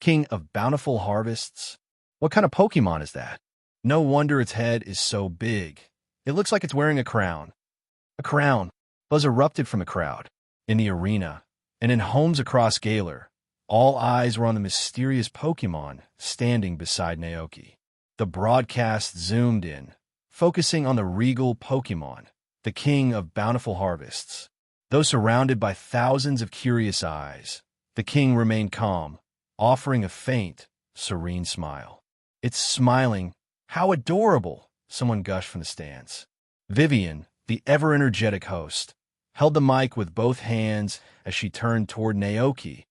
king of bountiful harvests. What kind of Pokemon is that? No wonder its head is so big. It looks like it's wearing a crown. A crown. Buzz erupted from the crowd, in the arena, and in homes across Galar. All eyes were on the mysterious Pokemon standing beside Naoki. The broadcast zoomed in, focusing on the regal Pokemon, the king of bountiful harvests. Though surrounded by thousands of curious eyes, the king remained calm, offering a faint, serene smile. "It's smiling. How adorable!" someone gushed from the stands. Vivian, the ever-energetic host, held the mic with both hands as she turned toward Naoki,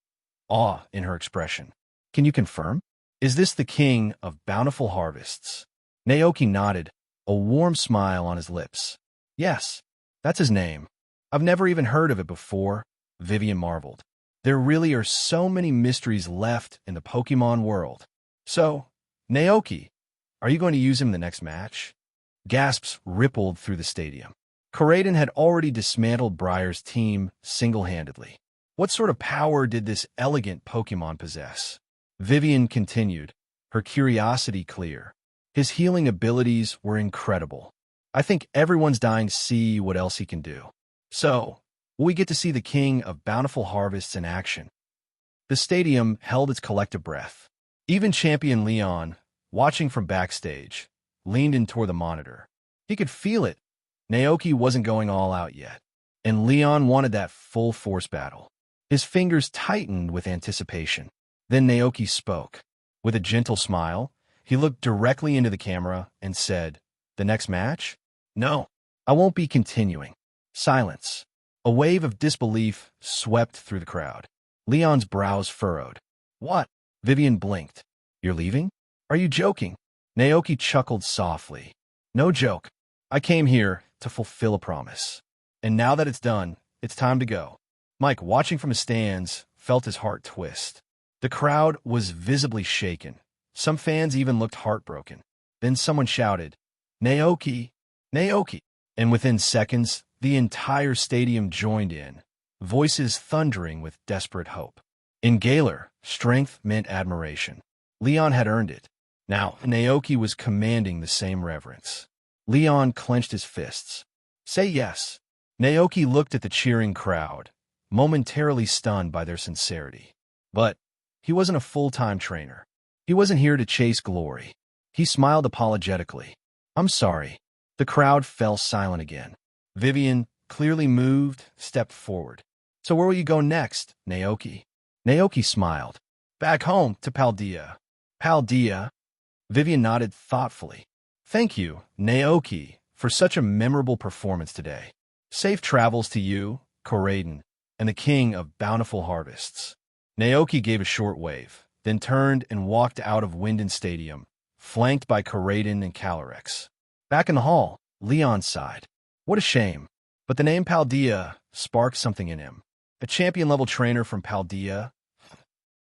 awe in her expression. "Can you confirm? Is this the king of bountiful harvests?" Naoki nodded, a warm smile on his lips. "Yes, that's his name. I've never even heard of it before," Vivian marveled. "There really are so many mysteries left in the Pokemon world. So, Naoki, are you going to use him in the next match?" Gasps rippled through the stadium. Corraden had already dismantled Briar's team single-handedly. What sort of power did this elegant Pokemon possess? Vivian continued, her curiosity clear. His healing abilities were incredible. I think everyone's dying to see what else he can do. So, will we get to see the king of bountiful harvests in action? The stadium held its collective breath. Even champion Leon, watching from backstage, leaned in toward the monitor. He could feel it. Naoki wasn't going all out yet, and Leon wanted that full-force battle. His fingers tightened with anticipation. Then Naoki spoke. With a gentle smile, he looked directly into the camera and said, "The next match? No, I won't be continuing." Silence. A wave of disbelief swept through the crowd. Leon's brows furrowed. "What?" Vivian blinked. "You're leaving? Are you joking?" Naoki chuckled softly. "No joke. I came here to fulfill a promise. And now that it's done, it's time to go." Mike, watching from the stands, felt his heart twist. The crowd was visibly shaken. Some fans even looked heartbroken. Then someone shouted, "Naoki! Naoki!" And within seconds, the entire stadium joined in, voices thundering with desperate hope. In Galar, strength meant admiration. Leon had earned it. Now, Naoki was commanding the same reverence. Leon clenched his fists. "Say yes." Naoki looked at the cheering crowd, momentarily stunned by their sincerity. But he wasn't a full-time trainer. He wasn't here to chase glory. He smiled apologetically. "I'm sorry." The crowd fell silent again. Vivian, clearly moved, stepped forward. "So where will you go next, Naoki?" Naoki smiled. "Back home to Paldea." "Paldea?" Vivian nodded thoughtfully. "Thank you, Naoki, for such a memorable performance today. Safe travels to you, Corraden, and the king of bountiful harvests." Naoki gave a short wave, then turned and walked out of Winden Stadium, flanked by Corraden and Calyrex. Back in the hall, Leon sighed. What a shame. But the name Paldea sparked something in him. A champion-level trainer from Paldea?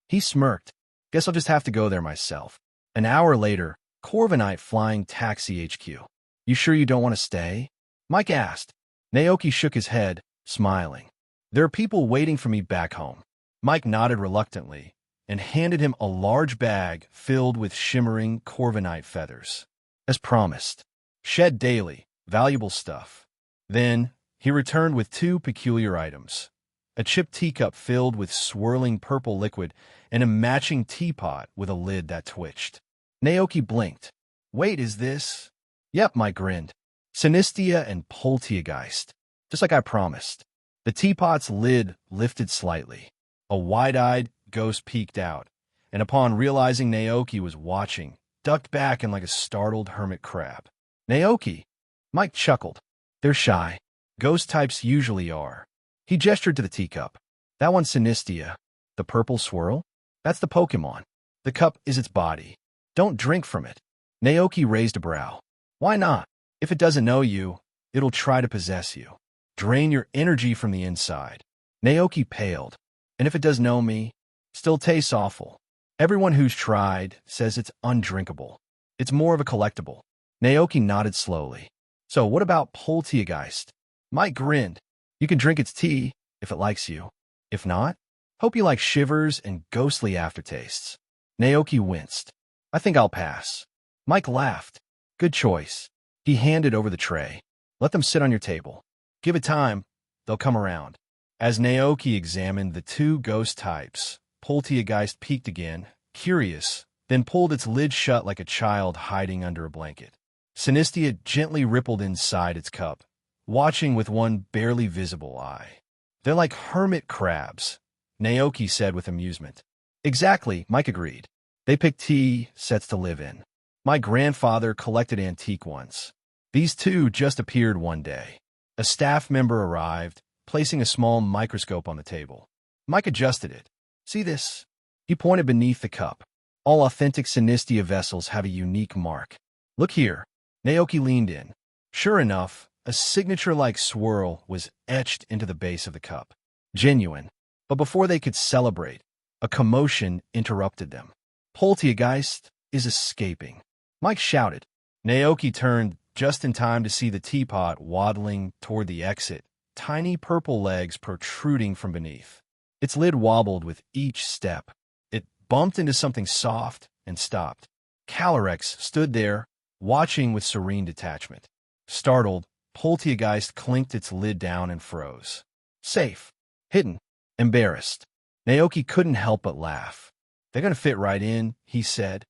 He smirked. Guess I'll just have to go there myself. An hour later, Corviknight flying taxi HQ. "You sure you don't want to stay?" Mike asked. Naoki shook his head, smiling. "There are people waiting for me back home." Mike nodded reluctantly and handed him a large bag filled with shimmering Corviknight feathers. As promised. Shed daily, valuable stuff. Then, he returned with two peculiar items. A chipped teacup filled with swirling purple liquid and a matching teapot with a lid that twitched. Naoki blinked. "Wait, is this?" "Yep," Mike grinned. "Sinistia and Polteageist, just like I promised." The teapot's lid lifted slightly. A wide-eyed ghost peeked out, and upon realizing Naoki was watching, ducked back in like a startled hermit crab. "Naoki!" Mike chuckled. "They're shy. Ghost types usually are." He gestured to the teacup. "That one's Sinistia. The purple swirl? That's the Pokémon. The cup is its body. Don't drink from it." Naoki raised a brow. "Why not? If it doesn't know you, it'll try to possess you. Drain your energy from the inside." Naoki paled. "And if it does know me, still tastes awful. Everyone who's tried says it's undrinkable. It's more of a collectible." Naoki nodded slowly. "So what about Polteageist?" Mike grinned. "You can drink its tea, if it likes you. If not, hope you like shivers and ghostly aftertastes." Naoki winced. I think I'll pass. Mike laughed. Good choice. He handed over the tray. Let them sit on your table. Give it time. They'll come around. As Naoki examined the two ghost types, Poltergeist peeked again, curious, then pulled its lid shut like a child hiding under a blanket. Synestia gently rippled inside its cup, watching with one barely visible eye. They're like hermit crabs, Naoki said with amusement. Exactly, Mike agreed. They pick tea sets to live in. My grandfather collected antique ones. These two just appeared one day. A staff member arrived, placing a small microscope on the table. Mike adjusted it. See this? He pointed beneath the cup. All authentic Synestia vessels have a unique mark. Look here. Naoki leaned in. Sure enough, a signature-like swirl was etched into the base of the cup. Genuine. But before they could celebrate, a commotion interrupted them. Poltergeist is escaping. Mike shouted. Naoki turned just in time to see the teapot waddling toward the exit, tiny purple legs protruding from beneath. Its lid wobbled with each step. It bumped into something soft and stopped. Calyrex stood there, watching with serene detachment. Startled, Poltergeist clinked its lid down and froze. Safe. Hidden. Embarrassed. Naoki couldn't help but laugh. They're going to fit right in, he said.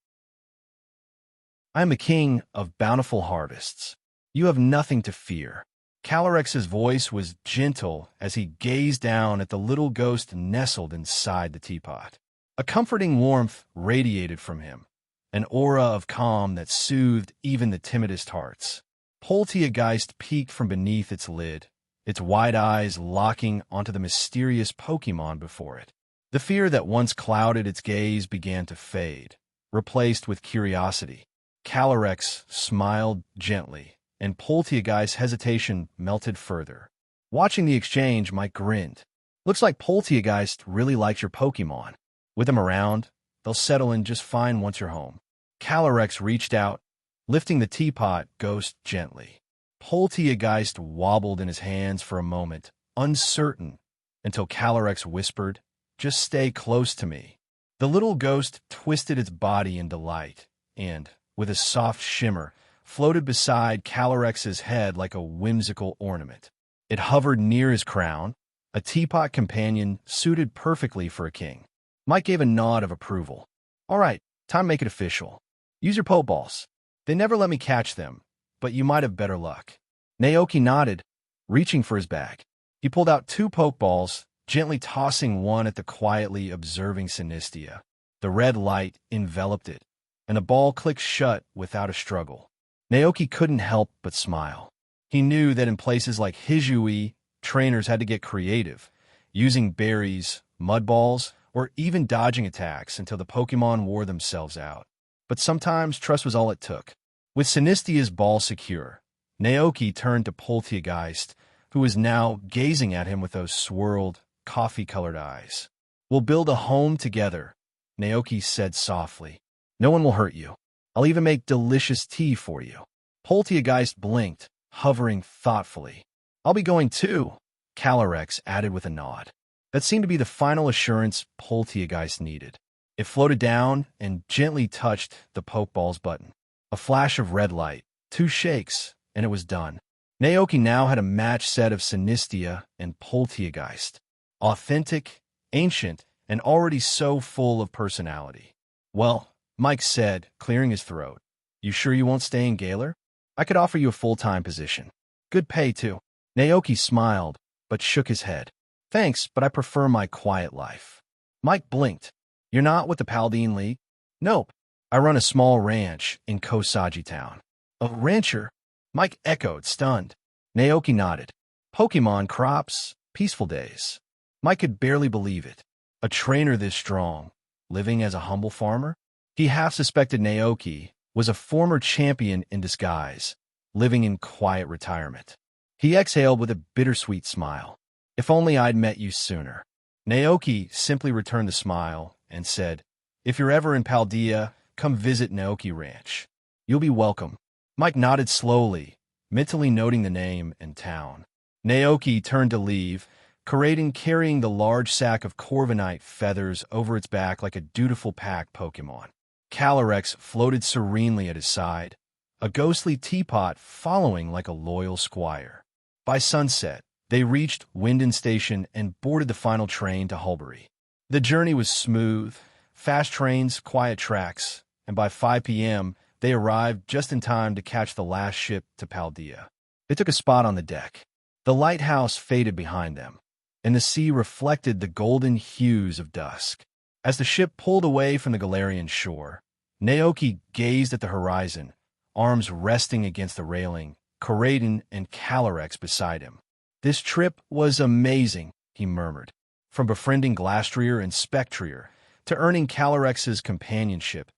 I am the king of bountiful harvests. You have nothing to fear. Calyrex's voice was gentle as he gazed down at the little ghost nestled inside the teapot. A comforting warmth radiated from him, an aura of calm that soothed even the timidest hearts. Poltergeist peeked from beneath its lid, its wide eyes locking onto the mysterious Pokémon before it. The fear that once clouded its gaze began to fade, replaced with curiosity. Calyrex smiled gently, and Poltergeist's hesitation melted further. Watching the exchange, Mike grinned. Looks like Poltergeist really likes your Pokémon. With them around, they'll settle in just fine once you're home. Calyrex reached out, lifting the teapot ghost gently. Poltergeist wobbled in his hands for a moment, uncertain, until Calyrex whispered, "Just stay close to me." The little ghost twisted its body in delight, and, with a soft shimmer, floated beside Calyrex's head like a whimsical ornament. It hovered near his crown, a teapot companion suited perfectly for a king. Mike gave a nod of approval. All right, time to make it official. Use your Pokeballs. They never let me catch them, but you might have better luck. Naoki nodded, reaching for his bag. He pulled out 2 Pokeballs, gently tossing one at the quietly observing Synestia. The red light enveloped it, and a ball clicked shut without a struggle. Naoki couldn't help but smile. He knew that in places like Hisui, trainers had to get creative, using berries, mud balls, or even dodging attacks until the Pokémon wore themselves out. But sometimes trust was all it took. With Synestia's ball secure, Naoki turned to Poltergeist, who was now gazing at him with those swirled, coffee-colored eyes. We'll build a home together, Naoki said softly. No one will hurt you. I'll even make delicious tea for you. Poltergeist blinked, hovering thoughtfully. I'll be going too, Calyrex added with a nod. That seemed to be the final assurance Poltergeist needed. It floated down and gently touched the Pokeball's button. A flash of red light, 2 shakes, and it was done. Naoki now had a matched set of Synestia and Poltergeist. Authentic, ancient, and already so full of personality. Well, Mike said, clearing his throat, you sure you won't stay in Galar? I could offer you a full-time position. Good pay, too. Naoki smiled, but shook his head. Thanks, but I prefer my quiet life. Mike blinked. You're not with the Paladine League? Nope. I run a small ranch in Kosagi Town. A rancher? Mike echoed, stunned. Naoki nodded. Pokémon, crops, peaceful days. Mike could barely believe it. A trainer this strong, living as a humble farmer? He half suspected Naoki was a former champion in disguise, living in quiet retirement. He exhaled with a bittersweet smile. If only I'd met you sooner. Naoki simply returned the smile and said, if you're ever in Paldea, come visit Naoki Ranch. You'll be welcome. Mike nodded slowly, mentally noting the name and town. Naoki turned to leave, Coraden carrying the large sack of Corviknight feathers over its back like a dutiful pack Pokémon. Calyrex floated serenely at his side, a ghostly teapot following like a loyal squire. By sunset, they reached Winden Station and boarded the final train to Hulbury. The journey was smooth, fast trains, quiet tracks, and by 5 p.m., they arrived just in time to catch the last ship to Paldea. They took a spot on the deck. The lighthouse faded behind them, and the sea reflected the golden hues of dusk. As the ship pulled away from the Galarian shore, Naoki gazed at the horizon, arms resting against the railing, Coraden and Calyrex beside him. "This trip was amazing," he murmured. From befriending Glastrier and Spectrier to earning Calyrex's companionship,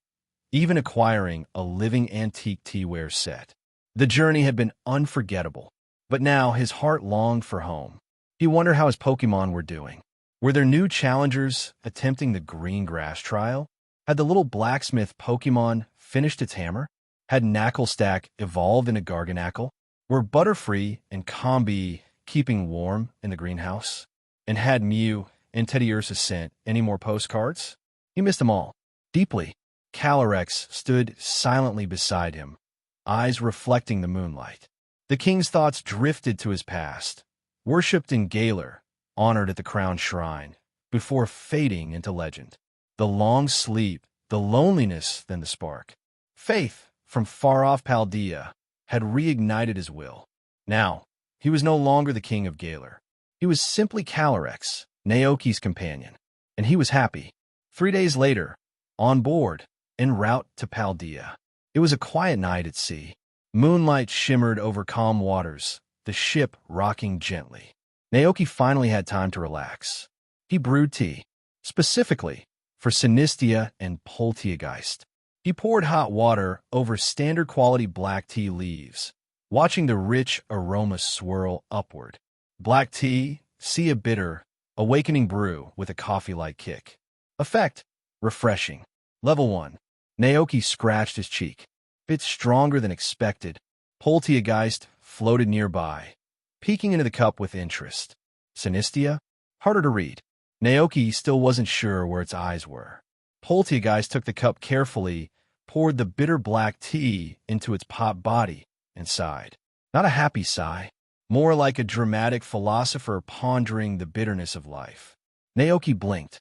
even acquiring a living antique teaware set. The journey had been unforgettable, but now his heart longed for home. He wondered how his Pokémon were doing. Were there new challengers attempting the green grass trial? Had the little blacksmith Pokémon finished its hammer? Had Knacklestack evolved into Garganacl? Were Butterfree and Combi keeping warm in the greenhouse? And had Mew and Teddiursa sent any more postcards? He missed them all. Deeply, Calyrex stood silently beside him, eyes reflecting the moonlight. The king's thoughts drifted to his past, worshipped in Galar, honored at the crown shrine, before fading into legend. The long sleep, the loneliness, then the spark. Faith, from far-off Paldea, had reignited his will. Now, he was no longer the king of Galar. He was simply Calyrex, Naoki's companion, and he was happy. 3 days later, on board, en route to Paldea. It was a quiet night at sea. Moonlight shimmered over calm waters, the ship rocking gently. Naoki finally had time to relax. He brewed tea, specifically for Sinistea and Polteageist. He poured hot water over standard-quality black tea leaves, watching the rich aroma swirl upward. Black tea, sea bitter, awakening brew with a coffee-like kick. Effect, refreshing. Level 1. Naoki scratched his cheek. Bit stronger than expected. Polteageist floated nearby, peeking into the cup with interest. Sinistea? Harder to read. Naoki still wasn't sure where its eyes were. Polteageist took the cup carefully, poured the bitter black tea into its pot body, and sighed. Not a happy sigh, more like a dramatic philosopher pondering the bitterness of life. Naoki blinked.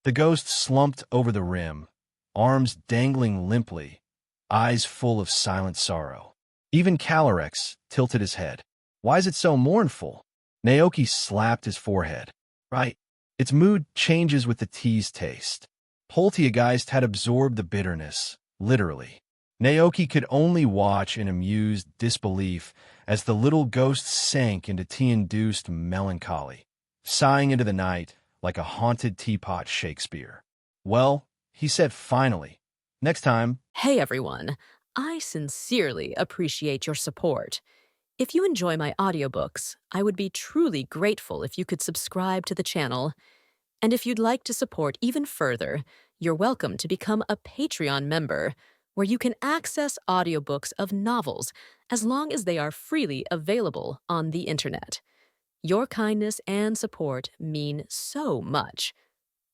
The ghost slumped over the rim, arms dangling limply, eyes full of silent sorrow. Even Calyrex tilted his head. "Why is it so mournful?" Naoki slapped his forehead. "Right. Its mood changes with the tea's taste." Polteageist had absorbed the bitterness, literally. Naoki could only watch in amused disbelief as the little ghost sank into tea-induced melancholy, sighing into the night like a haunted teapot Shakespeare. "Well," he said finally, "next time." Hey everyone, I sincerely appreciate your support. If you enjoy my audiobooks, I would be truly grateful if you could subscribe to the channel. And if you'd like to support even further, you're welcome to become a Patreon member, where you can access audiobooks of novels as long as they are freely available on the internet. Your kindness and support mean so much.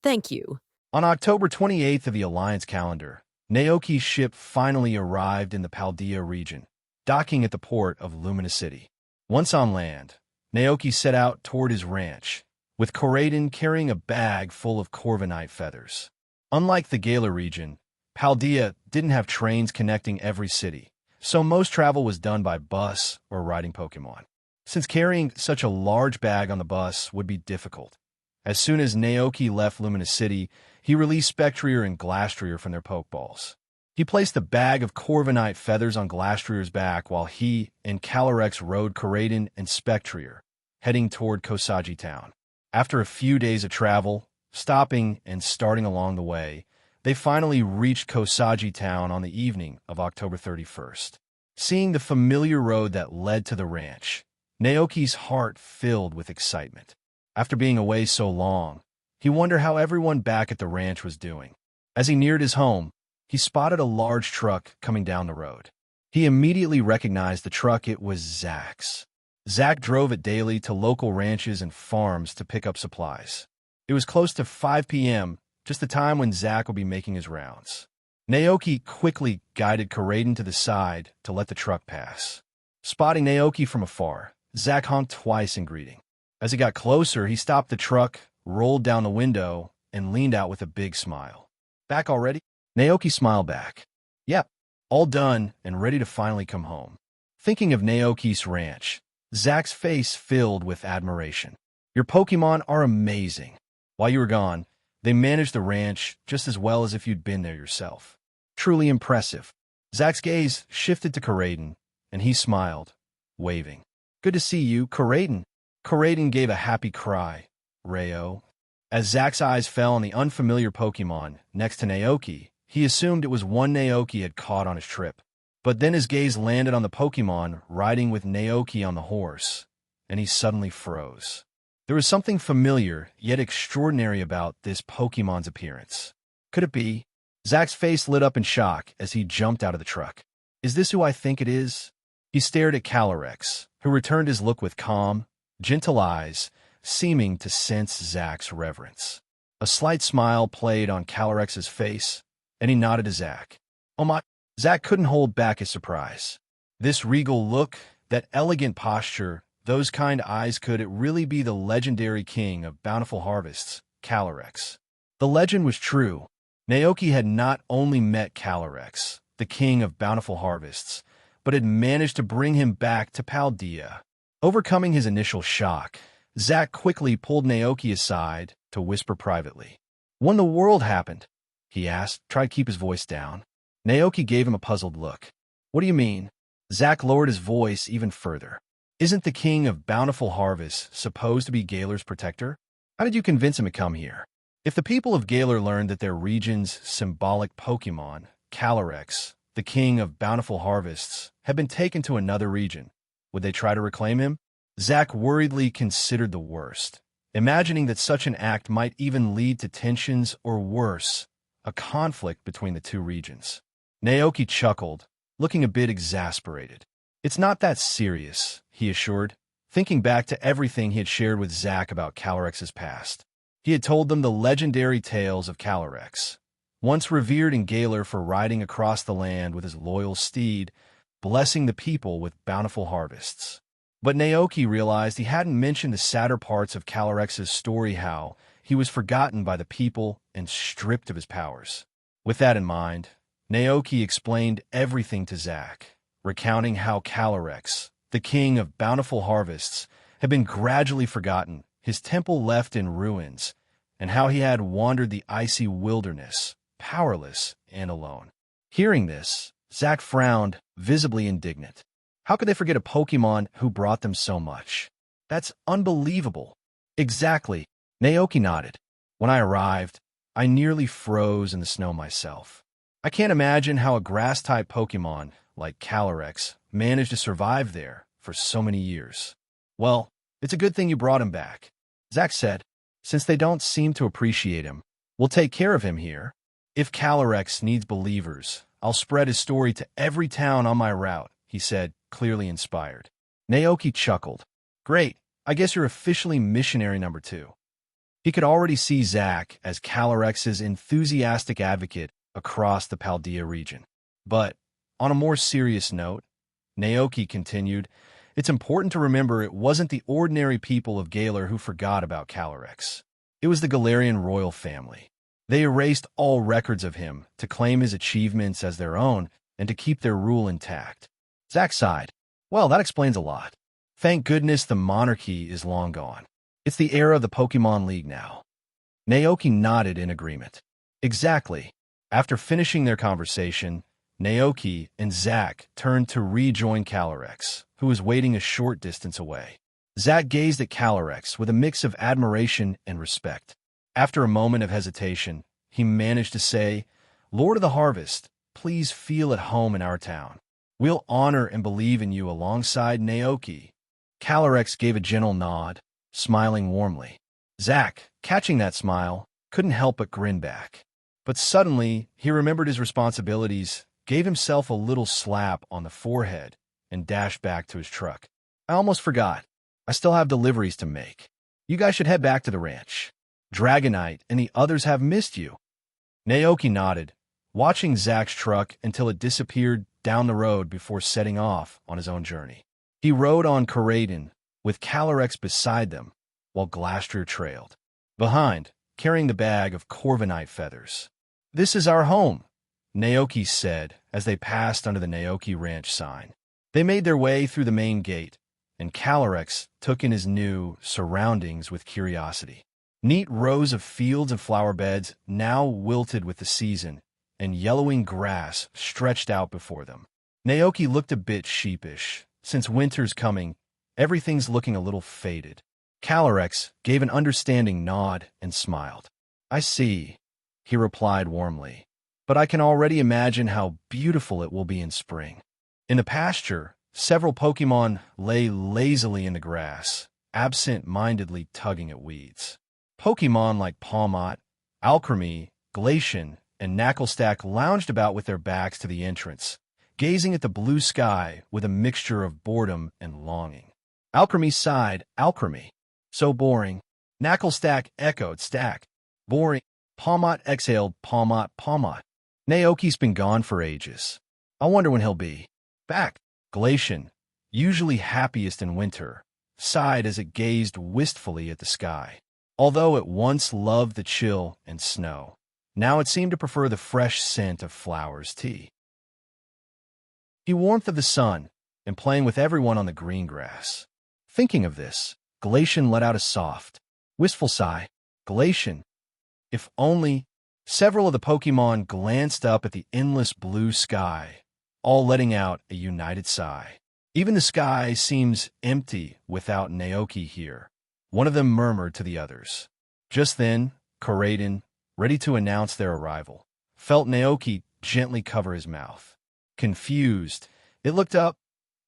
Thank you. On October 28th of the Alliance calendar, Naoki's ship finally arrived in the Paldea region, docking at the port of Lumina City. Once on land, Naoki set out toward his ranch, with Coraden carrying a bag full of Corviknight feathers. Unlike the Galar region, Paldea didn't have trains connecting every city, so most travel was done by bus or riding Pokémon. Since carrying such a large bag on the bus would be difficult, as soon as Naoki left Lumina City, he released Spectrier and Glastrier from their Pokeballs. He placed the bag of Corviknight feathers on Glastrier's back while he and Calyrex rode Coraden and Spectrier, heading toward Kosagi Town. After a few days of travel, stopping and starting along the way, they finally reached Kosagi Town on the evening of October 31st. Seeing the familiar road that led to the ranch, Naoki's heart filled with excitement. After being away so long, he wondered how everyone back at the ranch was doing. As he neared his home, he spotted a large truck coming down the road. He immediately recognized the truck. It was Zach's. Zach drove it daily to local ranches and farms to pick up supplies. It was close to 5 p.m., just the time when Zach would be making his rounds. Naoki quickly guided Karaden to the side to let the truck pass. Spotting Naoki from afar, Zach honked twice in greeting. As he got closer, he stopped the truck, rolled down the window, and leaned out with a big smile. "Back already?" Naoki smiled back. "Yep, all done and ready to finally come home." Thinking of Naoki's ranch, Zach's face filled with admiration. "Your Pokémon are amazing. While you were gone, they managed the ranch just as well as if you'd been there yourself. Truly impressive." Zach's gaze shifted to Karaden, and he smiled, waving. "Good to see you, Karaden." Karaden gave a happy cry, "Rayo." As Zach's eyes fell on the unfamiliar Pokémon next to Naoki, he assumed it was one Naoki had caught on his trip. But then his gaze landed on the Pokémon riding with Naoki on the horse, and he suddenly froze. There was something familiar yet extraordinary about this Pokémon's appearance. Could it be? Zach's face lit up in shock as he jumped out of the truck. "Is this who I think it is?" He stared at Calyrex, who returned his look with calm, gentle eyes, seeming to sense Zach's reverence. A slight smile played on Calyrex's face, and he nodded to Zach. "Oh my..." Zach couldn't hold back his surprise. This regal look, that elegant posture, those kind eyes, could it really be the legendary king of bountiful harvests, Calyrex? The legend was true. Naoki had not only met Calyrex, the king of bountiful harvests, but had managed to bring him back to Paldea. Overcoming his initial shock, Zach quickly pulled Naoki aside to whisper privately. "When the world happened?" he asked, tried to keep his voice down. Naoki gave him a puzzled look. "What do you mean?" Zach lowered his voice even further. "Isn't the king of bountiful harvests supposed to be Galar's protector? How did you convince him to come here? If the people of Galar learned that their region's symbolic Pokémon, Calyrex, the king of bountiful harvests, had been taken to another region, would they try to reclaim him?" Zach worriedly considered the worst, imagining that such an act might even lead to tensions or worse, a conflict between the two regions. Naoki chuckled, looking a bit exasperated. "It's not that serious," he assured, thinking back to everything he had shared with Zach about Calyrex's past. He had told them the legendary tales of Calyrex, once revered in Galar for riding across the land with his loyal steed, blessing the people with bountiful harvests. But Naoki realized he hadn't mentioned the sadder parts of Calyrex's story, how he was forgotten by the people and stripped of his powers. With that in mind, Naoki explained everything to Zach, recounting how Calyrex, the king of bountiful harvests, had been gradually forgotten, his temple left in ruins, and how he had wandered the icy wilderness, powerless and alone. Hearing this, Zach frowned, visibly indignant. How could they forget a Pokémon who brought them so much? That's unbelievable. Exactly. Naoki nodded. "When I arrived, I nearly froze in the snow myself. I can't imagine how a grass-type Pokémon like Calyrex managed to survive there for so many years." "Well, it's a good thing you brought him back," Zach said. "Since they don't seem to appreciate him, we'll take care of him here. If Calyrex needs believers, I'll spread his story to every town on my route," he said, clearly inspired. Naoki chuckled. "Great, I guess you're officially missionary number 2. He could already see Zach as Calyrex's enthusiastic advocate across the Paldea region. But, on a more serious note, Naoki continued, it's important to remember it wasn't the ordinary people of Galar who forgot about Calyrex. It was the Galarian royal family. They erased all records of him to claim his achievements as their own and to keep their rule intact." Zach sighed. "Well, that explains a lot. Thank goodness the monarchy is long gone. It's the era of the Pokémon League now." Naoki nodded in agreement. Exactly. After finishing their conversation, Naoki and Zach turned to rejoin Calyrex, who was waiting a short distance away. Zach gazed at Calyrex with a mix of admiration and respect. After a moment of hesitation, he managed to say, "Lord of the Harvest, please feel at home in our town. We'll honor and believe in you alongside Naoki." Calyrex gave a gentle nod, smiling warmly. Zach, catching that smile, couldn't help but grin back. But suddenly, he remembered his responsibilities, gave himself a little slap on the forehead, and dashed back to his truck. I almost forgot. I still have deliveries to make. You guys should head back to the ranch. Dragonite and the others have missed you. Naoki nodded, watching Zach's truck until it disappeared down the road before setting off on his own journey. He rode on Coraden, with Calyrex beside them, while Glastrier trailed behind, carrying the bag of Corviknight feathers. "This is our home," Naoki said as they passed under the Naoki Ranch sign. They made their way through the main gate, and Calyrex took in his new surroundings with curiosity. Neat rows of fields and flower beds, now wilted with the season, and yellowing grass stretched out before them. Naoki looked a bit sheepish. Since winter's coming, everything's looking a little faded. Calyrex gave an understanding nod and smiled. "I see," he replied warmly, "but I can already imagine how beautiful it will be in spring." In the pasture, several Pokémon lay lazily in the grass, absent-mindedly tugging at weeds. Pokémon like Palmot, Alcremie, Glacian, and Knacklestack lounged about with their backs to the entrance, gazing at the blue sky with a mixture of boredom and longing. Alcremie sighed, "Alcremie. So boring." Knacklestack echoed, "Stack. Boring." Palmot exhaled, "Palmot, Palmot. Naoki's been gone for ages. I wonder when he'll be back." Glacian, usually happiest in winter, sighed as it gazed wistfully at the sky. Although it once loved the chill and snow, now it seemed to prefer the fresh scent of flowers' tea. The warmth of the sun, and playing with everyone on the green grass. Thinking of this, Glacian let out a soft, wistful sigh. Glacian. If only. Several of the Pokémon glanced up at the endless blue sky, all letting out a united sigh. Even the sky seems empty without Naoki here, one of them murmured to the others. Just then, Coraden, ready to announce their arrival, felt Naoki gently cover his mouth. Confused, it looked up,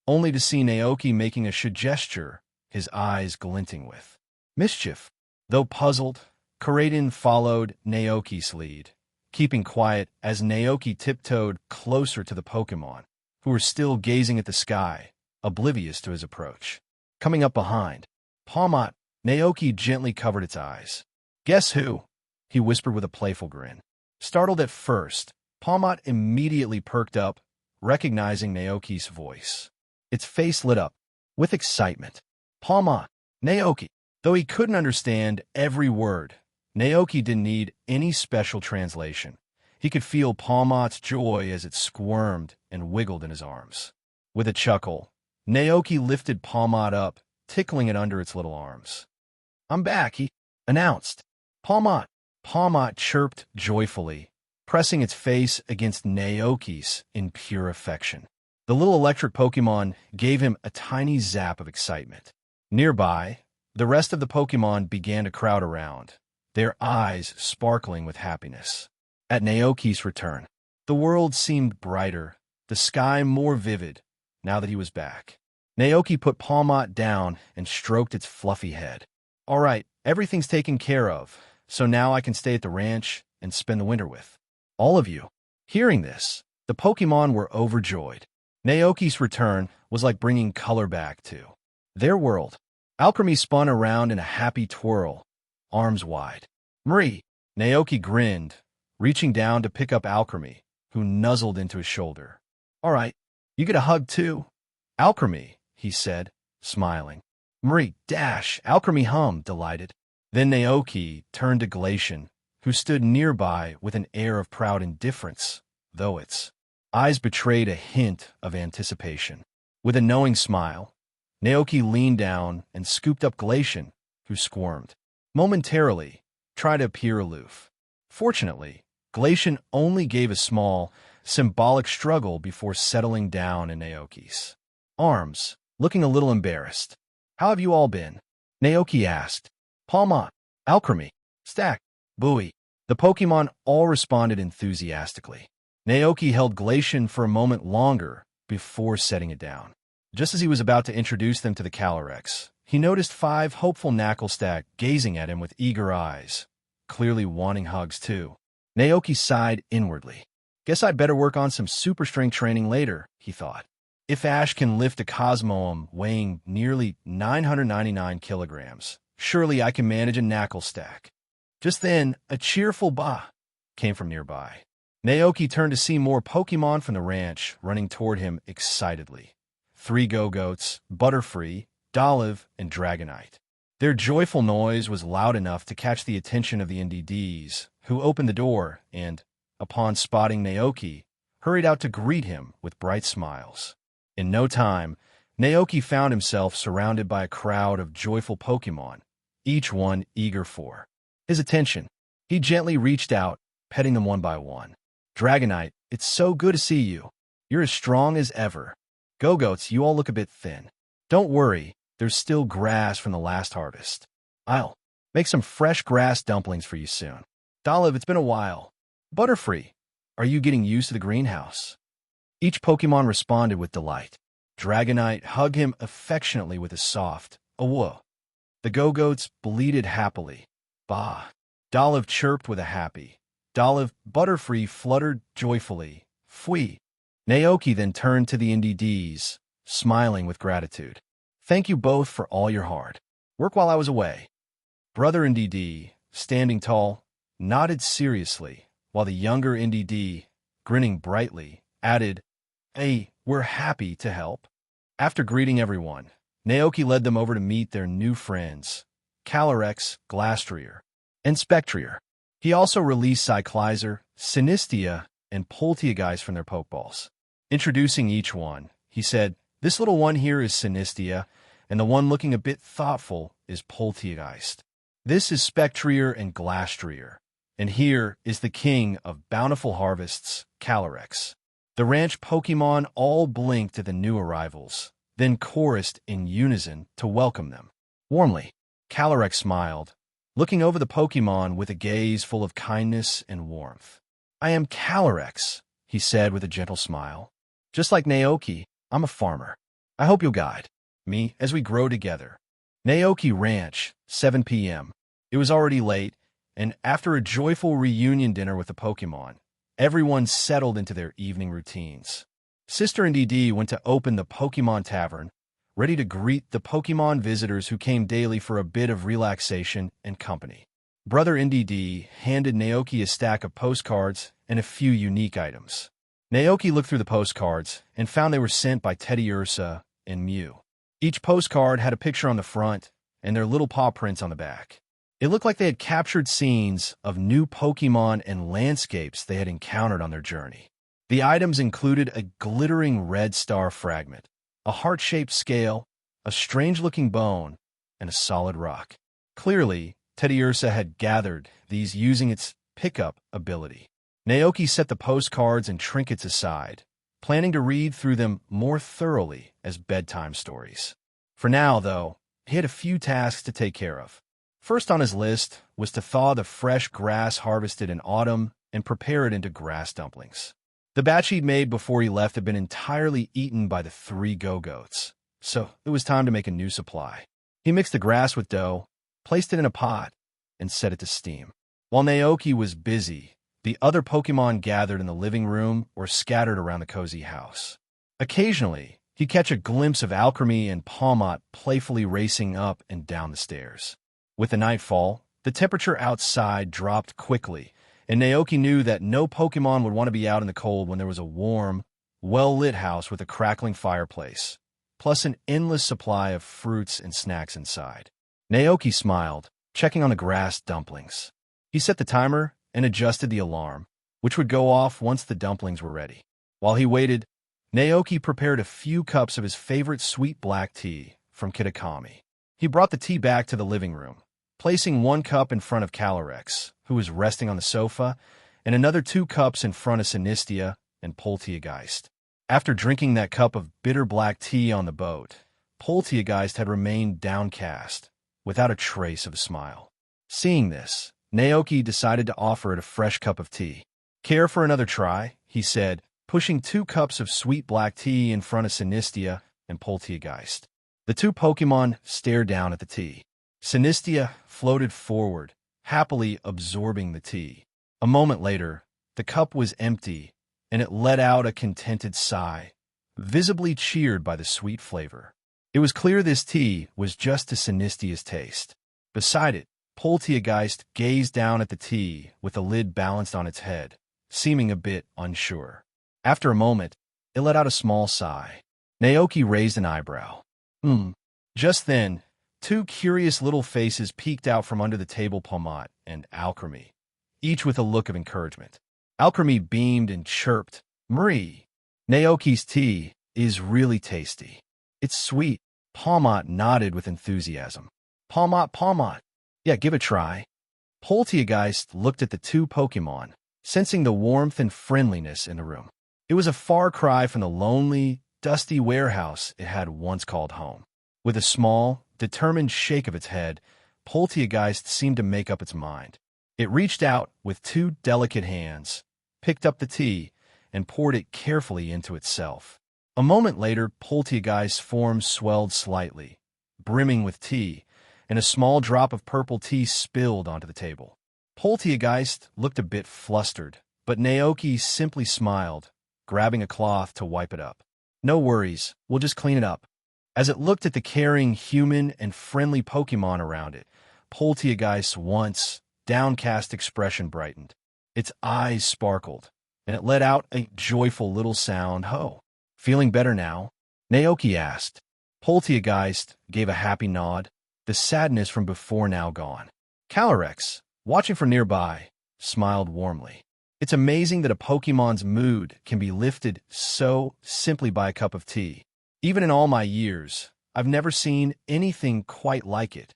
only to see Naoki making a gesture, his eyes glinting with mischief. Though puzzled, Coraden followed Naoki's lead, keeping quiet as Naoki tiptoed closer to the Pokémon, who were still gazing at the sky, oblivious to his approach. Coming up behind Palmot, Naoki gently covered its eyes. "Guess who?" he whispered with a playful grin. Startled at first, Palmot immediately perked up, recognizing Naoki's voice. Its face lit up with excitement. "Palmot, Naoki." Though he couldn't understand every word, Naoki didn't need any special translation. He could feel Palmot's joy as it squirmed and wiggled in his arms. With a chuckle, Naoki lifted Palmot up, tickling it under its little arms. "I'm back," he announced. "Palmot." Palmot chirped joyfully, pressing its face against Naoki's in pure affection. The little electric Pokémon gave him a tiny zap of excitement. Nearby, the rest of the Pokémon began to crowd around, their eyes sparkling with happiness. At Naoki's return, the world seemed brighter, the sky more vivid, now that he was back. Naoki put Palmot down and stroked its fluffy head. "All right, everything's taken care of, so now I can stay at the ranch and spend the winter with all of you." Hearing this, the Pokémon were overjoyed. Naoki's return was like bringing color back to their world. Alcremie spun around in a happy twirl, arms wide. "Marie!" Naoki grinned, reaching down to pick up Alcremie, who nuzzled into his shoulder. "All right, you get a hug too." "Alcremie," he said, smiling. "Marie, dash!" Alcremie hummed, delighted. Then Naoki turned to Glacian, who stood nearby with an air of proud indifference, though its eyes betrayed a hint of anticipation. With a knowing smile, Naoki leaned down and scooped up Glacian, who squirmed. Momentarily, trying to appear aloof. Fortunately, Glacian only gave a small, symbolic struggle before settling down in Naoki's arms, looking a little embarrassed. "How have you all been?" Naoki asked. "Palmot, Alcremie, Stack, Bowie." The Pokémon all responded enthusiastically. Naoki held Glacian for a moment longer before setting it down. Just as he was about to introduce them to the Calyrex, he noticed 5 hopeful Knacklestack gazing at him with eager eyes, clearly wanting hugs too. Naoki sighed inwardly. "Guess I'd better work on some super strength training later," he thought. If Ash can lift a Cosmoem weighing nearly 999 kilograms, surely I can manage a knackle stack. Just then, a cheerful bah came from nearby. Naoki turned to see more Pokémon from the ranch running toward him excitedly. 3 Go-Goats, Butterfree, Dolive, and Dragonite. Their joyful noise was loud enough to catch the attention of the NDDs, who opened the door and, upon spotting Naoki, hurried out to greet him with bright smiles. In no time, Naoki found himself surrounded by a crowd of joyful Pokémon, each one eager for his attention. He gently reached out, petting them one by one. Dragonite, it's so good to see you. You're as strong as ever. Go-Goats, you all look a bit thin. Don't worry, there's still grass from the last harvest. I'll make some fresh grass dumplings for you soon. Dolive, it's been a while. Butterfree, are you getting used to the greenhouse? Each Pokémon responded with delight. Dragonite hugged him affectionately with a soft, "Awooh." The Go-Goats bleated happily. Bah. Dolive chirped with a happy. Dolive, Butterfree fluttered joyfully. Fwee. Naoki then turned to the NDDs, smiling with gratitude. Thank you both for all your hard work while I was away. Brother NDD, standing tall, nodded seriously, while the younger NDD, grinning brightly, added, Hey, we're happy to help. After greeting everyone, Naoki led them over to meet their new friends, Calyrex, Glastrier, and Spectrier. He also released Cyclizer, Sinistea, and Polteageist from their Pokeballs. Introducing each one, he said, This little one here is Sinistea, and the one looking a bit thoughtful is Polteageist. This is Spectrier and Glastrier, and here is the king of bountiful harvests, Calyrex. The ranch Pokémon all blinked at the new arrivals, then chorused in unison to welcome them. Warmly, Calyrex smiled, looking over the Pokémon with a gaze full of kindness and warmth. I am Calyrex, he said with a gentle smile. Just like Naoki, I'm a farmer. I hope you'll guide me as we grow together. Naoki Ranch, 7 p.m. It was already late, and after a joyful reunion dinner with the Pokémon, everyone settled into their evening routines. Sister NDD went to open the Pokémon Tavern, ready to greet the Pokémon visitors who came daily for a bit of relaxation and company. Brother NDD handed Naoki a stack of postcards and a few unique items. Naoki looked through the postcards and found they were sent by Teddy Ursa and Mew. Each postcard had a picture on the front and their little paw prints on the back. It looked like they had captured scenes of new Pokémon and landscapes they had encountered on their journey. The items included a glittering red star fragment, a heart-shaped scale, a strange-looking bone, and a solid rock. Clearly, Teddy Ursa had gathered these using its pickup ability. Naoki set the postcards and trinkets aside, planning to read through them more thoroughly as bedtime stories. For now, though, he had a few tasks to take care of. First on his list was to thaw the fresh grass harvested in autumn and prepare it into grass dumplings. The batch he'd made before he left had been entirely eaten by the 3 Go-Goats, so it was time to make a new supply. He mixed the grass with dough, placed it in a pot, and set it to steam. While Naoki was busy, the other Pokémon gathered in the living room or scattered around the cozy house. Occasionally, he'd catch a glimpse of Alchemy and Palmot playfully racing up and down the stairs. With the nightfall, the temperature outside dropped quickly, and Naoki knew that no Pokémon would want to be out in the cold when there was a warm, well-lit house with a crackling fireplace, plus an endless supply of fruits and snacks inside. Naoki smiled, checking on the grass dumplings. He set the timer and adjusted the alarm, which would go off once the dumplings were ready. While he waited, Naoki prepared a few cups of his favorite sweet black tea from Kitakami. He brought the tea back to the living room, placing 1 cup in front of Calyrex, who was resting on the sofa, and another 2 cups in front of Sinistea and Polteageist. After drinking that cup of bitter black tea on the boat, Polteageist had remained downcast, without a trace of a smile. Seeing this, Naoki decided to offer it a fresh cup of tea. Care for another try? He said, pushing 2 cups of sweet black tea in front of Sinistea and Polteageist. The 2 Pokémon stared down at the tea. Sinistea floated forward, happily absorbing the tea. A moment later, the cup was empty, and it let out a contented sigh, visibly cheered by the sweet flavor. It was clear this tea was just to Sinistia's taste. Beside it, Poltergeist gazed down at the tea with the lid balanced on its head, seeming a bit unsure. After a moment, it let out a small sigh. Naoki raised an eyebrow. Just then, two curious little faces peeked out from under the table. Pomat and Alchemy, each with a look of encouragement. Alchemy beamed and chirped, "Marie, Naoki's tea is really tasty. It's sweet." Pomat nodded with enthusiasm. Pomat. Yeah, give it a try." Poltergeist looked at the two Pokémon, sensing the warmth and friendliness in the room. It was a far cry from the lonely, dusty warehouse it had once called home. With a small, determined shake of its head, Poltergeist seemed to make up its mind. It reached out with two delicate hands, picked up the tea, and poured it carefully into itself. A moment later, Poltergeist's form swelled slightly, brimming with tea, and a small drop of purple tea spilled onto the table. Poltergeist looked a bit flustered, but Naoki simply smiled, grabbing a cloth to wipe it up. "No worries, we'll just clean it up." As it looked at the caring, human, and friendly Pokémon around it, Poltergeist's once downcast expression brightened. Its eyes sparkled, and it let out a joyful little sound, "Ho." "Feeling better now?" Naoki asked. Poltergeist gave a happy nod, the sadness from before now gone. Calyrex, watching from nearby, smiled warmly. It's amazing that a Pokémon's mood can be lifted so simply by a cup of tea. Even in all my years, I've never seen anything quite like it.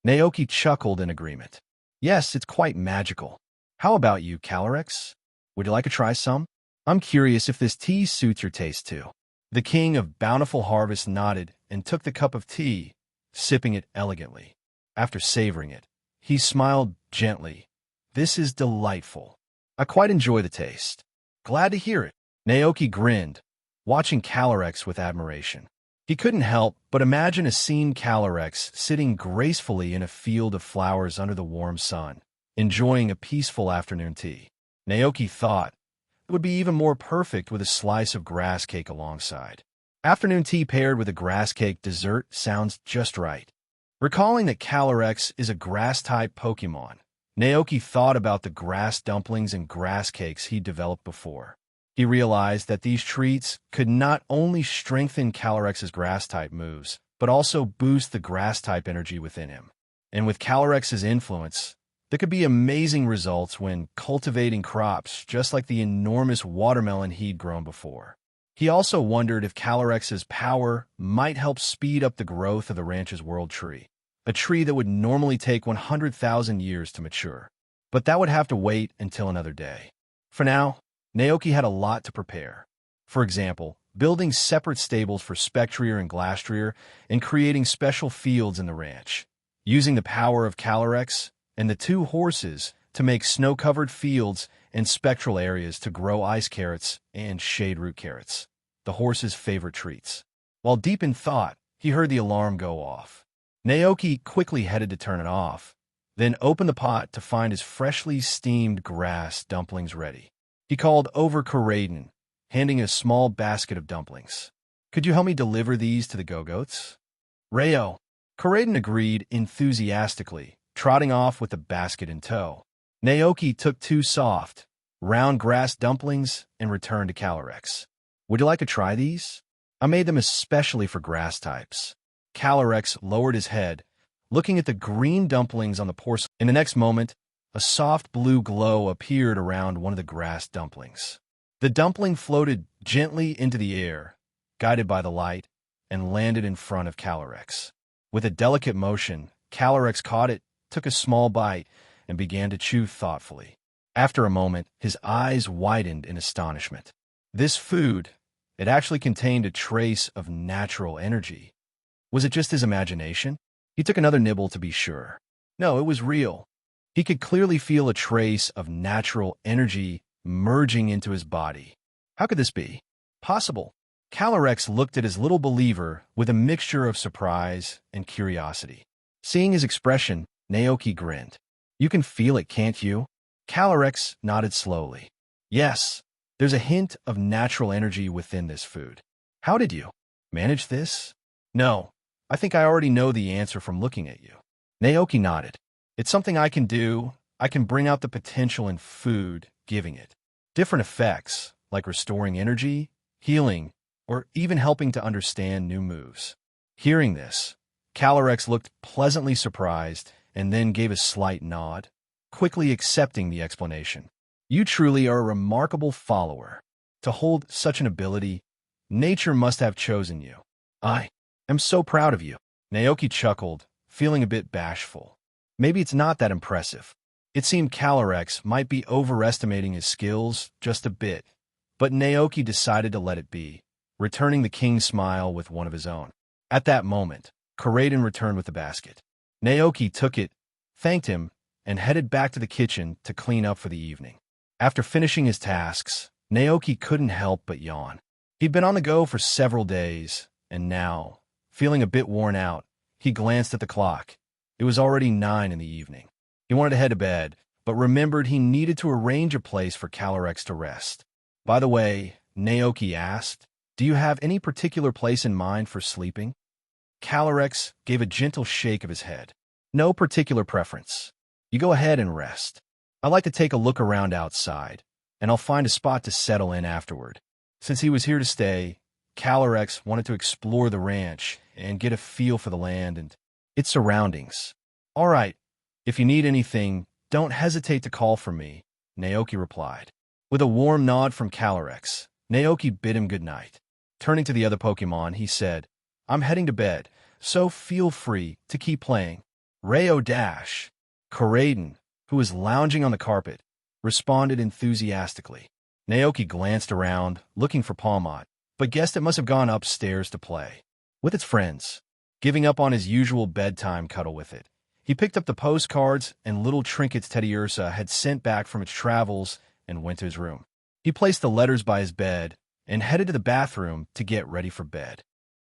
Naoki chuckled in agreement. "Yes, it's quite magical. How about you, Calyrex? Would you like to try some? I'm curious if this tea suits your taste too." The king of Bountiful Harvest nodded and took the cup of tea, sipping it elegantly. After savoring it, he smiled gently. "This is delightful. I quite enjoy the taste." "Glad to hear it." Naoki grinned, watching Calyrex with admiration. He couldn't help but imagine a scene: Calyrex sitting gracefully in a field of flowers under the warm sun, enjoying a peaceful afternoon tea. Naoki thought it would be even more perfect with a slice of grass cake alongside. Afternoon tea paired with a grass cake dessert sounds just right. Recalling that Calyrex is a grass-type Pokémon, Naoki thought about the grass dumplings and grass cakes he'd developed before. He realized that these treats could not only strengthen Calyrex's grass-type moves, but also boost the grass-type energy within him. And with Calyrex's influence, there could be amazing results when cultivating crops just like the enormous watermelon he'd grown before. He also wondered if Calyrex's power might help speed up the growth of the ranch's world tree, a tree that would normally take 100,000 years to mature. But that would have to wait until another day. For now, Naoki had a lot to prepare. For example, building separate stables for Spectrier and Glastrier and creating special fields in the ranch. Using the power of Calyrex and the two horses to make snow-covered fields and spectral areas to grow ice carrots and shade root carrots, the horse's favorite treats. While deep in thought, he heard the alarm go off. Naoki quickly headed to turn it off, then opened the pot to find his freshly steamed grass dumplings ready. He called over Coraden, handing a small basket of dumplings. "Could you help me deliver these to the Go-Goats?" "Rayo." Coraden agreed enthusiastically, trotting off with the basket in tow. Naoki took two soft, round grass dumplings and returned to Calyrex. "Would you like to try these? I made them especially for grass types." Calyrex lowered his head, looking at the green dumplings on the porcelain. In the next moment, a soft blue glow appeared around one of the grass dumplings. The dumpling floated gently into the air, guided by the light, and landed in front of Calyrex. With a delicate motion, Calyrex caught it, took a small bite, and began to chew thoughtfully. After a moment, his eyes widened in astonishment. This food, it actually contained a trace of natural energy. Was it just his imagination? He took another nibble to be sure. No, it was real. He could clearly feel a trace of natural energy merging into his body. How could this be possible? Calyrex looked at his little believer with a mixture of surprise and curiosity. Seeing his expression, Naoki grinned. "You can feel it, can't you?" Calyrex nodded slowly. "Yes, there's a hint of natural energy within this food. How did you manage this? No, I think I already know the answer from looking at you. Naoki nodded. It's something I can do. I can bring out the potential in food, giving it different effects, like restoring energy, healing, or even helping to understand new moves. Hearing this, Calyrex looked pleasantly surprised and then gave a slight nod, quickly accepting the explanation. You truly are a remarkable follower. To hold such an ability, nature must have chosen you. I am so proud of you. Naoki chuckled, feeling a bit bashful. Maybe it's not that impressive. It seemed Calyrex might be overestimating his skills just a bit, but Naoki decided to let it be, returning the king's smile with one of his own. At that moment, Karaden returned with the basket. Naoki took it, thanked him, and headed back to the kitchen to clean up for the evening. After finishing his tasks, Naoki couldn't help but yawn. He'd been on the go for several days, and now, feeling a bit worn out, he glanced at the clock. It was already 9 in the evening. He wanted to head to bed, but remembered he needed to arrange a place for Calyrex to rest. By the way, Naoki asked, do you have any particular place in mind for sleeping? Calyrex gave a gentle shake of his head. No particular preference. You go ahead and rest. I like to take a look around outside, and I'll find a spot to settle in afterward. Since he was here to stay, Calyrex wanted to explore the ranch and get a feel for the land and its surroundings. All right, if you need anything, don't hesitate to call for me, Naoki replied. With a warm nod from Calyrex, Naoki bid him good night. Turning to the other Pokémon, he said, I'm heading to bed, so feel free to keep playing. Rayo Dash, Karaden, who was lounging on the carpet, responded enthusiastically. Naoki glanced around, looking for Palmot, but guessed it must have gone upstairs to play with its friends. Giving up on his usual bedtime cuddle with it, he picked up the postcards and little trinkets Teddy Ursa had sent back from its travels and went to his room. He placed the letters by his bed and headed to the bathroom to get ready for bed.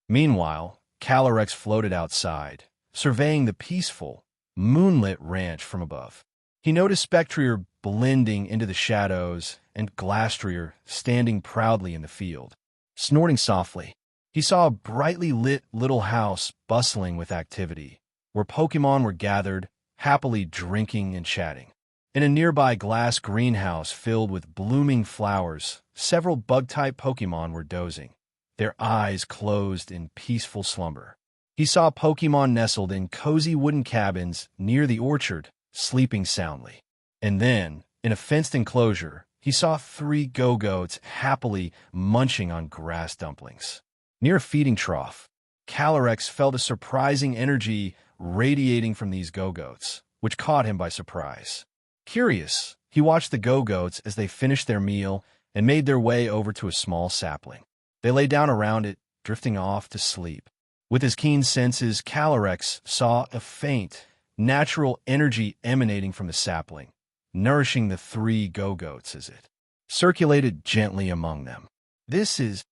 Meanwhile, Calyrex floated outside, surveying the peaceful, moonlit ranch from above. He noticed Spectrier blending into the shadows and Glastrier standing proudly in the field. Snorting softly, he saw a brightly lit little house bustling with activity, where Pokémon were gathered, happily drinking and chatting. In a nearby glass greenhouse filled with blooming flowers, several bug-type Pokémon were dozing, their eyes closed in peaceful slumber. He saw Pokémon nestled in cozy wooden cabins near the orchard, sleeping soundly. And then, in a fenced enclosure, he saw 3 Go-Goats happily munching on grass dumplings. Near a feeding trough, Calyrex felt a surprising energy radiating from these Go-Goats, which caught him by surprise. Curious, he watched the Go-Goats as they finished their meal and made their way over to a small sapling. They lay down around it, drifting off to sleep. With his keen senses, Calyrex saw a faint, natural energy emanating from the sapling, nourishing the 3 Go-Goats as it circulated gently among them. This is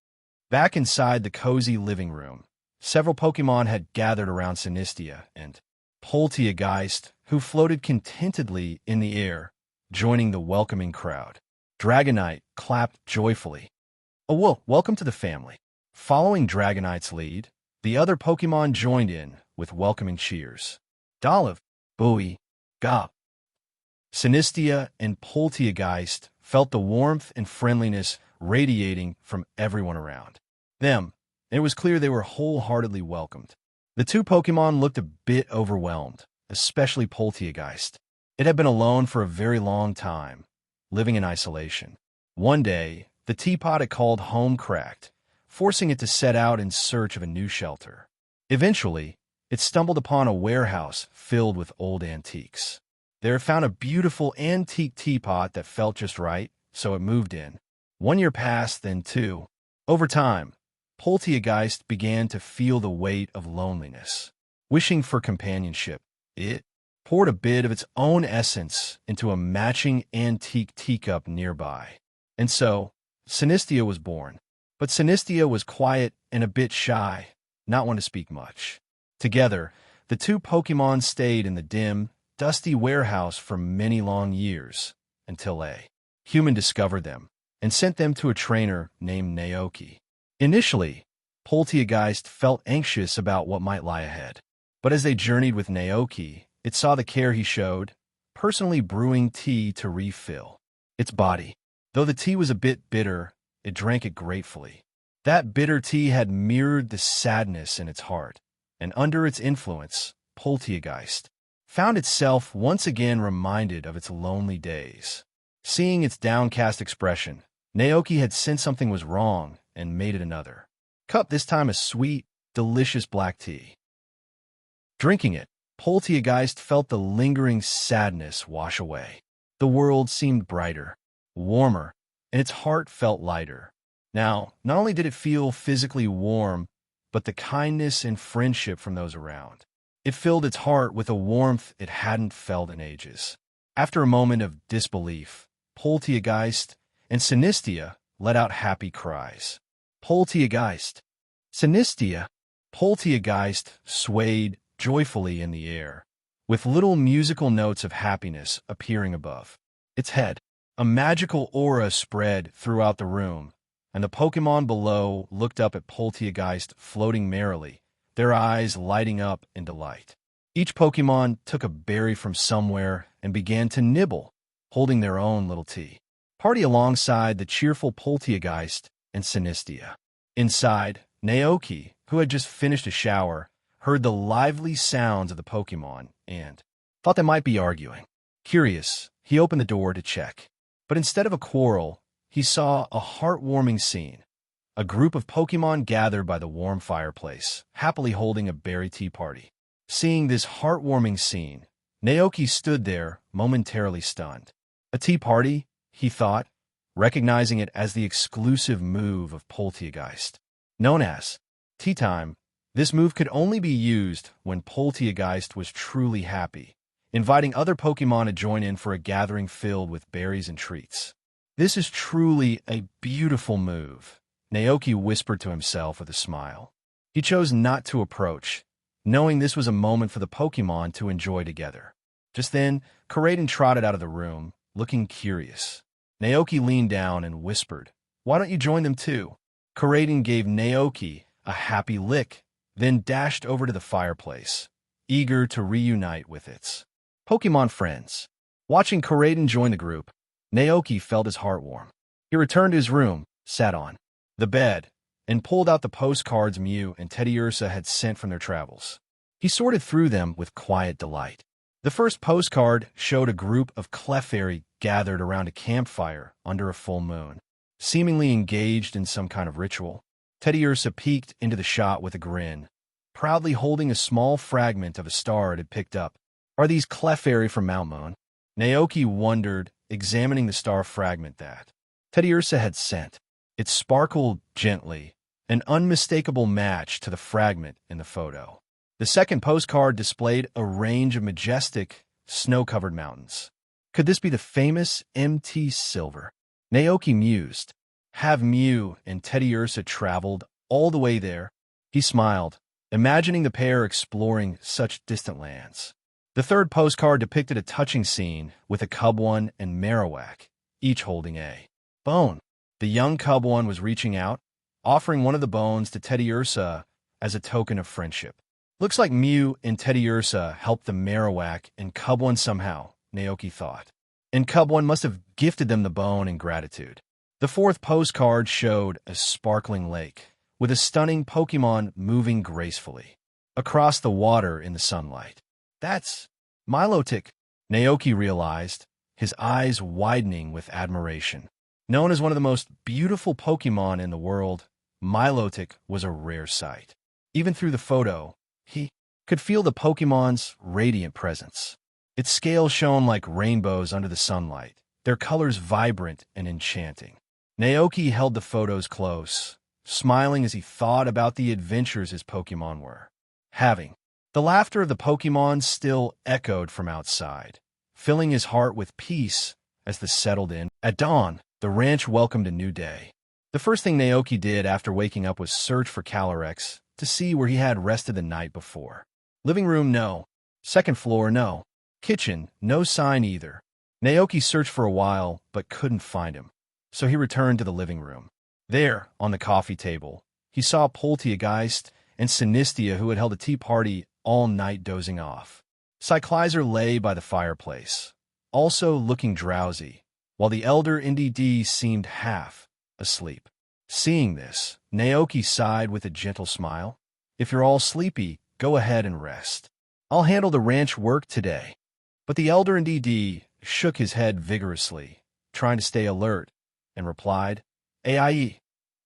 back inside the cozy living room. Several Pokémon had gathered around Sinistia and Polteageist, who floated contentedly in the air, joining the welcoming crowd. Dragonite clapped joyfully. Oh, welcome to the family. Following Dragonite's lead, the other Pokémon joined in with welcoming cheers. Dolive, Bowie, Gop. Sinistia and Polteageist felt the warmth and friendliness radiating from everyone around them, and it was clear they were wholeheartedly welcomed. The 2 Pokémon looked a bit overwhelmed, especially Polteageist. It had been alone for a very long time, living in isolation. One day, the teapot it called home cracked, forcing it to set out in search of a new shelter. Eventually, it stumbled upon a warehouse filled with old antiques. There it found a beautiful antique teapot that felt just right, so it moved in. 1 year passed, then 2. Over time, Polteageist began to feel the weight of loneliness. Wishing for companionship, it poured a bit of its own essence into a matching antique teacup nearby. And so, Sinistia was born. But Sinistia was quiet and a bit shy, not one to speak much. Together, the 2 Pokémon stayed in the dim, dusty warehouse for many long years, until a human discovered them and sent them to a trainer named Naoki. Initially, Poltergeist felt anxious about what might lie ahead. But as they journeyed with Naoki, it saw the care he showed, personally brewing tea to refill its body. Though the tea was a bit bitter, it drank it gratefully. That bitter tea had mirrored the sadness in its heart, and under its influence, Poltergeist found itself once again reminded of its lonely days. Seeing its downcast expression, Naoki had sensed something was wrong and made it another cup, this time a sweet, delicious black tea. Drinking it, Poltergeist felt the lingering sadness wash away. The world seemed brighter, warmer, and its heart felt lighter. Now, not only did it feel physically warm, but the kindness and friendship from those around. It filled its heart with a warmth it hadn't felt in ages. After a moment of disbelief, Poltergeist and Sinistia let out happy cries. Poltergeist, Sinistia. Poltergeist swayed joyfully in the air, with little musical notes of happiness appearing above its head. A magical aura spread throughout the room, and the Pokémon below looked up at Poltergeist floating merrily, their eyes lighting up in delight. Each Pokémon took a berry from somewhere and began to nibble, holding their own little tea party alongside the cheerful Poltergeist and Sinistia. Inside, Naoki, who had just finished a shower, heard the lively sounds of the Pokémon and thought they might be arguing. Curious, he opened the door to check. But instead of a quarrel, he saw a heartwarming scene. A group of Pokémon gathered by the warm fireplace, happily holding a berry tea party. Seeing this heartwarming scene, Naoki stood there, momentarily stunned. A tea party, he thought, recognizing it as the exclusive move of Poltergeist. Known as tea time, this move could only be used when Poltergeist was truly happy, inviting other Pokémon to join in for a gathering filled with berries and treats. This is truly a beautiful move, Naoki whispered to himself with a smile. He chose not to approach, knowing this was a moment for the Pokémon to enjoy together. Just then, Karaden trotted out of the room, looking curious. Naoki leaned down and whispered, "Why don't you join them too?" Karaden gave Naoki a happy lick, then dashed over to the fireplace, eager to reunite with its Pokémon friends. Watching Karaden join the group, Naoki felt his heart warm. He returned to his room, sat on the bed, and pulled out the postcards Mew and Teddiursa had sent from their travels. He sorted through them with quiet delight. The first postcard showed a group of Clefairy gathered around a campfire under a full moon, seemingly engaged in some kind of ritual. Teddiursa peeked into the shot with a grin, proudly holding a small fragment of a star it had picked up. Are these Clefairy from Mount Moon? Naoki wondered, examining the star fragment that Teddiursa had sent. It sparkled gently, an unmistakable match to the fragment in the photo. The second postcard displayed a range of majestic, snow-covered mountains. Could this be the famous MT Silver? Naoki mused. Have Mew and Teddiursa traveled all the way there? He smiled, imagining the pair exploring such distant lands. The third postcard depicted a touching scene with a Cubone and Marowak, each holding a bone. The young Cubone was reaching out, offering one of the bones to Teddiursa as a token of friendship. Looks like Mew and Teddiursa helped the Marowak and Cubone somehow, Naoki thought. And Cubone must have gifted them the bone in gratitude. The fourth postcard showed a sparkling lake, with a stunning Pokémon moving gracefully across the water in the sunlight. That's Milotic, Naoki realized, his eyes widening with admiration. Known as one of the most beautiful Pokémon in the world, Milotic was a rare sight. Even through the photo, he could feel the Pokémon's radiant presence. Its scales shone like rainbows under the sunlight, their colors vibrant and enchanting. Naoki held the photos close, smiling as he thought about the adventures his Pokémon were having. The laughter of the Pokémon still echoed from outside, filling his heart with peace as they settled in. At dawn, the ranch welcomed a new day. The first thing Naoki did after waking up was search for Calyrex to see where he had rested the night before. Living room, no. Second floor, no. Kitchen, no sign either. Naoki searched for a while, but couldn't find him, so he returned to the living room. There, on the coffee table, He saw Poltergeist and Sinistia, who had held a tea party all night, dozing off. Cyclizer lay by the fireplace, also looking drowsy, while the elder NDD seemed half asleep. Seeing this, Naoki sighed with a gentle smile. If you're all sleepy, go ahead and rest. I'll handle the ranch work today. But the elder NDD shook his head vigorously, trying to stay alert, and replied, "AIE,"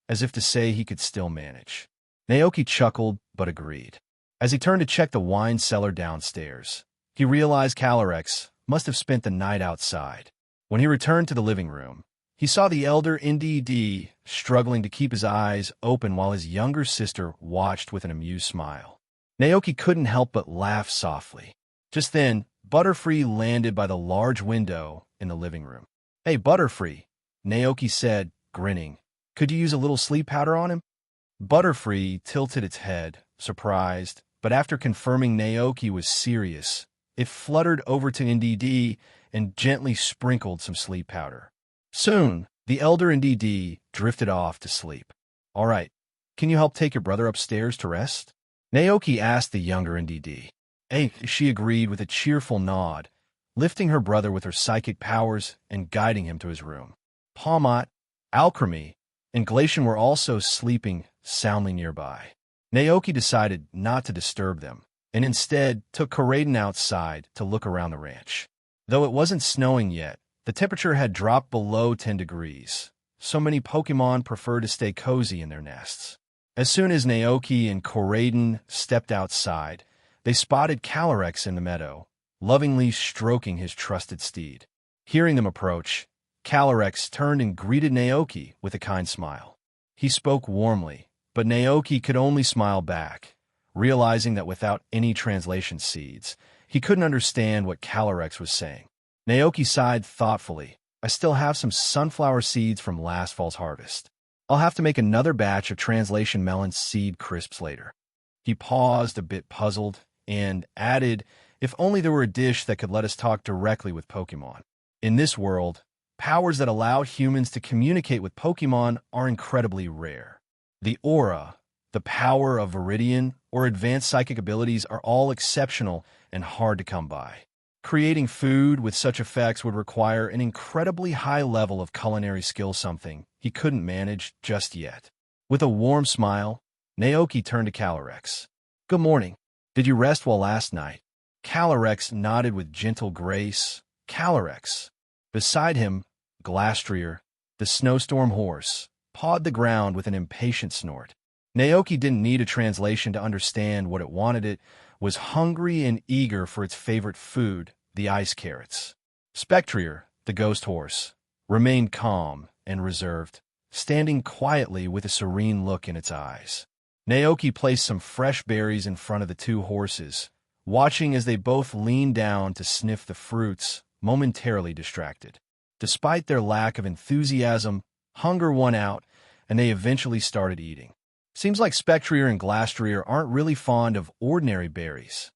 as if to say he could still manage. Naoki chuckled, but agreed. As he turned to check the wine cellar downstairs, he realized Calyrex must have spent the night outside. When he returned to the living room, he saw the elder NDD struggling to keep his eyes open while his younger sister watched with an amused smile. Naoki couldn't help but laugh softly. Just then, Butterfree landed by the large window in the living room. "Hey, Butterfree," Naoki said, grinning. "Could you use a little sleep powder on him?" Butterfree tilted its head, surprised, but after confirming Naoki was serious, it fluttered over to NDD and gently sprinkled some sleep powder. Soon, the elder NDD drifted off to sleep. "All right, can you help take your brother upstairs to rest?" Naoki asked the younger NDD. "Hey," she agreed with a cheerful nod, lifting her brother with her psychic powers and guiding him to his room. Palmot, Alchemy, and Glacian were also sleeping soundly nearby. Naoki decided not to disturb them, and instead took Coraden outside to look around the ranch. Though it wasn't snowing yet, the temperature had dropped below 10 degrees. So many Pokémon prefer to stay cozy in their nests. As soon as Naoki and Coraden stepped outside, they spotted Calyrex in the meadow, lovingly stroking his trusted steed. Hearing them approach, Calyrex turned and greeted Naoki with a kind smile. He spoke warmly, but Naoki could only smile back, realizing that without any translation seeds, he couldn't understand what Calyrex was saying. Naoki sighed thoughtfully. "I still have some sunflower seeds from last fall's harvest. I'll have to make another batch of translation melon seed crisps later." He paused, a bit puzzled, and added, "If only there were a dish that could let us talk directly with Pokémon. In this world, powers that allow humans to communicate with Pokémon are incredibly rare. The aura, the power of Viridian, or advanced psychic abilities are all exceptional and hard to come by. Creating food with such effects would require an incredibly high level of culinary skill, something he couldn't manage just yet." With a warm smile, Naoki turned to Calyrex. "Good morning. Did you rest well last night?" Calyrex nodded with gentle grace. Calyrex. Beside him, Glastrier, the snowstorm horse, pawed the ground with an impatient snort. Naoki didn't need a translation to understand what it wanted. It was hungry and eager for its favorite food, the ice carrots. Spectrier, the ghost horse, remained calm and reserved, standing quietly with a serene look in its eyes. Naoki placed some fresh berries in front of the two horses, watching as they both leaned down to sniff the fruits, momentarily distracted. Despite their lack of enthusiasm, hunger won out, and they eventually started eating. Seems like Spectrier and Glastrier aren't really fond of ordinary berries.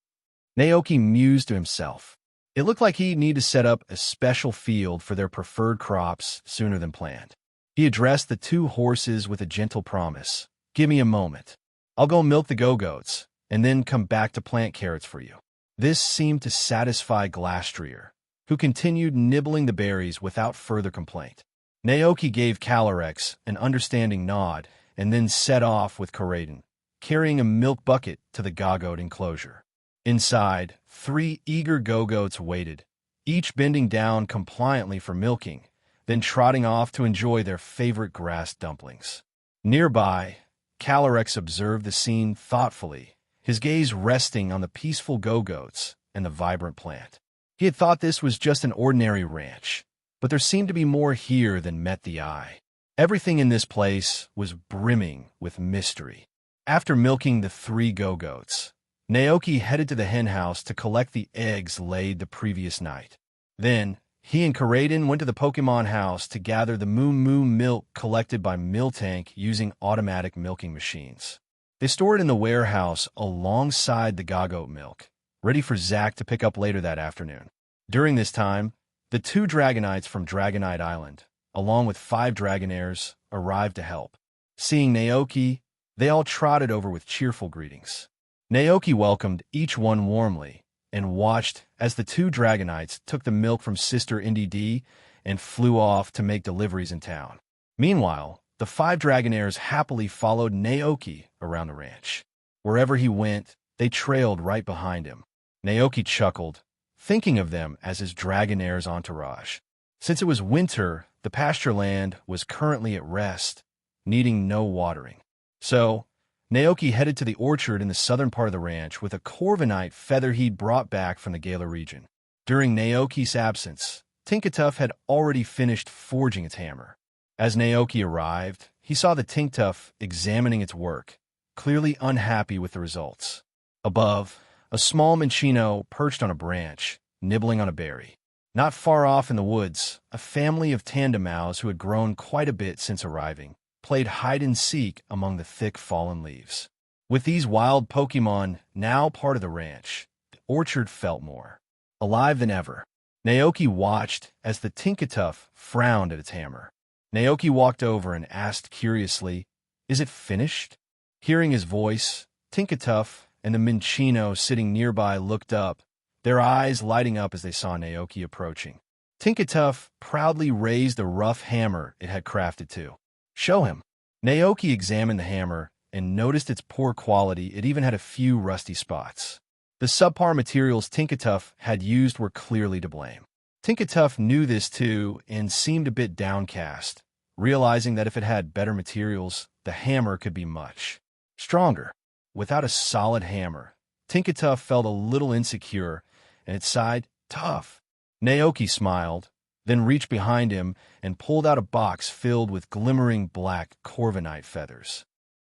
Naoki mused to himself. It looked like he'd need to set up a special field for their preferred crops sooner than planned. He addressed the two horses with a gentle promise. "Give me a moment. I'll go milk the go-goats, and then come back to plant carrots for you." This seemed to satisfy Glastrier, who continued nibbling the berries without further complaint. Naoki gave Calyrex an understanding nod and then set off with Coraden, carrying a milk bucket to the go-goat enclosure. Inside, 3 eager go-goats waited, each bending down compliantly for milking, then trotting off to enjoy their favorite grass dumplings. Nearby, Calyrex observed the scene thoughtfully, his gaze resting on the peaceful go-goats and the vibrant plant. He had thought this was just an ordinary ranch, but there seemed to be more here than met the eye. Everything in this place was brimming with mystery. After milking the 3 go-goats, Naoki headed to the henhouse to collect the eggs laid the previous night. Then, he and Coraden went to the Pokémon house to gather the Moo Moo milk collected by Miltank using automatic milking machines. They stored it in the warehouse alongside the go-goat milk, ready for Zack to pick up later that afternoon. During this time, the 2 Dragonites from Dragonite Island, along with 5 Dragonaires, arrived to help. Seeing Naoki, They all trotted over with cheerful greetings. Naoki welcomed each one warmly and watched as the two Dragonites took the milk from Sister Indy D and flew off to make deliveries in town. Meanwhile, the 5 Dragonaires happily followed Naoki around the ranch. Wherever he went, they trailed right behind him. Naoki chuckled, thinking of them as his Dragonaire's entourage. Since it was winter, the pasture land was currently at rest, needing no watering. So, Naoki headed to the orchard in the southern part of the ranch with a Corviknight feather he'd brought back from the Galar region. During Naoki's absence, Tinkatuff had already finished forging its hammer. As Naoki arrived, he saw the Tinktuff examining its work, clearly unhappy with the results. Above, a small Minccino perched on a branch, nibbling on a berry. Not far off in the woods, a family of Tandemaus who had grown quite a bit since arriving played hide-and-seek among the thick fallen leaves. With these wild Pokémon now part of the ranch, the orchard felt more alive than ever. Naoki watched as the Tinkatuff frowned at its hammer. Naoki walked over and asked curiously, "Is it finished?" Hearing his voice, Tinkatuff and the Minccino sitting nearby looked up, their eyes lighting up as they saw Naoki approaching. Tinkatuff proudly raised the rough hammer it had crafted too. "Show him." Naoki examined the hammer and noticed its poor quality. It even had a few rusty spots. The subpar materials Tinkatuff had used were clearly to blame. Tinkatuff knew this too and seemed a bit downcast, realizing that if it had better materials, the hammer could be much stronger. Without a solid hammer, Tinkatuff felt a little insecure, and it sighed, "Tough." Naoki smiled, then reached behind him and pulled out a box filled with glimmering black Corviknight feathers.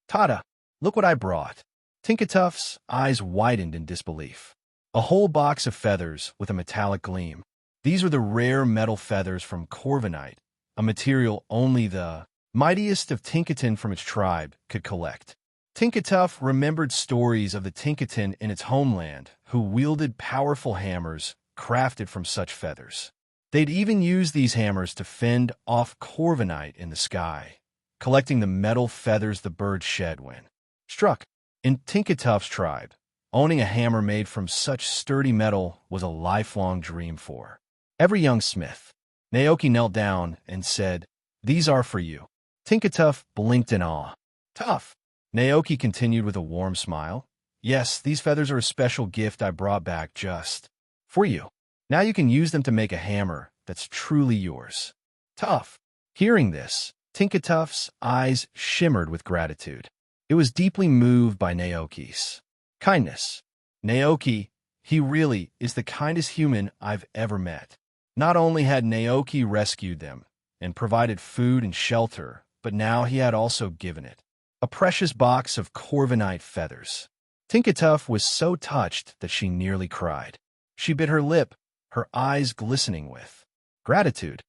"Tada! Look what I brought." Tinkatuff's eyes widened in disbelief. A whole box of feathers with a metallic gleam. These were the rare metal feathers from Corviknight, a material only the mightiest of Tinkaton from its tribe could collect. Tinkatuff remembered stories of the Tinkaton in its homeland who wielded powerful hammers crafted from such feathers. They'd even use these hammers to fend off Corviknight in the sky, collecting the metal feathers the birds shed when struck. In Tinkatuff's tribe, owning a hammer made from such sturdy metal was a lifelong dream for every young smith. Naoki knelt down and said, "These are for you." Tinkatuff blinked in awe. "Tough." Naoki continued with a warm smile. "Yes, these feathers are a special gift I brought back just for you. Now you can use them to make a hammer that's truly yours." Tough. Hearing this, Tinkatuff's eyes shimmered with gratitude. It was deeply moved by Naoki's kindness. Naoki, he really is the kindest human I've ever met. Not only had Naoki rescued them and provided food and shelter, but now he had also given it a precious box of Corviknight feathers. Tinkatuff was so touched that she nearly cried. She bit her lip, her eyes glistening with gratitude.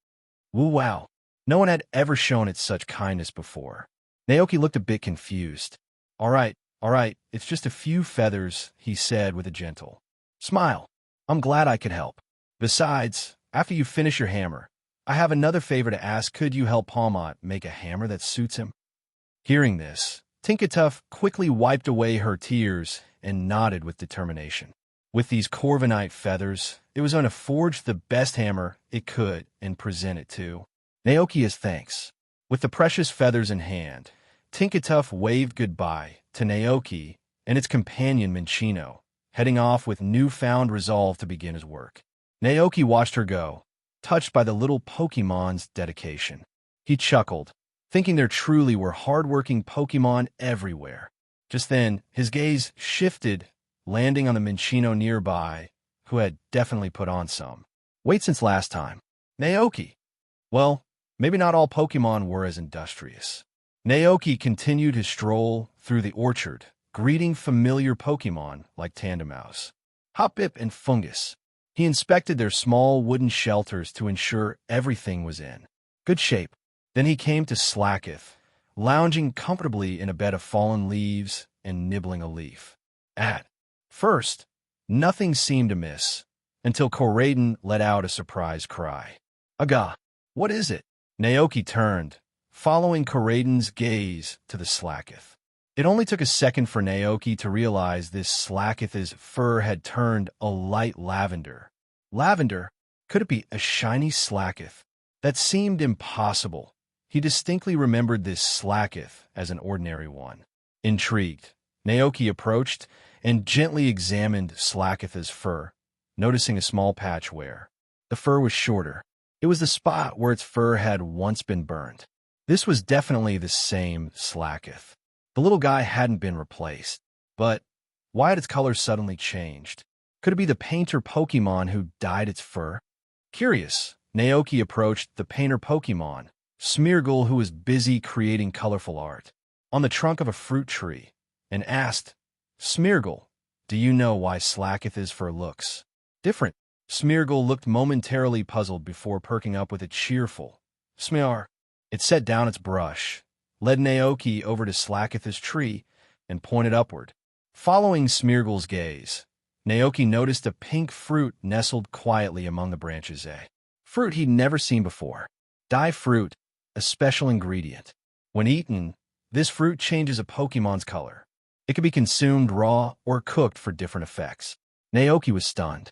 Woo wow. No one had ever shown it such kindness before. Naoki looked a bit confused. All right, it's just a few feathers," he said with a gentle smile. "I'm glad I could help. Besides, after you finish your hammer, I have another favor to ask. Could you help Palmot make a hammer that suits him?" Hearing this, Tinkatuff quickly wiped away her tears and nodded with determination. With these Corviknight feathers, it was going to forge the best hammer it could and present it to Naoki as thanks. With the precious feathers in hand, Tinkatuff waved goodbye to Naoki and its companion Minccino, heading off with newfound resolve to begin his work. Naoki watched her go, touched by the little Pokémon's dedication. He chuckled, thinking there truly were hard-working Pokémon everywhere. Just then, his gaze shifted, landing on the Minccino nearby, who had definitely put on some weight since last time. Naoki. Well, maybe not all Pokémon were as industrious. Naoki continued his stroll through the orchard, greeting familiar Pokémon like Tandemaus, Hopip, and Fungus. He inspected their small wooden shelters to ensure everything was in good shape. Then he came to Slacketh, lounging comfortably in a bed of fallen leaves and nibbling a leaf. At first, nothing seemed amiss, until Koraden let out a surprised cry. "Aga, what is it?" Naoki turned, following Koraden's gaze to the Slacketh. It only took a second for Naoki to realize this Slacketh's fur had turned a light lavender. Lavender? Could it be a shiny Slacketh? That seemed impossible. He distinctly remembered this Slacketh as an ordinary one. Intrigued, Naoki approached and gently examined Slacketh's fur, noticing a small patch where the fur was shorter. It was the spot where its fur had once been burned. This was definitely the same Slacketh. The little guy hadn't been replaced. But why had its color suddenly changed? Could it be the painter Pokémon who dyed its fur? Curious, Naoki approached the painter Pokémon, Smeargle, who was busy creating colorful art, on the trunk of a fruit tree, and asked, Smeargle, do you know why Slacketh's fur looks different? Smeargle looked momentarily puzzled before perking up with a cheerful Smear. It set down its brush, led Naoki over to Slacketh's tree, and pointed upward. Following Smeargle's gaze, Naoki noticed a pink fruit nestled quietly among the branches. A fruit he'd never seen before. Dye fruit, a special ingredient. When eaten, this fruit changes a Pokémon's color. It could be consumed raw or cooked for different effects. Naoki was stunned.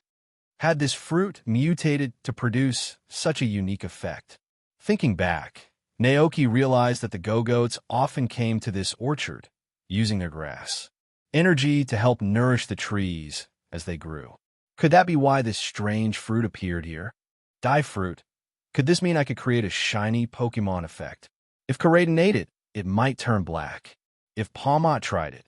Had this fruit mutated to produce such a unique effect? Thinking back, Naoki realized that the Go-Goats often came to this orchard, using their grass energy to help nourish the trees as they grew. Could that be why this strange fruit appeared here? Dye fruit. Could this mean I could create a shiny Pokémon effect? If Koraidon ate it, it might turn black. If Palmot tried it,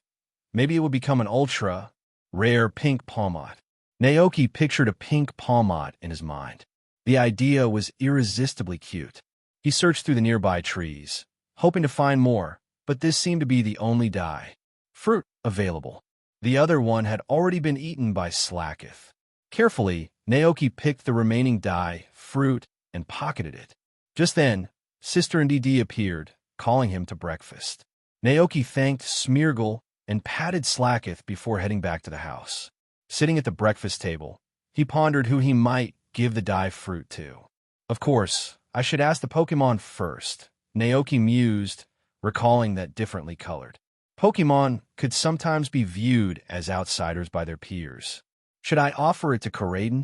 maybe it would become an ultra rare pink Palmot. Naoki pictured a pink Palmot in his mind. The idea was irresistibly cute. He searched through the nearby trees, hoping to find more, but this seemed to be the only dye fruit available. The other one had already been eaten by Slacketh. Carefully, Naoki picked the remaining dye fruit and pocketed it. Just then, Sister Ndidi appeared, calling him to breakfast. Naoki thanked Smeargle and patted Slacketh before heading back to the house. Sitting at the breakfast table, he pondered who he might give the dye fruit to. Of course, I should ask the Pokémon first, Naoki mused, recalling that differently colored Pokémon could sometimes be viewed as outsiders by their peers. Should I offer it to Koraidon?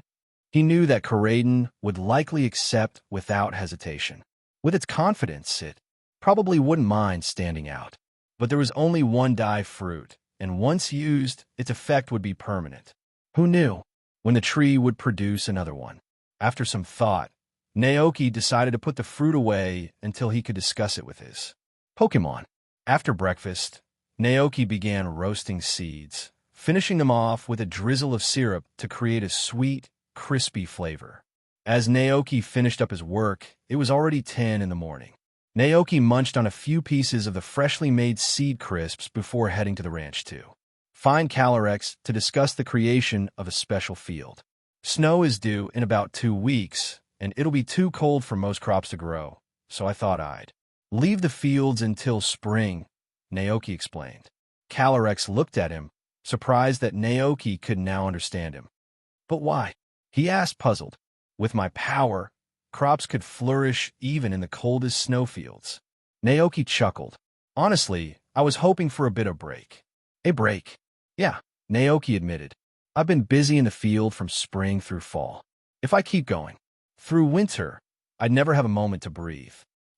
He knew that Koraidon would likely accept without hesitation. With its confidence, it probably wouldn't mind standing out. But there was only one dye fruit, and once used, its effect would be permanent. Who knew when the tree would produce another one? After some thought, Naoki decided to put the fruit away until he could discuss it with his Pokémon. After breakfast, Naoki began roasting seeds, finishing them off with a drizzle of syrup to create a sweet, crispy flavor. As Naoki finished up his work, it was already 10 in the morning. Naoki munched on a few pieces of the freshly made seed crisps before heading to the ranch to find Calyrex to discuss the creation of a special field. Snow is due in about 2 weeks, and it'll be too cold for most crops to grow, so I thought I'd leave the fields until spring, Naoki explained. Calyrex looked at him, surprised that Naoki could now understand him. But why? He asked, puzzled. With my power, crops could flourish even in the coldest snowfields. Naoki chuckled. Honestly, I was hoping for a bit of break. A break? Yeah, Naoki admitted. I've been busy in the field from spring through fall. If I keep going through winter, I'd never have a moment to breathe.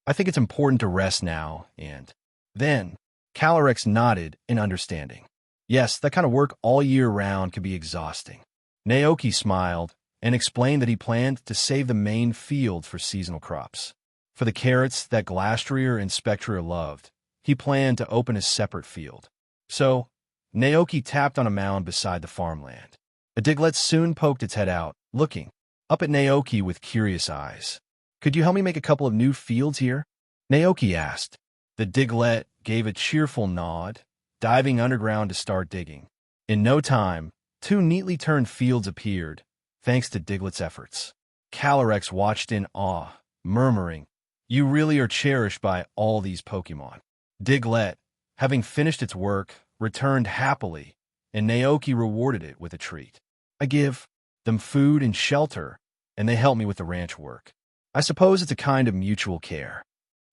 I think it's important to rest now, and then Calyrex nodded in understanding. Yes, that kind of work all year round can be exhausting. Naoki smiled and explained that he planned to save the main field for seasonal crops. For the carrots that Glastrier and Spectrier loved, he planned to open a separate field. So, Naoki tapped on a mound beside the farmland. A Diglett soon poked its head out, looking up at Naoki with curious eyes. Could you help me make a couple of new fields here? Naoki asked. The Diglett gave a cheerful nod, diving underground to start digging. In no time, 2 neatly turned fields appeared, thanks to Diglett's efforts. Calyrex watched in awe, murmuring, "You really are cherished by all these Pokémon." Diglett, having finished its work, returned happily, and Naoki rewarded it with a treat. I give them food and shelter, and they help me with the ranch work. I suppose it's a kind of mutual care.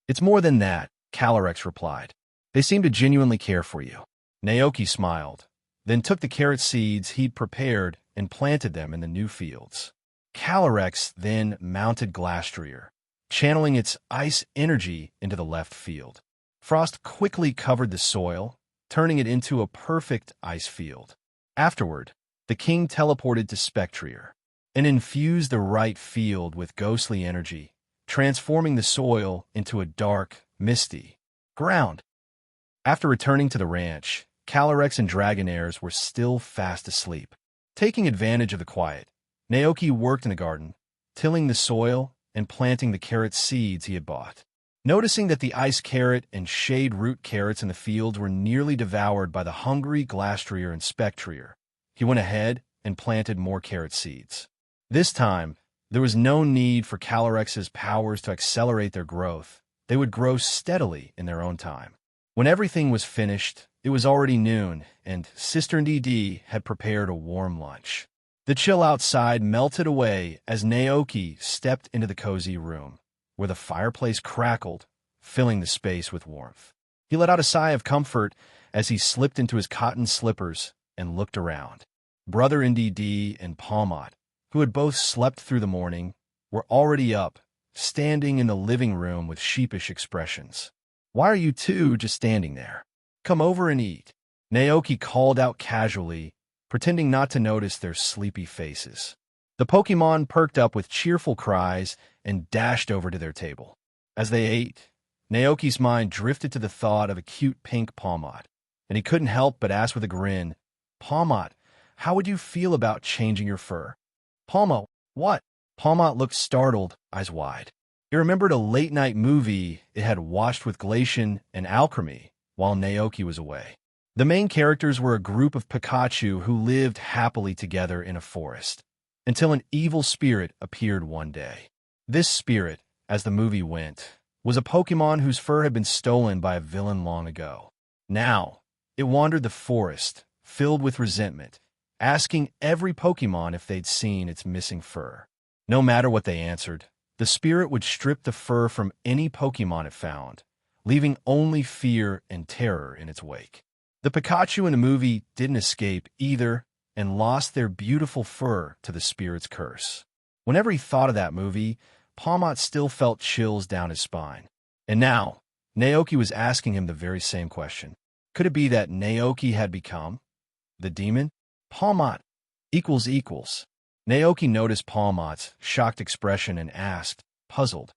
It's more than that, Calyrex replied. They seem to genuinely care for you. Naoki smiled, then took the carrot seeds he'd prepared and planted them in the new fields. Calyrex then mounted Glastrier, channeling its ice energy into the left field. Frost quickly covered the soil, turning it into a perfect ice field. Afterward, the king teleported to Spectrier and infused the right field with ghostly energy, transforming the soil into a dark, misty ground. After returning to the ranch, Calyrex and Dragonairs were still fast asleep. Taking advantage of the quiet, Naoki worked in the garden, tilling the soil and planting the carrot seeds he had bought. Noticing that the ice carrot and shade root carrots in the fields were nearly devoured by the hungry Glastrier and Spectrier, he went ahead and planted more carrot seeds. This time, there was no need for Calyrex's powers to accelerate their growth. They would grow steadily in their own time. When everything was finished, it was already noon, and Sister Dee had prepared a warm lunch. The chill outside melted away as Naoki stepped into the cozy room, where the fireplace crackled, filling the space with warmth. He let out a sigh of comfort as he slipped into his cotton slippers and looked around. Brother Nddd and Palmot, who had both slept through the morning, were already up, standing in the living room with sheepish expressions. "Why are you two just standing there? Come over and eat," Naoki called out casually, pretending not to notice their sleepy faces. The Pokémon perked up with cheerful cries and dashed over to their table. As they ate, Naoki's mind drifted to the thought of a cute pink Palmot, and he couldn't help but ask with a grin, "Palmot, how would you feel about changing your fur?" "Palmo, what?" Palmot looked startled, eyes wide. He remembered a late-night movie it had watched with Glacian and Alchemy while Naoki was away. The main characters were a group of Pikachu who lived happily together in a forest, until an evil spirit appeared one day. This spirit, as the movie went, was a Pokémon whose fur had been stolen by a villain long ago. Now, it wandered the forest, filled with resentment, asking every Pokémon if they'd seen its missing fur. No matter what they answered, the spirit would strip the fur from any Pokémon it found, leaving only fear and terror in its wake. The Pikachu in the movie didn't escape either and lost their beautiful fur to the spirit's curse. Whenever he thought of that movie, Palmot still felt chills down his spine. And now, Naoki was asking him the very same question. Could it be that Naoki had become the demon? Palmot equals. Naoki noticed Palmot's shocked expression and asked, puzzled,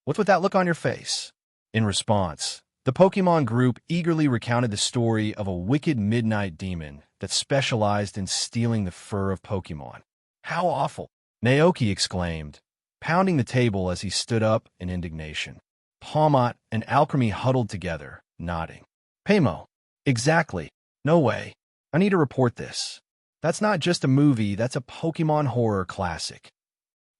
"What's with that look on your face?" In response, the Pokémon group eagerly recounted the story of a wicked midnight demon that specialized in stealing the fur of Pokémon. "How awful!" Naoki exclaimed, pounding the table as he stood up in indignation. Palmot and Alchemy huddled together, nodding. "Paymo, exactly. No way. I need to report this. That's not just a movie, that's a Pokémon horror classic,"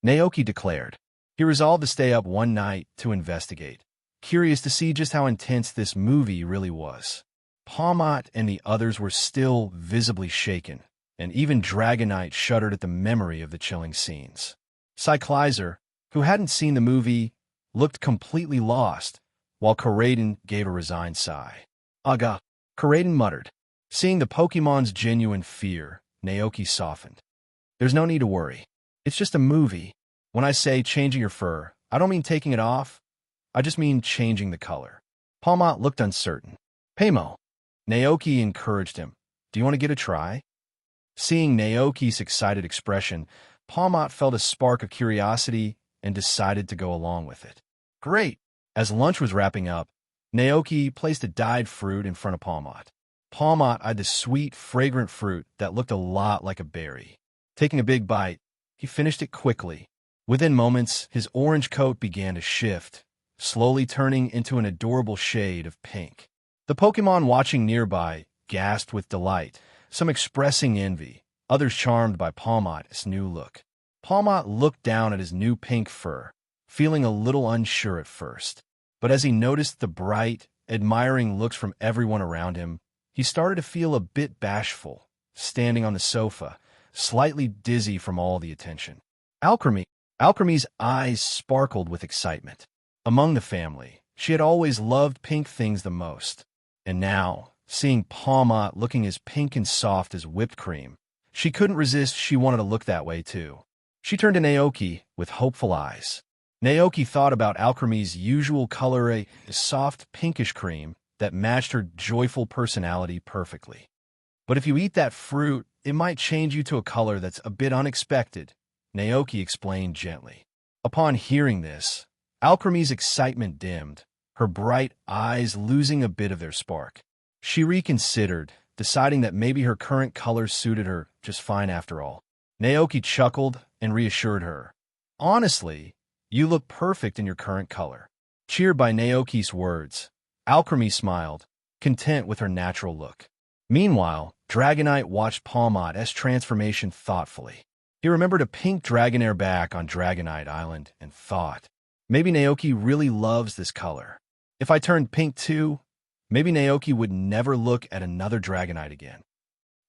Naoki declared. He resolved to stay up one night to investigate, curious to see just how intense this movie really was. Palmot and the others were still visibly shaken, and even Dragonite shuddered at the memory of the chilling scenes. Cyclizer, who hadn't seen the movie, looked completely lost, while Koraidon gave a resigned sigh. "Aga," Koraidon muttered. Seeing the Pokémon's genuine fear, Naoki softened. "There's no need to worry. It's just a movie. When I say changing your fur, I don't mean taking it off. I just mean changing the color." Palmot looked uncertain. "Paymo," Naoki encouraged him. "Do you want to get a try?" Seeing Naoki's excited expression, Palmot felt a spark of curiosity and decided to go along with it. "Great!" As lunch was wrapping up, Naoki placed a dyed fruit in front of Palmot. Palmot eyed the sweet, fragrant fruit that looked a lot like a berry. Taking a big bite, he finished it quickly. Within moments, his orange coat began to shift, slowly turning into an adorable shade of pink. The Pokémon watching nearby gasped with delight, some expressing envy, others charmed by Palmot's new look. Palmot looked down at his new pink fur, feeling a little unsure at first. But as he noticed the bright, admiring looks from everyone around him, he started to feel a bit bashful, standing on the sofa, slightly dizzy from all the attention. Alchemy's eyes sparkled with excitement. Among the family, she had always loved pink things the most. And now, seeing Palmot looking as pink and soft as whipped cream, she couldn't resist. She wanted to look that way too. She turned to Naoki with hopeful eyes. Naoki thought about Alchemy's usual color, a soft pinkish cream that matched her joyful personality perfectly. But if you eat that fruit, it might change you to a color that's a bit unexpected, Naoki explained gently. Upon hearing this, Alchemy's excitement dimmed, her bright eyes losing a bit of their spark. She reconsidered, deciding that maybe her current color suited her just fine after all. Naoki chuckled and reassured her. Honestly, you look perfect in your current color. Cheered by Naoki's words, Alchemy smiled, content with her natural look. Meanwhile, Dragonite watched Palmot's transformation thoughtfully. He remembered a pink Dragonair back on Dragonite Island and thought, maybe Naoki really loves this color. If I turned pink too, maybe Naoki would never look at another Dragonite again.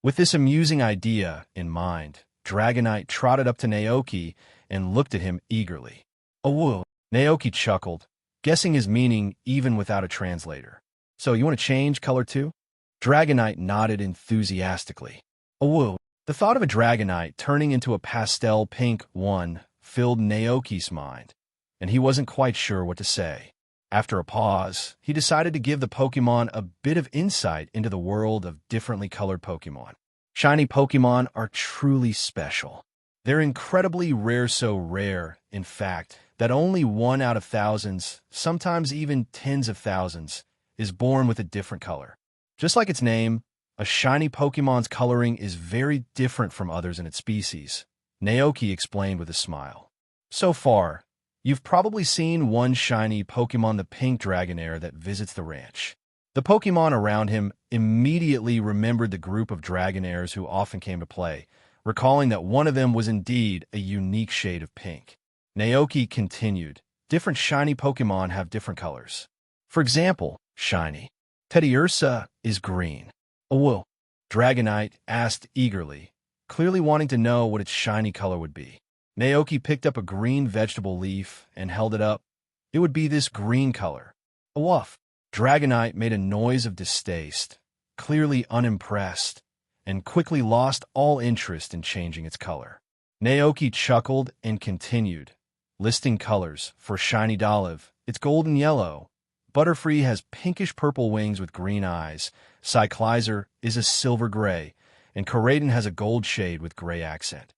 With this amusing idea in mind, Dragonite trotted up to Naoki and looked at him eagerly. Oh, whoa, Naoki chuckled, guessing his meaning even without a translator. So you want to change color too? Dragonite nodded enthusiastically. Oh, whoa. The thought of a Dragonite turning into a pastel pink one filled Naoki's mind, and he wasn't quite sure what to say. After a pause, he decided to give the Pokémon a bit of insight into the world of differently colored Pokémon. Shiny Pokémon are truly special. They're incredibly rare, so rare, in fact, that only 1 out of thousands, sometimes even tens of thousands, is born with a different color. Just like its name, a shiny Pokémon's coloring is very different from others in its species, Naoki explained with a smile. So far, you've probably seen one shiny Pokémon, the pink Dragonair, that visits the ranch. The Pokémon around him immediately remembered the group of Dragonairs who often came to play, recalling that one of them was indeed a unique shade of pink. Naoki continued, different shiny Pokémon have different colors. For example, shiny Teddiursa is green. Oh, whoa, Dragonite asked eagerly, clearly wanting to know what its shiny color would be. Naoki picked up a green vegetable leaf and held it up. It would be this green color. A woof. Dragonite made a noise of distaste, clearly unimpressed, and quickly lost all interest in changing its color. Naoki chuckled and continued, listing colors. For shiny Dolive, it's golden yellow. Butterfree has pinkish purple wings with green eyes. Cyclizer is a silver gray, and Koraidon has a gold shade with gray accent.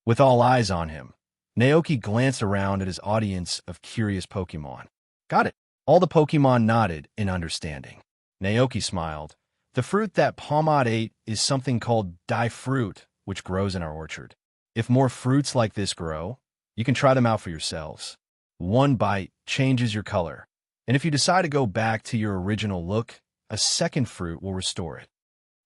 With all eyes on him, Naoki glanced around at his audience of curious Pokémon. Got it. All the Pokémon nodded in understanding. Naoki smiled. The fruit that Palmot ate is something called dye fruit, which grows in our orchard. If more fruits like this grow, you can try them out for yourselves. One bite changes your color, and if you decide to go back to your original look, a second fruit will restore it.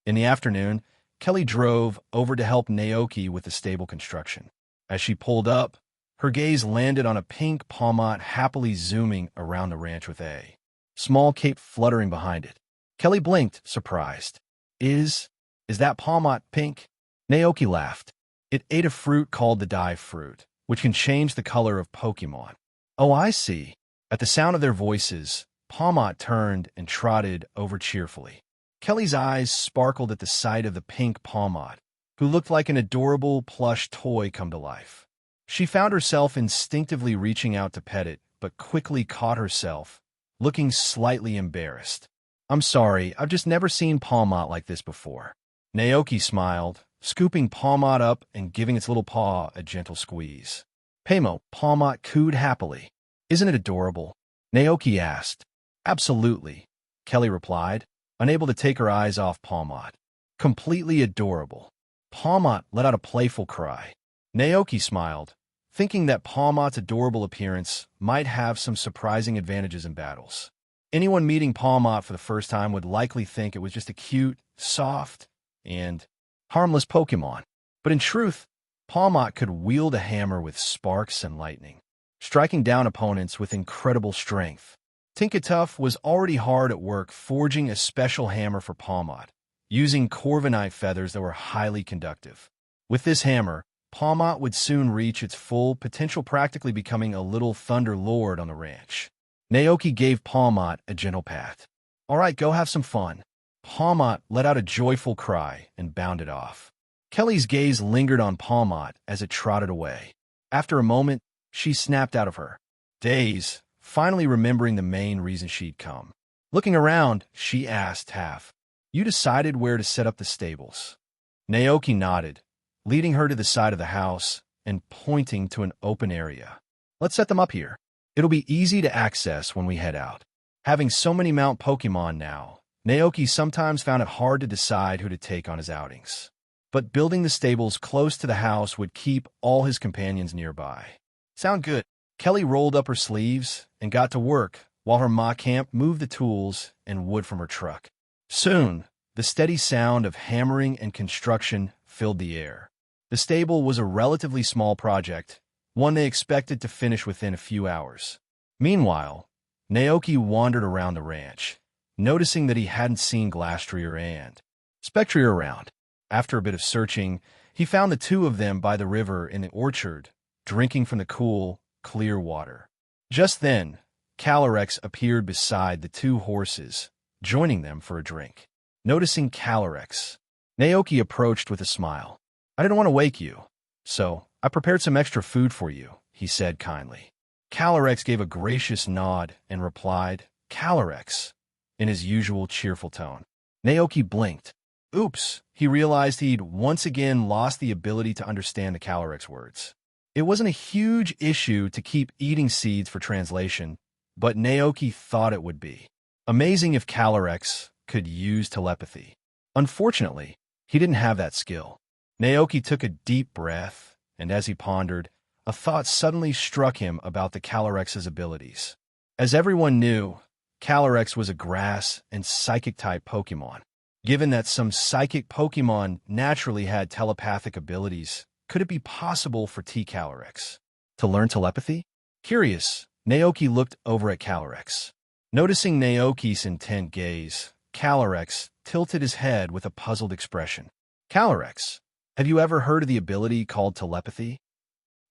In the afternoon, Kelly drove over to help Naoki with the stable construction. As she pulled up, her gaze landed on a pink Palmot happily zooming around the ranch with a small cape fluttering behind it. Kelly blinked, surprised. Is that Palmot pink? Naoki laughed. It ate a fruit called the dye fruit, which can change the color of Pokémon. Oh, I see. At the sound of their voices, Palmot turned and trotted over cheerfully. Kelly's eyes sparkled at the sight of the pink Palmot, who looked like an adorable plush toy come to life. She found herself instinctively reaching out to pet it, but quickly caught herself, looking slightly embarrassed. I'm sorry, I've just never seen Palmot like this before. Naoki smiled, scooping Palmot up and giving its little paw a gentle squeeze. Paymo, Palmot cooed happily. Isn't it adorable? Naoki asked. Absolutely, Kelly replied, unable to take her eyes off Palmot. Completely adorable. Palmot let out a playful cry. Naoki smiled, thinking that Palmot's adorable appearance might have some surprising advantages in battles. Anyone meeting Palmot for the first time would likely think it was just a cute, soft, and harmless Pokémon. But in truth, Palmot could wield a hammer with sparks and lightning, striking down opponents with incredible strength. Tinkatuff was already hard at work forging a special hammer for Palmot, using Corviknight feathers that were highly conductive. With this hammer, Palmot would soon reach its full potential, practically becoming a little Thunder Lord on the ranch. Naoki gave Palmot a gentle pat. All right, go have some fun. Palmot let out a joyful cry and bounded off. Kelly's gaze lingered on Palmot as it trotted away. After a moment, she snapped out of her daze, finally remembering the main reason she'd come. Looking around, she asked Taff, "You decided where to set up the stables?" Naoki nodded, leading her to the side of the house and pointing to an open area. "Let's set them up here. It'll be easy to access when we head out." Having so many Mount Pokémon now, Naoki sometimes found it hard to decide who to take on his outings. But building the stables close to the house would keep all his companions nearby. "Sound good." Kelly rolled up her sleeves and got to work while her Ma Camp moved the tools and wood from her truck. Soon, the steady sound of hammering and construction filled the air. The stable was a relatively small project, one they expected to finish within a few hours. Meanwhile, Naoki wandered around the ranch, noticing that he hadn't seen Glastrier and Spectrier around. After a bit of searching, he found the two of them by the river in the orchard, drinking from the cool, clear water. Just then, Calyrex appeared beside the two horses, joining them for a drink. Noticing Calyrex, Naoki approached with a smile. "I didn't want to wake you, so I prepared some extra food for you," he said kindly. Calyrex gave a gracious nod and replied, "Calyrex," in his usual cheerful tone. Naoki blinked. Oops, he realized he'd once again lost the ability to understand the Calyrex words. It wasn't a huge issue to keep eating seeds for translation, but Naoki thought it would be. Amazing if Calyrex could use telepathy. Unfortunately, he didn't have that skill. Naoki took a deep breath, and as he pondered, a thought suddenly struck him about the Calyrex's abilities. As everyone knew, Calyrex was a grass and psychic-type Pokémon. Given that some psychic Pokémon naturally had telepathic abilities, could it be possible for Calyrex to learn telepathy? Curious, Naoki looked over at Calyrex. Noticing Naoki's intent gaze, Calyrex tilted his head with a puzzled expression. "Calyrex, have you ever heard of the ability called telepathy?"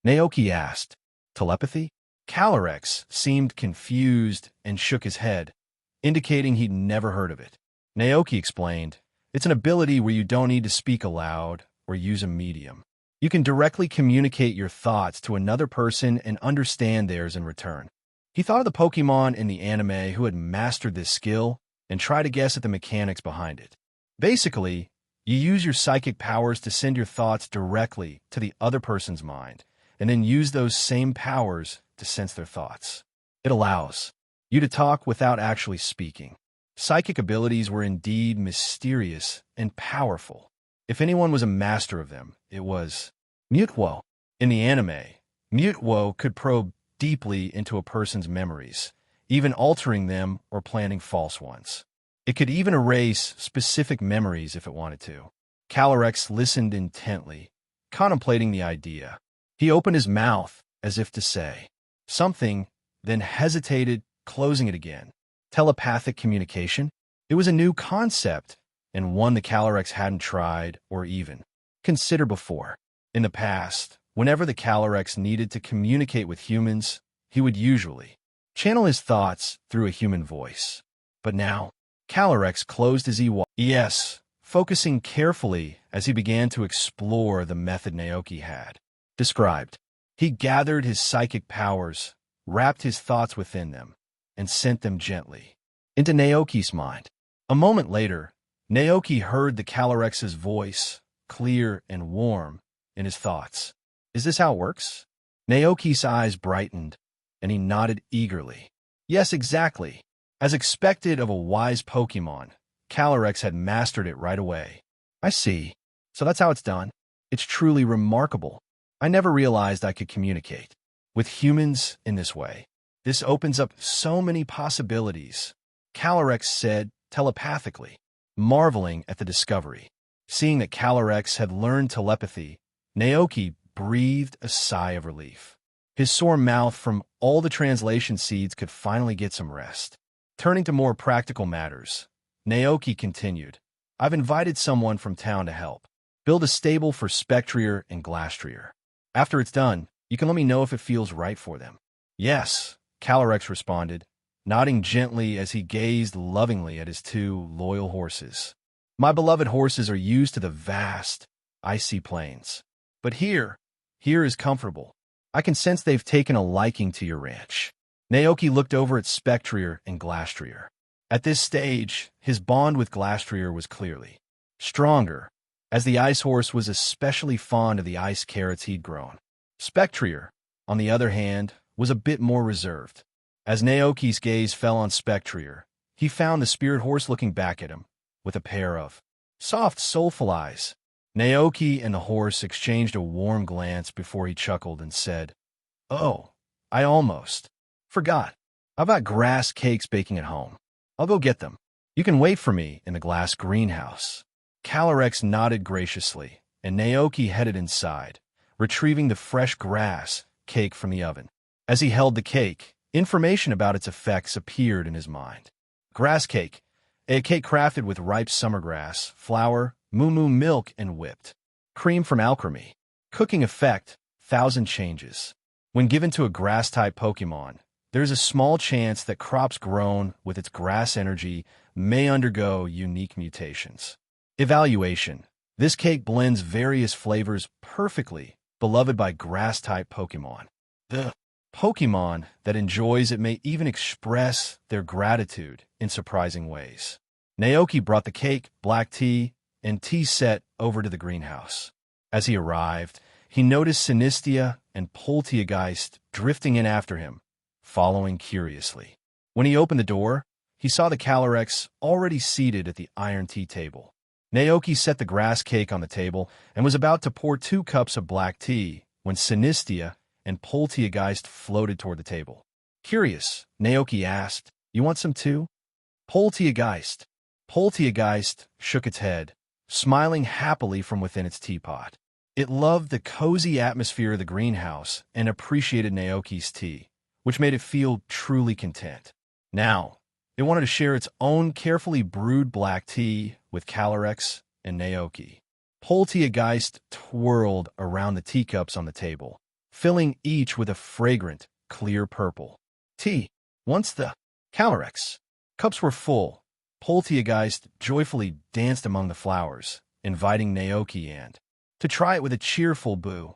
Naoki asked. "Telepathy?" Calyrex seemed confused and shook his head, indicating he'd never heard of it. Naoki explained, "It's an ability where you don't need to speak aloud or use a medium. You can directly communicate your thoughts to another person and understand theirs in return." He thought of the Pokémon in the anime who had mastered this skill and tried to guess at the mechanics behind it. Basically, you use your psychic powers to send your thoughts directly to the other person's mind, and then use those same powers to sense their thoughts. It allows you to talk without actually speaking. Psychic abilities were indeed mysterious and powerful. If anyone was a master of them, it was Mutwo. In the anime, Mutwo could probe deeply into a person's memories, even altering them or planting false ones. It could even erase specific memories if it wanted to. Calyrex listened intently, contemplating the idea. He opened his mouth as if to say something, then hesitated, closing it again. Telepathic communication? It was a new concept, and one the Calyrex hadn't tried or even considered before. In the past, whenever the Calyrex needed to communicate with humans, he would usually channel his thoughts through a human voice. But now, Calyrex closed his ES, focusing carefully as he began to explore the method Naoki had described. He gathered his psychic powers, wrapped his thoughts within them, and sent them gently into Naoki's mind. A moment later, Naoki heard the Calyrex's voice, clear and warm, in his thoughts. "Is this how it works?" Naoki's eyes brightened, and he nodded eagerly. Yes, exactly. As expected of a wise Pokémon, Calyrex had mastered it right away. "I see. So that's how it's done. It's truly remarkable. I never realized I could communicate with humans in this way. This opens up so many possibilities," Calyrex said telepathically, marveling at the discovery. Seeing that Calyrex had learned telepathy, Naoki breathed a sigh of relief. His sore mouth from all the translation seeds could finally get some rest. Turning to more practical matters, Naoki continued, "I've invited someone from town to help. Build a stable for Spectrier and Glastrier. After it's done, you can let me know if it feels right for them." "Yes," Calyrex responded, nodding gently as he gazed lovingly at his two loyal horses. My beloved horses are used to the vast, icy plains. But here is comfortable. I can sense they've taken a liking to your ranch. Naoki looked over at Spectrier and Glastrier. At this stage, his bond with Glastrier was clearly stronger, as the ice horse was especially fond of the ice carrots he'd grown. Spectrier, on the other hand, was a bit more reserved. As Naoki's gaze fell on Spectrier, he found the spirit horse looking back at him with a pair of soft, soulful eyes. Naoki and the horse exchanged a warm glance before he chuckled and said, "Oh, I almost forgot. I've got grass cakes baking at home. I'll go get them. You can wait for me in the glass greenhouse." Calyrex nodded graciously, and Naoki headed inside, retrieving the fresh grass cake from the oven. As he held the cake, information about its effects appeared in his mind. Grass cake, a cake crafted with ripe summer grass, flour, moo milk, and whipped cream from alchemy. Cooking effect, 1,000 changes. When given to a grass-type Pokémon, there is a small chance that crops grown with its grass energy may undergo unique mutations. Evaluation. This cake blends various flavors perfectly, beloved by grass-type Pokémon. The Pokémon that enjoys it may even express their gratitude in surprising ways. Naoki brought the cake, black tea, and tea set over to the greenhouse. As he arrived, he noticed Sinistia and Polteageist drifting in after him, following curiously. When he opened the door, he saw the Calyrex already seated at the iron tea table. Naoki set the grass cake on the table and was about to pour 2 cups of black tea when Sinistia and Polteageist floated toward the table. Curious, Naoki asked, "You want some too?" Polteageist shook its head, smiling happily from within its teapot. It loved the cozy atmosphere of the greenhouse and appreciated Naoki's tea, which made it feel truly content. Now, it wanted to share its own carefully brewed black tea with Calyrex and Naoki. Polteageist twirled around the teacups on the table, filling each with a fragrant, clear purple tea. Once the Calyrex cups were full, Polteageist joyfully danced among the flowers, inviting Naoki and to try it with a cheerful boo.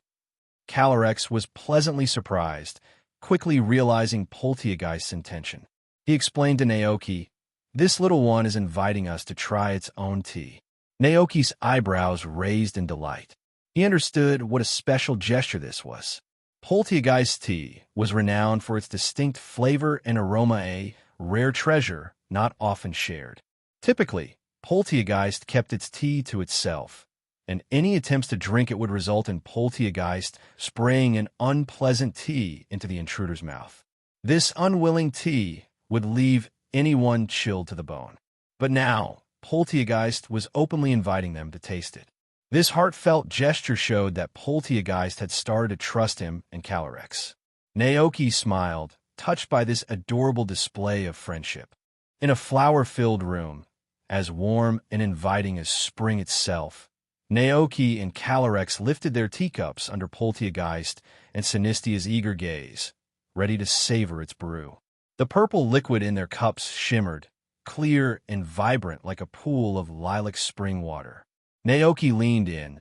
Calyrex was pleasantly surprised, quickly realizing Polteageist's intention. He explained to Naoki, "This little one is inviting us to try its own tea." Naoki's eyebrows raised in delight. He understood what a special gesture this was. Polteageist's tea was renowned for its distinct flavor and aroma, a rare treasure not often shared. Typically, Polteageist kept its tea to itself, and any attempts to drink it would result in Polteageist spraying an unpleasant tea into the intruder's mouth. This unwilling tea would leave anyone chilled to the bone. But now, Polteageist was openly inviting them to taste it. This heartfelt gesture showed that Polteageist had started to trust him and Calyrex. Naoki smiled, touched by this adorable display of friendship. In a flower-filled room, as warm and inviting as spring itself, Naoki and Calyrex lifted their teacups under Polteageist and Sinistia's eager gaze, ready to savor its brew. The purple liquid in their cups shimmered, clear and vibrant like a pool of lilac spring water. Naoki leaned in,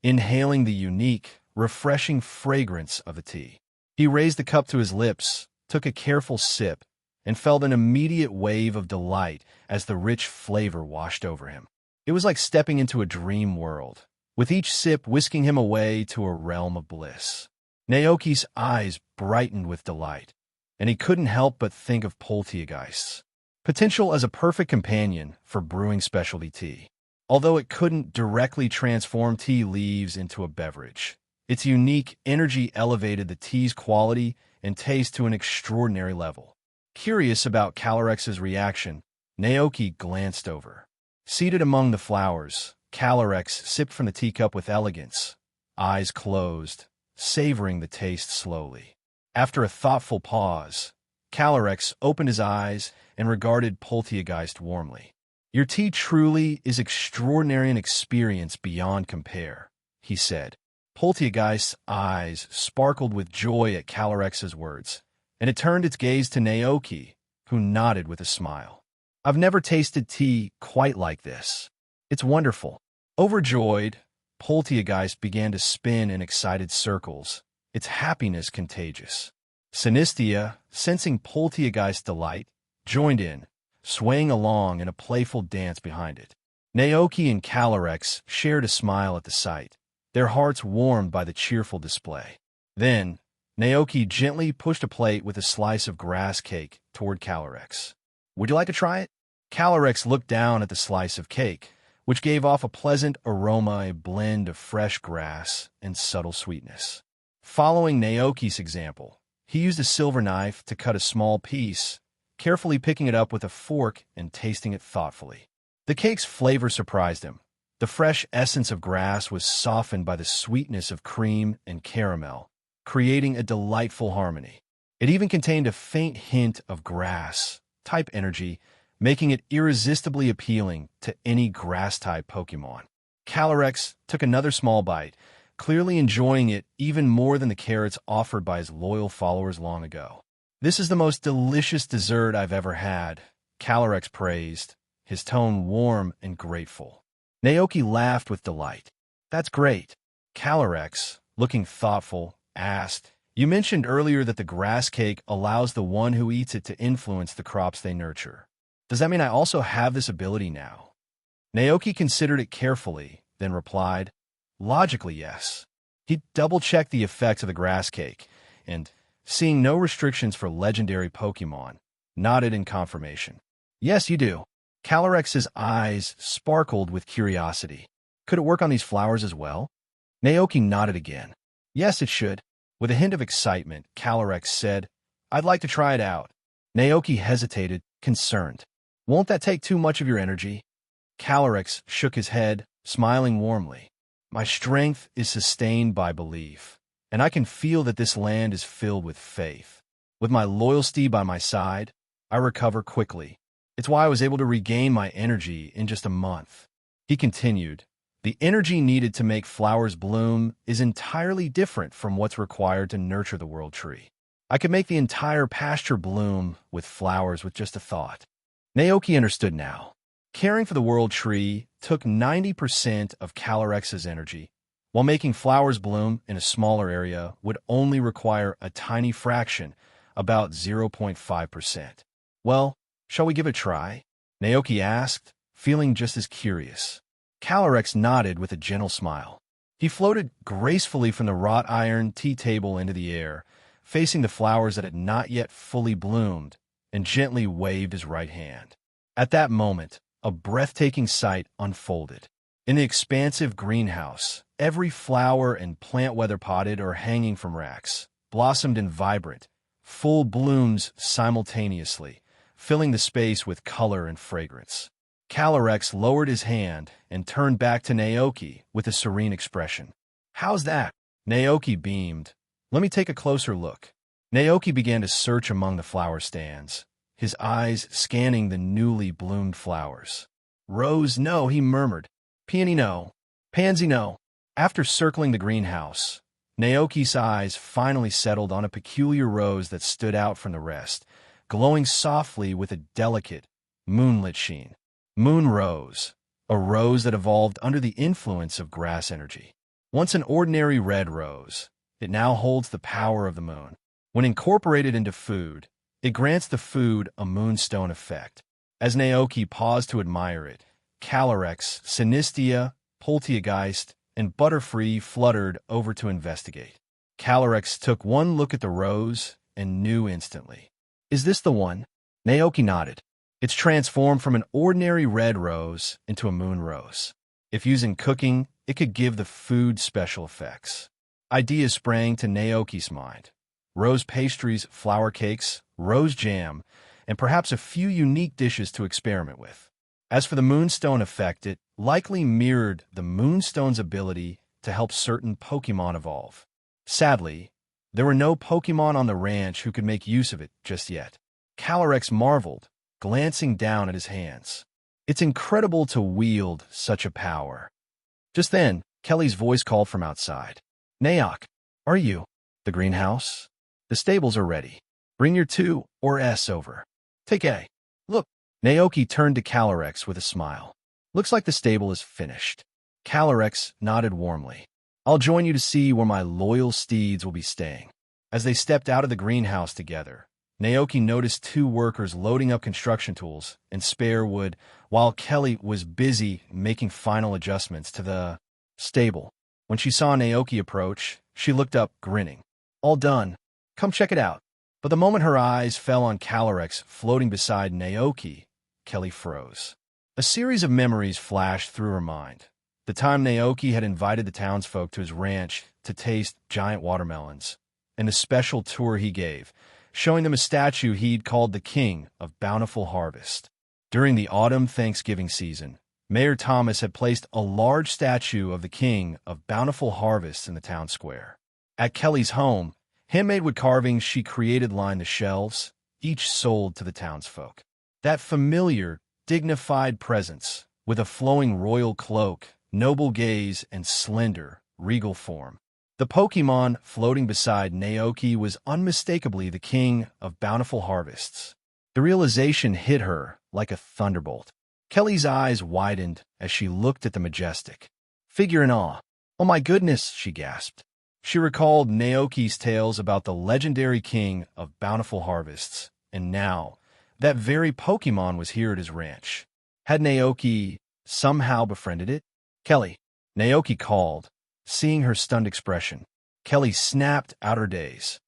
inhaling the unique, refreshing fragrance of the tea. He raised the cup to his lips, took a careful sip, and felt an immediate wave of delight as the rich flavor washed over him. It was like stepping into a dream world, with each sip whisking him away to a realm of bliss. Naoki's eyes brightened with delight, and he couldn't help but think of Polteageist's potential as a perfect companion for brewing specialty tea. Although it couldn't directly transform tea leaves into a beverage, its unique energy elevated the tea's quality and taste to an extraordinary level. Curious about Calyrex's reaction, Naoki glanced over. Seated among the flowers, Calyrex sipped from the teacup with elegance, eyes closed, savoring the taste slowly. After a thoughtful pause, Calyrex opened his eyes and regarded Polteageist warmly. "Your tea truly is extraordinary and experience beyond compare," he said. Polteageist's eyes sparkled with joy at Calyrex's words, and it turned its gaze to Naoki, who nodded with a smile. I've never tasted tea quite like this. It's wonderful. Overjoyed, Polteageist began to spin in excited circles, its happiness contagious. Sinistia, sensing Polteageist's delight, joined in, swaying along in a playful dance behind it. Naoki and Calyrex shared a smile at the sight, their hearts warmed by the cheerful display. Then, Naoki gently pushed a plate with a slice of grass cake toward Calyrex. Would you like to try it? Calyrex looked down at the slice of cake, which gave off a pleasant aroma, a blend of fresh grass and subtle sweetness. Following Naoki's example, he used a silver knife to cut a small piece, carefully picking it up with a fork and tasting it thoughtfully. The cake's flavor surprised him. The fresh essence of grass was softened by the sweetness of cream and caramel, creating a delightful harmony. It even contained a faint hint of grass-type energy, making it irresistibly appealing to any grass-type Pokémon. Calyrex took another small bite, clearly enjoying it even more than the carrots offered by his loyal followers long ago. This is the most delicious dessert I've ever had, Calyrex praised, his tone warm and grateful. Naoki laughed with delight. That's great. Calyrex, looking thoughtful, asked, You mentioned earlier that the grass cake allows the one who eats it to influence the crops they nurture. Does that mean I also have this ability now? Naoki considered it carefully, then replied, Logically, yes. He double-checked the effects of the grass cake, and, seeing no restrictions for legendary Pokémon, nodded in confirmation. Yes, you do. Calyrex's eyes sparkled with curiosity. Could it work on these flowers as well? Naoki nodded again. Yes, it should. With a hint of excitement, Calyrex said, I'd like to try it out. Naoki hesitated, concerned. Won't that take too much of your energy? Calyrex shook his head, smiling warmly. My strength is sustained by belief, and I can feel that this land is filled with faith. With my loyalty by my side, I recover quickly. It's why I was able to regain my energy in just a month. He continued, The energy needed to make flowers bloom is entirely different from what's required to nurture the world tree. I could make the entire pasture bloom with flowers with just a thought. Naoki understood now. Caring for the world tree took 90% of Calyrex's energy, while making flowers bloom in a smaller area would only require a tiny fraction, about 0.5%. Well, shall we give it a try? Naoki asked, feeling just as curious. Calyrex nodded with a gentle smile. He floated gracefully from the wrought iron tea table into the air, facing the flowers that had not yet fully bloomed, and gently waved his right hand. At that moment, a breathtaking sight unfolded. In the expansive greenhouse, every flower and plant, whether potted or hanging from racks, blossomed in vibrant, full blooms simultaneously, filling the space with color and fragrance. Calyrex lowered his hand and turned back to Naoki with a serene expression. How's that? Naoki beamed. Let me take a closer look. Naoki began to search among the flower stands, his eyes scanning the newly bloomed flowers. Rose, no, he murmured. Peony, no. Pansy, no. After circling the greenhouse, Naoki's eyes finally settled on a peculiar rose that stood out from the rest, glowing softly with a delicate, moonlit sheen. Moon rose, a rose that evolved under the influence of grass energy. Once an ordinary red rose, it now holds the power of the moon. When incorporated into food, it grants the food a moonstone effect. As Naoki paused to admire it, Calyrex, Sinistia, Polteageist, and Butterfree fluttered over to investigate. Calyrex took one look at the rose and knew instantly. Is this the one? Naoki nodded. It's transformed from an ordinary red rose into a moon rose. If used in cooking, it could give the food special effects. Ideas sprang to Naoki's mind. Rose pastries, flower cakes, rose jam, and perhaps a few unique dishes to experiment with. As for the moonstone effect, it likely mirrored the moonstone's ability to help certain Pokémon evolve. Sadly, there were no Pokémon on the ranch who could make use of it just yet. Calyrex marveled, glancing down at his hands. It's incredible to wield such a power. Just then, Kelly's voice called from outside. Naok, are you? The greenhouse? The stables are ready. Bring your 2 or S over. Take a look. Naoki turned to Calyrex with a smile. Looks like the stable is finished. Calyrex nodded warmly. I'll join you to see where my loyal steeds will be staying. As they stepped out of the greenhouse together, Naoki noticed two workers loading up construction tools and spare wood while Kelly was busy making final adjustments to the stable. When she saw Naoki approach, she looked up, grinning. All done. Come check it out. But the moment her eyes fell on Calyrex floating beside Naoki, Kelly froze. A series of memories flashed through her mind. The time Naoki had invited the townsfolk to his ranch to taste giant watermelons, and the special tour he gave, showing them a statue he'd called the King of Bountiful Harvest. During the autumn Thanksgiving season, Mayor Thomas had placed a large statue of the King of Bountiful Harvest in the town square. At Kelly's home, handmade wood carvings she created lined the shelves, each sold to the townsfolk. That familiar, dignified presence, with a flowing royal cloak, noble gaze, and slender, regal form. The Pokémon floating beside Naoki was unmistakably the King of Bountiful Harvests. The realization hit her like a thunderbolt. Kelly's eyes widened as she looked at the majestic figure in awe. Oh my goodness, she gasped. She recalled Naoki's tales about the legendary King of Bountiful Harvests, and now, that very Pokémon was here at his ranch. Had Naoki somehow befriended it? Kelly, Naoki called. Seeing her stunned expression, Kelly snapped out her daze.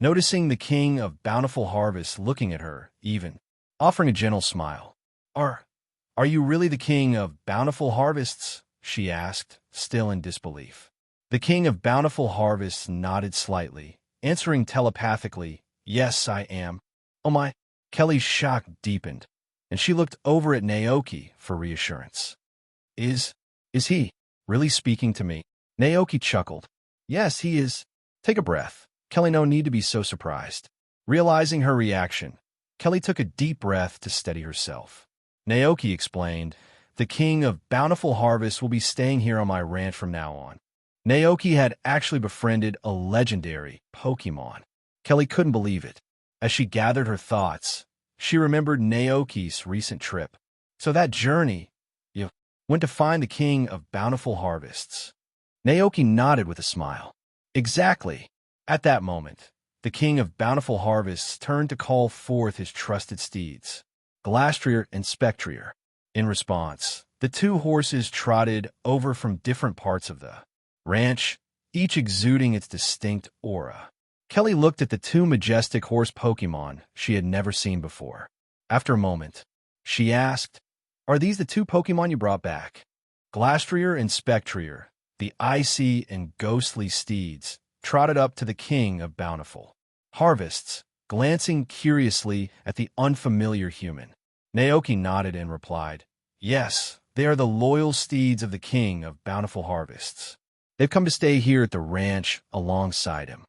Noticing the King of Bountiful Harvest looking at her, even offering a gentle smile. Are you really the King of Bountiful Harvests? She asked, still in disbelief. The King of Bountiful Harvests nodded slightly, answering telepathically, Yes, I am. Oh my. Kelly's shock deepened, and she looked over at Naoki for reassurance. Is he really speaking to me? Naoki chuckled. Yes, he is. Take a breath. Kelly, no need to be so surprised. Realizing her reaction, Kelly took a deep breath to steady herself. Naoki explained, the King of Bountiful Harvest will be staying here on my ranch from now on. Naoki had actually befriended a legendary Pokémon. Kelly couldn't believe it. As she gathered her thoughts, she remembered Naoki's recent trip. So that journey, you went to find the King of Bountiful Harvests. Naoki nodded with a smile. Exactly. At that moment, the King of Bountiful Harvests turned to call forth his trusted steeds, Glastrier and Spectrier. In response, the two horses trotted over from different parts of the ranch, each exuding its distinct aura. Kelly looked at the two majestic horse Pokémon she had never seen before. After a moment, she asked, Are these the two Pokémon you brought back? Glastrier and Spectrier, the icy and ghostly steeds, trotted up to the King of Bountiful Harvests, glancing curiously at the unfamiliar human. Naoki nodded and replied, Yes, they are the loyal steeds of the King of Bountiful Harvests. They've come to stay here at the ranch alongside him.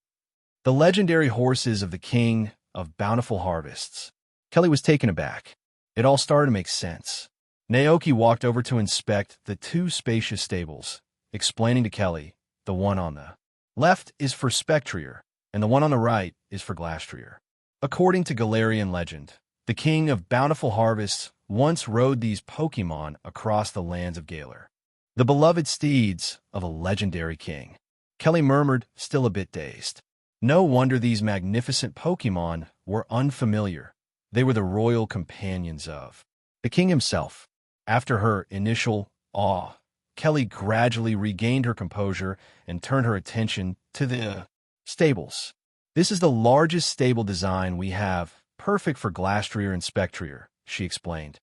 The legendary horses of the King of Bountiful Harvests. Kelly was taken aback. It all started to make sense. Naoki walked over to inspect the two spacious stables, explaining to Kelly, the one on the left is for Spectrier, and the one on the right is for Glastrier. According to Galarian legend, the King of Bountiful Harvests once rode these Pokémon across the lands of Galar, the beloved steeds of a legendary king. Kelly murmured, still a bit dazed. No wonder these magnificent Pokémon were unfamiliar. They were the royal companions of the king himself. After her initial awe, Kelly gradually regained her composure and turned her attention to the stables. This is the largest stable design we have, perfect for Glastrier and Spectrier, she explained.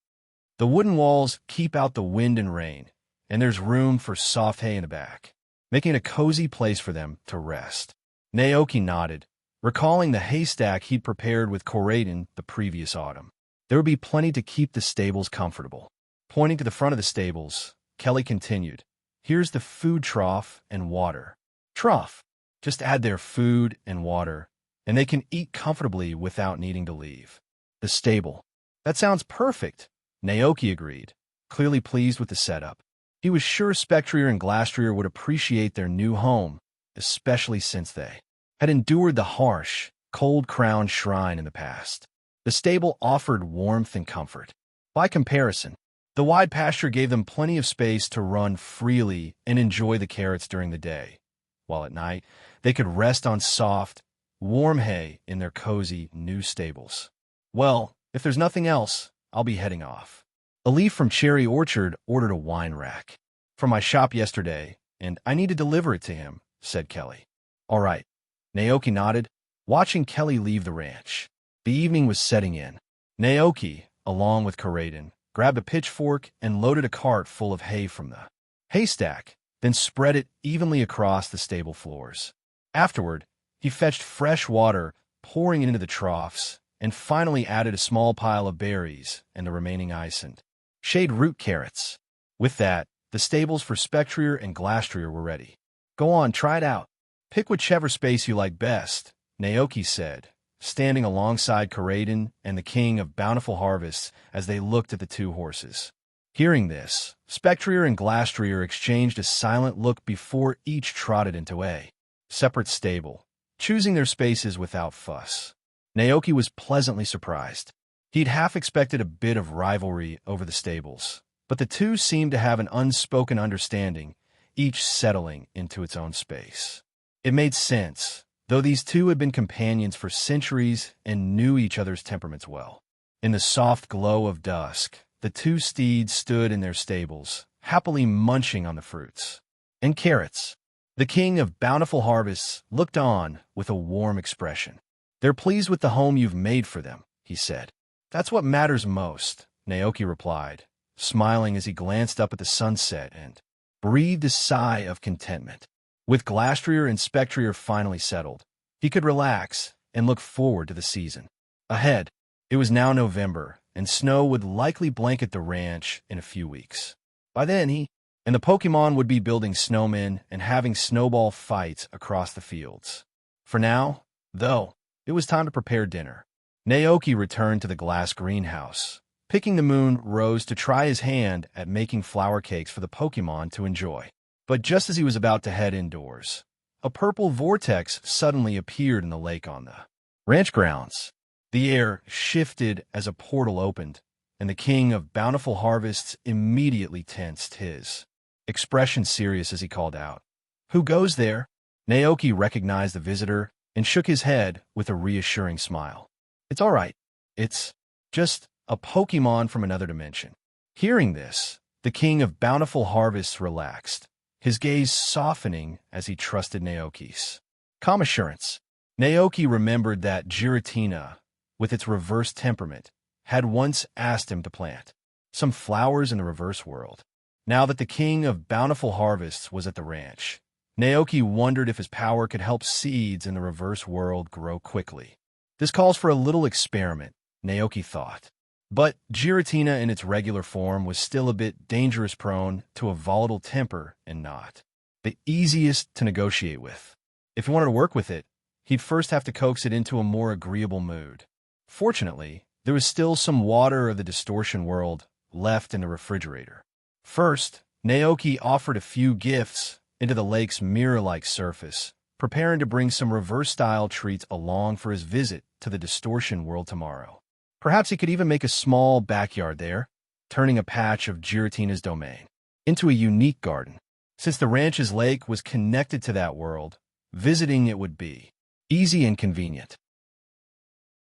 The wooden walls keep out the wind and rain, and there's room for soft hay in the back, making it a cozy place for them to rest. Naoki nodded, recalling the haystack he'd prepared with Koraidon the previous autumn. There would be plenty to keep the stables comfortable. Pointing to the front of the stables, Kelly continued, Here's the food trough and water. Trough. Just add their food and water, and they can eat comfortably without needing to leave. The stable. That sounds perfect, Naoki agreed, clearly pleased with the setup. He was sure Spectrier and Glastrier would appreciate their new home, especially since they had endured the harsh, cold-crowned shrine in the past. The stable offered warmth and comfort. By comparison, the wide pasture gave them plenty of space to run freely and enjoy the carrots during the day, while at night they could rest on soft, warm hay in their cozy new stables. Well, if there's nothing else, I'll be heading off. A leaf from Cherry Orchard ordered a wine rack from my shop yesterday, and I need to deliver it to him, said Kelly. All right. Naoki nodded, watching Kelly leave the ranch. The evening was setting in. Naoki, along with Karaden, grabbed a pitchfork and loaded a cart full of hay from the haystack, then spread it evenly across the stable floors. Afterward, he fetched fresh water, pouring it into the troughs, and finally added a small pile of berries and the remaining ice and shade root carrots. With that, the stables for Spectrier and Glastrier were ready. Go on, try it out. Pick whichever space you like best, Naoki said, standing alongside Karaden and the king of bountiful harvests as they looked at the two horses. Hearing this, Spectrier and Glastrier exchanged a silent look before each trotted into a separate stable, choosing their spaces without fuss. Naoki was pleasantly surprised. He'd half expected a bit of rivalry over the stables, but the two seemed to have an unspoken understanding, each settling into its own space. It made sense, though these two had been companions for centuries and knew each other's temperaments well. In the soft glow of dusk, the two steeds stood in their stables, happily munching on the fruits and carrots. The king of bountiful harvests looked on with a warm expression. They're pleased with the home you've made for them, he said. That's what matters most, Naoki replied, smiling as he glanced up at the sunset and breathed a sigh of contentment. With Glastrier and Spectrier finally settled, he could relax and look forward to the season ahead. It was now November, and snow would likely blanket the ranch in a few weeks. By then, he and the Pokémon would be building snowmen and having snowball fights across the fields. For now, though, it was time to prepare dinner. Naoki returned to the glass greenhouse, picking the moon rose to try his hand at making flower cakes for the Pokémon to enjoy. But just as he was about to head indoors, a purple vortex suddenly appeared in the lake on the ranch grounds. The air shifted as a portal opened, and the king of bountiful harvests immediately tensed, his expression serious as he called out, "Who goes there?" Naoki recognized the visitor and shook his head with a reassuring smile. "It's all right. It's just a Pokémon from another dimension." Hearing this, the king of bountiful harvests relaxed, his gaze softening as he trusted Naoki's calm assurance. Naoki remembered that Giratina, with its reverse temperament, had once asked him to plant some flowers in the reverse world. Now that the king of bountiful harvests was at the ranch, Naoki wondered if his power could help seeds in the reverse world grow quickly. This calls for a little experiment, Naoki thought. But Giratina in its regular form was still a bit dangerous-prone to a volatile temper and not the easiest to negotiate with. If he wanted to work with it, he'd first have to coax it into a more agreeable mood. Fortunately, there was still some water of the distortion world left in the refrigerator. First, Naoki offered a few gifts into the lake's mirror-like surface, preparing to bring some reverse-style treats along for his visit to the distortion world tomorrow. Perhaps he could even make a small backyard there, turning a patch of Giratina's domain into a unique garden. Since the ranch's lake was connected to that world, visiting it would be easy and convenient.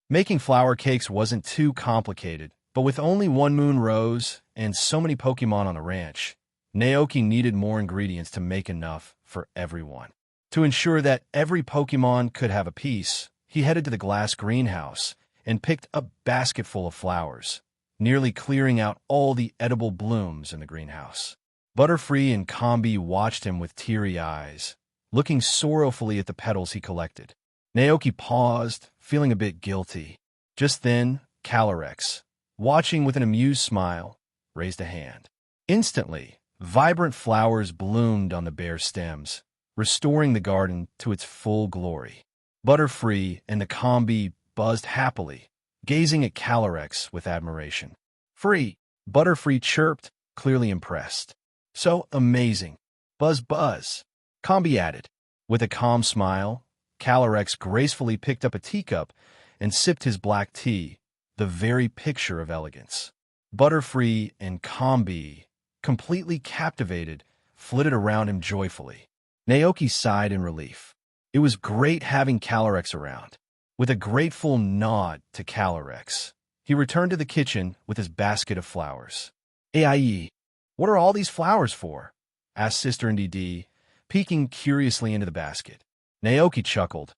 Making flower cakes wasn't too complicated, but with only one moon rose and so many Pokémon on the ranch, Naoki needed more ingredients to make enough for everyone. To ensure that every Pokémon could have a piece, he headed to the glass greenhouse and picked a basket full of flowers, nearly clearing out all the edible blooms in the greenhouse. Butterfree and Combi watched him with teary eyes, looking sorrowfully at the petals he collected. Naoki paused, feeling a bit guilty. Just then, Calyrex, watching with an amused smile, raised a hand. Instantly, vibrant flowers bloomed on the bare stems, restoring the garden to its full glory. Butterfree and the Combi buzzed happily, gazing at Calyrex with admiration. "Free!" Butterfree chirped, clearly impressed. "So amazing! Buzz, buzz!" Combi added. With a calm smile, Calyrex gracefully picked up a teacup and sipped his black tea, the very picture of elegance. Butterfree and Combi, completely captivated, flitted around him joyfully. Naoki sighed in relief. It was great having Calyrex around. With a grateful nod to Calyrex, he returned to the kitchen with his basket of flowers. "Aie, what are all these flowers for?" asked Sister Nddd, peeking curiously into the basket. Naoki chuckled.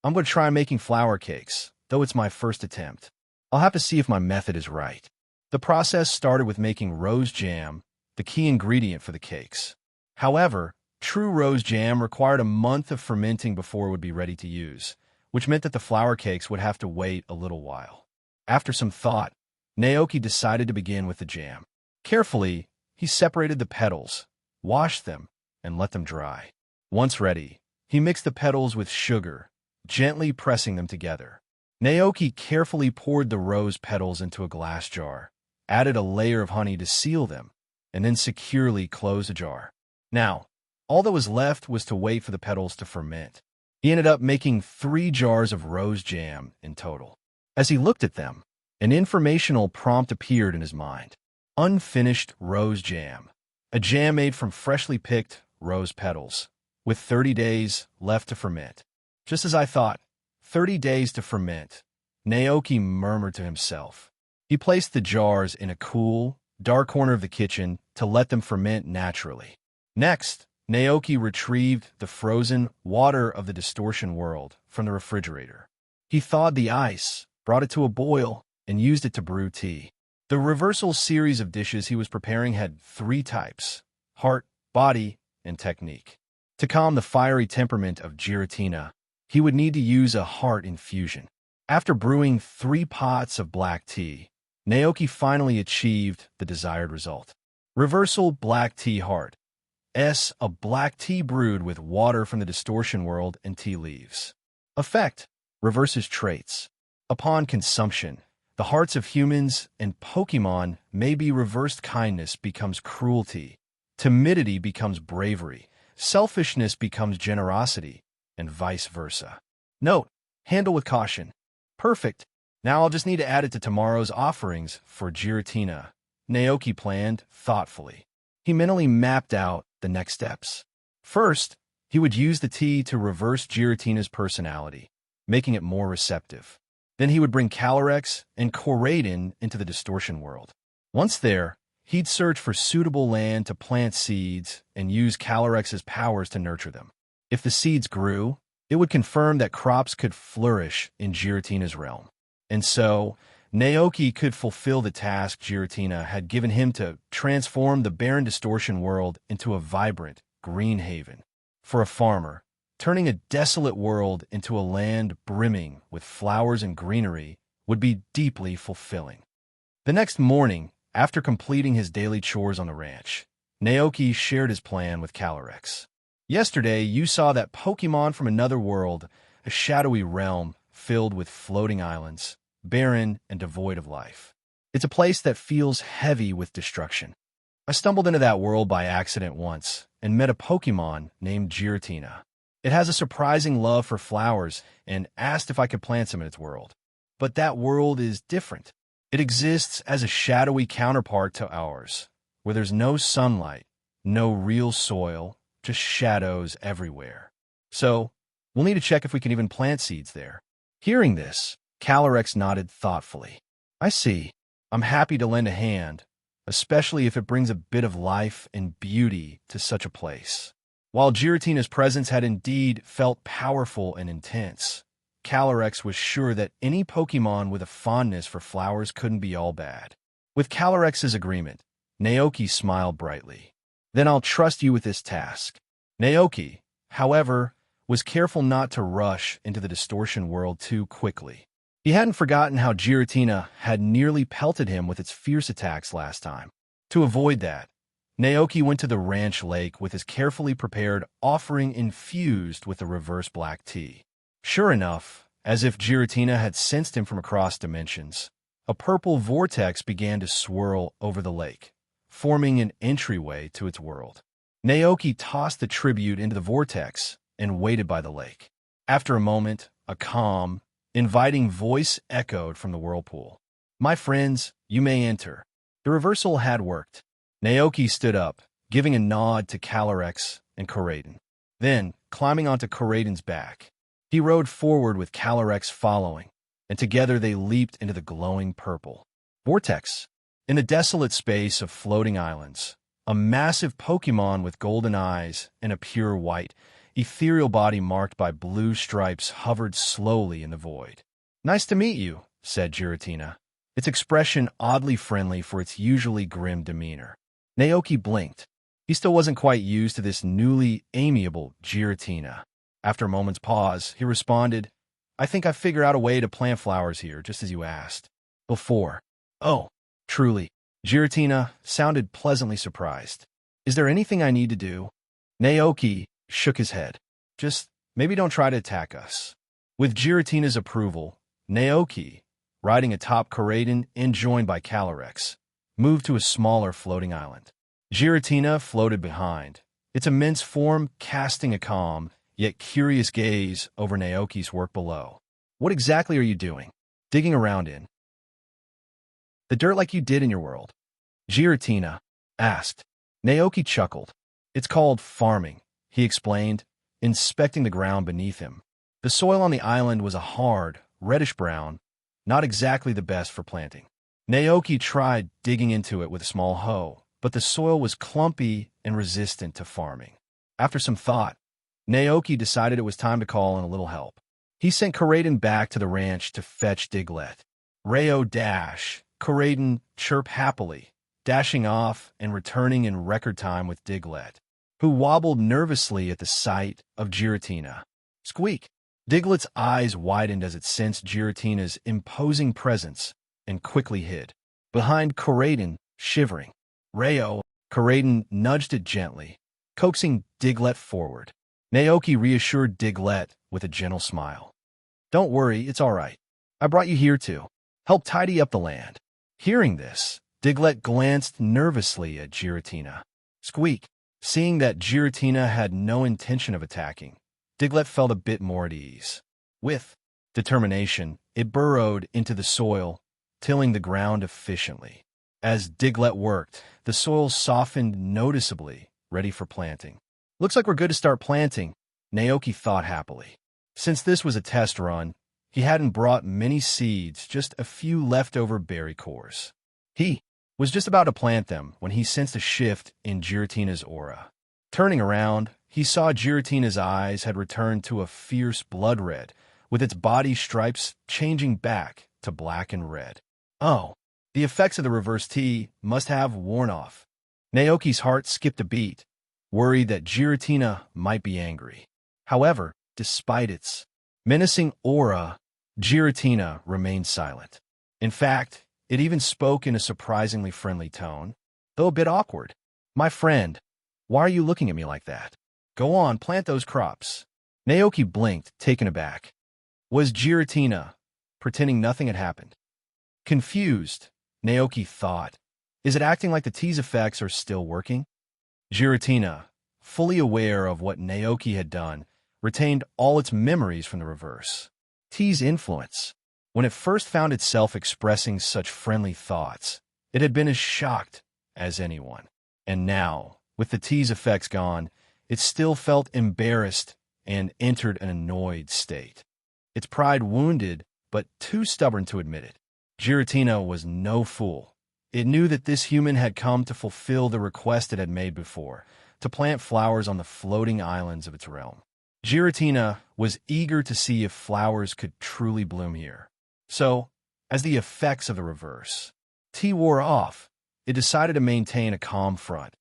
"I'm going to try making flower cakes, though it's my first attempt. I'll have to see if my method is right." The process started with making rose jam, the key ingredient for the cakes. However, true rose jam required a month of fermenting before it would be ready to use, which meant that the flower cakes would have to wait a little while. After some thought, Naoki decided to begin with the jam. Carefully, he separated the petals, washed them, and let them dry. Once ready, he mixed the petals with sugar, gently pressing them together. Naoki carefully poured the rose petals into a glass jar, added a layer of honey to seal them, and then securely closed the jar. Now, all that was left was to wait for the petals to ferment. He ended up making 3 jars of rose jam in total. As he looked at them, an informational prompt appeared in his mind. Unfinished rose jam. A jam made from freshly picked rose petals, with 30 days left to ferment. Just as I thought, 30 days to ferment, Naoki murmured to himself. He placed the jars in a cool, dark corner of the kitchen to let them ferment naturally. Next, Naoki retrieved the frozen water of the distortion world from the refrigerator. He thawed the ice, brought it to a boil, and used it to brew tea. The reversal series of dishes he was preparing had 3 types: heart, body, and technique. To calm the fiery temperament of Giratina, he would need to use a heart infusion. After brewing 3 pots of black tea, Naoki finally achieved the desired result. Reversal Black Tea Heart. A black tea brewed with water from the distortion world and tea leaves. Effect: reverses traits. Upon consumption, the hearts of humans and Pokémon may be reversed. Kindness becomes cruelty, timidity becomes bravery, selfishness becomes generosity, and vice versa. Note: handle with caution. Perfect. Now I'll just need to add it to tomorrow's offerings for Giratina, Naoki planned thoughtfully. He mentally mapped out the next steps. First, he would use the tea to reverse Giratina's personality, making it more receptive. Then he would bring Calyrex and Koraidon into the distortion world. Once there, he'd search for suitable land to plant seeds and use Calyrex's powers to nurture them. If the seeds grew, it would confirm that crops could flourish in Giratina's realm. And so, Naoki could fulfill the task Giratina had given him to transform the barren distortion world into a vibrant, green haven. For a farmer, turning a desolate world into a land brimming with flowers and greenery would be deeply fulfilling. The next morning, after completing his daily chores on the ranch, Naoki shared his plan with Calyrex. "Yesterday, you saw that Pokémon from another world, a shadowy realm filled with floating islands, barren and devoid of life. It's a place that feels heavy with destruction. I stumbled into that world by accident once and met a Pokémon named Giratina. It has a surprising love for flowers and asked if I could plant some in its world. But that world is different. It exists as a shadowy counterpart to ours, where there's no sunlight, no real soil, just shadows everywhere. So, we'll need to check if we can even plant seeds there." Hearing this, Calyrex nodded thoughtfully. "I see. I'm happy to lend a hand, especially if it brings a bit of life and beauty to such a place." While Giratina's presence had indeed felt powerful and intense, Calyrex was sure that any Pokémon with a fondness for flowers couldn't be all bad. With Calyrex's agreement, Naoki smiled brightly. "Then I'll trust you with this task." Naoki, however, was careful not to rush into the distortion world too quickly. He hadn't forgotten how Giratina had nearly pelted him with its fierce attacks last time. To avoid that, Naoki went to the ranch lake with his carefully prepared offering infused with the reverse black tea. Sure enough, as if Giratina had sensed him from across dimensions, a purple vortex began to swirl over the lake, forming an entryway to its world. Naoki tossed the tribute into the vortex and waited by the lake. After a moment, a calm, inviting voice echoed from the whirlpool. My friends, you may enter. The reversal had worked. Naoki stood up, giving a nod to Calyrex and Coraden. Then, climbing onto Coraden's back, he rode forward with Calyrex following, and together they leaped into the glowing purple vortex. In the desolate space of floating islands, a massive Pokémon with golden eyes and a pure white, ethereal body marked by blue stripes hovered slowly in the void. "Nice to meet you," said Giratina, its expression oddly friendly for its usually grim demeanor. Naoki blinked. He still wasn't quite used to this newly amiable Giratina. After a moment's pause, he responded, "I think I figured out a way to plant flowers here, just as you asked before." "Oh, truly." Giratina sounded pleasantly surprised. "Is there anything I need to do?" Naoki shook his head. "Just maybe don't try to attack us." With Giratina's approval, Naoki, riding atop Coraden and joined by Calyrex, moved to a smaller floating island. Giratina floated behind, its immense form casting a calm, yet curious gaze over Naoki's work below. "What exactly are you doing? Digging around in the dirt like you did in your world?" Giratina asked. Naoki chuckled. "It's called farming," he explained, inspecting the ground beneath him. The soil on the island was a hard, reddish-brown, not exactly the best for planting. Naoki tried digging into it with a small hoe, but the soil was clumpy and resistant to farming. After some thought, Naoki decided it was time to call in a little help. He sent Coraden back to the ranch to fetch Diglett. Rayo dash, Coraden chirp happily, dashing off and returning in record time with Diglett, who wobbled nervously at the sight of Giratina. Squeak! Diglett's eyes widened as it sensed Giratina's imposing presence and quickly hid. Behind Coraden, shivering. "Rayo!" Coraden nudged it gently, coaxing Diglett forward. Naoki reassured Diglett with a gentle smile. "Don't worry, it's all right. I brought you here to help tidy up the land." Hearing this, Diglett glanced nervously at Giratina. Squeak! Seeing that Giratina had no intention of attacking, Diglett felt a bit more at ease. With determination, it burrowed into the soil, tilling the ground efficiently. As Diglett worked, the soil softened noticeably, ready for planting. "Looks like we're good to start planting," Naoki thought happily. Since this was a test run, he hadn't brought many seeds, just a few leftover berry cores. He was just about to plant them when he sensed a shift in Giratina's aura. Turning around, he saw Giratina's eyes had returned to a fierce blood red, with its body stripes changing back to black and red. Oh, the effects of the reverse T must have worn off. Naoki's heart skipped a beat, worried that Giratina might be angry. However, despite its menacing aura, Giratina remained silent. In fact, it even spoke in a surprisingly friendly tone, though a bit awkward. "My friend, why are you looking at me like that? Go on, plant those crops." Naoki blinked, taken aback. Was Giratina pretending nothing had happened? Confused, Naoki thought, is it acting like the T's effects are still working? Giratina, fully aware of what Naoki had done, retained all its memories from the reverse. T's influence. When it first found itself expressing such friendly thoughts, it had been as shocked as anyone. And now, with the T's effects gone, it still felt embarrassed and entered an annoyed state. Its pride wounded, but too stubborn to admit it. Giratina was no fool. It knew that this human had come to fulfill the request it had made before, to plant flowers on the floating islands of its realm. Giratina was eager to see if flowers could truly bloom here. So, as the effects of the reverse T wore off, it decided to maintain a calm front,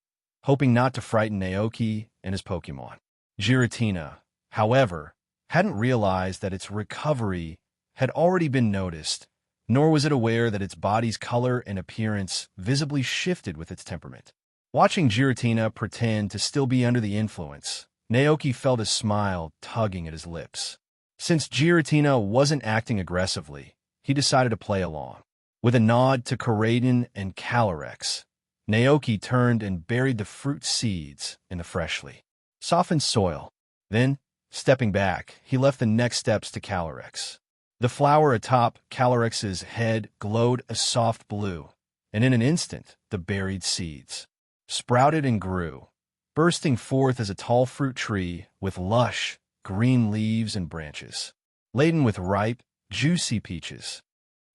hoping not to frighten Naoki and his Pokémon. Giratina, however, hadn't realized that its recovery had already been noticed, nor was it aware that its body's color and appearance visibly shifted with its temperament. Watching Giratina pretend to still be under the influence, Naoki felt a smile tugging at his lips. Since Giratina wasn't acting aggressively, he decided to play along. With a nod to Coraden and Calyrex, Naoki turned and buried the fruit seeds in the freshly softened soil. Then, stepping back, he left the next steps to Calyrex. The flower atop Calyrex's head glowed a soft blue, and in an instant the buried seeds sprouted and grew, bursting forth as a tall fruit tree with lush, green leaves and branches, laden with ripe, juicy peaches.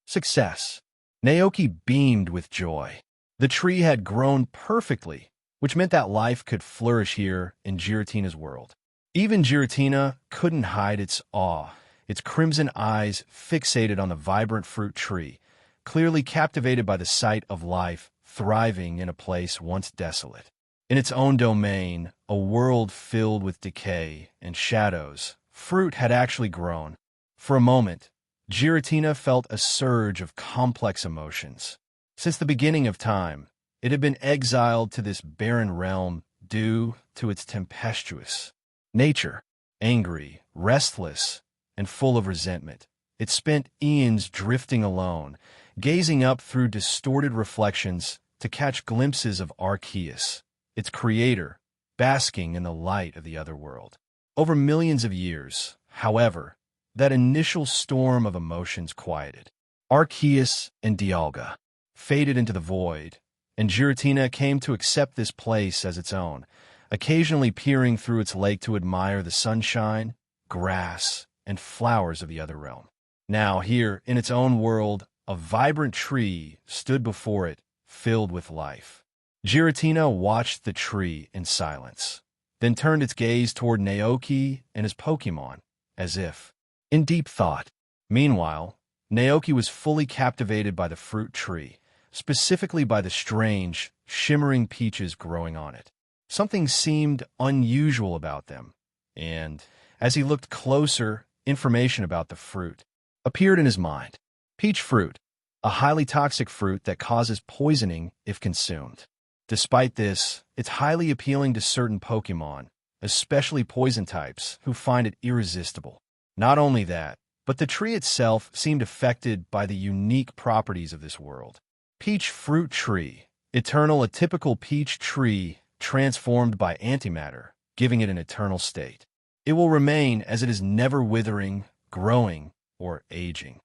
Success! Naoki beamed with joy. The tree had grown perfectly, which meant that life could flourish here in Giratina's world. Even Giratina couldn't hide its awe, its crimson eyes fixated on the vibrant fruit tree, clearly captivated by the sight of life thriving in a place once desolate. In its own domain, a world filled with decay and shadows, fruit had actually grown. For a moment, Giratina felt a surge of complex emotions. Since the beginning of time, it had been exiled to this barren realm due to its tempestuous nature. Angry, restless, and full of resentment, it spent eons drifting alone, gazing up through distorted reflections to catch glimpses of Arceus, its creator, basking in the light of the other world. Over millions of years, however, that initial storm of emotions quieted. Arceus and Dialga faded into the void, and Giratina came to accept this place as its own, occasionally peering through its lake to admire the sunshine, grass, and flowers of the other realm. Now, here, in its own world, a vibrant tree stood before it, filled with life. Giratina watched the tree in silence, then turned its gaze toward Naoki and his Pokémon, as if in deep thought. Meanwhile, Naoki was fully captivated by the fruit tree, specifically by the strange, shimmering peaches growing on it. Something seemed unusual about them, and, as he looked closer, information about the fruit appeared in his mind. Peach fruit, a highly toxic fruit that causes poisoning if consumed. Despite this, it's highly appealing to certain Pokémon, especially poison types, who find it irresistible. Not only that, but the tree itself seemed affected by the unique properties of this world. Peach fruit tree, eternal, a typical peach tree transformed by antimatter, giving it an eternal state. It will remain as it is, never withering, growing, or aging.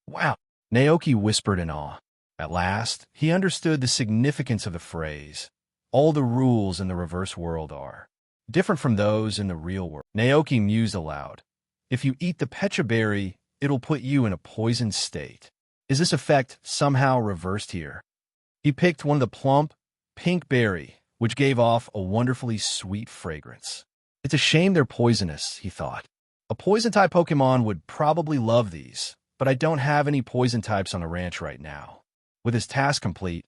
Wow, Naoki whispered in awe. At last, he understood the significance of the phrase, all the rules in the reverse world are different from those in the real world. Naoki mused aloud. If you eat the Pecha berry, it'll put you in a poisoned state. Is this effect somehow reversed here? He picked one of the plump, pink berry, which gave off a wonderfully sweet fragrance. It's a shame they're poisonous, he thought. A poison-type Pokémon would probably love these, but I don't have any poison types on the ranch right now. With his task complete,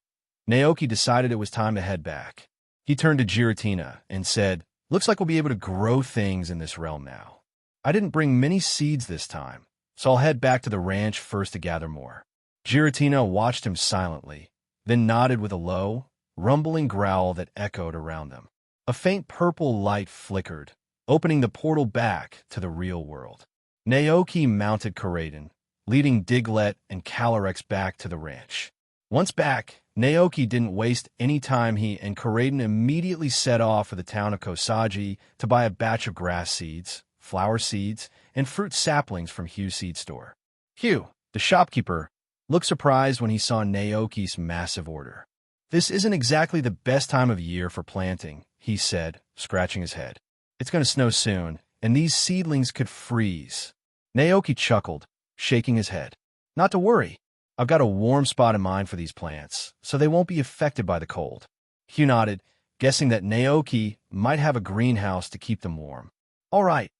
Naoki decided it was time to head back. He turned to Giratina and said, "Looks like we'll be able to grow things in this realm now. I didn't bring many seeds this time, so I'll head back to the ranch first to gather more." Giratina watched him silently, then nodded with a low, rumbling growl that echoed around them. A faint purple light flickered, opening the portal back to the real world. Naoki mounted Koraidon, leading Diglett and Calyrex back to the ranch. Once back, Naoki didn't waste any time. He and Koraidon immediately set off for the town of Kosagi to buy a batch of grass seeds, flower seeds, and fruit saplings from Hugh's seed store. Hugh, the shopkeeper, looked surprised when he saw Naoki's massive order. "This isn't exactly the best time of year for planting," he said, scratching his head. "It's going to snow soon, and these seedlings could freeze." Naoki chuckled, shaking his head. "Not to worry. I've got a warm spot in mind for these plants, so they won't be affected by the cold." Hugh nodded, guessing that Naoki might have a greenhouse to keep them warm. "All right."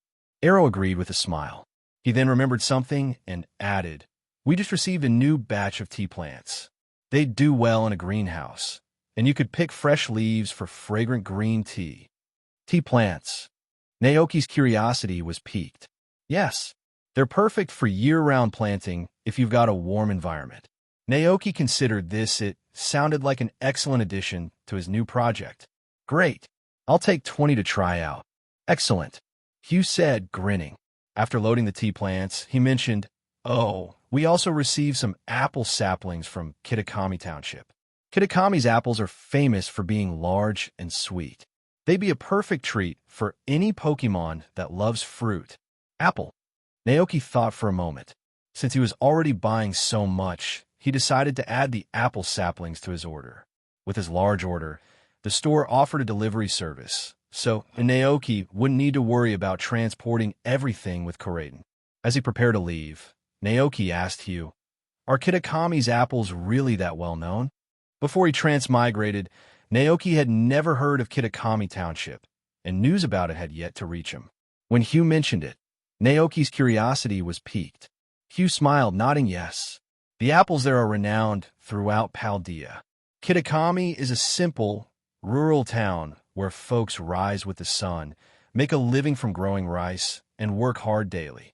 Arrow agreed with a smile. He then remembered something and added, "We just received a new batch of tea plants. They'd do well in a greenhouse, and you could pick fresh leaves for fragrant green tea." Tea plants. Naoki's curiosity was piqued. Yes, they're perfect for year-round planting if you've got a warm environment. Naoki considered this. It sounded like an excellent addition to his new project. "Great. I'll take 20 to try out." "Excellent," Hugh said, grinning. After loading the tea plants, he mentioned, "Oh, we also received some apple saplings from Kitakami Township. Kitakami's apples are famous for being large and sweet. They'd be a perfect treat for any Pokémon that loves fruit." "Apple." Naoki thought for a moment. Since he was already buying so much, he decided to add the apple saplings to his order. With his large order, the store offered a delivery service, so Naoki wouldn't need to worry about transporting everything with Koraden. As he prepared to leave, Naoki asked Hugh, "Are Kitakami's apples really that well known?" Before he transmigrated, Naoki had never heard of Kitakami Township, and news about it had yet to reach him. When Hugh mentioned it, Naoki's curiosity was piqued. Hugh smiled, nodding yes. The apples there are renowned throughout Paldea. Kitakami is a simple, rural town where folks rise with the sun, make a living from growing rice, and work hard daily.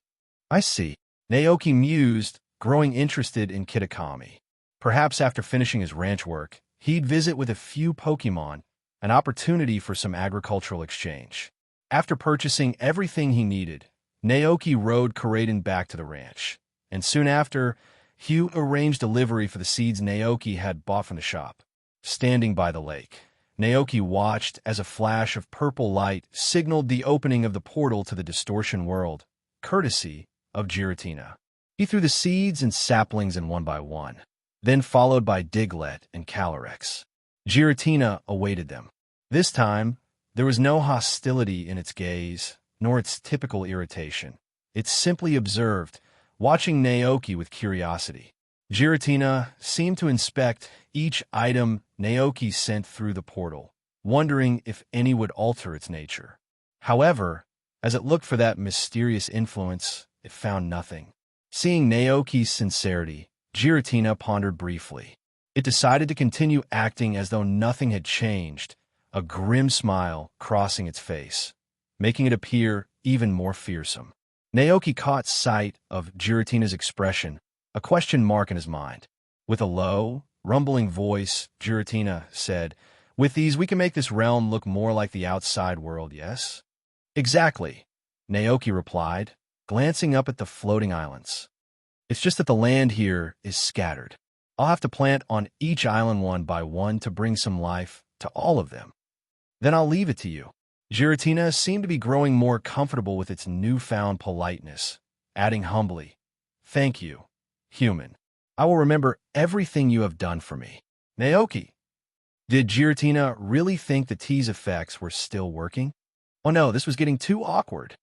I see. Naoki mused, growing interested in Kitakami. Perhaps after finishing his ranch work, he'd visit with a few Pokémon, an opportunity for some agricultural exchange. After purchasing everything he needed, Naoki rode Koraden back to the ranch, and soon after, Hugh arranged delivery for the seeds Naoki had bought from the shop. Standing by the lake, Naoki watched as a flash of purple light signaled the opening of the portal to the distortion world, courtesy of Giratina. He threw the seeds and saplings in one by one, then followed by Diglett and Calyrex. Giratina awaited them. This time, there was no hostility in its gaze, nor its typical irritation. It simply observed, watching Naoki with curiosity. Giratina seemed to inspect each item Naoki sent through the portal, wondering if any would alter its nature. However, as it looked for that mysterious influence, it found nothing. Seeing Naoki's sincerity, Giratina pondered briefly. It decided to continue acting as though nothing had changed, a grim smile crossing its face, making it appear even more fearsome. Naoki caught sight of Giratina's expression, a question mark in his mind. With a low, rumbling voice, Giratina said, "With these, we can make this realm look more like the outside world, yes?" "Exactly," Naoki replied, glancing up at the floating islands. "It's just that the land here is scattered. I'll have to plant on each island one by one to bring some life to all of them. Then I'll leave it to you." Giratina seemed to be growing more comfortable with its newfound politeness, adding humbly, "Thank you, human. I will remember everything you have done for me." Naoki. Did Giratina really think the tease effects were still working? Oh no, this was getting too awkward.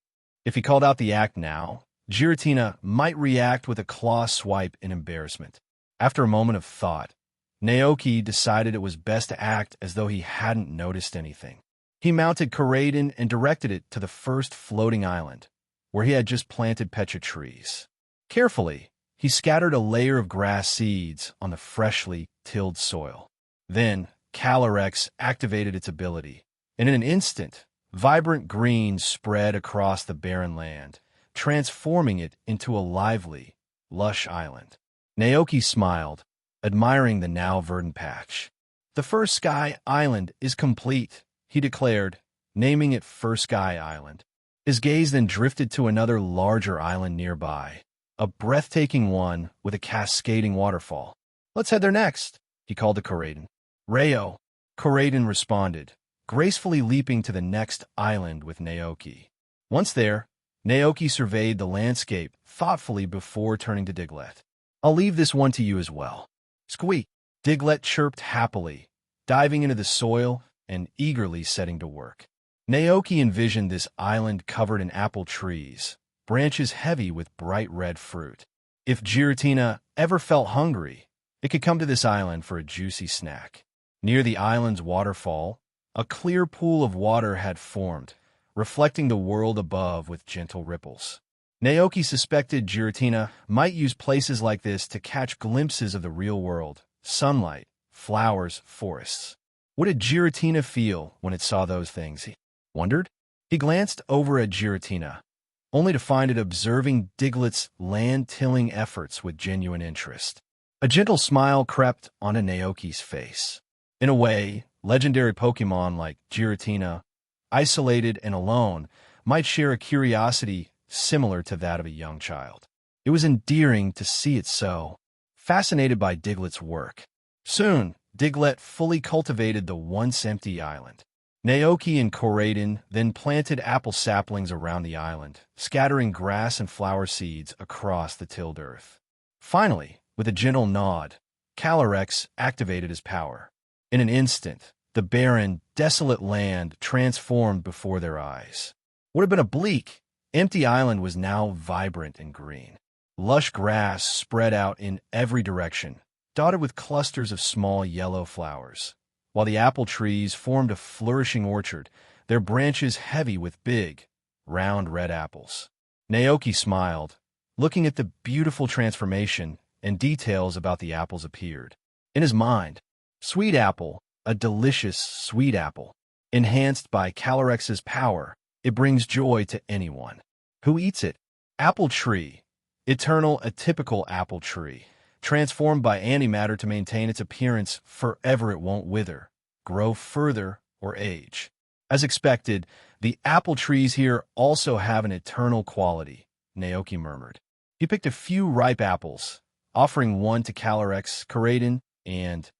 If he called out the act now, Giratina might react with a claw swipe in embarrassment. After a moment of thought, Naoki decided it was best to act as though he hadn't noticed anything. He mounted Koraden and directed it to the first floating island, where he had just planted pecha trees. Carefully, he scattered a layer of grass seeds on the freshly tilled soil. Then, Calyrex activated its ability, and in an instant, vibrant green spread across the barren land, transforming it into a lively, lush island. Naoki smiled, admiring the now verdant patch. "The First Sky Island is complete," he declared, naming it First Sky Island. His gaze then drifted to another larger island nearby, a breathtaking one with a cascading waterfall. "Let's head there next," he called to Koraden. "Rayo," Koraden responded, gracefully leaping to the next island with Naoki. Once there, Naoki surveyed the landscape thoughtfully before turning to Diglett. "I'll leave this one to you as well." "Squeak," Diglett chirped happily, diving into the soil and eagerly setting to work. Naoki envisioned this island covered in apple trees, branches heavy with bright red fruit. If Giratina ever felt hungry, it could come to this island for a juicy snack. Near the island's waterfall, a clear pool of water had formed, reflecting the world above with gentle ripples. Naoki suspected Giratina might use places like this to catch glimpses of the real world, sunlight, flowers, forests. What did Giratina feel when it saw those things? He wondered. He glanced over at Giratina, only to find it observing Diglett's land-tilling efforts with genuine interest. A gentle smile crept onto Naoki's face. In a way, legendary Pokémon like Giratina, isolated and alone, might share a curiosity similar to that of a young child. It was endearing to see it so, fascinated by Diglett's work. Soon, Diglett fully cultivated the once empty island. Naoki and Koraiden then planted apple saplings around the island, scattering grass and flower seeds across the tilled earth. Finally, with a gentle nod, Calyrex activated his power. In an instant, the barren, desolate land transformed before their eyes. What had been a bleak, empty island was now vibrant and green. Lush grass spread out in every direction, dotted with clusters of small yellow flowers, while the apple trees formed a flourishing orchard, their branches heavy with big, round red apples. Naoki smiled, looking at the beautiful transformation, and details about the apples appeared. In his mind, sweet apple, a delicious sweet apple. Enhanced by Calyrex's power, it brings joy to anyone. Who eats it? Apple tree. Eternal, atypical apple tree. Transformed by antimatter to maintain its appearance forever, it won't wither, grow further, or age. As expected, the apple trees here also have an eternal quality, Naoki murmured. He picked a few ripe apples, offering one to Calyrex, Koraiden, and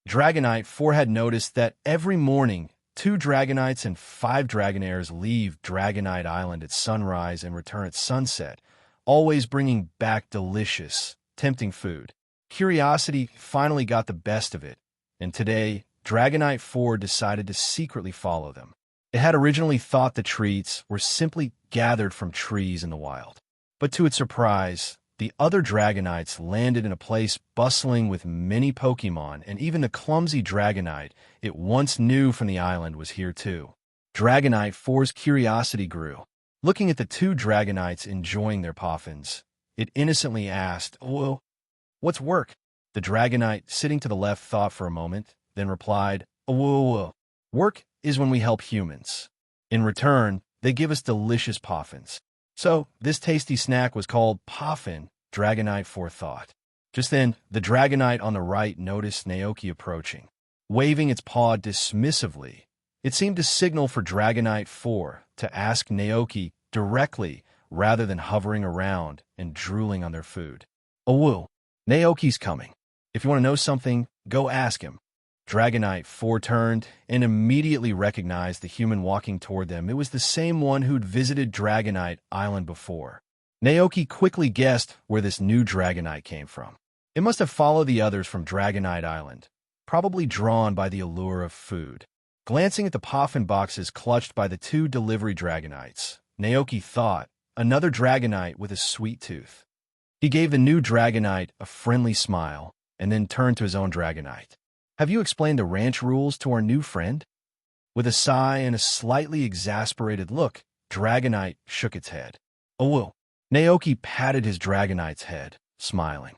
Dragonite 4 had noticed that every morning, 2 Dragonites and 5 Dragonaires leave Dragonite Island at sunrise and return at sunset, always bringing back delicious, tempting food. Curiosity finally got the best of it, and today, Dragonite 4 decided to secretly follow them. It had originally thought the treats were simply gathered from trees in the wild. But to its surprise, the other Dragonites landed in a place bustling with many Pokémon, and even the clumsy Dragonite it once knew from the island was here too. Dragonite 4's curiosity grew. Looking at the 2 Dragonites enjoying their poffins, it innocently asked, "Well, what's work?" The Dragonite sitting to the left thought for a moment, then replied, "Well, work is when we help humans. In return, they give us delicious poffins." So, this tasty snack was called Poffin, Dragonite 4 thought. Just then, the Dragonite on the right noticed Naoki approaching. Waving its paw dismissively, it seemed to signal for Dragonite 4 to ask Naoki directly rather than hovering around and drooling on their food. "Oh, woo, Naoki's coming. If you want to know something, go ask him." Dragonite 4 turned and immediately recognized the human walking toward them. It was the same one who'd visited Dragonite Island before. Naoki quickly guessed where this new Dragonite came from. It must have followed the others from Dragonite Island, probably drawn by the allure of food. Glancing at the Poffin boxes clutched by the 2 delivery Dragonites, Naoki thought, another Dragonite with a sweet tooth. He gave the new Dragonite a friendly smile and then turned to his own Dragonite. "Have you explained the ranch rules to our new friend?" With a sigh and a slightly exasperated look, Dragonite shook its head. "Oh, well." Naoki patted his Dragonite's head, smiling.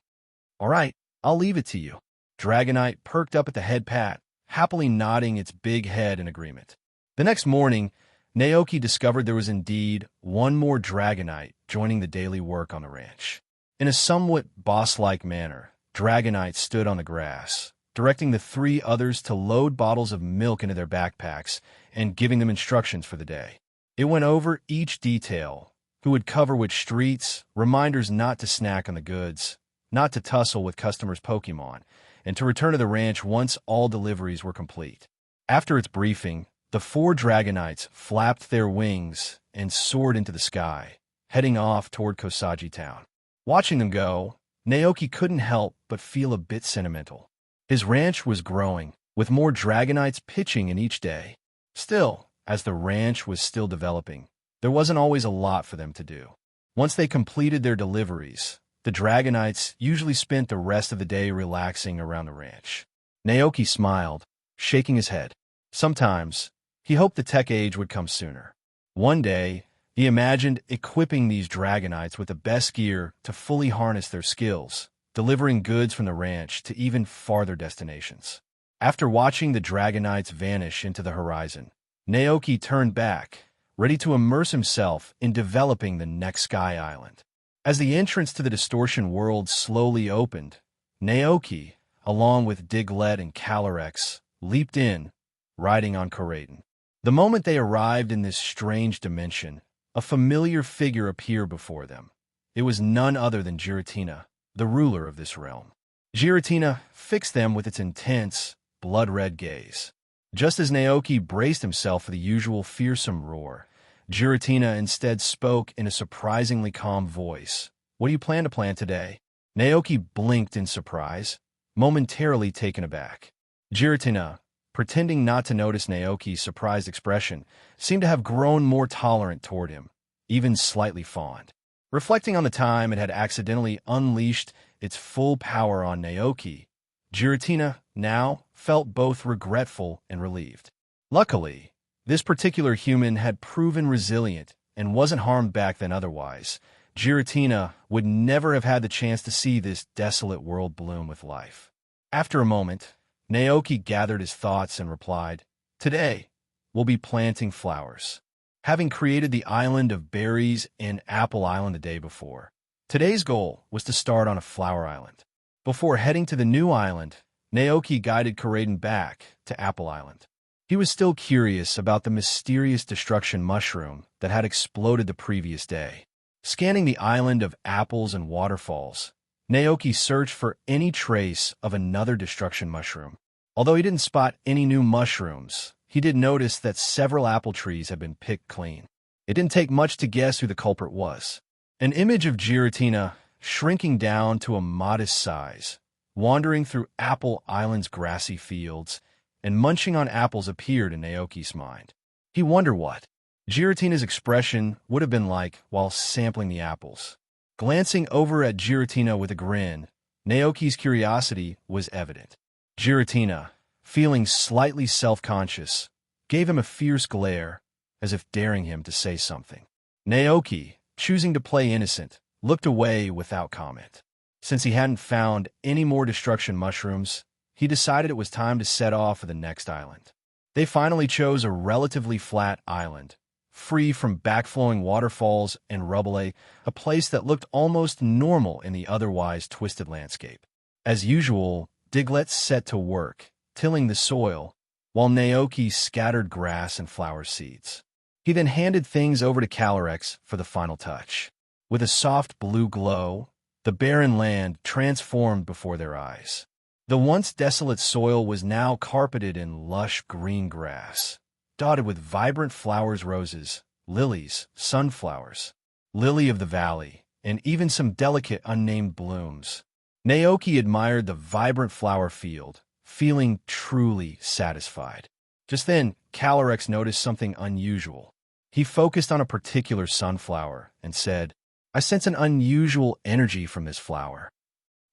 "All right, I'll leave it to you." Dragonite perked up at the head pat, happily nodding its big head in agreement. The next morning, Naoki discovered there was indeed one more Dragonite joining the daily work on the ranch. In a somewhat boss-like manner, Dragonite stood on the grass, directing the 3 others to load bottles of milk into their backpacks and giving them instructions for the day. It went over each detail, who would cover which streets, reminders not to snack on the goods, not to tussle with customers' Pokémon, and to return to the ranch once all deliveries were complete. After its briefing, the 4 Dragonites flapped their wings and soared into the sky, heading off toward Kosagi Town. Watching them go, Naoki couldn't help but feel a bit sentimental. His ranch was growing, with more Dragonites pitching in each day. Still, as the ranch was still developing, there wasn't always a lot for them to do. Once they completed their deliveries, the Dragonites usually spent the rest of the day relaxing around the ranch. Naoki smiled, shaking his head. Sometimes, he hoped the tech age would come sooner. One day, he imagined equipping these Dragonites with the best gear to fully harness their skills, delivering goods from the ranch to even farther destinations. After watching the Dragonites vanish into the horizon, Naoki turned back, ready to immerse himself in developing the next Sky Island. As the entrance to the Distortion world slowly opened, Naoki, along with Diglett and Calyrex, leaped in, riding on Koraiden. The moment they arrived in this strange dimension, a familiar figure appeared before them. It was none other than Giratina, the ruler of this realm. Giratina fixed them with its intense, blood-red gaze. Just as Naoki braced himself for the usual fearsome roar, Giratina instead spoke in a surprisingly calm voice. "What do you plan to plan today?" Naoki blinked in surprise, momentarily taken aback. Giratina, pretending not to notice Naoki's surprised expression, seemed to have grown more tolerant toward him, even slightly fond. Reflecting on the time it had accidentally unleashed its full power on Naoki, Giratina now felt both regretful and relieved. Luckily, this particular human had proven resilient and wasn't harmed back then otherwise. Giratina would never have had the chance to see this desolate world bloom with life. After a moment, Naoki gathered his thoughts and replied, "Today, we'll be planting flowers." Having created the island of berries in Apple Island the day before, today's goal was to start on a flower island. Before heading to the new island, Naoki guided Karaden back to Apple Island. He was still curious about the mysterious destruction mushroom that had exploded the previous day. Scanning the island of apples and waterfalls, Naoki searched for any trace of another destruction mushroom. Although he didn't spot any new mushrooms, he did notice that several apple trees had been picked clean. It didn't take much to guess who the culprit was. An image of Giratina shrinking down to a modest size, wandering through Apple Island's grassy fields, and munching on apples appeared in Naoki's mind. He wondered what Giratina's expression would have been like while sampling the apples. Glancing over at Giratina with a grin, Naoki's curiosity was evident. Giratina, feeling slightly self-conscious, gave him a fierce glare, as if daring him to say something. Naoki, choosing to play innocent, looked away without comment. Since he hadn't found any more destruction mushrooms, he decided it was time to set off for the next island. They finally chose a relatively flat island, free from backflowing waterfalls and rubble, a place that looked almost normal in the otherwise twisted landscape. As usual, Diglett set to work, tilling the soil, while Naoki scattered grass and flower seeds. He then handed things over to Calyrex for the final touch. With a soft blue glow, the barren land transformed before their eyes. The once desolate soil was now carpeted in lush green grass, dotted with vibrant flowers, roses, lilies, sunflowers, lily of the valley, and even some delicate unnamed blooms. Naoki admired the vibrant flower field, feeling truly satisfied. Just then, Calyrex noticed something unusual. He focused on a particular sunflower and said, "I sense an unusual energy from this flower."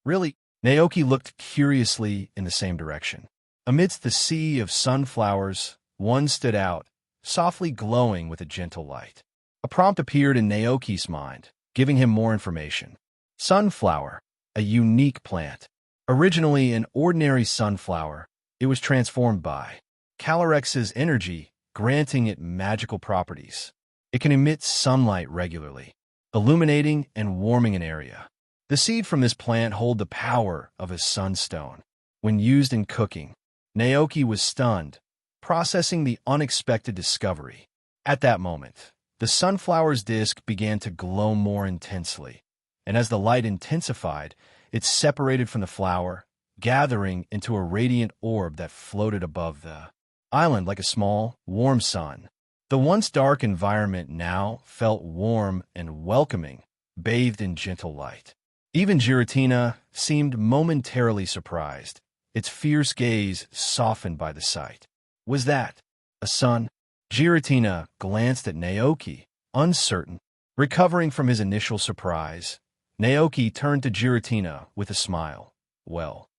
"Really?" Naoki looked curiously in the same direction. Amidst the sea of sunflowers, one stood out, softly glowing with a gentle light. A prompt appeared in Naoki's mind, giving him more information. Sunflower, a unique plant. Originally an ordinary sunflower, it was transformed by Calyrex's energy, granting it magical properties. It can emit sunlight regularly, illuminating and warming an area. The seed from this plant hold the power of a sunstone. When used in cooking, Naoki was stunned, processing the unexpected discovery. At that moment, the sunflower's disk began to glow more intensely, and as the light intensified, it separated from the flower, gathering into a radiant orb that floated above the island like a small, warm sun. The once dark environment now felt warm and welcoming, bathed in gentle light. Even Giratina seemed momentarily surprised, its fierce gaze softened by the sight. Was that a sun? Giratina glanced at Naoki, uncertain. Recovering from his initial surprise, Naoki turned to Giratina with a smile. "Well,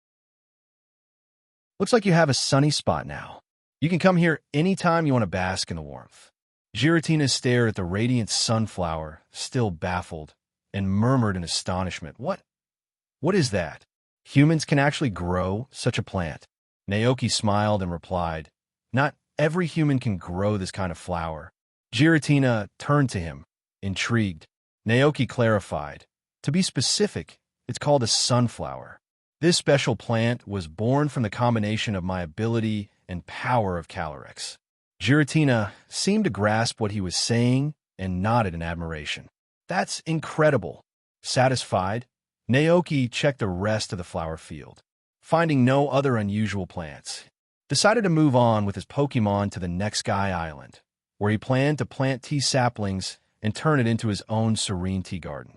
looks like you have a sunny spot now. You can come here anytime you want to bask in the warmth." Giratina stared at the radiant sunflower, still baffled, and murmured in astonishment, What is that? Humans can actually grow such a plant?" Naoki smiled and replied, "Not every human can grow this kind of flower." Giratina turned to him, intrigued. Naoki clarified, "To be specific, it's called a sunflower. This special plant was born from the combination of my ability and power of Calyrex." Giratina seemed to grasp what he was saying and nodded in admiration. "That's incredible." Satisfied, Naoki checked the rest of the flower field. Finding no other unusual plants, decided to move on with his Pokémon to the next Sky Island, where he planned to plant tea saplings and turn it into his own serene tea garden.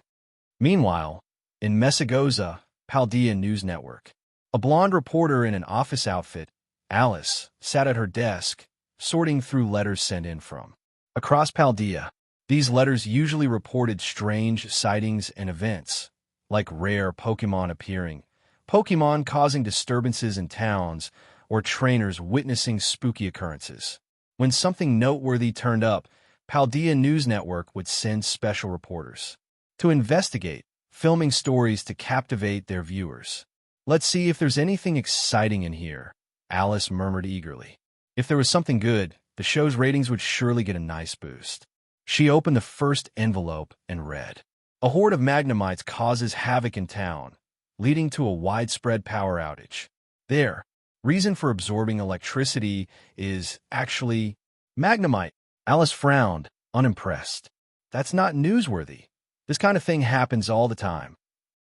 Meanwhile, in Messagoza, Paldea News Network, a blonde reporter in an office outfit, Alice, sat at her desk, sorting through letters sent in from across Paldea. These letters usually reported strange sightings and events, like rare Pokémon appearing, Pokémon causing disturbances in towns, or trainers witnessing spooky occurrences. When something noteworthy turned up, Paldea News Network would send special reporters to investigate, filming stories to captivate their viewers. "Let's see if there's anything exciting in here," Alice murmured eagerly. If there was something good, the show's ratings would surely get a nice boost. She opened the first envelope and read, "A horde of Magnemites causes havoc in town, leading to a widespread power outage. Their reason for absorbing electricity is actually Magnemite." Alice frowned, unimpressed. "That's not newsworthy. This kind of thing happens all the time."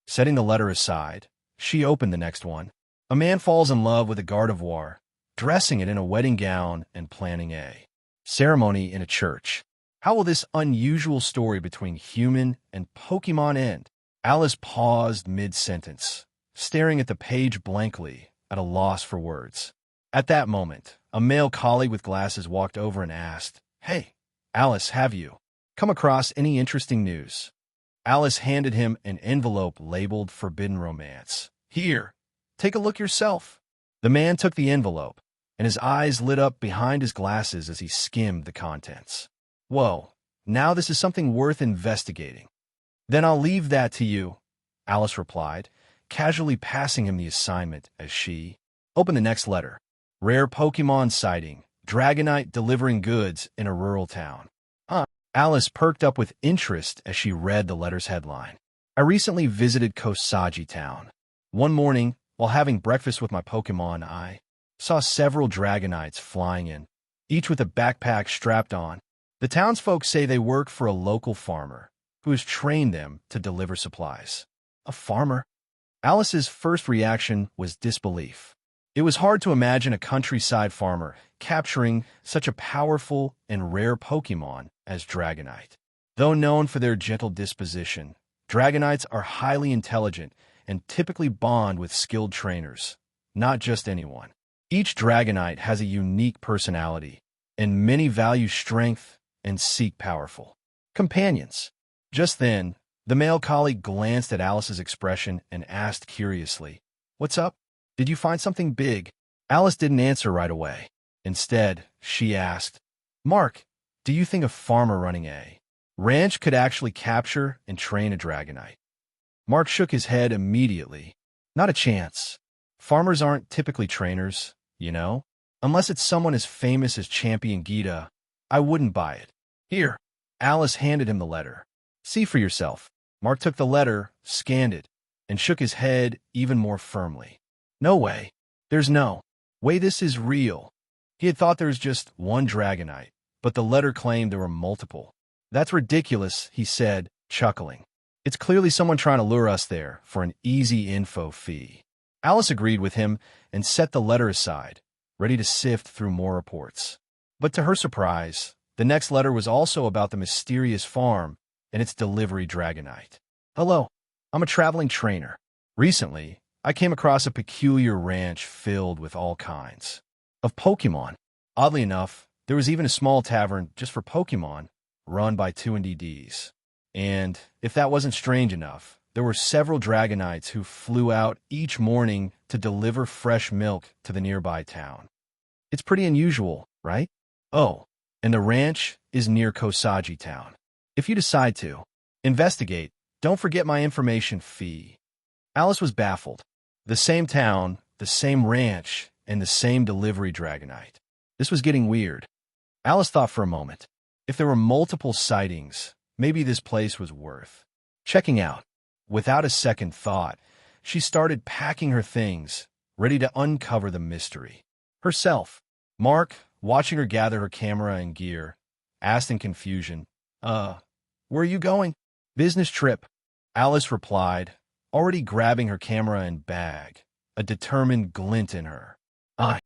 Setting the letter aside, she opened the next one. "A man falls in love with a Gardevoir, dressing it in a wedding gown and planning a ceremony in a church. How will this unusual story between human and Pokémon end?" Alice paused mid-sentence, staring at the page blankly, at a loss for words. At that moment, a male colleague with glasses walked over and asked, "Hey, Alice, have you come across any interesting news?" Alice handed him an envelope labeled Forbidden Romance. "Here, take a look yourself." The man took the envelope, and his eyes lit up behind his glasses as he skimmed the contents. "Whoa, now this is something worth investigating." "Then I'll leave that to you," Alice replied, casually passing him the assignment as she opened the next letter. "Rare Pokémon sighting, Dragonite delivering goods in a rural town." Alice perked up with interest as she read the letter's headline. "I recently visited Kosagi Town. One morning, while having breakfast with my Pokémon, I saw several Dragonites flying in, each with a backpack strapped on. The townsfolk say they work for a local farmer, who has trained them to deliver supplies." "A farmer?" Alice's first reaction was disbelief. It was hard to imagine a countryside farmer capturing such a powerful and rare Pokémon as Dragonite. Though known for their gentle disposition, Dragonites are highly intelligent and typically bond with skilled trainers, not just anyone. Each Dragonite has a unique personality, and many value strength and seek powerful companions. Just then, the male colleague glanced at Alice's expression and asked curiously, "What's up? Did you find something big?" Alice didn't answer right away. Instead, she asked, "Mark, do you think a farmer running a ranch could actually capture and train a Dragonite?" Mark shook his head immediately. "Not a chance. Farmers aren't typically trainers, you know? Unless it's someone as famous as Champion Gita, I wouldn't buy it. Here." Alice handed him the letter. "See for yourself." Mark took the letter, scanned it, and shook his head even more firmly. "No way. There's no way this is real." He had thought there was just one Dragonite, but the letter claimed there were multiple. "That's ridiculous," he said, chuckling. "It's clearly someone trying to lure us there for an easy info fee." Alice agreed with him and set the letter aside, ready to sift through more reports. But to her surprise, the next letter was also about the mysterious farm and its delivery Dragonite. "Hello, I'm a traveling trainer. Recently, I came across a peculiar ranch filled with all kinds of Pokémon. Oddly enough, there was even a small tavern just for Pokémon, run by 2NDDs. And if that wasn't strange enough, there were several Dragonites who flew out each morning to deliver fresh milk to the nearby town. It's pretty unusual, right? Oh, and the ranch is near Kosagi Town. If you decide to investigate, don't forget my information fee." Alice was baffled. The same town, the same ranch, and the same delivery Dragonite. This was getting weird. Alice thought for a moment. If there were multiple sightings, maybe this place was worth checking out. Without a second thought, she started packing her things, ready to uncover the mystery herself. Mark, watching her gather her camera and gear, asked in confusion, where are you going?" "Business trip," Alice replied, already grabbing her camera and bag, a determined glint in her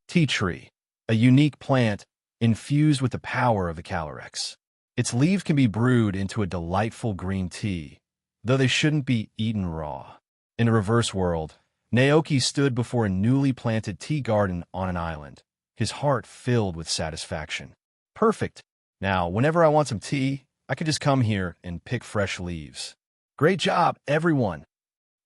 Tea tree, a unique plant infused with the power of the Calyrex. Its leaves can be brewed into a delightful green tea, though they shouldn't be eaten raw. In a reverse world, Naoki stood before a newly planted tea garden on an island, his heart filled with satisfaction. Perfect. Now, whenever I want some tea, I can just come here and pick fresh leaves. Great job, everyone,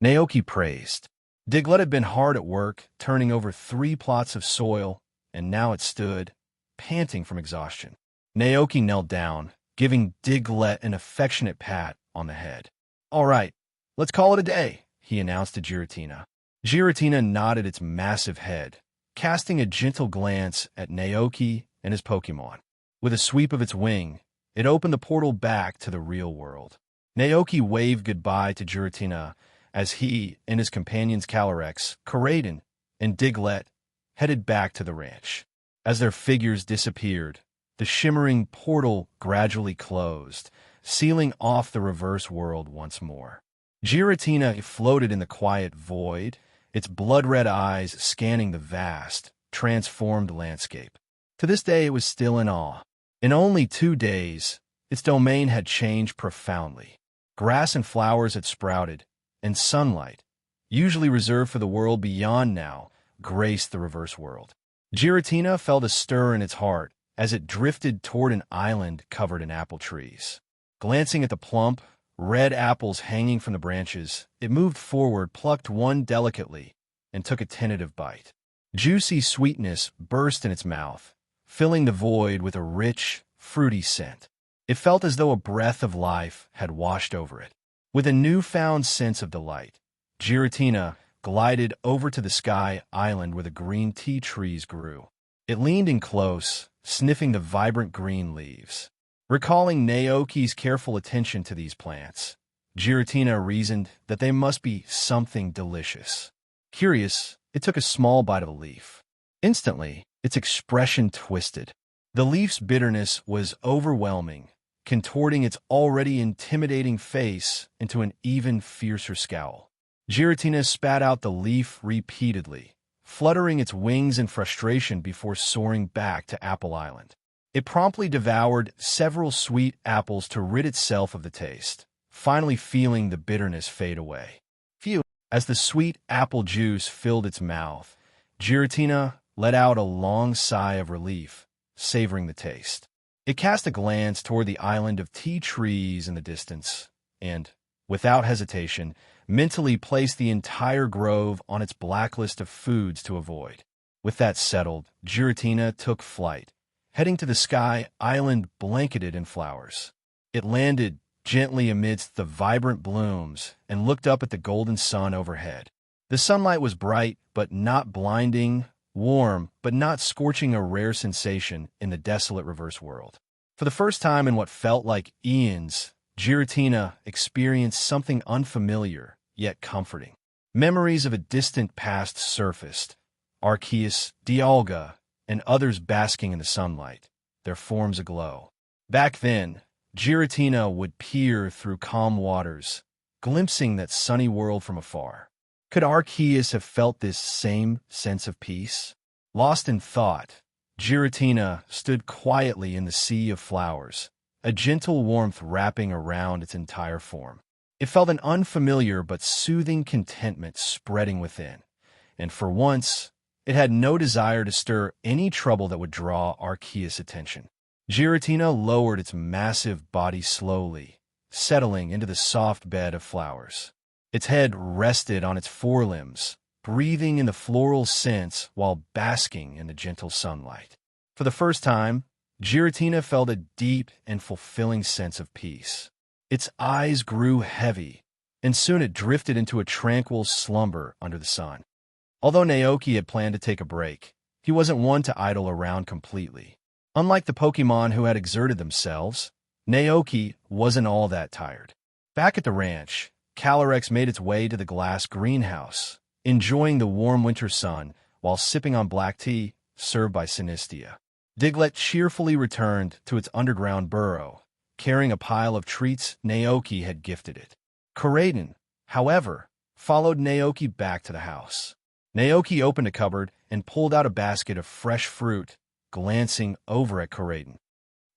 Naoki praised. Diglett had been hard at work, turning over 3 plots of soil, and now it stood, panting from exhaustion. Naoki knelt down, giving Diglett an affectionate pat on the head. All right, let's call it a day, he announced to Giratina. Giratina nodded its massive head, casting a gentle glance at Naoki and his Pokémon. With a sweep of its wing, it opened the portal back to the real world. Naoki waved goodbye to Giratina as he and his companions Calyrex, Coraden, and Diglett headed back to the ranch. As their figures disappeared, the shimmering portal gradually closed, sealing off the reverse world once more. Giratina floated in the quiet void, its blood-red eyes scanning the vast, transformed landscape. To this day, it was still in awe. In only 2 days, its domain had changed profoundly. Grass and flowers had sprouted, and sunlight, usually reserved for the world beyond now, graced the reverse world. Giratina felt a stir in its heart as it drifted toward an island covered in apple trees. Glancing at the plump, red apples hanging from the branches, it moved forward, plucked one delicately, and took a tentative bite. Juicy sweetness burst in its mouth, filling the void with a rich, fruity scent. It felt as though a breath of life had washed over it. With a newfound sense of delight, Giratina glided over to the sky island where the green tea trees grew. It leaned in close, sniffing the vibrant green leaves. Recalling Naoki's careful attention to these plants, Giratina reasoned that they must be something delicious. Curious, it took a small bite of a leaf. Instantly, its expression twisted. The leaf's bitterness was overwhelming, contorting its already intimidating face into an even fiercer scowl. Giratina spat out the leaf repeatedly, fluttering its wings in frustration before soaring back to Apple Island. It promptly devoured several sweet apples to rid itself of the taste, finally feeling the bitterness fade away. Phew! As the sweet apple juice filled its mouth, Giratina let out a long sigh of relief, savoring the taste. It cast a glance toward the island of tea trees in the distance, and, without hesitation, mentally placed the entire grove on its blacklist of foods to avoid. With that settled, Giratina took flight, heading to the sky island blanketed in flowers. It landed gently amidst the vibrant blooms and looked up at the golden sun overhead. The sunlight was bright but not blinding, warm but not scorching, a rare sensation in the desolate reverse world. For the first time in what felt like eons, Giratina experienced something unfamiliar yet comforting. Memories of a distant past surfaced, Arceus, Dialga, and others basking in the sunlight, their forms aglow. Back then, Giratina would peer through calm waters, glimpsing that sunny world from afar. Could Arceus have felt this same sense of peace? Lost in thought, Giratina stood quietly in the sea of flowers, a gentle warmth wrapping around its entire form. It felt an unfamiliar but soothing contentment spreading within, and for once, it had no desire to stir any trouble that would draw Arceus' attention. Giratina lowered its massive body slowly, settling into the soft bed of flowers. Its head rested on its forelimbs, breathing in the floral scents while basking in the gentle sunlight. For the first time, Giratina felt a deep and fulfilling sense of peace. Its eyes grew heavy, and soon it drifted into a tranquil slumber under the sun. Although Naoki had planned to take a break, he wasn't one to idle around completely. Unlike the Pokémon who had exerted themselves, Naoki wasn't all that tired. Back at the ranch, Calyrex made its way to the glass greenhouse, enjoying the warm winter sun while sipping on black tea served by Sinistia. Diglett cheerfully returned to its underground burrow, carrying a pile of treats Naoki had gifted it. Coraden, however, followed Naoki back to the house. Naoki opened a cupboard and pulled out a basket of fresh fruit, glancing over at Kraden.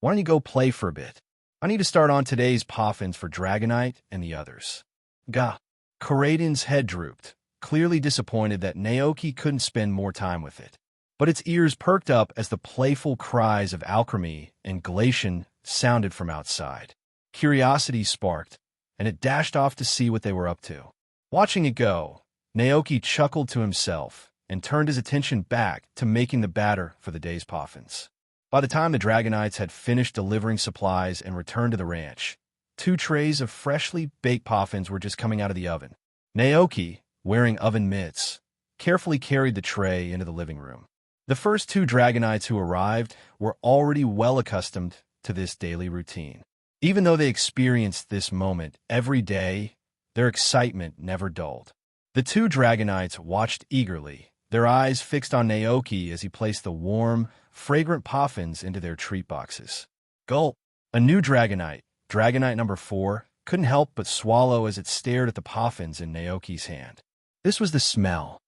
Why don't you go play for a bit? I need to start on today's poffins for Dragonite and the others. Gah. Kraden's head drooped, clearly disappointed that Naoki couldn't spend more time with it. But its ears perked up as the playful cries of Alchemy and Glacian sounded from outside. Curiosity sparked, and it dashed off to see what they were up to. Watching it go, Naoki chuckled to himself and turned his attention back to making the batter for the day's poffins. By the time the Dragonites had finished delivering supplies and returned to the ranch, 2 trays of freshly baked poffins were just coming out of the oven. Naoki, wearing oven mitts, carefully carried the tray into the living room. The first 2 Dragonites who arrived were already well accustomed to this daily routine. Even though they experienced this moment every day, their excitement never dulled. The 2 Dragonites watched eagerly, their eyes fixed on Naoki as he placed the warm, fragrant poffins into their treat boxes. Gulp! A new Dragonite, Dragonite number 4, couldn't help but swallow as it stared at the poffins in Naoki's hand. This was the smell.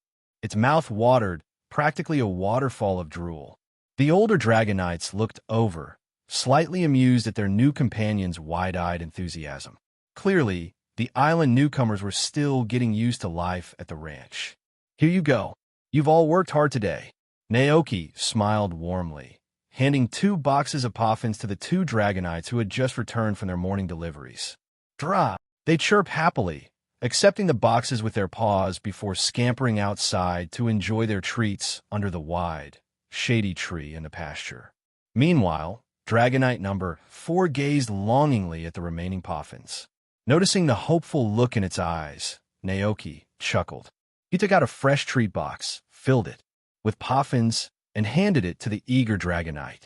Its mouth watered, practically a waterfall of drool. The older Dragonites looked over, slightly amused at their new companion's wide-eyed enthusiasm. Clearly, the island newcomers were still getting used to life at the ranch. Here you go. You've all worked hard today. Naoki smiled warmly, handing 2 boxes of poffins to the 2 Dragonites who had just returned from their morning deliveries. Dra! They chirped happily, accepting the boxes with their paws before scampering outside to enjoy their treats under the wide, shady tree in the pasture. Meanwhile, Dragonite number 4 gazed longingly at the remaining poffins. Noticing the hopeful look in its eyes, Naoki chuckled. He took out a fresh treat box, filled it with poffins, and handed it to the eager Dragonite.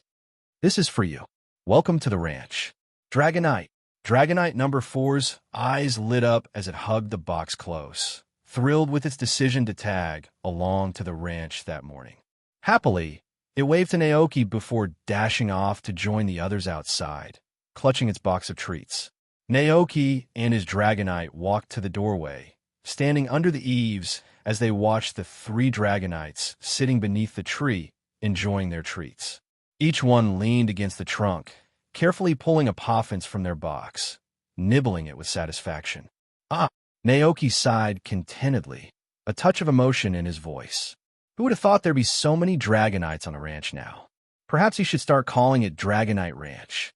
This is for you. Welcome to the ranch. Dragonite. Dragonite number 4's eyes lit up as it hugged the box close, thrilled with its decision to tag along to the ranch that morning. Happily, it waved to Naoki before dashing off to join the others outside, clutching its box of treats. Naoki and his Dragonite walked to the doorway, standing under the eaves as they watched the 3 Dragonites sitting beneath the tree, enjoying their treats. Each one leaned against the trunk, carefully pulling a poffins from their box, nibbling it with satisfaction. Ah! Naoki sighed contentedly, a touch of emotion in his voice. Who would have thought there'd be so many Dragonites on the ranch now? Perhaps he should start calling it Dragonite Ranch.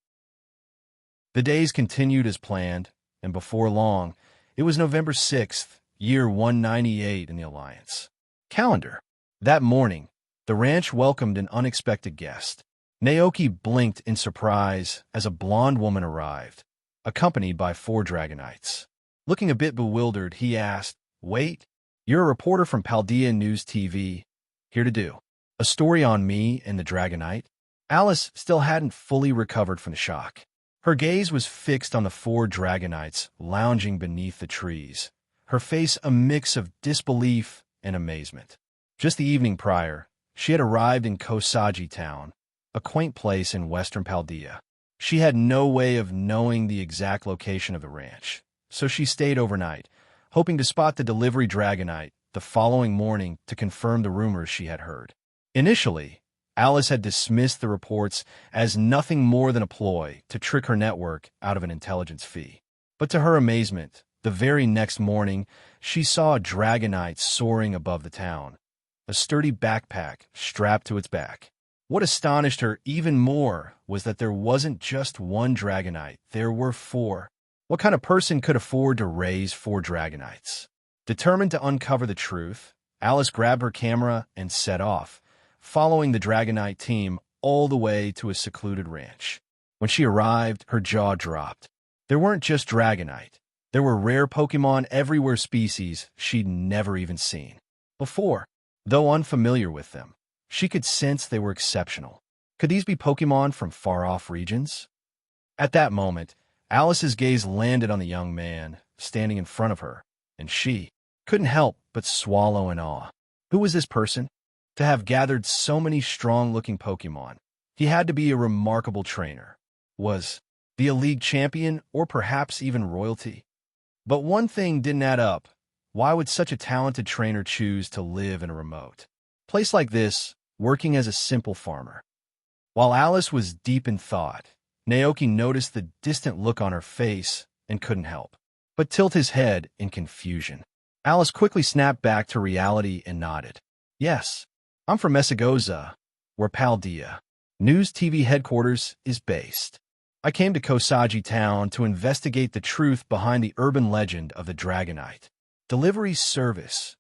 The days continued as planned, and before long, it was November 6th, year 198 in the Alliance calendar. That morning, the ranch welcomed an unexpected guest. Naoki blinked in surprise as a blonde woman arrived, accompanied by 4 Dragonites. Looking a bit bewildered, he asked, "Wait, you're a reporter from Paldea News TV, here to do a story on me and the Dragonite?" Alice still hadn't fully recovered from the shock. Her gaze was fixed on the 4 Dragonites lounging beneath the trees, her face a mix of disbelief and amazement. Just the evening prior, she had arrived in Kosagi Town, a quaint place in western Paldea. She had no way of knowing the exact location of the ranch, so she stayed overnight, hoping to spot the delivery Dragonite the following morning to confirm the rumors she had heard. Initially, Alice had dismissed the reports as nothing more than a ploy to trick her network out of an intelligence fee. But to her amazement, the very next morning, she saw a Dragonite soaring above the town, a sturdy backpack strapped to its back. What astonished her even more was that there wasn't just 1 Dragonite, there were 4. What kind of person could afford to raise 4 Dragonites? Determined to uncover the truth, Alice grabbed her camera and set off, following the Dragonite team all the way to a secluded ranch. When she arrived, her jaw dropped. There weren't just Dragonite. There were rare Pokémon everywhere, species she'd never even seen before. Though unfamiliar with them, she could sense they were exceptional. Could these be Pokémon from far-off regions? At that moment, Alice's gaze landed on the young man standing in front of her, and she couldn't help but swallow in awe. Who was this person? To have gathered so many strong-looking Pokémon, he had to be a remarkable trainer. Was he a league champion or perhaps even royalty? But one thing didn't add up. Why would such a talented trainer choose to live in a remote place like this, working as a simple farmer? While Alice was deep in thought, Naoki noticed the distant look on her face and couldn't help but tilt his head in confusion. Alice quickly snapped back to reality and nodded. Yes, I'm from Mesagoza, where Paldea News TV headquarters is based. I came to Kosagi Town to investigate the truth behind the urban legend of the Dragonite delivery service.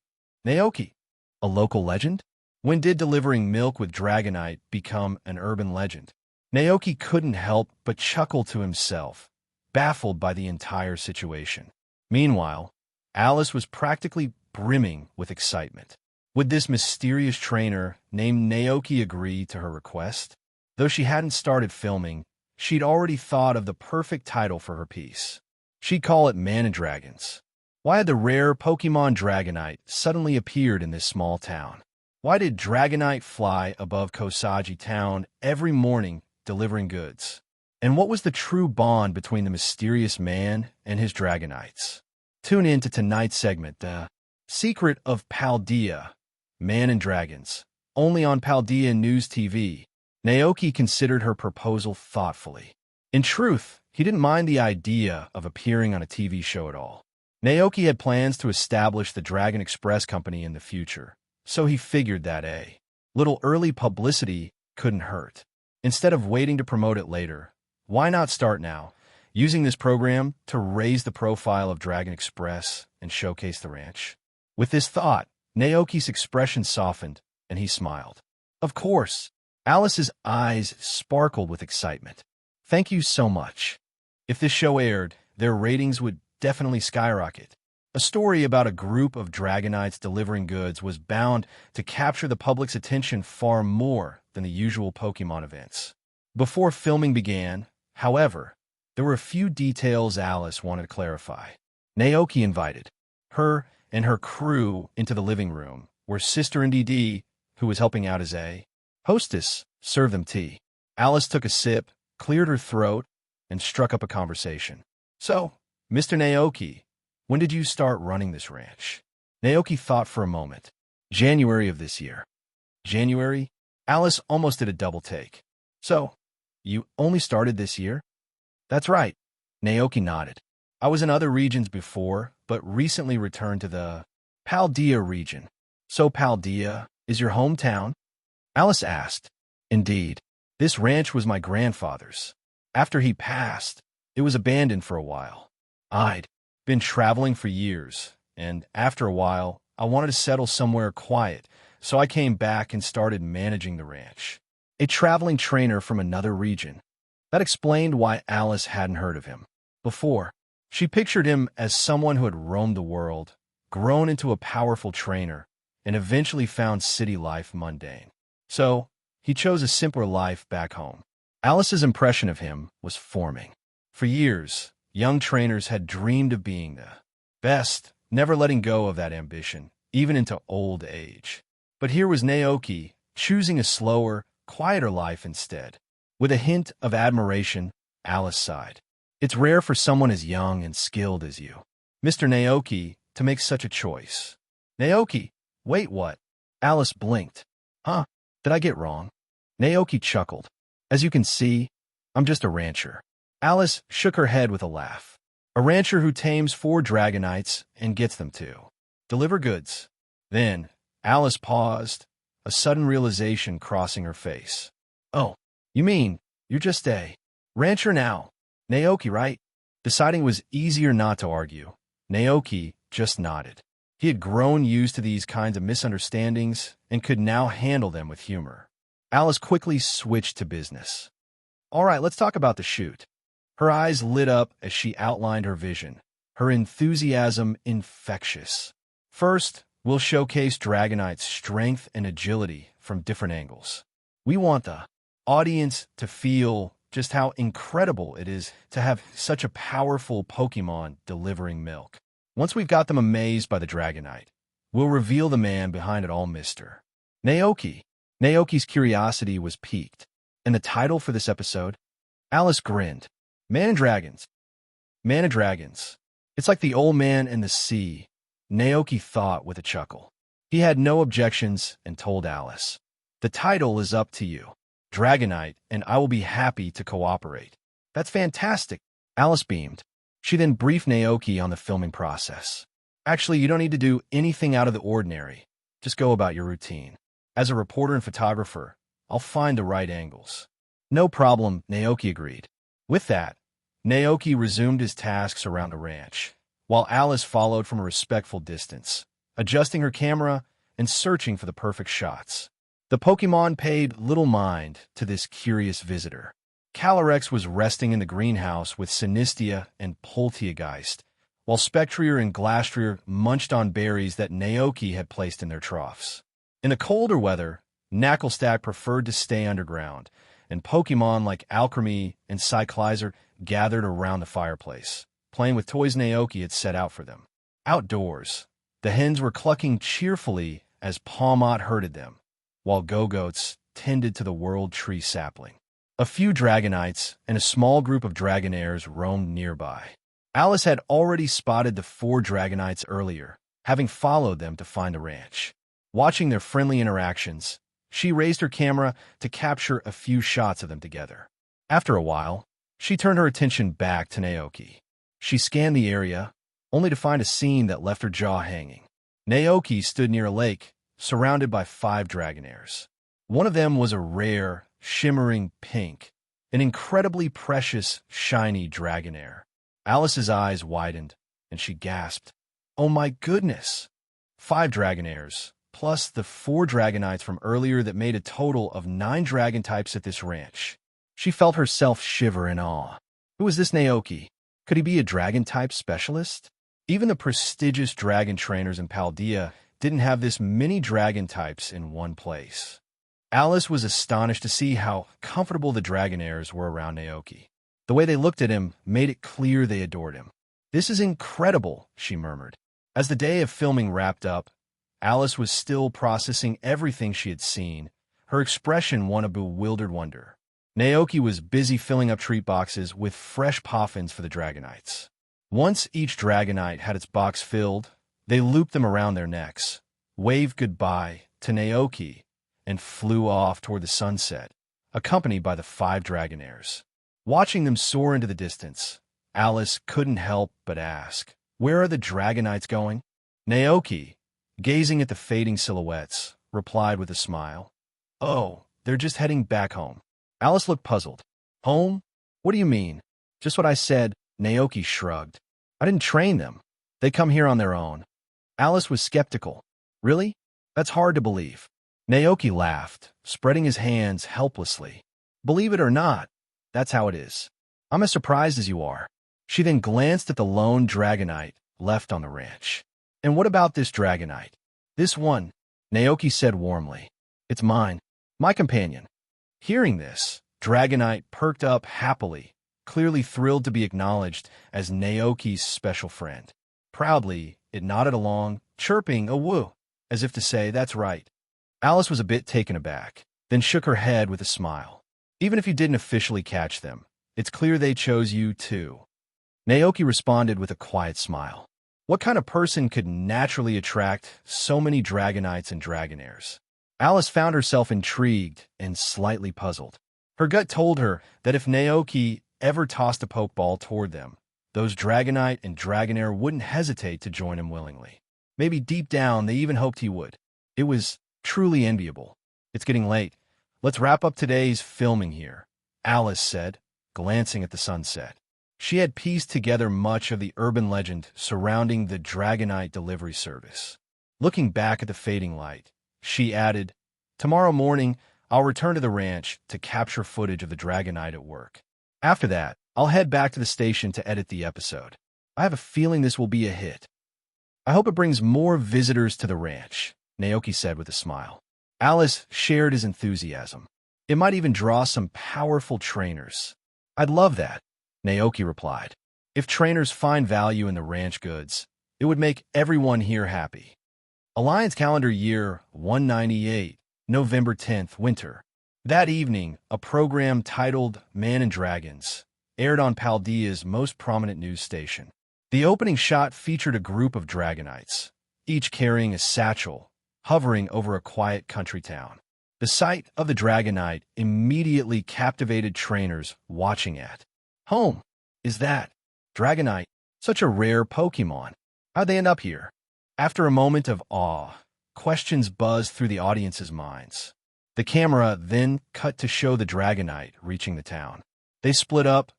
Naoki, a local legend? When did delivering milk with Dragonite become an urban legend? Naoki couldn't help but chuckle to himself, baffled by the entire situation. Meanwhile, Alice was practically brimming with excitement. Would this mysterious trainer named Naoki agree to her request? Though she hadn't started filming, she'd already thought of the perfect title for her piece. She'd call it Man & Dragons. Why had the rare Pokémon Dragonite suddenly appeared in this small town? Why did Dragonite fly above Kosagi Town every morning delivering goods? And what was the true bond between the mysterious man and his Dragonites? Tune in to tonight's segment, The Secret of Paldea, Man and Dragons, only on Paldea News TV. Naoki considered her proposal thoughtfully. In truth, he didn't mind the idea of appearing on a TV show at all. Naoki had plans to establish the Dragon Express Company in the future, so he figured that a little early publicity couldn't hurt. Instead of waiting to promote it later, why not start now, using this program to raise the profile of Dragon Express and showcase the ranch? With this thought, Naoki's expression softened, and he smiled. Of course. Alice's eyes sparkled with excitement. Thank you so much. If this show aired, their ratings would definitely skyrocket. A story about a group of Dragonites delivering goods was bound to capture the public's attention far more than the usual Pokémon events. Before filming began, however, there were a few details Alice wanted to clarify. Naoki invited her and her crew into the living room, where Sister NDD, who was helping out as a hostess, served them tea. Alice took a sip, cleared her throat, and struck up a conversation. So, Mr. Naoki, when did you start running this ranch? Naoki thought for a moment. January of this year. January? Alice almost did a double take. So, you only started this year? That's right. Naoki nodded. I was in other regions before, but recently returned to the Paldea region. So Paldea is your hometown? Alice asked. Indeed. This ranch was my grandfather's. After he passed, it was abandoned for a while. I'd been traveling for years, and after a while, I wanted to settle somewhere quiet, so I came back and started managing the ranch. A traveling trainer from another region. That explained why Alice hadn't heard of him before. She pictured him as someone who had roamed the world, grown into a powerful trainer, and eventually found city life mundane. So, he chose a simpler life back home. Alice's impression of him was forming. For years, young trainers had dreamed of being the best, never letting go of that ambition, even into old age. But here was Naoki, choosing a slower, quieter life instead. With a hint of admiration, Alice sighed. It's rare for someone as young and skilled as you, Mr. Naoki, to make such a choice. Naoki, wait, what? Alice blinked. Huh? Did I get wrong? Naoki chuckled. As you can see, I'm just a rancher. Alice shook her head with a laugh. A rancher who tames 4 Dragonites and gets them to deliver goods. Then, Alice paused, a sudden realization crossing her face. Oh, you mean, you're just a rancher now? Naoki, right? Deciding it was easier not to argue, Naoki just nodded. He had grown used to these kinds of misunderstandings and could now handle them with humor. Alice quickly switched to business. All right, let's talk about the shoot. Her eyes lit up as she outlined her vision, her enthusiasm infectious. First, we'll showcase Dragonite's strength and agility from different angles. We want the audience to feel just how incredible it is to have such a powerful Pokémon delivering milk. Once we've got them amazed by the Dragonite, we'll reveal the man behind it all, Mr. Naoki. Naoki's curiosity was piqued. And the title for this episode? Alice grinned. Man and Dragons. Man and Dragons. It's like the old man and the sea, Naoki thought with a chuckle. He had no objections and told Alice, "The title is up to you, Dragonite, and I will be happy to cooperate." "That's fantastic," Alice beamed. She then briefed Naoki on the filming process. "Actually, you don't need to do anything out of the ordinary. Just go about your routine. As a reporter and photographer, I'll find the right angles." "No problem," Naoki agreed. With that, Naoki resumed his tasks around the ranch, while Alice followed from a respectful distance, adjusting her camera and searching for the perfect shots. The Pokémon paid little mind to this curious visitor. Calyrex was resting in the greenhouse with Sinistia and Polteageist, while Spectrier and Glastrier munched on berries that Naoki had placed in their troughs. In the colder weather, Knacklestack preferred to stay underground, and Pokémon like Alchemy and Cyclizer gathered around the fireplace, playing with toys Naoki had set out for them. Outdoors, the hens were clucking cheerfully as Palmot herded them, while Go-Goats tended to the World Tree sapling. A few Dragonites and a small group of Dragonaires roamed nearby. Alice had already spotted the 4 Dragonites earlier, having followed them to find the ranch. Watching their friendly interactions, she raised her camera to capture a few shots of them together. After a while, she turned her attention back to Naoki. She scanned the area, only to find a scene that left her jaw hanging. Naoki stood near a lake, surrounded by 5 Dragonaires. One of them was a rare, shimmering pink, an incredibly precious, shiny Dragonair. Alice's eyes widened, and she gasped, "Oh my goodness!" 5 Dragonairs, plus the 4 Dragonites from earlier that made a total of 9 dragon types at this ranch. She felt herself shiver in awe. Who was this Naoki? Could he be a dragon-type specialist? Even the prestigious dragon trainers in Paldea didn't have this many dragon types in one place. Alice was astonished to see how comfortable the Dragonairs were around Naoki. The way they looked at him made it clear they adored him. "This is incredible," she murmured. As the day of filming wrapped up, Alice was still processing everything she had seen, her expression one of bewildered wonder. Naoki was busy filling up treat boxes with fresh poffins for the Dragonites. Once each Dragonite had its box filled, they looped them around their necks, waved goodbye to Naoki, and flew off toward the sunset, accompanied by the 5 Dragonairs. Watching them soar into the distance, Alice couldn't help but ask, "Where are the Dragonites going?" Naoki, gazing at the fading silhouettes, replied with a smile, "Oh, they're just heading back home." Alice looked puzzled. "Home? What do you mean?" "Just what I said," Naoki shrugged. "I didn't train them. They come here on their own." Alice was skeptical. "Really? That's hard to believe." Naoki laughed, spreading his hands helplessly. "Believe it or not, that's how it is. I'm as surprised as you are." She then glanced at the lone Dragonite left on the ranch. "And what about this Dragonite?" "This one," Naoki said warmly. "It's mine, my companion." Hearing this, Dragonite perked up happily, clearly thrilled to be acknowledged as Naoki's special friend. Proudly, it nodded along, chirping a woo, as if to say, "That's right." Alice was a bit taken aback, then shook her head with a smile. "Even if you didn't officially catch them, it's clear they chose you too." Naoki responded with a quiet smile. What kind of person could naturally attract so many Dragonites and Dragonairs? Alice found herself intrigued and slightly puzzled. Her gut told her that if Naoki ever tossed a pokeball toward them, those Dragonite and Dragonair wouldn't hesitate to join him willingly. Maybe deep down they even hoped he would. It was truly enviable. "It's getting late. Let's wrap up today's filming here," Alice said, glancing at the sunset. She had pieced together much of the urban legend surrounding the Dragonite delivery service. Looking back at the fading light, she added, "Tomorrow morning, I'll return to the ranch to capture footage of the Dragonite at work. After that, I'll head back to the station to edit the episode. I have a feeling this will be a hit." "I hope it brings more visitors to the ranch," Naoki said with a smile. Alice shared his enthusiasm. "It might even draw some powerful trainers." "I'd love that," Naoki replied. "If trainers find value in the ranch goods, it would make everyone here happy." Alliance Calendar Year 198, November 10th, Winter. That evening, a program titled Man and Dragons aired on Paldea's most prominent news station. The opening shot featured a group of Dragonites, each carrying a satchel, hovering over a quiet country town. The sight of the Dragonite immediately captivated trainers watching at home. Is that Dragonite? Such a rare Pokémon. How'd they end up here? After a moment of awe, questions buzzed through the audience's minds. The camera then cut to show the Dragonite reaching the town. They split up,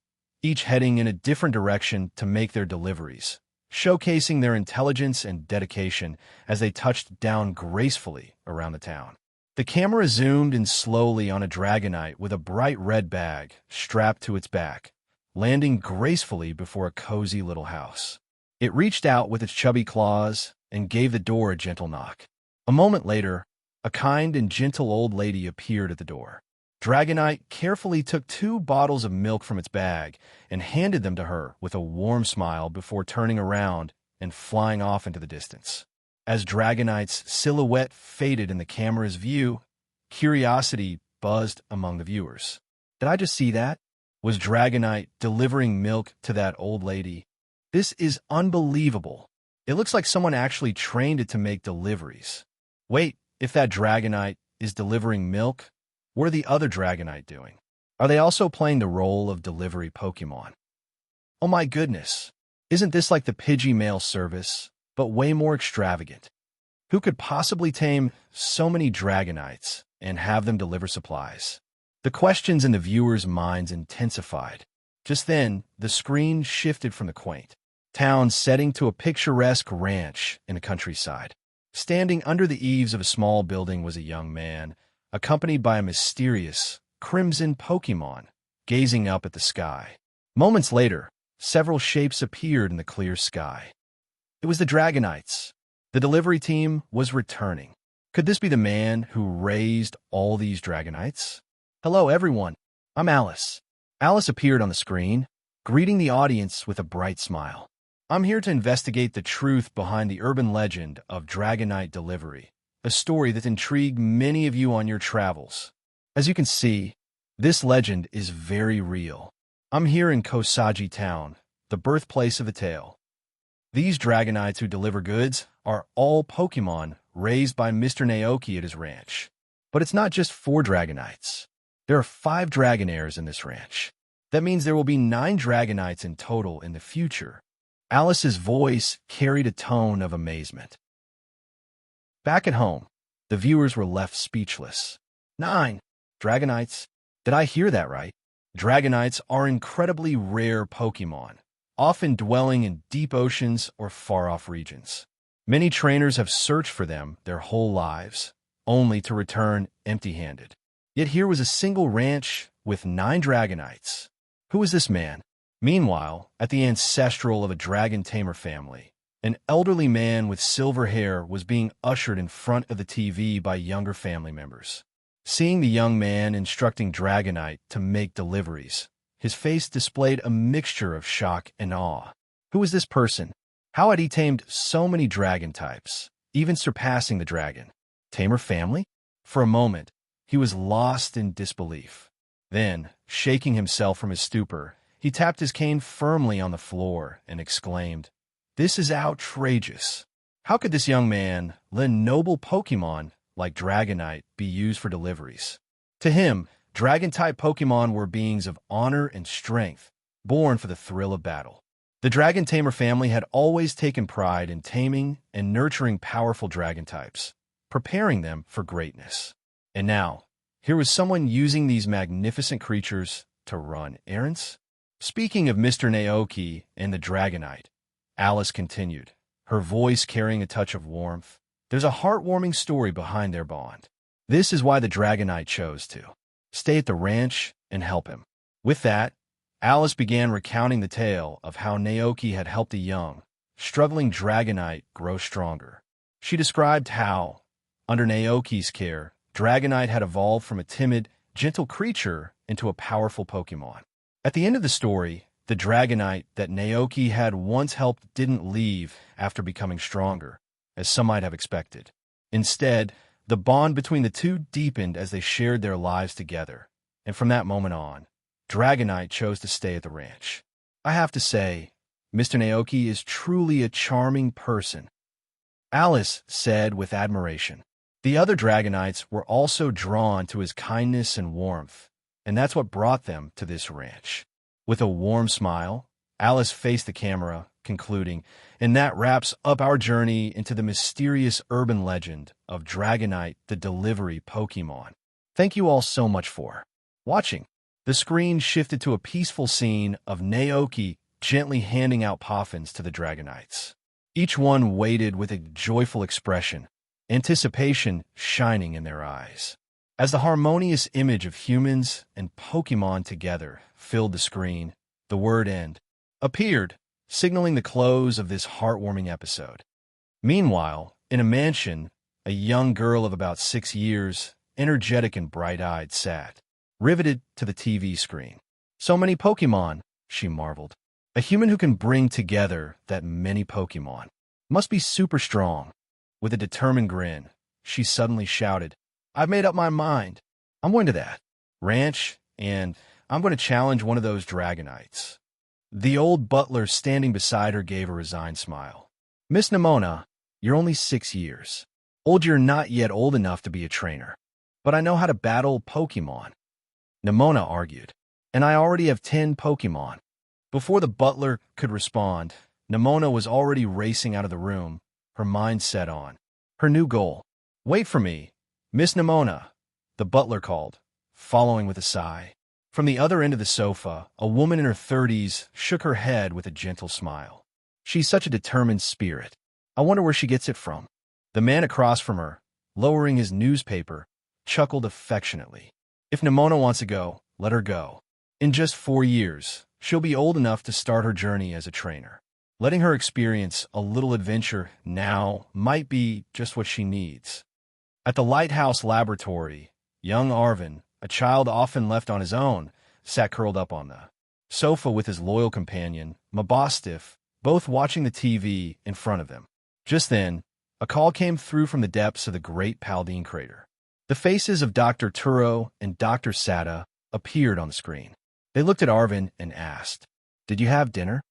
each heading in a different direction to make their deliveries, showcasing their intelligence and dedication as they touched down gracefully around the town. The camera zoomed in slowly on a Dragonite with a bright red bag strapped to its back, landing gracefully before a cozy little house. It reached out with its chubby claws and gave the door a gentle knock. A moment later, a kind and gentle old lady appeared at the door. Dragonite carefully took 2 bottles of milk from its bag and handed them to her with a warm smile before turning around and flying off into the distance. As Dragonite's silhouette faded in the camera's view, curiosity buzzed among the viewers. Did I just see that? Was Dragonite delivering milk to that old lady? This is unbelievable. It looks like someone actually trained it to make deliveries. Wait, if that Dragonite is delivering milk, what are the other Dragonite doing? Are they also playing the role of delivery Pokémon? Oh my goodness, isn't this like the Pidgey mail service, but way more extravagant? Who could possibly tame so many Dragonites and have them deliver supplies? The questions in the viewers' minds intensified. Just then, the screen shifted from the quaint town setting to a picturesque ranch in the countryside. Standing under the eaves of a small building was a young man, accompanied by a mysterious, crimson Pokémon, gazing up at the sky. Moments later, several shapes appeared in the clear sky. It was the Dragonites. The delivery team was returning. Could this be the man who raised all these Dragonites? Hello, everyone. I'm Alice. Alice appeared on the screen, greeting the audience with a bright smile. I'm here to investigate the truth behind the urban legend of Dragonite delivery, a story that intrigued many of you on your travels. As you can see, this legend is very real. I'm here in Kosagi Town, the birthplace of the tale. These Dragonites who deliver goods are all Pokémon raised by Mr. Naoki at his ranch. But it's not just 4 Dragonites. There are 5 Dragonaires in this ranch. That means there will be 9 Dragonites in total in the future. Alice's voice carried a tone of amazement. Back at home, the viewers were left speechless. 9 Dragonites. Did I hear that right? Dragonites are incredibly rare Pokémon, often dwelling in deep oceans or far-off regions. Many trainers have searched for them their whole lives, only to return empty-handed. Yet here was a single ranch with 9 Dragonites. Who is this man? Meanwhile, at the ancestral of a dragon tamer family, an elderly man with silver hair was being ushered in front of the TV by younger family members. Seeing the young man instructing Dragonite to make deliveries, his face displayed a mixture of shock and awe. Who was this person? How had he tamed so many dragon types, even surpassing the dragon tamer family? For a moment, he was lost in disbelief. Then, shaking himself from his stupor, he tapped his cane firmly on the floor and exclaimed, "This is outrageous. How could this young man let noble Pokémon like Dragonite be used for deliveries?" To him, Dragon-type Pokémon were beings of honor and strength, born for the thrill of battle. The Dragon Tamer family had always taken pride in taming and nurturing powerful dragon types, preparing them for greatness. And now, here was someone using these magnificent creatures to run errands? Speaking of Mr. Naoki and the Dragonite, Alice continued, her voice carrying a touch of warmth. There's a heartwarming story behind their bond. This is why the Dragonite chose to stay at the ranch and help him. With that, Alice began recounting the tale of how Naoki had helped a young, struggling Dragonite grow stronger. She described how, under Naoki's care, Dragonite had evolved from a timid, gentle creature into a powerful Pokémon. At the end of the story, the Dragonite that Naoki had once helped didn't leave after becoming stronger, as some might have expected. Instead, the bond between the two deepened as they shared their lives together, and from that moment on, Dragonite chose to stay at the ranch. I have to say, Mr. Naoki is truly a charming person. Alice said with admiration. The other Dragonites were also drawn to his kindness and warmth, and that's what brought them to this ranch. With a warm smile, Alice faced the camera, concluding, and that wraps up our journey into the mysterious urban legend of Dragonite the Delivery Pokémon. Thank you all so much for watching. The screen shifted to a peaceful scene of Naoki gently handing out poffins to the Dragonites. Each one waited with a joyful expression, anticipation shining in their eyes. As the harmonious image of humans and Pokémon together filled the screen, the word "end" appeared, signaling the close of this heartwarming episode. Meanwhile, in a mansion, a young girl of about 6 years, energetic and bright-eyed, sat, riveted to the TV screen. So many Pokémon, she marveled. A human who can bring together that many Pokémon must be super strong. With a determined grin, she suddenly shouted, I've made up my mind. I'm going to that ranch, and I'm going to challenge one of those Dragonites. The old butler standing beside her gave a resigned smile. Miss Nimona, you're only 6 years old. You're not yet old enough to be a trainer. But I know how to battle Pokémon, Nimona argued. And I already have 10 Pokémon. Before the butler could respond, Nimona was already racing out of the room, her mind set on her new goal. Wait for me, Miss Nimona, the butler called, following with a sigh. From the other end of the sofa, a woman in her 30s shook her head with a gentle smile. She's such a determined spirit. I wonder where she gets it from. The man across from her, lowering his newspaper, chuckled affectionately. If Nimona wants to go, let her go. In just 4 years, she'll be old enough to start her journey as a trainer. Letting her experience a little adventure now might be just what she needs. At the Lighthouse Laboratory, young Arvin, a child often left on his own, sat curled up on the sofa with his loyal companion, Mabostiff, both watching the TV in front of them. Just then, a call came through from the depths of the Great Paldine Crater. The faces of Dr. Turo and Dr. Sada appeared on the screen. They looked at Arvin and asked, Did you have dinner?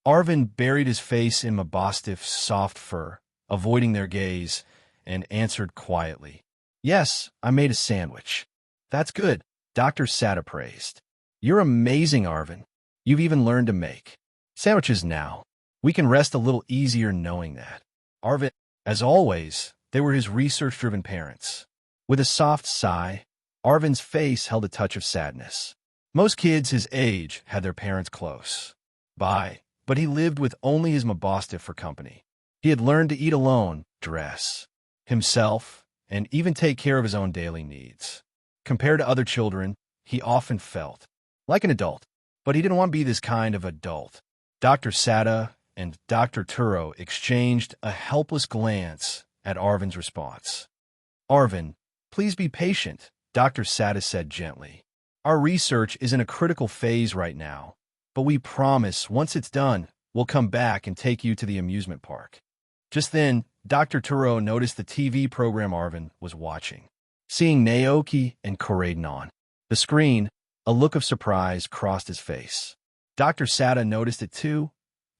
Arvin buried his face in Mabostiff's soft fur, avoiding their gaze, and answered quietly, Yes, I made a sandwich. That's good, Dr. Sada praised. You're amazing, Arvin. You've even learned to make sandwiches now. We can rest a little easier knowing that. Arvin, as always, they were his research-driven parents. With a soft sigh, Arvin's face held a touch of sadness. Most kids his age had their parents close by, but he lived with only his Mabostiff for company. He had learned to eat alone, dress himself, and even take care of his own daily needs. Compared to other children, he often felt like an adult, but he didn't want to be this kind of adult. Dr. Sada and Dr. Turo exchanged a helpless glance at Arvin's response. Arvin, please be patient, Dr. Sada said gently. Our research is in a critical phase right now, but we promise once it's done, we'll come back and take you to the amusement park. Just then, Dr. Turo noticed the TV program Arvin was watching. Seeing Naoki and Koraidon on the screen, a look of surprise crossed his face. Dr. Sada noticed it too,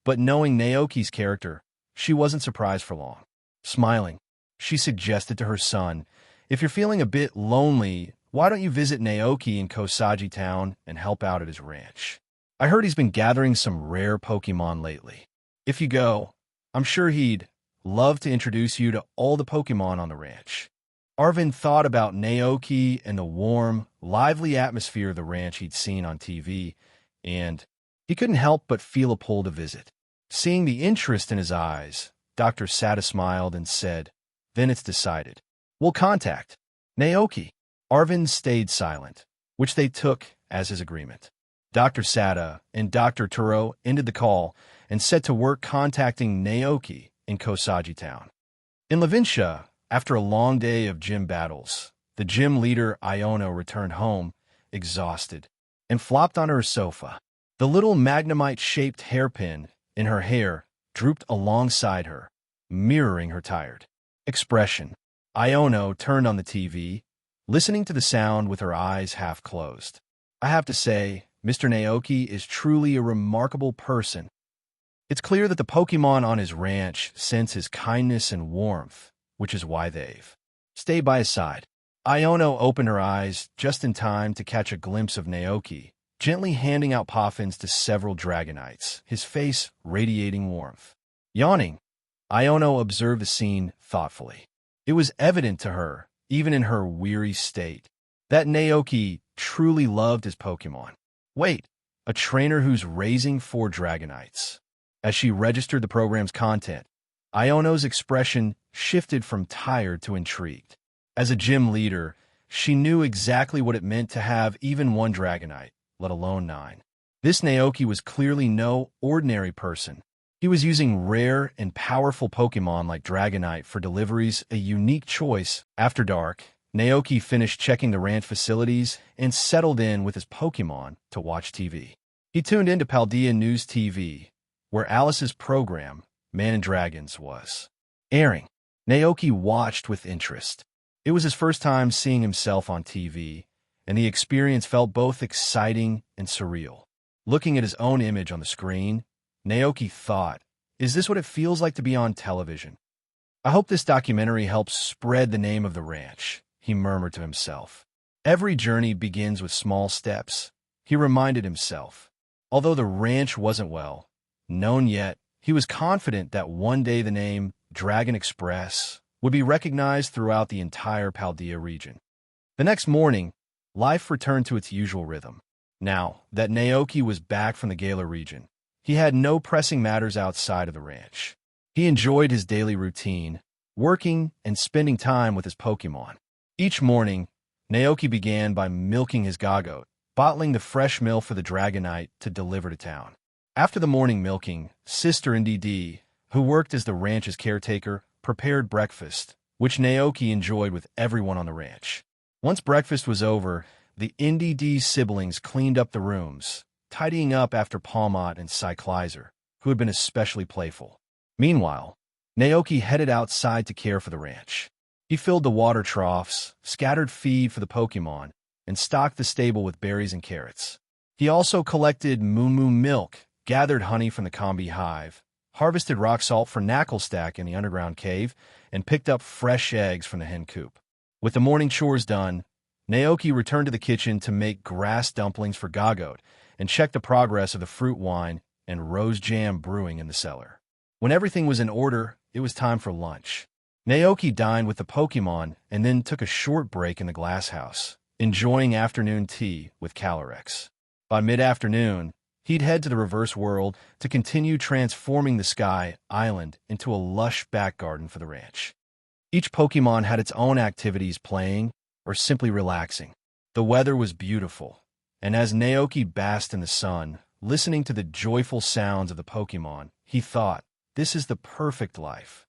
but knowing Naoki's character, she wasn't surprised for long. Smiling, she suggested to her son, If you're feeling a bit lonely, why don't you visit Naoki in Kosagi Town and help out at his ranch? I heard he's been gathering some rare Pokémon lately. If you go, I'm sure he'd love to introduce you to all the Pokémon on the ranch. Arvin thought about Naoki and the warm, lively atmosphere of the ranch he'd seen on TV, and he couldn't help but feel a pull to visit. Seeing the interest in his eyes, Dr. Sada smiled and said, Then it's decided. We'll contact Naoki. Arvin stayed silent, which they took as his agreement. Dr. Sada and Dr. Turo ended the call and set to work contacting Naoki in Kosagi Town. In Levincia, after a long day of gym battles, the gym leader Iono returned home, exhausted, and flopped onto her sofa. The little magnemite-shaped hairpin in her hair drooped alongside her, mirroring her tired expression. Iono turned on the TV, listening to the sound with her eyes half closed. I have to say, Mr. Naoki is truly a remarkable person. It's clear that the Pokémon on his ranch sense his kindness and warmth, which is why they've stayed by his side. Iono opened her eyes just in time to catch a glimpse of Naoki, gently handing out poffins to several Dragonites, his face radiating warmth. Yawning, Iono observed the scene thoughtfully. It was evident to her, even in her weary state, that Naoki truly loved his Pokémon. Wait, a trainer who's raising 4 Dragonites. As she registered the program's content, Iono's expression shifted from tired to intrigued. As a gym leader, she knew exactly what it meant to have even 1 Dragonite, let alone 9. This Naoki was clearly no ordinary person. He was using rare and powerful Pokémon like Dragonite for deliveries, a unique choice. After dark, Naoki finished checking the ranch facilities and settled in with his Pokémon to watch TV. He tuned into Paldea News TV, where Alice's program, Man and Dragons, was airing. Naoki watched with interest. It was his first time seeing himself on TV, and the experience felt both exciting and surreal. Looking at his own image on the screen, Naoki thought, is this what it feels like to be on television? I hope this documentary helps spread the name of the ranch, he murmured to himself. Every journey begins with small steps, he reminded himself. Although the ranch wasn't well known yet, he was confident that one day the name Dragon Express would be recognized throughout the entire Paldea region. The next morning, life returned to its usual rhythm. Now that Naoki was back from the Galar region, he had no pressing matters outside of the ranch. He enjoyed his daily routine, working and spending time with his Pokémon. Each morning, Naoki began by milking his Gagote, bottling the fresh milk for the Dragonite to deliver to town. After the morning milking, Sister NDD, who worked as the ranch's caretaker, prepared breakfast, which Naoki enjoyed with everyone on the ranch. Once breakfast was over, the NDD siblings cleaned up the rooms, tidying up after Palmot and Cyclizer, who had been especially playful. Meanwhile, Naoki headed outside to care for the ranch. He filled the water troughs, scattered feed for the Pokémon, and stocked the stable with berries and carrots. He also collected moo milk, gathered honey from the Combi hive, harvested rock salt for Knucklestack in the underground cave, and picked up fresh eggs from the hen coop. With the morning chores done, Naoki returned to the kitchen to make grass dumplings for Gagote and check the progress of the fruit wine and rose jam brewing in the cellar. When everything was in order, it was time for lunch. Naoki dined with the Pokémon and then took a short break in the glass house, enjoying afternoon tea with Calyrex. By mid-afternoon, he'd head to the reverse world to continue transforming the Sky Island into a lush back garden for the ranch. Each Pokémon had its own activities, playing or simply relaxing. The weather was beautiful, and as Naoki basked in the sun, listening to the joyful sounds of the Pokémon, he thought, this is the perfect life.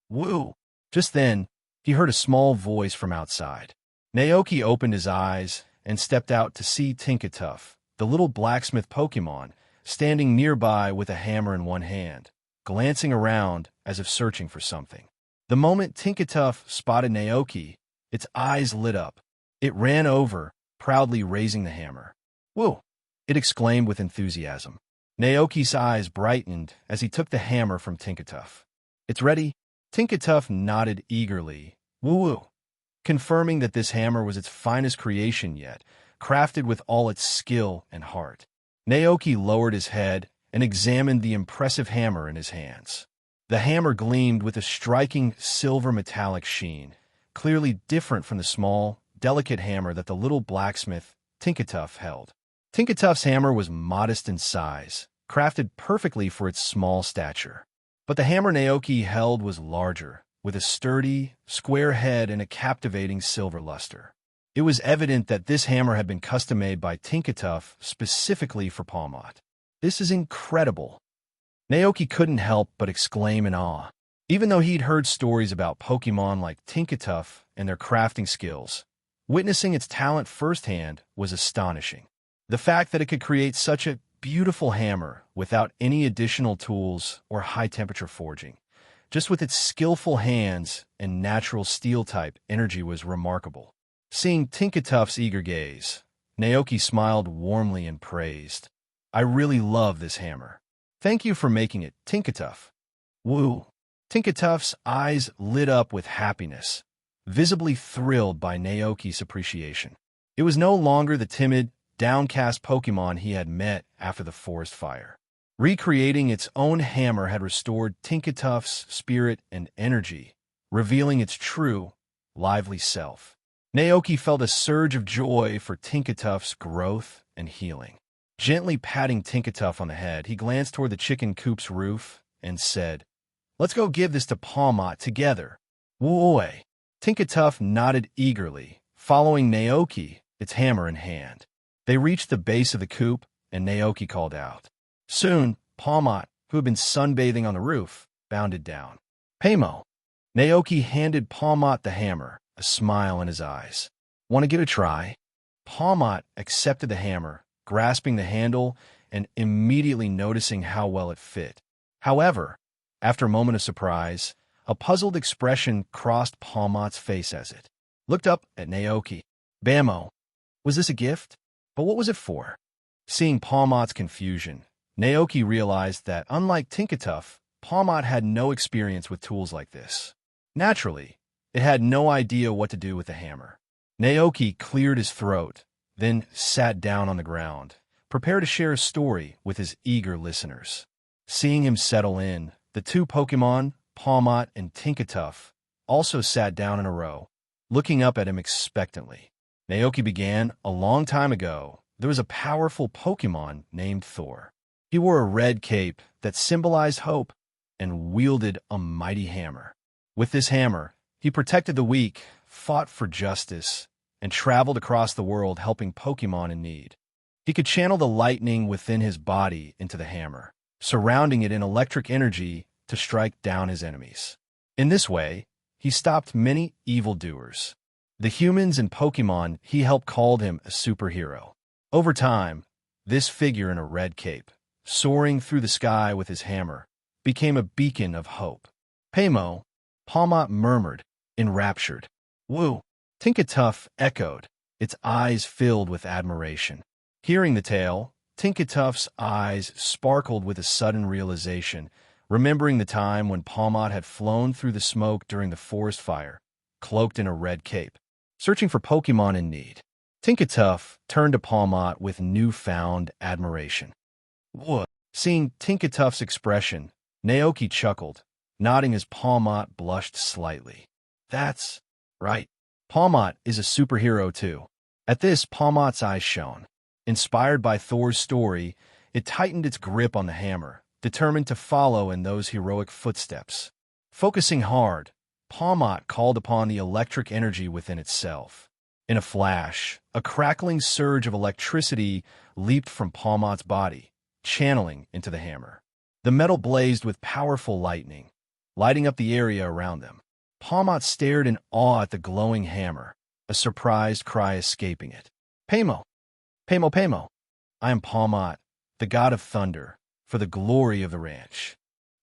Woo! Just then, he heard a small voice from outside. Naoki opened his eyes and stepped out to see Tinkatuff, the little blacksmith Pokémon, standing nearby with a hammer in one hand, glancing around as if searching for something. The moment Tinkatuff spotted Naoki, its eyes lit up. It ran over, proudly raising the hammer. Whoa! It exclaimed with enthusiasm. Naoki's eyes brightened as he took the hammer from Tinkatuff. It's ready? Tinkatuff nodded eagerly, woo-woo, confirming that this hammer was its finest creation yet, crafted with all its skill and heart. Naoki lowered his head and examined the impressive hammer in his hands. The hammer gleamed with a striking silver metallic sheen, clearly different from the small, delicate hammer that the little blacksmith, Tinkatuff, held. Tinkatuff's hammer was modest in size, crafted perfectly for its small stature. But the hammer Naoki held was larger, with a sturdy, square head and a captivating silver luster. It was evident that this hammer had been custom-made by Tinkatuff specifically for Palmot. This is incredible. Naoki couldn't help but exclaim in awe. Even though he'd heard stories about Pokémon like Tinkatuff and their crafting skills, witnessing its talent firsthand was astonishing. The fact that it could create such a beautiful hammer without any additional tools or high-temperature forging, just with its skillful hands and natural steel-type energy, was remarkable. Seeing Tinkatuff's eager gaze, Naoki smiled warmly and praised, "I really love this hammer." Thank you for making it, Tinkatuff. Woo! Tinkatuff's eyes lit up with happiness, visibly thrilled by Naoki's appreciation. It was no longer the timid, downcast Pokémon he had met after the forest fire. Recreating its own hammer had restored Tinkatuff's spirit and energy, revealing its true, lively self. Naoki felt a surge of joy for Tinkatuff's growth and healing. Gently patting Tinkatuff on the head, he glanced toward the chicken coop's roof and said, "Let's go give this to Palmot together." Woi! Tinkatuff nodded eagerly, following Naoki, its hammer in hand. They reached the base of the coop, and Naoki called out. Soon, Palmot, who had been sunbathing on the roof, bounded down. Paymo. Naoki handed Palmot the hammer, a smile in his eyes. Want to give it a try? Palmot accepted the hammer, grasping the handle and immediately noticing how well it fit. However, after a moment of surprise, a puzzled expression crossed Palmot's face as it looked up at Naoki. Bammo, was this a gift? But what was it for? Seeing Palmot's confusion, Naoki realized that, unlike Tinkatuff, Palmot had no experience with tools like this. Naturally, it had no idea what to do with the hammer. Naoki cleared his throat, then sat down on the ground, prepared to share a story with his eager listeners. Seeing him settle in, the two Pokémon, Palmot and Tinkatuff, also sat down in a row, looking up at him expectantly. Naoki began, a long time ago, there was a powerful Pokémon named Thor. He wore a red cape that symbolized hope and wielded a mighty hammer. With this hammer, he protected the weak, fought for justice, and traveled across the world helping Pokémon in need. He could channel the lightning within his body into the hammer, surrounding it in electric energy to strike down his enemies. In this way, he stopped many evildoers. The humans and Pokémon he helped called him a superhero. Over time, this figure in a red cape, soaring through the sky with his hammer, became a beacon of hope. Paymo, Palmot murmured, enraptured. Woo! Tinkatuff echoed, its eyes filled with admiration. Hearing the tale, Tinkatuff's eyes sparkled with a sudden realization, remembering the time when Palmot had flown through the smoke during the forest fire, cloaked in a red cape, searching for Pokémon in need. Tinkatuff turned to Palmot with newfound admiration. Whoa! Seeing Tinkatuff's expression, Naoki chuckled, nodding as Palmot blushed slightly. That's right. Palmot is a superhero too. At this, Palmot's eyes shone. Inspired by Thor's story, it tightened its grip on the hammer, determined to follow in those heroic footsteps. Focusing hard, Palmot called upon the electric energy within itself. In a flash, a crackling surge of electricity leaped from Palmot's body, channeling into the hammer. The metal blazed with powerful lightning, lighting up the area around them. Palmot stared in awe at the glowing hammer, a surprised cry escaping it. Paymo! Paymo, Paymo! I am Palmot, the god of thunder, for the glory of the ranch.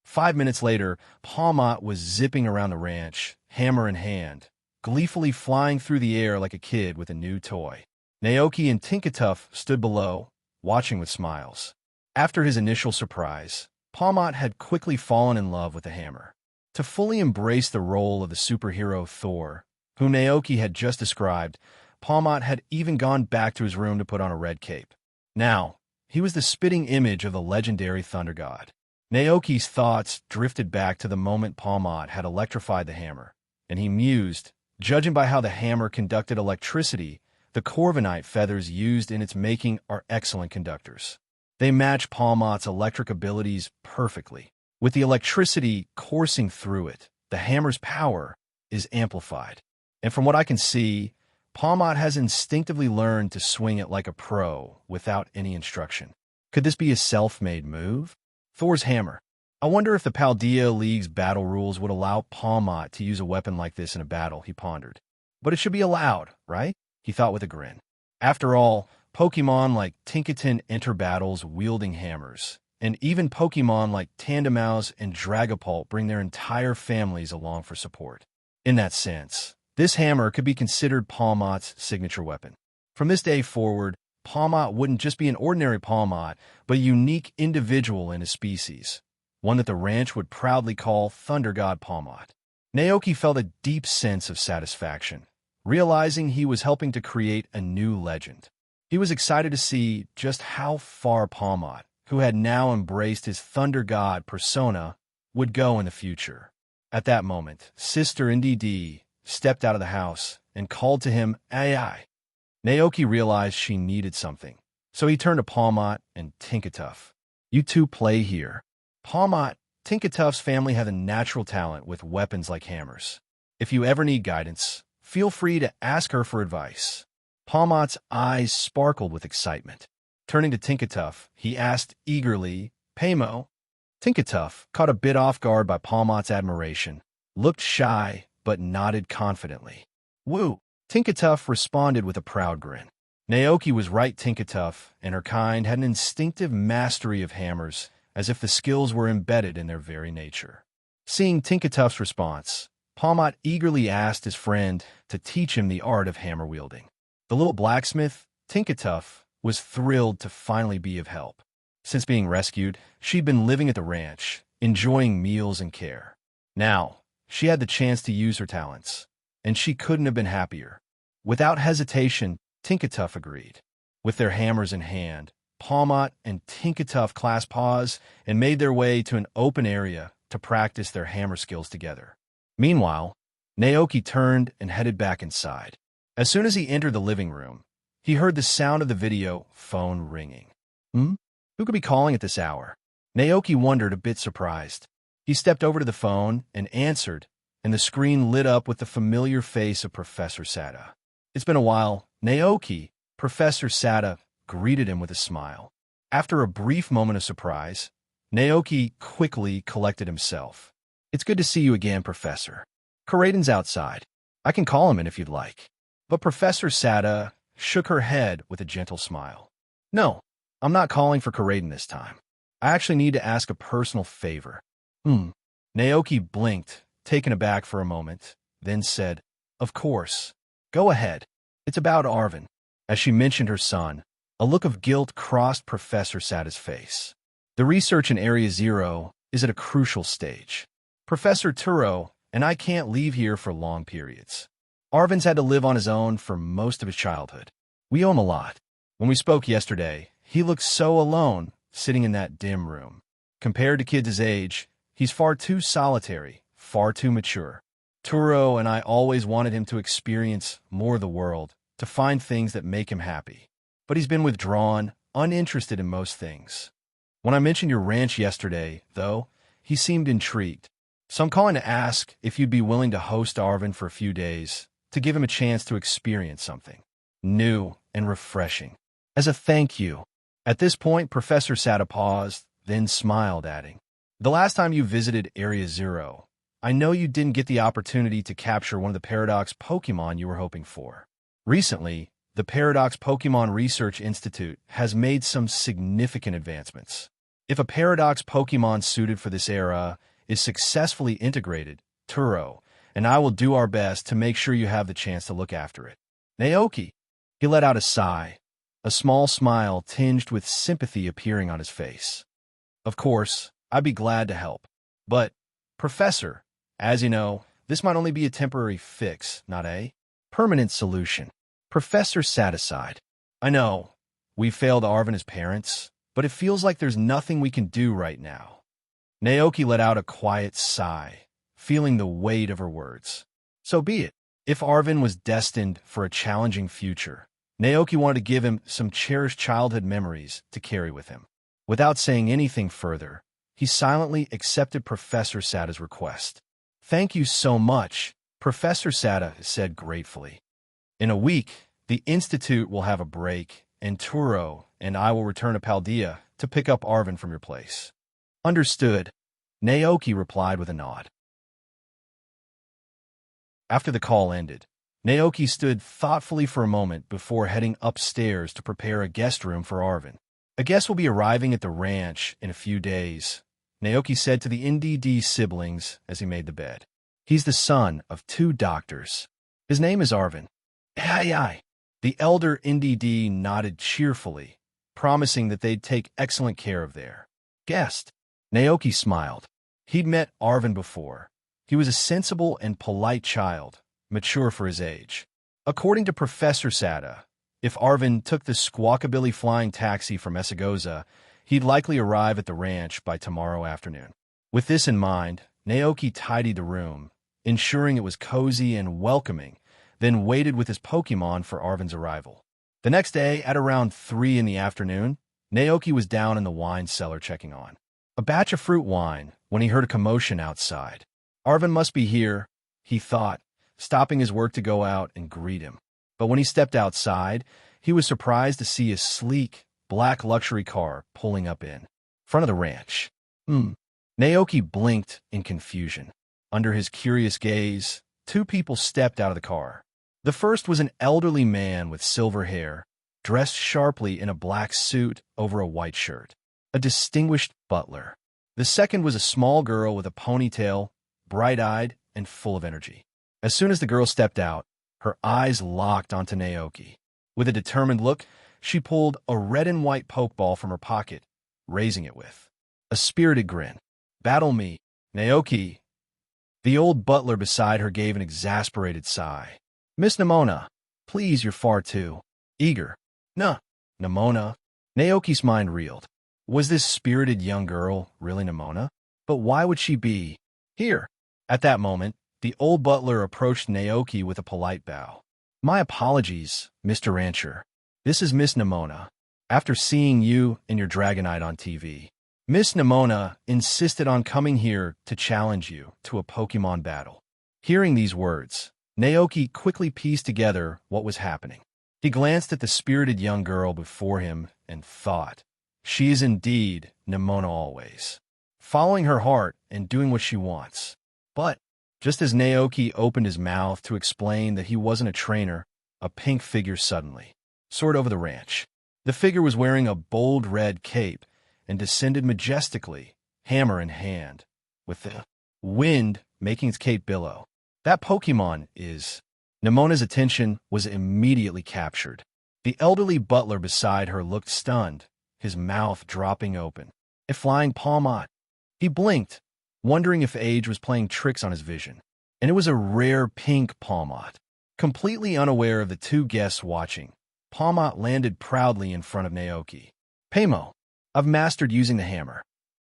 5 minutes later, Palmot was zipping around the ranch, hammer in hand, gleefully flying through the air like a kid with a new toy. Naoki and Tinkatuff stood below, watching with smiles. After his initial surprise, Palmot had quickly fallen in love with the hammer. To fully embrace the role of the superhero Thor, whom Naoki had just described, Palmot had even gone back to his room to put on a red cape. Now, he was the spitting image of the legendary thunder god. Naoki's thoughts drifted back to the moment Palmot had electrified the hammer, and he mused, judging by how the hammer conducted electricity, the corviknight feathers used in its making are excellent conductors. They match Palmot's electric abilities perfectly. With the electricity coursing through it, the hammer's power is amplified. And from what I can see, Palmot has instinctively learned to swing it like a pro without any instruction. Could this be a self-made move? Thor's hammer. I wonder if the Paldea League's battle rules would allow Palmot to use a weapon like this in a battle, he pondered. But it should be allowed, right? He thought with a grin. After all, Pokémon like Tinkaton enter battles wielding hammers, and even Pokémon like Tandemaus and Dragapult bring their entire families along for support. In that sense, this hammer could be considered Palmot's signature weapon. From this day forward, Palmot wouldn't just be an ordinary Palmot, but a unique individual in his species, one that the ranch would proudly call Thunder God Palmot. Naoki felt a deep sense of satisfaction, realizing he was helping to create a new legend. He was excited to see just how far Palmot, who had now embraced his Thunder God persona, would go in the future. At that moment, Sister NDD stepped out of the house and called to him, "Ai." Naoki realized she needed something, so he turned to Palmot and Tinkatuff. "You two play here." Palmot, Tinkatuff's family had a natural talent with weapons like hammers. If you ever need guidance, feel free to ask her for advice. Palmot's eyes sparkled with excitement. Turning to Tinkatuff, he asked eagerly, "Paymo?" Tinkatuff, caught a bit off guard by Palmot's admiration, looked shy but nodded confidently. "Woo!" Tinkatuff responded with a proud grin. Naoki was right. Tinkatuff and her kind had an instinctive mastery of hammers, as if the skills were embedded in their very nature. Seeing Tinkatuff's response, Palmot eagerly asked his friend to teach him the art of hammer wielding. The little blacksmith, Tinkatuff, was thrilled to finally be of help. Since being rescued, she'd been living at the ranch, enjoying meals and care. Now, she had the chance to use her talents, and she couldn't have been happier. Without hesitation, Tinkatuff agreed. With their hammers in hand, Palmot and Tinkatuff clasped paws and made their way to an open area to practice their hammer skills together. Meanwhile, Naoki turned and headed back inside. As soon as he entered the living room, he heard the sound of the video phone ringing. Who could be calling at this hour? Naoki wondered, a bit surprised. He stepped over to the phone and answered, and the screen lit up with the familiar face of Professor Sada. "It's been a while, Naoki." Professor Sada greeted him with a smile. After a brief moment of surprise, Naoki quickly collected himself. "It's good to see you again, Professor. Karaden's outside. I can call him in if you'd like." But Professor Sada shook her head with a gentle smile. "No, I'm not calling for Karaden this time. I actually need to ask a personal favor." Naoki blinked, taken aback for a moment, then said, "Of course. Go ahead. It's about Arvin." As she mentioned her son, a look of guilt crossed Professor Sada's face. "The research in Area Zero is at a crucial stage. Professor Turo and I can't leave here for long periods. Arvin's had to live on his own for most of his childhood. We owe him a lot. When we spoke yesterday, he looked so alone, sitting in that dim room. Compared to kids his age, he's far too solitary, far too mature. Turo and I always wanted him to experience more of the world, to find things that make him happy. But he's been withdrawn, uninterested in most things. When I mentioned your ranch yesterday, though, he seemed intrigued. So I'm calling to ask if you'd be willing to host Arvin for a few days, to give him a chance to experience something new and refreshing. As a thank you." At this point, Professor Sada paused, then smiled, adding, "The last time you visited Area Zero, I know you didn't get the opportunity to capture one of the Paradox Pokémon you were hoping for. Recently, the Paradox Pokémon Research Institute has made some significant advancements. If a Paradox Pokémon suited for this era is successfully integrated, Turo and I will do our best to make sure you have the chance to look after it." "Naoki." He let out a sigh, a small smile tinged with sympathy appearing on his face. "Of course, I'd be glad to help. But, Professor, as you know, this might only be a temporary fix, not a permanent solution." Professor sat aside. "I know, we failed Arvin as parents, but it feels like there's nothing we can do right now." Naoki let out a quiet sigh, feeling the weight of her words. So be it. If Arvin was destined for a challenging future, Naoki wanted to give him some cherished childhood memories to carry with him. Without saying anything further, he silently accepted Professor Sada's request. "Thank you so much," Professor Sada said gratefully. "In a week, the Institute will have a break, and Turo and I will return to Paldea to pick up Arvin from your place." "Understood," Naoki replied with a nod. After the call ended, Naoki stood thoughtfully for a moment before heading upstairs to prepare a guest room for Arvin. "A guest will be arriving at the ranch in a few days," Naoki said to the NDD siblings as he made the bed. "He's the son of 2 doctors. His name is Arvin." "Aye, aye." The elder NDD nodded cheerfully, promising that they'd take excellent care of their guest. Naoki smiled. He'd met Arvin before. He was a sensible and polite child, mature for his age. According to Professor Sada, if Arvin took the squawkabilly flying taxi from Esagoza, he'd likely arrive at the ranch by tomorrow afternoon. With this in mind, Naoki tidied the room, ensuring it was cozy and welcoming, then waited with his Pokémon for Arvin's arrival. The next day, at around 3 in the afternoon, Naoki was down in the wine cellar checking on a batch of fruit wine when he heard a commotion outside. Arvin must be here, he thought, stopping his work to go out and greet him. But when he stepped outside, he was surprised to see a sleek, black luxury car pulling up in front of the ranch. Naoki blinked in confusion. Under his curious gaze, 2 people stepped out of the car. The first was an elderly man with silver hair, dressed sharply in a black suit over a white shirt. A distinguished butler. The second was a small girl with a ponytail, bright-eyed and full of energy. As soon as the girl stepped out, her eyes locked onto Naoki. With a determined look, she pulled a red and white pokeball from her pocket, raising it with a spirited grin. "Battle me, Naoki." The old butler beside her gave an exasperated sigh. "Miss Nimona, please, you're far too eager." "Nah, Nimona." Naoki's mind reeled. Was this spirited young girl really Nimona? But why would she be here? At that moment, the old butler approached Naoki with a polite bow. "My apologies, Mr. Rancher. This is Miss Nimona. After seeing you and your Dragonite on TV, Miss Nimona insisted on coming here to challenge you to a Pokémon battle." Hearing these words, Naoki quickly pieced together what was happening. He glanced at the spirited young girl before him and thought, she is indeed Nimona always, following her heart and doing what she wants. But just as Naoki opened his mouth to explain that he wasn't a trainer, a pink figure suddenly soared over the ranch. The figure was wearing a bold red cape and descended majestically, hammer in hand, with the wind making its cape billow. "That Pokémon is..." Nimona's attention was immediately captured. The elderly butler beside her looked stunned, his mouth dropping open. A flying Pawmot. He blinked, wondering if age was playing tricks on his vision. And it was a rare pink Pawmot. Completely unaware of the 2 guests watching, Pawmot landed proudly in front of Naoki. "Paymo, I've mastered using the hammer."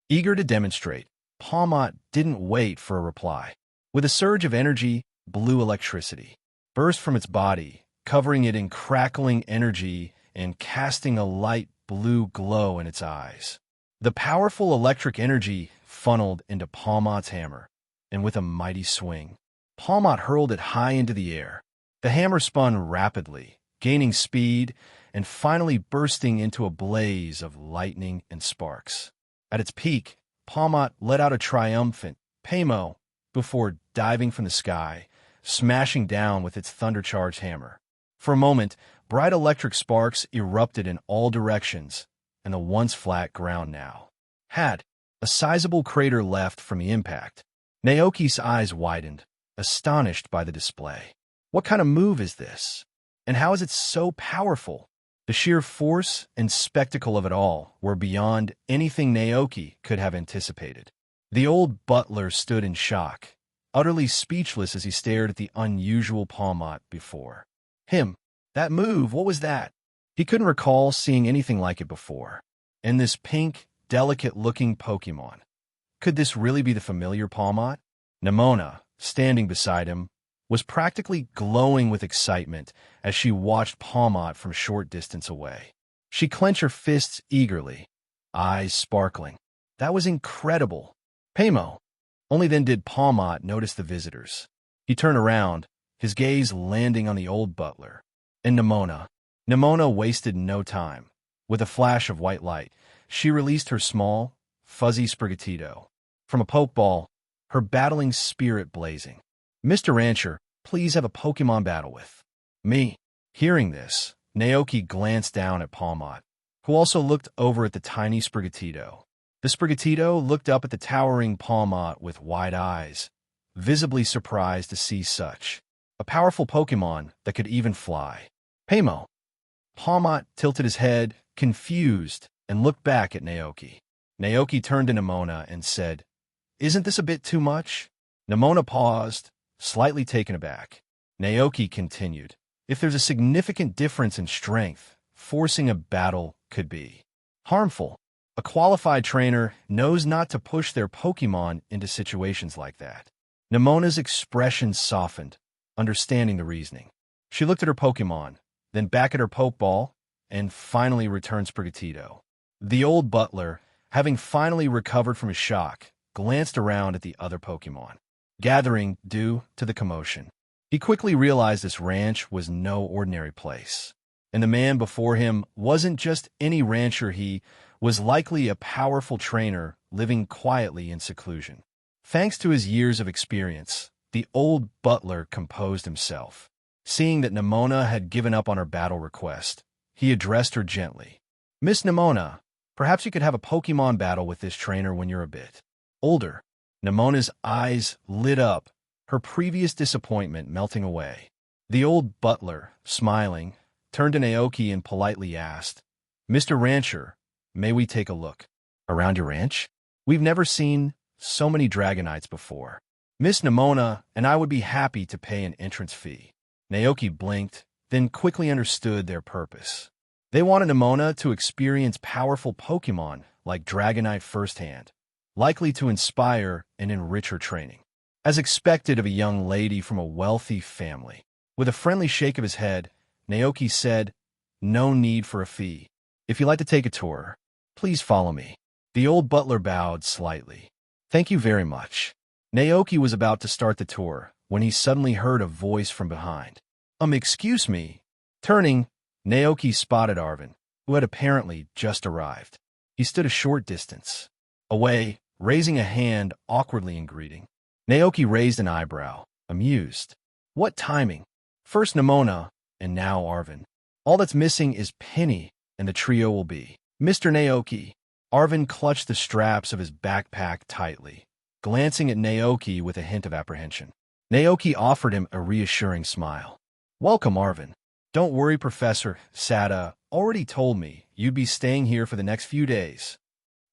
Eager to demonstrate, Pawmot didn't wait for a reply. With a surge of energy, blue electricity burst from its body, covering it in crackling energy and casting a light blue glow in its eyes. The powerful electric energy funneled into Pawmot's hammer, and with a mighty swing, Pawmot hurled it high into the air. The hammer spun rapidly, gaining speed, and finally bursting into a blaze of lightning and sparks. At its peak, Pawmot let out a triumphant "Paymo" before diving from the sky, smashing down with its thunder-charged hammer. For a moment, bright electric sparks erupted in all directions, and the once flat ground now had a sizable crater left from the impact. Naoki's eyes widened, astonished by the display. What kind of move is this? And how is it so powerful? The sheer force and spectacle of it all were beyond anything Naoki could have anticipated. The old butler stood in shock, utterly speechless as he stared at the unusual Pawmot before him. That move, what was that? He couldn't recall seeing anything like it before. And this pink, delicate-looking Pokémon. Could this really be the familiar Pawmot? Nimona, standing beside him, was practically glowing with excitement as she watched Pawmot from a short distance away. She clenched her fists eagerly, eyes sparkling. That was incredible. "Paymo." Only then did Pawmot notice the visitors. He turned around, his gaze landing on the old butler. And Nimona. Nimona wasted no time. With a flash of white light, she released her small, fuzzy Sprigatito. From a pokeball, her battling spirit blazing. "Mr. Rancher, please have a Pokémon battle with me." Hearing this, Naoki glanced down at Pawmot, who also looked over at the tiny Sprigatito. The Sprigatito looked up at the towering Pawmot with wide eyes, visibly surprised to see such a powerful Pokémon that could even fly. Pamo. Palmot tilted his head, confused, and looked back at Naoki. Naoki turned to Nemona and said, "Isn't this a bit too much?" Nemona paused, slightly taken aback. Naoki continued, "If there's a significant difference in strength, forcing a battle could be harmful. A qualified trainer knows not to push their Pokémon into situations like that." Nemona's expression softened, understanding the reasoning. She looked at her Pokémon, then back at her Pokeball, and finally returned Sprigatito. The old butler, having finally recovered from his shock, glanced around at the other Pokémon, gathering due to the commotion. He quickly realized this ranch was no ordinary place, and the man before him wasn't just any rancher. He was likely a powerful trainer living quietly in seclusion. Thanks to his years of experience, the old butler composed himself. Seeing that Nemona had given up on her battle request, he addressed her gently. "Miss Nemona, perhaps you could have a Pokémon battle with this trainer when you're a bit older." Nemona's eyes lit up, her previous disappointment melting away. The old butler, smiling, turned to Naoki and politely asked, "Mr. Rancher, may we take a look around your ranch? We've never seen so many Dragonites before. Miss Nemona and I would be happy to pay an entrance fee." Naoki blinked, then quickly understood their purpose. They wanted Nemona to experience powerful Pokémon like Dragonite firsthand, likely to inspire and enrich her training. As expected of a young lady from a wealthy family, with a friendly shake of his head, Naoki said, "No need for a fee. If you'd like to take a tour, please follow me." The old butler bowed slightly. "Thank you very much." Naoki was about to start the tour when he suddenly heard a voice from behind. Excuse me." Turning, Naoki spotted Arvin, who had apparently just arrived. He stood a short distance away, raising a hand awkwardly in greeting. Naoki raised an eyebrow, amused. What timing? First Nemona, and now Arvin. All that's missing is Penny, and the trio will be Mr. Naoki. Arvin clutched the straps of his backpack tightly, glancing at Naoki with a hint of apprehension. Naoki offered him a reassuring smile. "Welcome, Arvin. Don't worry, Professor Sada already told me you'd be staying here for the next few days."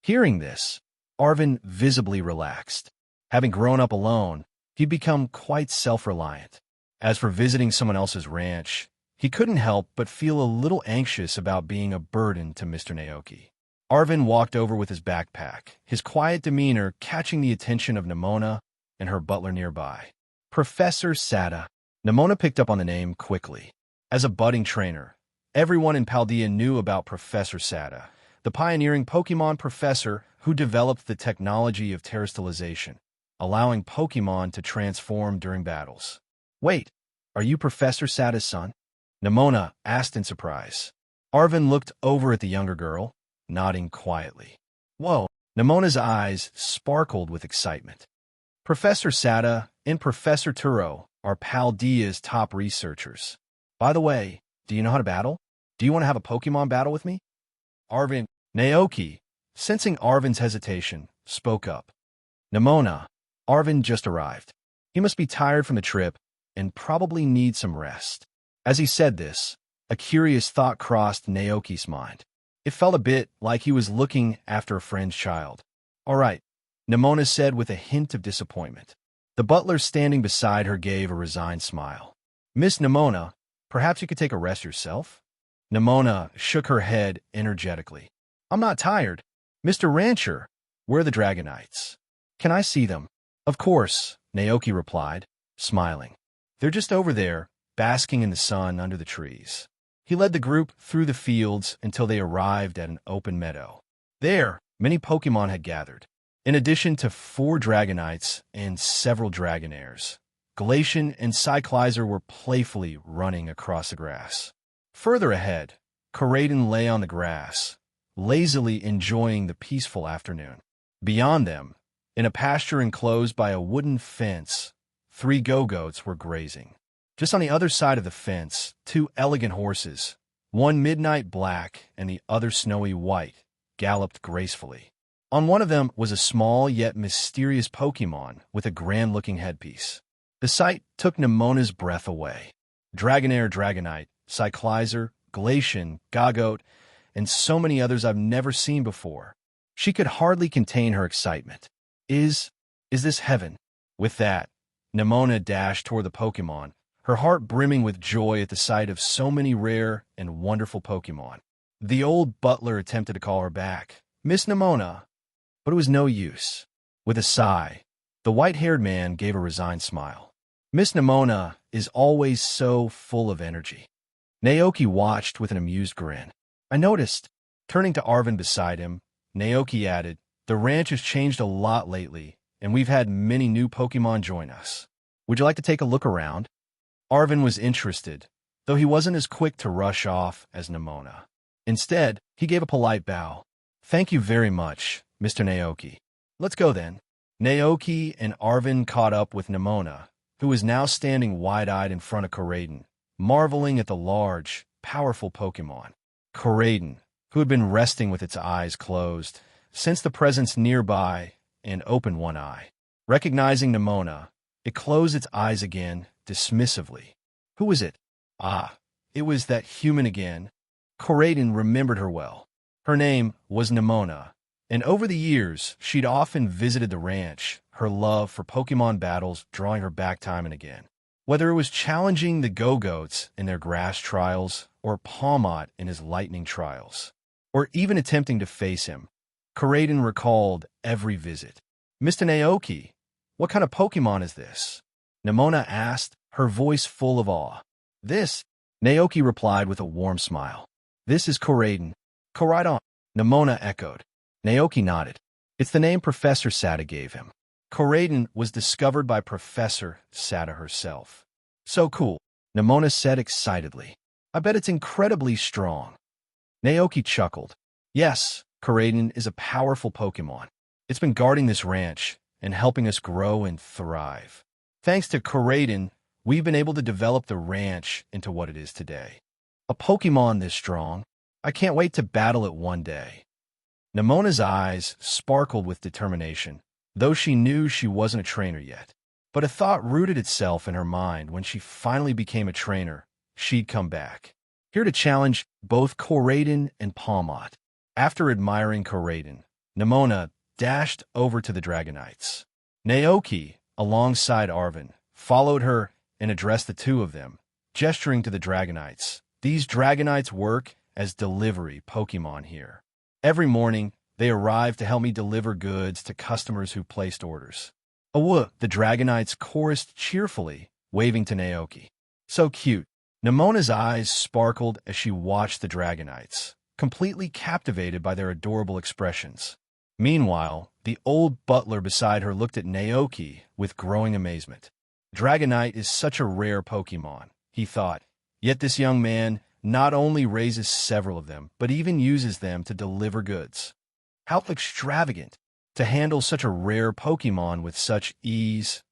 Hearing this, Arvin visibly relaxed. Having grown up alone, he'd become quite self-reliant. As for visiting someone else's ranch, he couldn't help but feel a little anxious about being a burden to Mr. Naoki. Arvin walked over with his backpack, his quiet demeanor catching the attention of Nemona and her butler nearby. Professor Sada. Nemona picked up on the name quickly. As a budding trainer, everyone in Paldea knew about Professor Sada, the pioneering Pokémon professor who developed the technology of terrestrialization, allowing Pokémon to transform during battles. "Wait, are you Professor Sada's son?" Nemona asked in surprise. Arvin looked over at the younger girl, nodding quietly. Whoa! Nemona's eyes sparkled with excitement. Professor Sada and Professor Turo are Paldea's top researchers. By the way, do you know how to battle? Do you want to have a Pokémon battle with me? Arvin. Naoki, sensing Arvin's hesitation, spoke up. Nemona, Arvin just arrived. He must be tired from the trip and probably needs some rest. As he said this, a curious thought crossed Naoki's mind. It felt a bit like he was looking after a friend's child. "All right," Nemona said with a hint of disappointment. The butler standing beside her gave a resigned smile. "Miss Nemona, perhaps you could take a rest yourself?" Nemona shook her head energetically. "I'm not tired. Mr. Rancher, where are the Dragonites? Can I see them?" "Of course," Naoki replied, smiling. "They're just over there, basking in the sun under the trees." He led the group through the fields until they arrived at an open meadow. There, many Pokémon had gathered. In addition to 4 Dragonites and several Dragonairs, Glacian and Cyclizer were playfully running across the grass. Further ahead, Coraden lay on the grass, lazily enjoying the peaceful afternoon. Beyond them, in a pasture enclosed by a wooden fence, 3 Go-Goats were grazing. Just on the other side of the fence, 2 elegant horses, one midnight black and the other snowy white, galloped gracefully. On one of them was a small yet mysterious Pokémon with a grand-looking headpiece. The sight took Nemona's breath away. Dragonair Dragonite Cyclizer, Glacian, Gagote, and so many others I've never seen before. She could hardly contain her excitement. Is this heaven? With that, Nimona dashed toward the Pokémon, her heart brimming with joy at the sight of so many rare and wonderful Pokémon. The old butler attempted to call her back, Miss Nimona, but it was no use. With a sigh, the white-haired man gave a resigned smile. Miss Nimona is always so full of energy. Naoki watched with an amused grin. I noticed. Turning to Arvin beside him, Naoki added, the ranch has changed a lot lately, and we've had many new Pokémon join us. Would you like to take a look around? Arvin was interested, though he wasn't as quick to rush off as Nimona. Instead, he gave a polite bow. Thank you very much, Mr. Naoki. Let's go then. Naoki and Arvin caught up with Nimona, who was now standing wide-eyed in front of Koraidon, marveling at the large, powerful Pokémon. Koraidon, who had been resting with its eyes closed, sensed the presence nearby and opened one eye. Recognizing Nimona, it closed its eyes again, dismissively. Who was it? Ah, it was that human again. Koraidon remembered her well. Her name was Nimona, and over the years, she'd often visited the ranch, her love for Pokémon battles drawing her back time and again. Whether it was challenging the Go-Goats in their grass trials, or Palmot in his lightning trials, or even attempting to face him, Koraidon recalled every visit. Mr. Naoki, what kind of Pokémon is this? Nimona asked, her voice full of awe. This, Naoki replied with a warm smile. This is Koraidon. Koraidon, Nimona echoed. Naoki nodded. It's the name Professor Sada gave him. Koraidon was discovered by Professor Sada herself. So cool, Nimona said excitedly. I bet it's incredibly strong. Naoki chuckled. Yes, Koraidon is a powerful Pokémon. It's been guarding this ranch and helping us grow and thrive. Thanks to Koraidon, we've been able to develop the ranch into what it is today. A Pokémon this strong, I can't wait to battle it one day. Nimona's eyes sparkled with determination, though she knew she wasn't a trainer yet. But a thought rooted itself in her mind when she finally became a trainer. She'd come back, here to challenge both Koraidon and Palmot. After admiring Koraidon, Nimona dashed over to the Dragonites. Naoki, alongside Arvin, followed her and addressed the two of them, gesturing to the Dragonites. These Dragonites work as delivery Pokémon here. Every morning, they arrive to help me deliver goods to customers who placed orders. Awoo, the Dragonites chorused cheerfully, waving to Naoki. So cute. Nimona's eyes sparkled as she watched the Dragonites, completely captivated by their adorable expressions. Meanwhile, the old butler beside her looked at Naoki with growing amazement. Dragonite is such a rare Pokémon, he thought. Yet this young man not only raises several of them, but even uses them to deliver goods. How extravagant to handle such a rare Pokémon with such ease.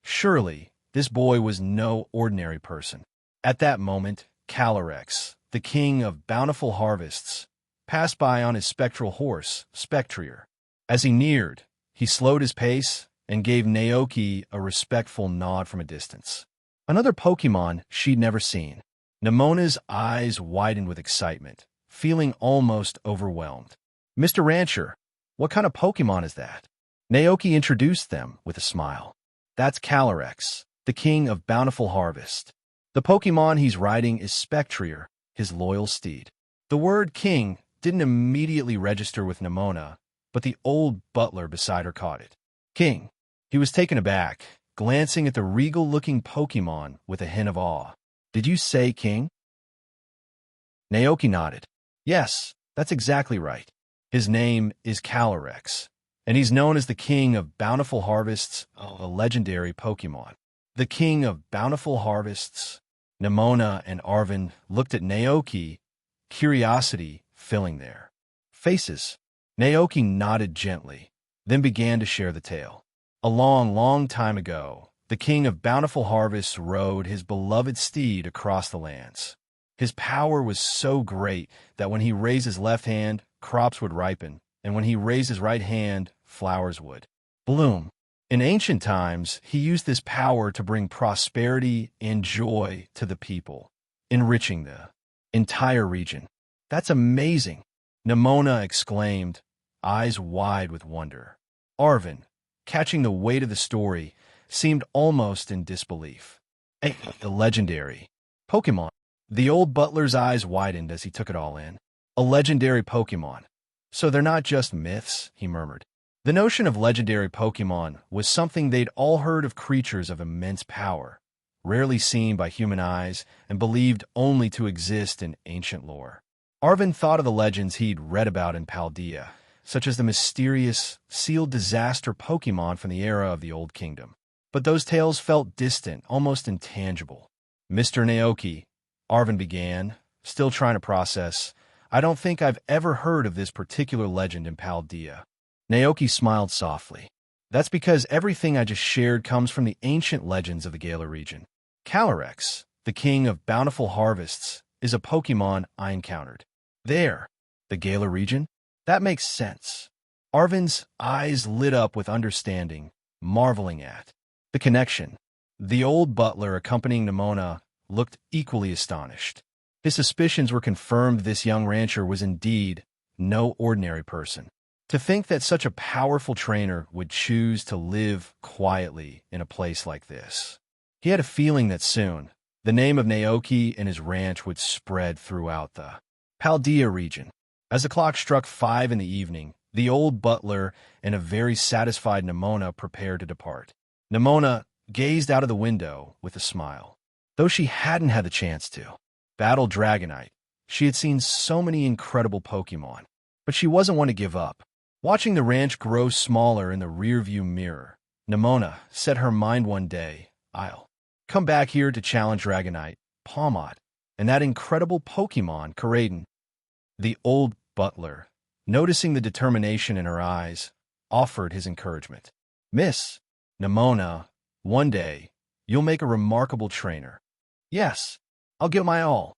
Surely, this boy was no ordinary person. At that moment, Calyrex, the king of bountiful harvests, passed by on his spectral horse, Spectrier. As he neared, he slowed his pace and gave Naoki a respectful nod from a distance. Another Pokémon she'd never seen. Nimona's eyes widened with excitement, feeling almost overwhelmed. Mr. Rancher, what kind of Pokémon is that? Naoki introduced them with a smile. That's Calyrex, the king of bountiful harvest. The Pokémon he's riding is Spectrier, his loyal steed. The word king didn't immediately register with Nimona, but the old butler beside her caught it. King. He was taken aback, glancing at the regal-looking Pokémon with a hint of awe. Did you say king? Naoki nodded. Yes, that's exactly right. His name is Calyrex, and he's known as the king of bountiful harvests, a legendary Pokémon. The king of bountiful harvests. Nimona and Arvin looked at Naoki, curiosity filling their faces. Naoki nodded gently, then began to share the tale. A long, long time ago, the king of bountiful harvests rode his beloved steed across the lands. His power was so great that when he raised his left hand, crops would ripen, and when he raised his right hand, flowers would bloom. In ancient times, he used this power to bring prosperity and joy to the people. enriching the entire region. That's amazing, Nimona exclaimed, eyes wide with wonder. Arvin, catching the weight of the story, seemed almost in disbelief. The legendary Pokémon. The old butler's eyes widened as he took it all in. A legendary Pokémon. So they're not just myths, he murmured. The notion of legendary Pokémon was something they'd all heard of, creatures of immense power, rarely seen by human eyes and believed only to exist in ancient lore. Arvin thought of the legends he'd read about in Paldea, such as the mysterious, sealed disaster Pokémon from the era of the Old Kingdom. But those tales felt distant, almost intangible. Mr. Naoki, Arvin began, still trying to process, I don't think I've ever heard of this particular legend in Paldea. Naoki smiled softly. That's because everything I just shared comes from the ancient legends of the Galar region. Calyrex, the king of bountiful harvests, is a Pokémon I encountered. There, the Galar region? That makes sense. Arvin's eyes lit up with understanding, marveling at the connection. The old butler accompanying Nimona looked equally astonished. His suspicions were confirmed. This young rancher was indeed no ordinary person. To think that such a powerful trainer would choose to live quietly in a place like this. He had a feeling that soon, the name of Naoki and his ranch would spread throughout the Paldea region. As the clock struck 5 in the evening, the old butler and a very satisfied Nimona prepared to depart. Nimona gazed out of the window with a smile. Though she hadn't had the chance to battle Dragonite, she had seen so many incredible Pokémon, but she wasn't one to give up. Watching the ranch grow smaller in the rearview mirror, Nimona set her mind one day, I'll come back here to challenge Dragonite, Palmot, and that incredible Pokémon, Koraidon. The old butler, noticing the determination in her eyes, offered his encouragement. Miss Nimona, one day, you'll make a remarkable trainer. Yes, I'll give my all.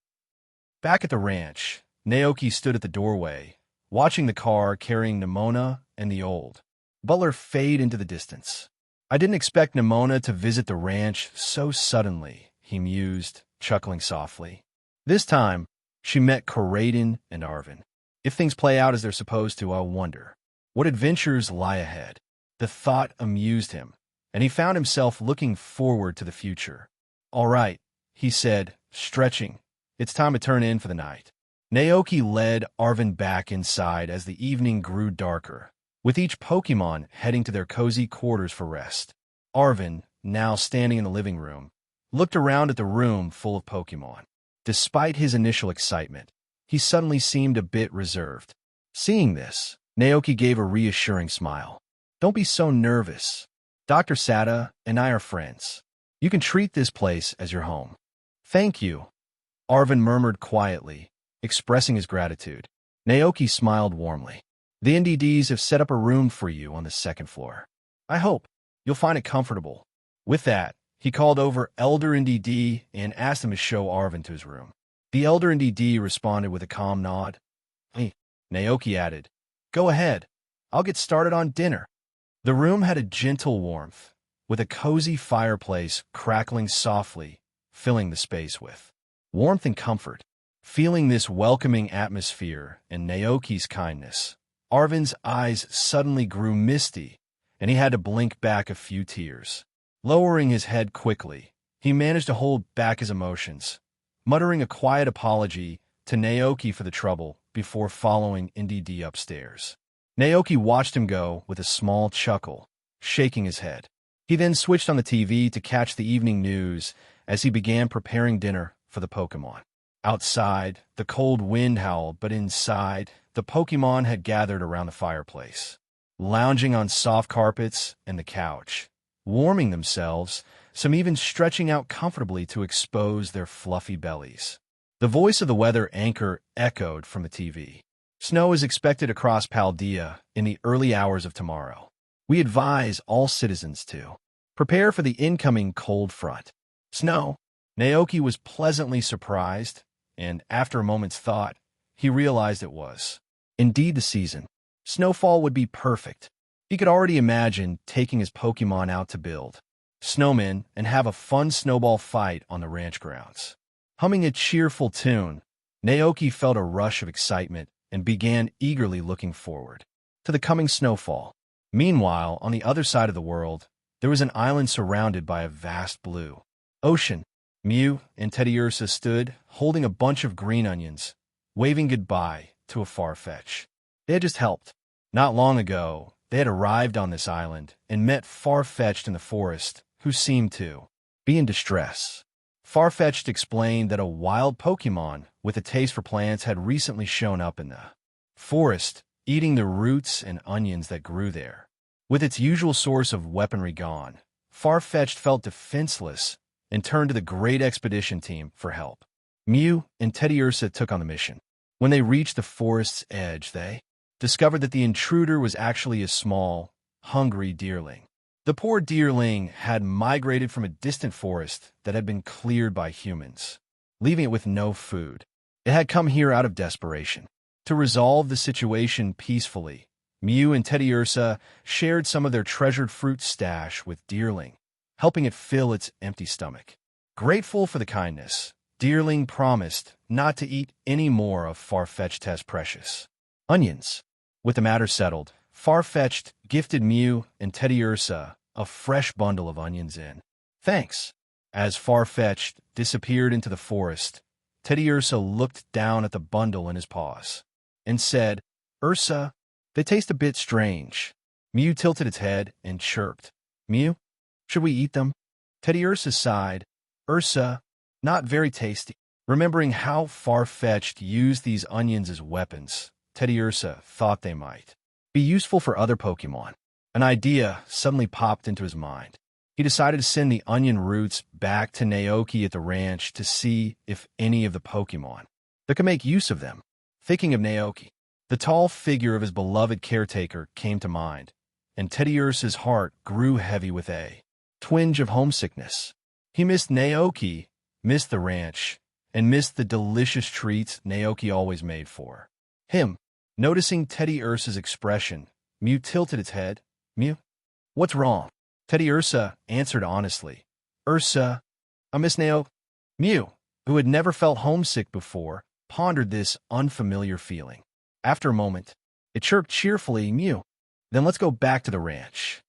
Back at the ranch, Naoki stood at the doorway, watching the car carrying Nimona and the old butler fade into the distance. I didn't expect Nimona to visit the ranch so suddenly, he mused, chuckling softly. This time, she met Koraidon and Arvin. If things play out as they're supposed to, I'll wonder what adventures lie ahead. The thought amused him, and he found himself looking forward to the future. All right, he said, stretching. It's time to turn in for the night. Naoki led Arvin back inside as the evening grew darker, with each Pokémon heading to their cozy quarters for rest. Arvin, now standing in the living room, looked around at the room full of Pokémon. Despite his initial excitement, he suddenly seemed a bit reserved. Seeing this, Naoki gave a reassuring smile. Don't be so nervous. Dr. Sada and I are friends. You can treat this place as your home. Thank you, Arvin murmured quietly, expressing his gratitude. Naoki smiled warmly. The NDDs have set up a room for you on the second floor. I hope you'll find it comfortable. With that, he called over Elder NDD and asked him to show Arvin to his room. The Elder NDD responded with a calm nod. Hey, Naoki added, go ahead. I'll get started on dinner. The room had a gentle warmth, with a cozy fireplace crackling softly, filling the space with warmth and comfort. Feeling this welcoming atmosphere and Naoki's kindness, Arvin's eyes suddenly grew misty, and he had to blink back a few tears. Lowering his head quickly, he managed to hold back his emotions, muttering a quiet apology to Naoki for the trouble before following NDD upstairs. Naoki watched him go with a small chuckle, shaking his head. He then switched on the TV to catch the evening news as he began preparing dinner for the Pokémon. Outside, the cold wind howled, but inside, the Pokémon had gathered around the fireplace, lounging on soft carpets and the couch, warming themselves, some even stretching out comfortably to expose their fluffy bellies. The voice of the weather anchor echoed from the TV. Snow is expected across Paldea in the early hours of tomorrow. We advise all citizens to prepare for the incoming cold front. Snow. Naoki was pleasantly surprised, and after a moment's thought, he realized it was indeed the season. Snowfall would be perfect. He could already imagine taking his Pokémon out to build snowmen and have a fun snowball fight on the ranch grounds. Humming a cheerful tune, Naoki felt a rush of excitement and began eagerly looking forward to the coming snowfall. Meanwhile, on the other side of the world, there was an island surrounded by a vast blue ocean. Mew and Teddiursa stood, holding a bunch of green onions, waving goodbye to a Farfetch. They had just helped. Not long ago, they had arrived on this island and met Farfetch'd in the forest, who seemed to be in distress. Farfetch'd explained that a wild Pokémon with a taste for plants had recently shown up in the forest, eating the roots and onions that grew there. With its usual source of weaponry gone, Farfetch'd felt defenseless and turned to the great expedition team for help. Mew and Teddiursa took on the mission. When they reached the forest's edge, they discovered that the intruder was actually a small, hungry deerling. The poor deerling had migrated from a distant forest that had been cleared by humans, leaving it with no food. It had come here out of desperation. To resolve the situation peacefully, Mew and Teddiursa shared some of their treasured fruit stash with Deerling, helping it fill its empty stomach. Grateful for the kindness, Deerling promised not to eat any more of Farfetch'd's precious onions. With the matter settled, Farfetch'd gifted Mew and Teddiursa a fresh bundle of onions in thanks. As Farfetch'd disappeared into the forest, Teddiursa looked down at the bundle in his paws and said, "Ursa, they taste a bit strange." Mew tilted its head and chirped, "Mew, should we eat them?" Teddiursa sighed, "Ursa, not very tasty." Remembering how Farfetch'd used these onions as weapons, Teddiursa thought they might be useful for other Pokémon. An idea suddenly popped into his mind. He decided to send the onion roots back to Naoki at the ranch to see if any of the Pokémon that could make use of them. Thinking of Naoki, the tall figure of his beloved caretaker came to mind, and Teddiursa's heart grew heavy with a twinge of homesickness. He missed Naoki, missed the ranch, and missed the delicious treats Naoki always made for him. Noticing Teddiursa's expression, Mew tilted its head. "Mew, what's wrong?" Teddiursa answered honestly, "Ursa, I miss Naoki." Mew, who had never felt homesick before, pondered this unfamiliar feeling. After a moment, it chirped cheerfully, "Mew, then let's go back to the ranch."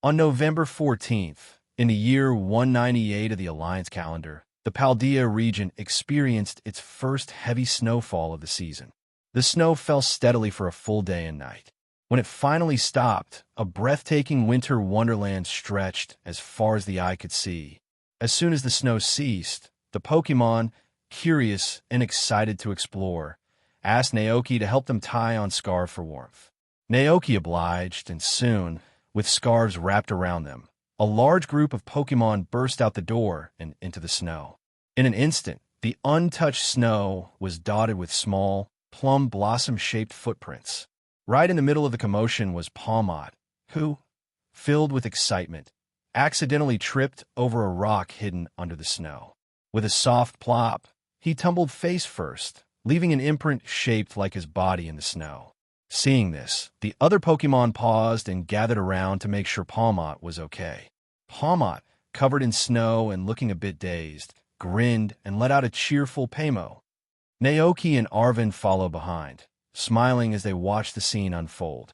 On November 14th, in the year 198 of the Alliance calendar, the Paldea region experienced its first heavy snowfall of the season. The snow fell steadily for a full day and night. When it finally stopped, a breathtaking winter wonderland stretched as far as the eye could see. As soon as the snow ceased, the Pokémon, curious and excited to explore, asked Naoki to help them tie on scarves for warmth. Naoki obliged, and soon, with scarves wrapped around them, a large group of Pokémon burst out the door and into the snow. In an instant, the untouched snow was dotted with small, plum blossom-shaped footprints. Right in the middle of the commotion was Palmot, who, filled with excitement, accidentally tripped over a rock hidden under the snow. With a soft plop, he tumbled face first, leaving an imprint shaped like his body in the snow. Seeing this, the other Pokémon paused and gathered around to make sure Palmot was okay. Palmot, covered in snow and looking a bit dazed, grinned and let out a cheerful Paymo. Naoki and Arvin followed behind, smiling as they watched the scene unfold.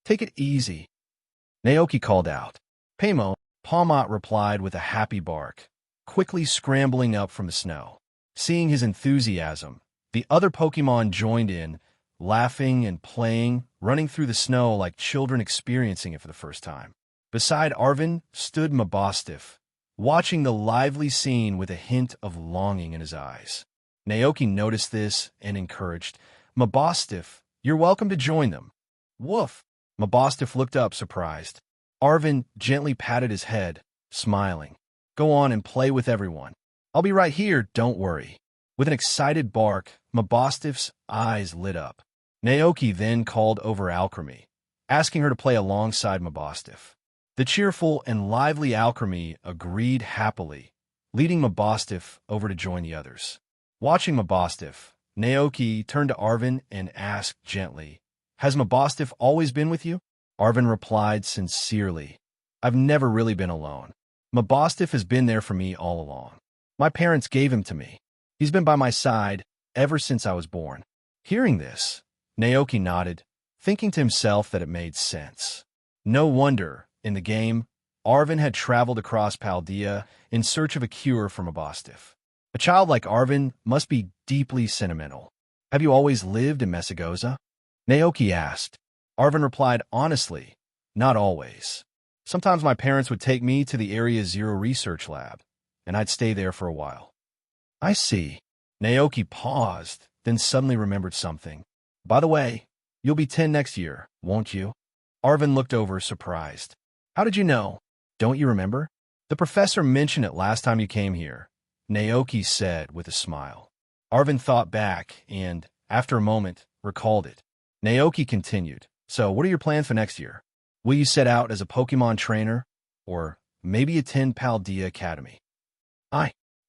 "Take it easy," Naoki called out. "Paymo," Palmot replied with a happy bark, quickly scrambling up from the snow. Seeing his enthusiasm, the other Pokémon joined in, laughing and playing, running through the snow like children experiencing it for the first time. Beside Arvin stood Mabosstiff, watching the lively scene with a hint of longing in his eyes. Naoki noticed this and encouraged, "Mabosstiff, you're welcome to join them." "Woof!" Mabosstiff looked up, surprised. Arvin gently patted his head, smiling. "Go on and play with everyone. I'll be right here, don't worry." With an excited bark, Mabosstiff's eyes lit up. Naoki then called over Alchemy, asking her to play alongside Mabosstiff. The cheerful and lively Alchemy agreed happily, leading Mabosstiff over to join the others. Watching Mabosstiff, Naoki turned to Arvin and asked gently, "Has Mabosstiff always been with you?" Arvin replied sincerely, I've never really been alone. Mabostiff has been there for me all along. My parents gave him to me. He's been by my side ever since I was born. Hearing this, Naoki nodded, thinking to himself that it made sense. No wonder, in the game, Arvin had traveled across Paldea in search of a cure for Mabostiff. A child like Arvin must be deeply sentimental. Have you always lived in Messagoza? Naoki asked. Arvin replied honestly, not always. Sometimes my parents would take me to the Area Zero research lab, and I'd stay there for a while. I see. Naoki paused, then suddenly remembered something. By the way, you'll be 10 next year, won't you? Arvin looked over, surprised. How did you know? Don't you remember? The professor mentioned it last time you came here, Naoki said with a smile. Arvin thought back and, after a moment, recalled it. Naoki continued. So, what are your plans for next year? Will you set out as a Pokémon trainer? Or maybe attend Paldea Academy?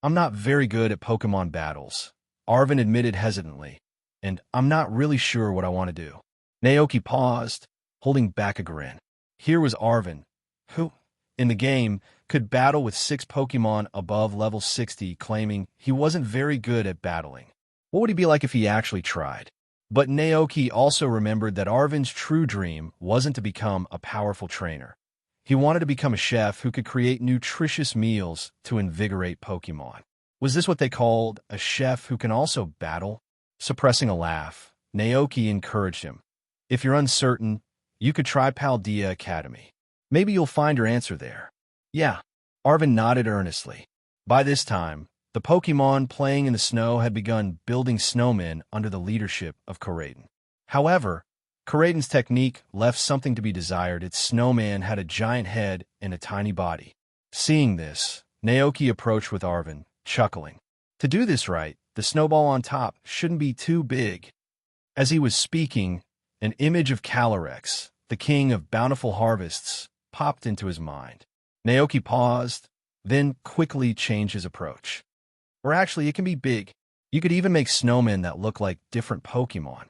I'm not very good at Pokémon battles, Arvin admitted hesitantly, and I'm not really sure what I want to do. Naoki paused, holding back a grin. Here was Arvin, who, in the game, could battle with 6 Pokémon above level 60, claiming he wasn't very good at battling. What would he be like if he actually tried? But Naoki also remembered that Arvin's true dream wasn't to become a powerful trainer. He wanted to become a chef who could create nutritious meals to invigorate Pokémon. Was this what they called a chef who can also battle? Suppressing a laugh, Naoki encouraged him. If you're uncertain, you could try Paldea Academy. Maybe you'll find your answer there. Yeah, Arvin nodded earnestly. By this time, the Pokémon playing in the snow had begun building snowmen under the leadership of Koraidon. However, Koraidon's technique left something to be desired. Its snowman had a giant head and a tiny body. Seeing this, Naoki approached with Arvin, chuckling. To do this right, the snowball on top shouldn't be too big. As he was speaking, an image of Calyrex, the king of bountiful harvests, popped into his mind. Naoki paused, then quickly changed his approach. Or actually, it can be big. You could even make snowmen that look like different Pokémon.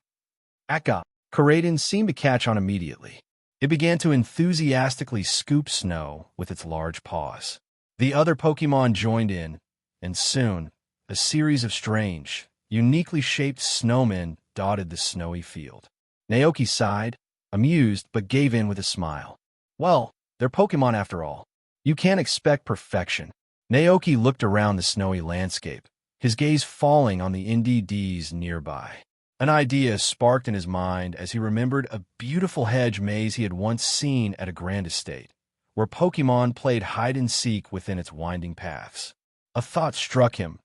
Akka. Koraidon seemed to catch on immediately. It began to enthusiastically scoop snow with its large paws. The other Pokémon joined in, and soon, a series of strange, uniquely shaped snowmen dotted the snowy field. Naoki sighed, amused, but gave in with a smile. Well, they're Pokémon after all. You can't expect perfection. Naoki looked around the snowy landscape, his gaze falling on the NDDs nearby. An idea sparked in his mind as he remembered a beautiful hedge maze he had once seen at a grand estate, where Pokémon played hide-and-seek within its winding paths. A thought struck him.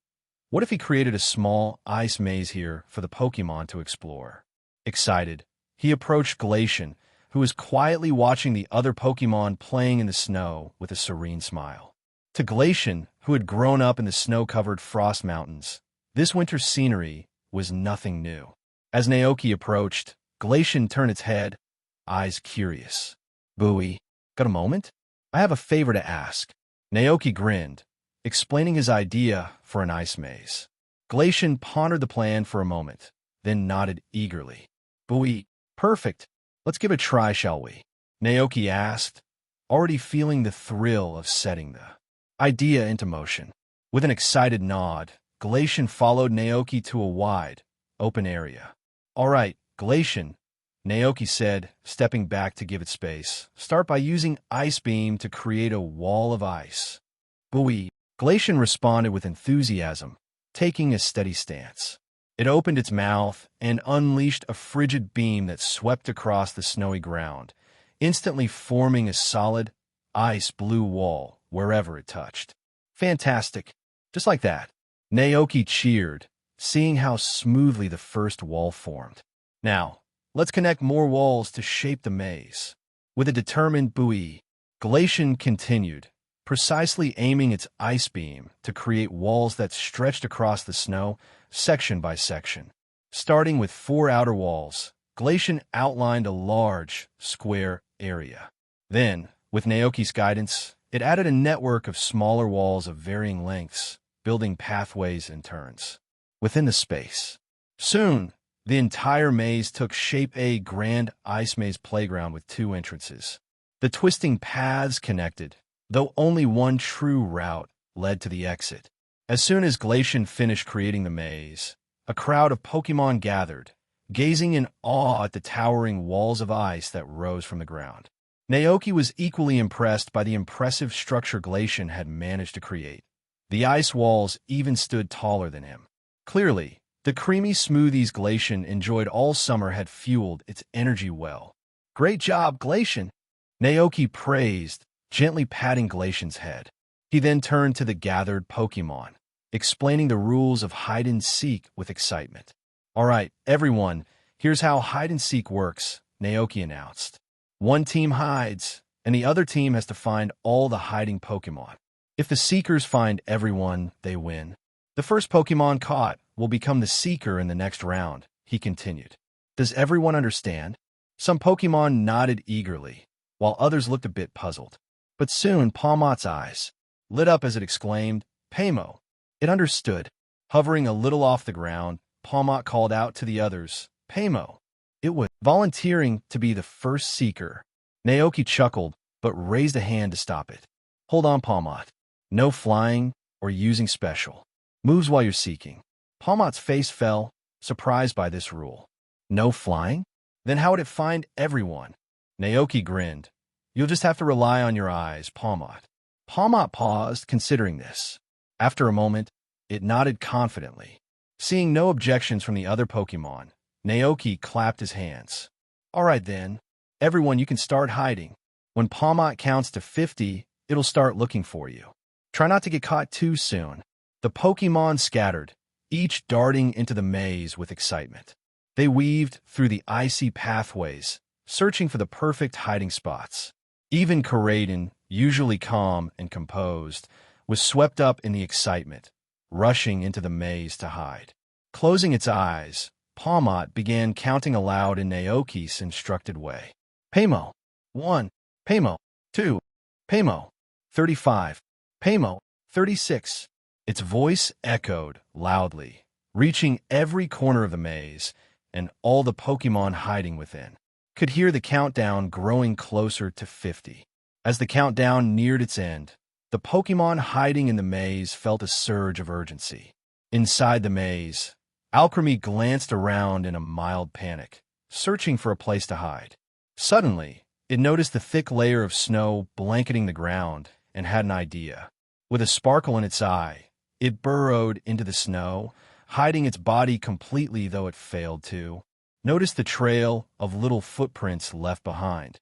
What if he created a small ice maze here for the Pokémon to explore? Excited, he approached Glacian, who was quietly watching the other Pokémon playing in the snow with a serene smile. To Glacian, who had grown up in the snow-covered Frost Mountains, this winter's scenery was nothing new. As Naoki approached, Glacian turned its head, eyes curious. Bowie, got a moment? I have a favor to ask. Naoki grinned, explaining his idea for an ice maze. Glacian pondered the plan for a moment, then nodded eagerly. Bowie, perfect. Let's give it a try, shall we? Naoki asked, already feeling the thrill of setting the idea into motion. With an excited nod, Glacian followed Naoki to a wide, open area. All right, Glacian, Naoki said, stepping back to give it space. Start by using Ice Beam to create a wall of ice. Bowie, Glacian responded with enthusiasm, taking a steady stance. It opened its mouth and unleashed a frigid beam that swept across the snowy ground, instantly forming a solid, ice-blue wall wherever it touched. Fantastic. Just like that. Naoki cheered, seeing how smoothly the first wall formed. Now, let's connect more walls to shape the maze. With a determined Bowie, Glacian continued, precisely aiming its ice beam to create walls that stretched across the snow, section by section. Starting with 4 outer walls, Glacian outlined a large, square area. Then, with Naoki's guidance, it added a network of smaller walls of varying lengths, building pathways and turns within the space. Soon, the entire maze took shape, a grand ice maze playground with 2 entrances. The twisting paths connected, though only one true route led to the exit. As soon as Glacian finished creating the maze, a crowd of Pokémon gathered, gazing in awe at the towering walls of ice that rose from the ground. Naoki was equally impressed by the impressive structure Glacian had managed to create. The ice walls even stood taller than him. Clearly, the creamy smoothies Glacian enjoyed all summer had fueled its energy well. "Great job, Glacian!" Naoki praised, gently patting Glacian's head. He then turned to the gathered Pokémon, explaining the rules of hide-and-seek with excitement. "All right, everyone, here's how hide-and-seek works," Naoki announced. One team hides, and the other team has to find all the hiding Pokémon. If the Seekers find everyone, they win. The first Pokémon caught will become the Seeker in the next round, he continued. "Does everyone understand?" Some Pokémon nodded eagerly, while others looked a bit puzzled. But soon Palmot's eyes lit up as it exclaimed, "Paymo!" It understood. Hovering a little off the ground, Palmot called out to the others, "Paymo!" It was volunteering to be the first Seeker. Naoki chuckled, but raised a hand to stop it. "Hold on, Palmot. No flying or using special moves while you're seeking." Palmot's face fell, surprised by this rule. "No flying? Then how would it find everyone?" Naoki grinned. "You'll just have to rely on your eyes, Palmot." Palmot paused, considering this. After a moment, it nodded confidently. Seeing no objections from the other Pokémon, Naoki clapped his hands. "All right then, everyone, you can start hiding. When Palmot counts to 50, it'll start looking for you. Try not to get caught too soon." The Pokémon scattered, each darting into the maze with excitement. They weaved through the icy pathways, searching for the perfect hiding spots. Even Karaden, usually calm and composed, was swept up in the excitement, rushing into the maze to hide. Closing its eyes, Palmot began counting aloud in Naoki's instructed way. "Paymo, 1, Paymo, 2, Paymo, 35, Paymo, 36. Its voice echoed loudly, reaching every corner of the maze, and all the Pokémon hiding within could hear the countdown growing closer to 50. As the countdown neared its end, the Pokémon hiding in the maze felt a surge of urgency. Inside the maze, Alchemy glanced around in a mild panic, searching for a place to hide. Suddenly, it noticed the thick layer of snow blanketing the ground and had an idea. With a sparkle in its eye, it burrowed into the snow, hiding its body completely, though it failed to notice the trail of little footprints left behind.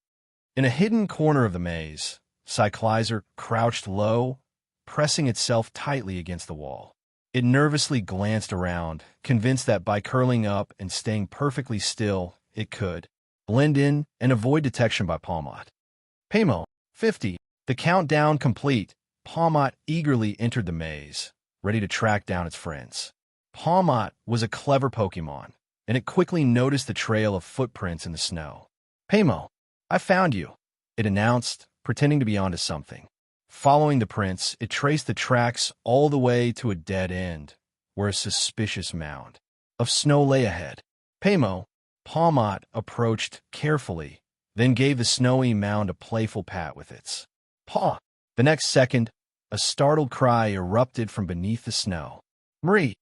In a hidden corner of the maze, Cyclizer crouched low, pressing itself tightly against the wall. It nervously glanced around, convinced that by curling up and staying perfectly still, it could blend in and avoid detection by Palmot. "Paymo, 50. The countdown complete, Palmot eagerly entered the maze, ready to track down its friends. Palmot was a clever Pokémon, and it quickly noticed the trail of footprints in the snow. "Paymo, I found you," it announced, pretending to be onto something. Following the prints, it traced the tracks all the way to a dead end, where a suspicious mound of snow lay ahead. "Paymo," Palmot approached carefully, then gave the snowy mound a playful pat with its paw. The next second, a startled cry erupted from beneath the snow. "Marie!"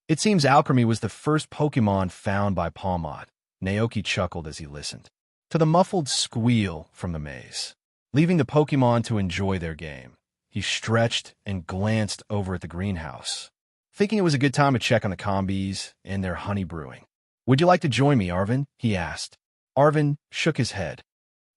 It seems Alchemy was the first Pokémon found by Palmot. Naoki chuckled as he listened to the muffled squeal from the maze. Leaving the Pokémon to enjoy their game, he stretched and glanced over at the greenhouse, thinking it was a good time to check on the combies and their honey brewing. "Would you like to join me, Arvin?" he asked. Arvin shook his head.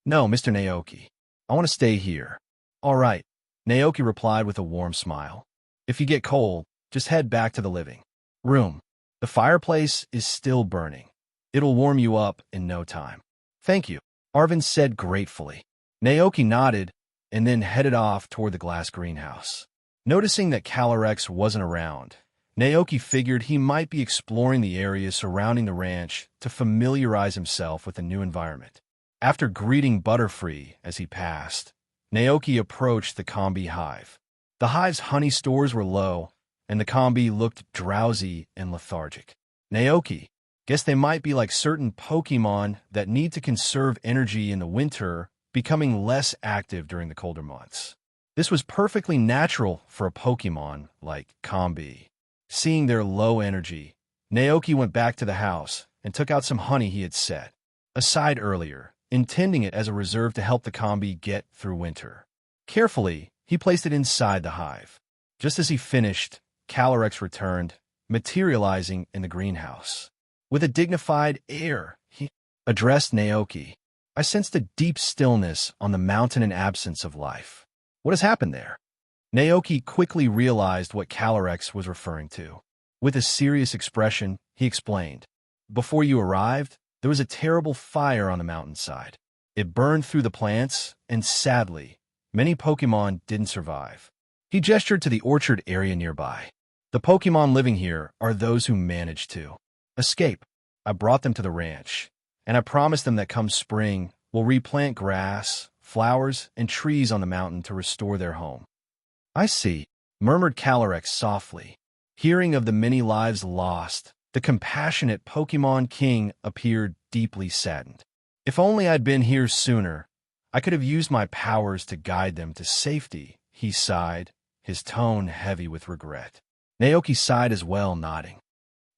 "No, Mr. Naoki. I want to stay here." "All right," Naoki replied with a warm smile. "If you get cold, just head back to the living room. The fireplace is still burning. It'll warm you up in no time." "Thank you," Arvin said gratefully. Naoki nodded and then headed off toward the glass greenhouse. Noticing that Calyrex wasn't around, Naoki figured he might be exploring the area surrounding the ranch to familiarize himself with the new environment. After greeting Butterfree as he passed, Naoki approached the Combi hive. The hive's honey stores were low, and the Combi looked drowsy and lethargic. Naoki guessed they might be like certain Pokémon that need to conserve energy in the winter becoming less active during the colder months. This was perfectly natural for a Pokémon like Combi. Seeing their low energy, Naoki went back to the house and took out some honey he had set aside earlier, intending it as a reserve to help the Combi get through winter. Carefully, he placed it inside the hive. Just as he finished, Calyrex returned, materializing in the greenhouse. With a dignified air, he addressed Naoki. I sensed a deep stillness on the mountain and absence of life. What has happened there? Naoki quickly realized what Calyrex was referring to. With a serious expression, he explained. Before you arrived, there was a terrible fire on the mountainside. It burned through the plants, and sadly, many Pokémon didn't survive. He gestured to the orchard area nearby. The Pokémon living here are those who managed to escape. I brought them to the ranch, and I promised them that come spring, we'll replant grass, flowers, and trees on the mountain to restore their home. I see, murmured Calyrex softly. Hearing of the many lives lost, the compassionate Pokémon King appeared deeply saddened. If only I'd been here sooner, I could have used my powers to guide them to safety, he sighed, his tone heavy with regret. Naoki sighed as well, nodding.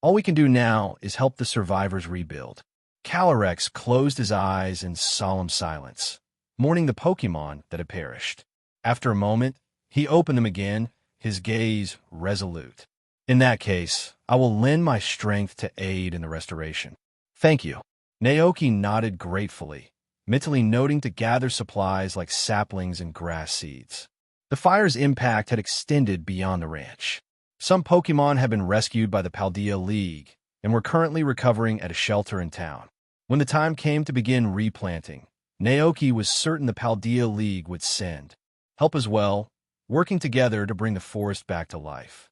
All we can do now is help the survivors rebuild. Calyrex closed his eyes in solemn silence, mourning the Pokémon that had perished. After a moment, he opened them again, his gaze resolute. In that case, I will lend my strength to aid in the restoration. Thank you. Naoki nodded gratefully, mentally noting to gather supplies like saplings and grass seeds. The fire's impact had extended beyond the ranch. Some Pokémon had been rescued by the Paldea League and were currently recovering at a shelter in town. When the time came to begin replanting, Naoki was certain the Paldea League would send help as well, working together to bring the forest back to life.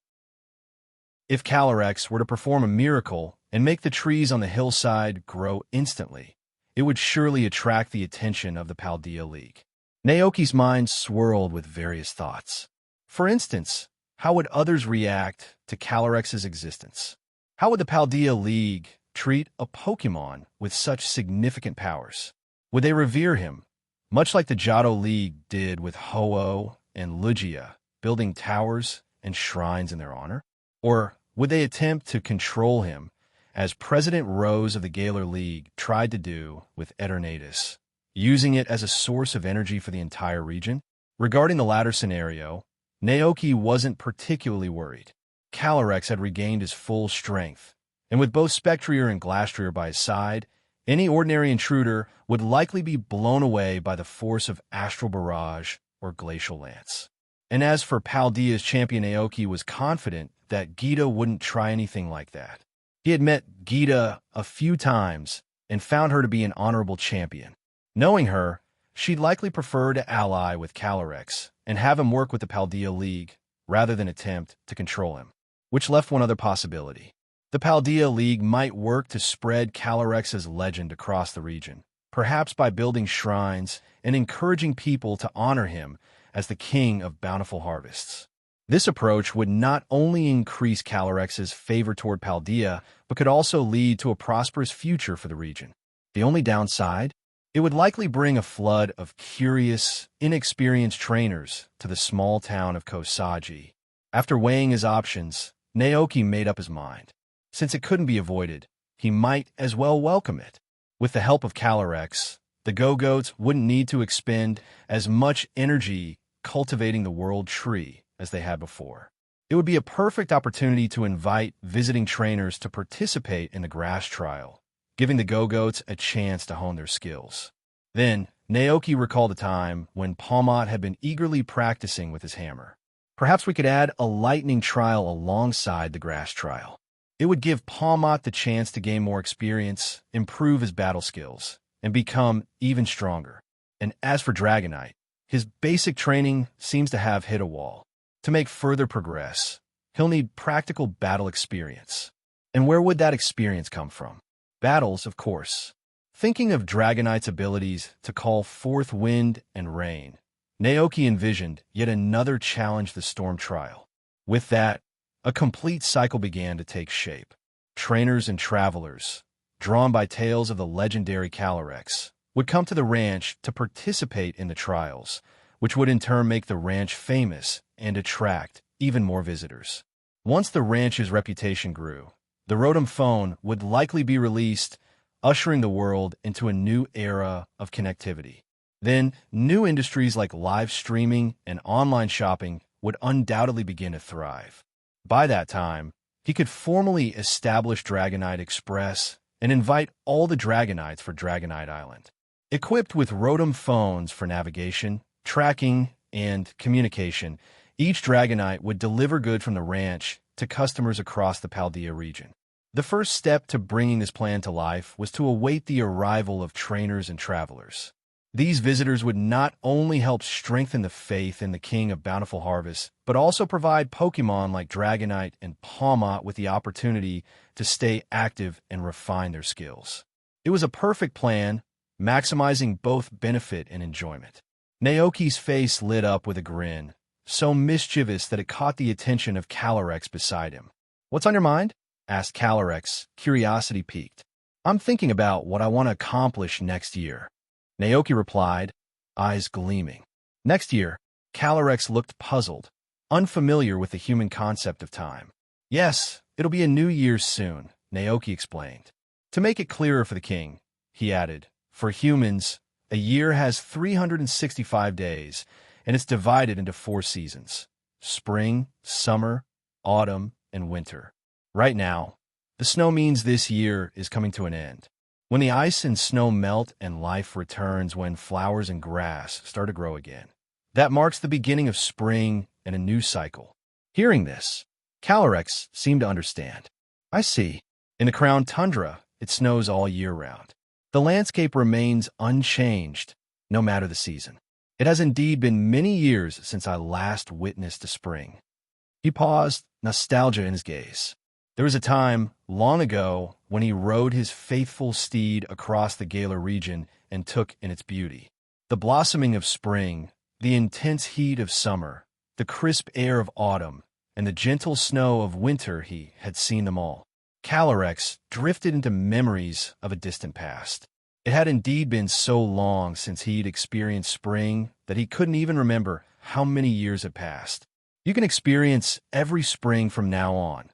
If Calyrex were to perform a miracle and make the trees on the hillside grow instantly, it would surely attract the attention of the Paldea League. Naoki's mind swirled with various thoughts. For instance, how would others react to Calyrex's existence? How would the Paldea League treat a Pokémon with such significant powers? Would they revere him, much like the Johto League did with Ho-Oh and Lugia, building towers and shrines in their honor? Or would they attempt to control him, as President Rose of the Galar League tried to do with Eternatus, using it as a source of energy for the entire region? Regarding the latter scenario, Naoki wasn't particularly worried. Calyrex had regained his full strength, and with both Spectrier and Glastrier by his side, any ordinary intruder would likely be blown away by the force of Astral Barrage or Glacial Lance. And as for Paldea's champion, Naoki was confident that Gita wouldn't try anything like that. He had met Gita a few times and found her to be an honorable champion. Knowing her, she'd likely prefer to ally with Calyrex and have him work with the Paldea League rather than attempt to control him, which left one other possibility. The Paldea League might work to spread Calyrex's legend across the region, perhaps by building shrines and encouraging people to honor him as the king of bountiful harvests. This approach would not only increase Calyrex's favor toward Paldea, but could also lead to a prosperous future for the region. The only downside? It would likely bring a flood of curious, inexperienced trainers to the small town of Kosagi. After weighing his options, Naoki made up his mind. Since it couldn't be avoided, he might as well welcome it. With the help of Calyrex, the Go-Goats wouldn't need to expend as much energy cultivating the World Tree as they had before. It would be a perfect opportunity to invite visiting trainers to participate in the grass trial, giving the Go-Goats a chance to hone their skills. Then, Naoki recalled a time when Palmot had been eagerly practicing with his hammer. Perhaps we could add a lightning trial alongside the grass trial. It would give Palmot the chance to gain more experience, improve his battle skills, and become even stronger. And as for Dragonite, his basic training seems to have hit a wall. To make further progress, he'll need practical battle experience. And where would that experience come from? Battles, of course. Thinking of Dragonite's abilities to call forth wind and rain, Naoki envisioned yet another challenge the storm trial. With that, a complete cycle began to take shape. Trainers and travelers, drawn by tales of the legendary Calyrex, would come to the ranch to participate in the trials, which would in turn make the ranch famous and attract even more visitors. Once the ranch's reputation grew, the Rotom phone would likely be released, ushering the world into a new era of connectivity. Then, new industries like live streaming and online shopping would undoubtedly begin to thrive. By that time, he could formally establish Dragonite Express and invite all the Dragonites for Dragonite Island. Equipped with Rotom phones for navigation, tracking, and communication, each Dragonite would deliver goods from the ranch to customers across the Paldea region. The first step to bringing this plan to life was to await the arrival of trainers and travelers. These visitors would not only help strengthen the faith in the King of Bountiful Harvest, but also provide Pokémon like Dragonite and Pawmot with the opportunity to stay active and refine their skills. It was a perfect plan, maximizing both benefit and enjoyment. Naoki's face lit up with a grin, so mischievous that it caught the attention of Calyrex beside him. "What's on your mind?" asked Calyrex, curiosity piqued. "I'm thinking about what I want to accomplish next year," Naoki replied, eyes gleaming. Next year, Calyrex looked puzzled, unfamiliar with the human concept of time. "Yes, it'll be a new year soon," Naoki explained. To make it clearer for the king, he added, "For humans, a year has 365 days, and it's divided into 4 seasons: spring, summer, autumn, and winter. Right now, the snow means this year is coming to an end. When the ice and snow melt and life returns, when flowers and grass start to grow again, that marks the beginning of spring and a new cycle." Hearing this, Calyrex seemed to understand. "I see. In the Crown Tundra, it snows all year round. The landscape remains unchanged, no matter the season. It has indeed been many years since I last witnessed a spring." He paused, nostalgia in his gaze. There was a time, long ago, when he rode his faithful steed across the Galar region and took in its beauty. The blossoming of spring, the intense heat of summer, the crisp air of autumn, and the gentle snow of winter, he had seen them all. Calyrex drifted into memories of a distant past. It had indeed been so long since he'd experienced spring that he couldn't even remember how many years had passed. "You can experience every spring from now on,"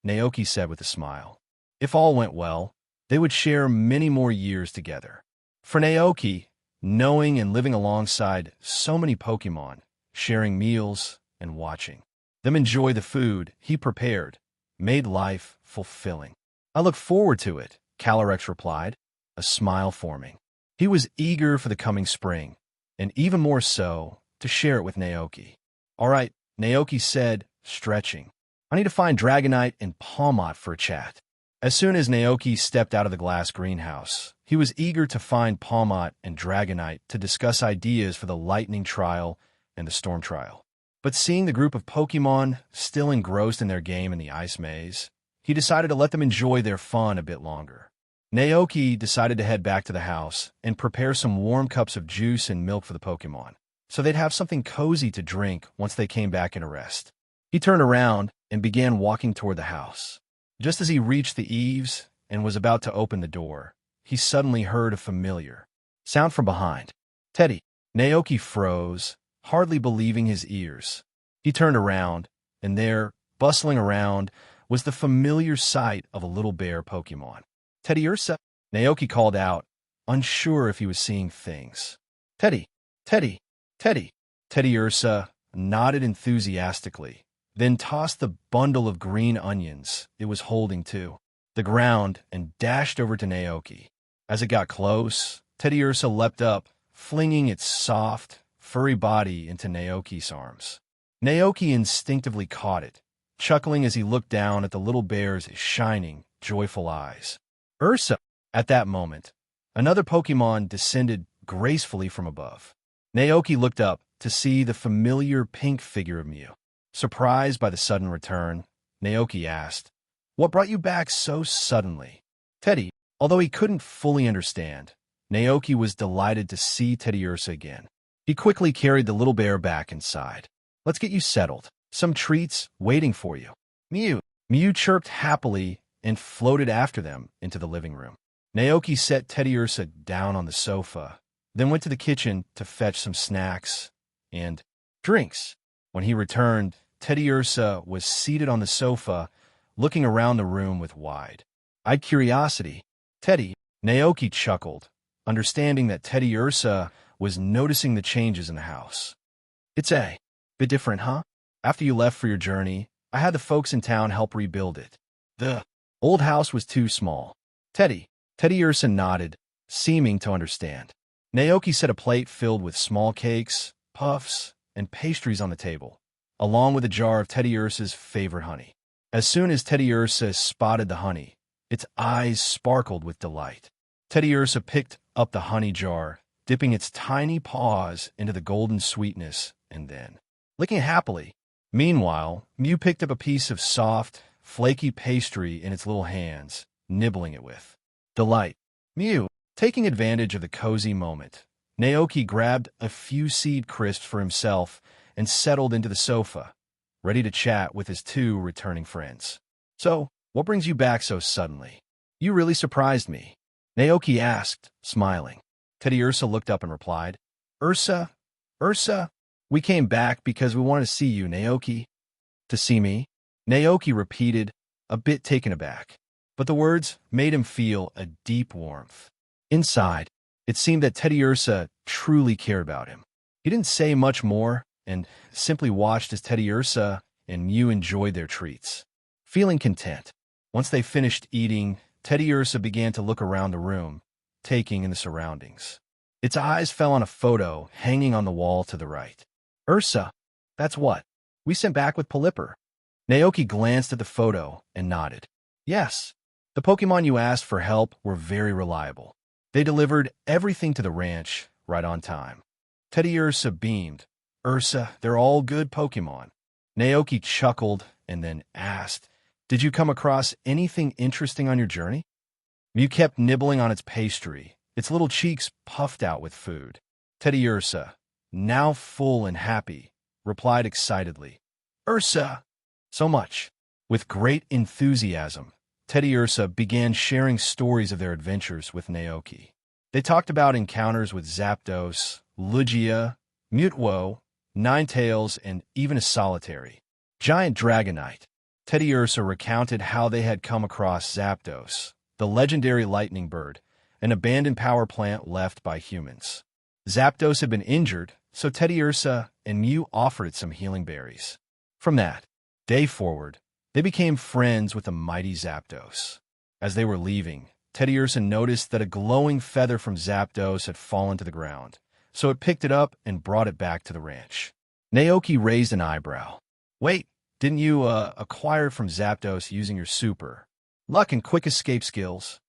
Naoki said with a smile. If all went well, they would share many more years together. For Naoki, knowing and living alongside so many Pokémon, sharing meals and watching them enjoy the food he prepared, made life fulfilling. "I look forward to it," Calyrex replied, a smile forming. He was eager for the coming spring, and even more so, to share it with Naoki. "All right," Naoki said, stretching. "I need to find Dragonite and Pawmot for a chat." As soon as Naoki stepped out of the glass greenhouse, he was eager to find Pawmot and Dragonite to discuss ideas for the Lightning Trial and the Storm Trial. But seeing the group of Pokémon still engrossed in their game in the Ice Maze, he decided to let them enjoy their fun a bit longer. Naoki decided to head back to the house and prepare some warm cups of juice and milk for the Pokémon, so they'd have something cozy to drink once they came back in a rest. He turned around and began walking toward the house. Just as he reached the eaves and was about to open the door, he suddenly heard a familiar sound from behind. "Teddy!" Naoki froze, hardly believing his ears. He turned around, and there, bustling around, was the familiar sight of a little bear Pokémon. "Teddy Ursa!" Naoki called out, unsure if he was seeing things. "Teddy! Teddy! Teddy!" Teddy Ursa nodded enthusiastically, then tossed the bundle of green onions it was holding to the ground and dashed over to Naoki. As it got close, Teddy Ursa leapt up, flinging its soft, furry body into Naoki's arms. Naoki instinctively caught it, chuckling as he looked down at the little bear's shining, joyful eyes. "Ursa!" At that moment, another Pokémon descended gracefully from above. Naoki looked up to see the familiar pink figure of Mew. Surprised by the sudden return, Naoki asked, "What brought you back so suddenly?" Teddy, although he couldn't fully understand, Naoki was delighted to see Teddy Ursa again. He quickly carried the little bear back inside. "Let's get you settled. Some treats waiting for you." Mew! Mew chirped happily and floated after them into the living room. Naoki set Teddiursa down on the sofa, then went to the kitchen to fetch some snacks and drinks. When he returned, Teddiursa was seated on the sofa, looking around the room with wide-eyed curiosity. Teddy, Naoki chuckled, understanding that Teddiursa was noticing the changes in the house. It's a bit different, huh? After you left for your journey, I had the folks in town help rebuild it. The old house was too small. Teddiursa nodded, seeming to understand. Naoki set a plate filled with small cakes, puffs, and pastries on the table, along with a jar of Teddiursa's favorite honey. As soon as Teddiursa spotted the honey, its eyes sparkled with delight. Teddiursa picked up the honey jar, dipping its tiny paws into the golden sweetness, and then licking happily. Meanwhile, Mew picked up a piece of soft, flaky pastry in its little hands, nibbling it with delight. Mew, taking advantage of the cozy moment, Naoki grabbed a few seed crisps for himself and settled into the sofa, ready to chat with his two returning friends. So, what brings you back so suddenly? You really surprised me, Naoki asked, smiling. Teddiursa looked up and replied, Ursa, we came back because we wanted to see you, Naoki. To see me? Naoki repeated, a bit taken aback. But the words made him feel a deep warmth. Inside, it seemed that Teddiursa truly cared about him. He didn't say much more and simply watched as Teddiursa and Mew enjoyed their treats. Feeling content, once they finished eating, Teddiursa began to look around the room, taking in the surroundings. Its eyes fell on a photo hanging on the wall to the right. Ursa, that's what we sent back with Pelipper. Naoki glanced at the photo and nodded. Yes, the Pokémon you asked for help were very reliable. They delivered everything to the ranch right on time. Teddiursa beamed. Ursa, they're all good Pokémon. Naoki chuckled and then asked, did you come across anything interesting on your journey? Mew kept nibbling on its pastry, its little cheeks puffed out with food. Teddiursa, now full and happy, replied excitedly, Ursa, so much. With great enthusiasm, Teddiursa began sharing stories of their adventures with Naoki. They talked about encounters with Zapdos, Lugia, Mutwo, Ninetales, and even a solitary giant Dragonite. Teddiursa recounted how they had come across Zapdos, the legendary lightning bird, an abandoned power plant left by humans. Zapdos had been injured, so Teddiursa and Mew offered it some healing berries. From that day forward, they became friends with the mighty Zapdos. As they were leaving, Teddiursa noticed that a glowing feather from Zapdos had fallen to the ground, so it picked it up and brought it back to the ranch. Naoki raised an eyebrow. Wait, didn't you acquire it from Zapdos using your super luck and quick escape skills?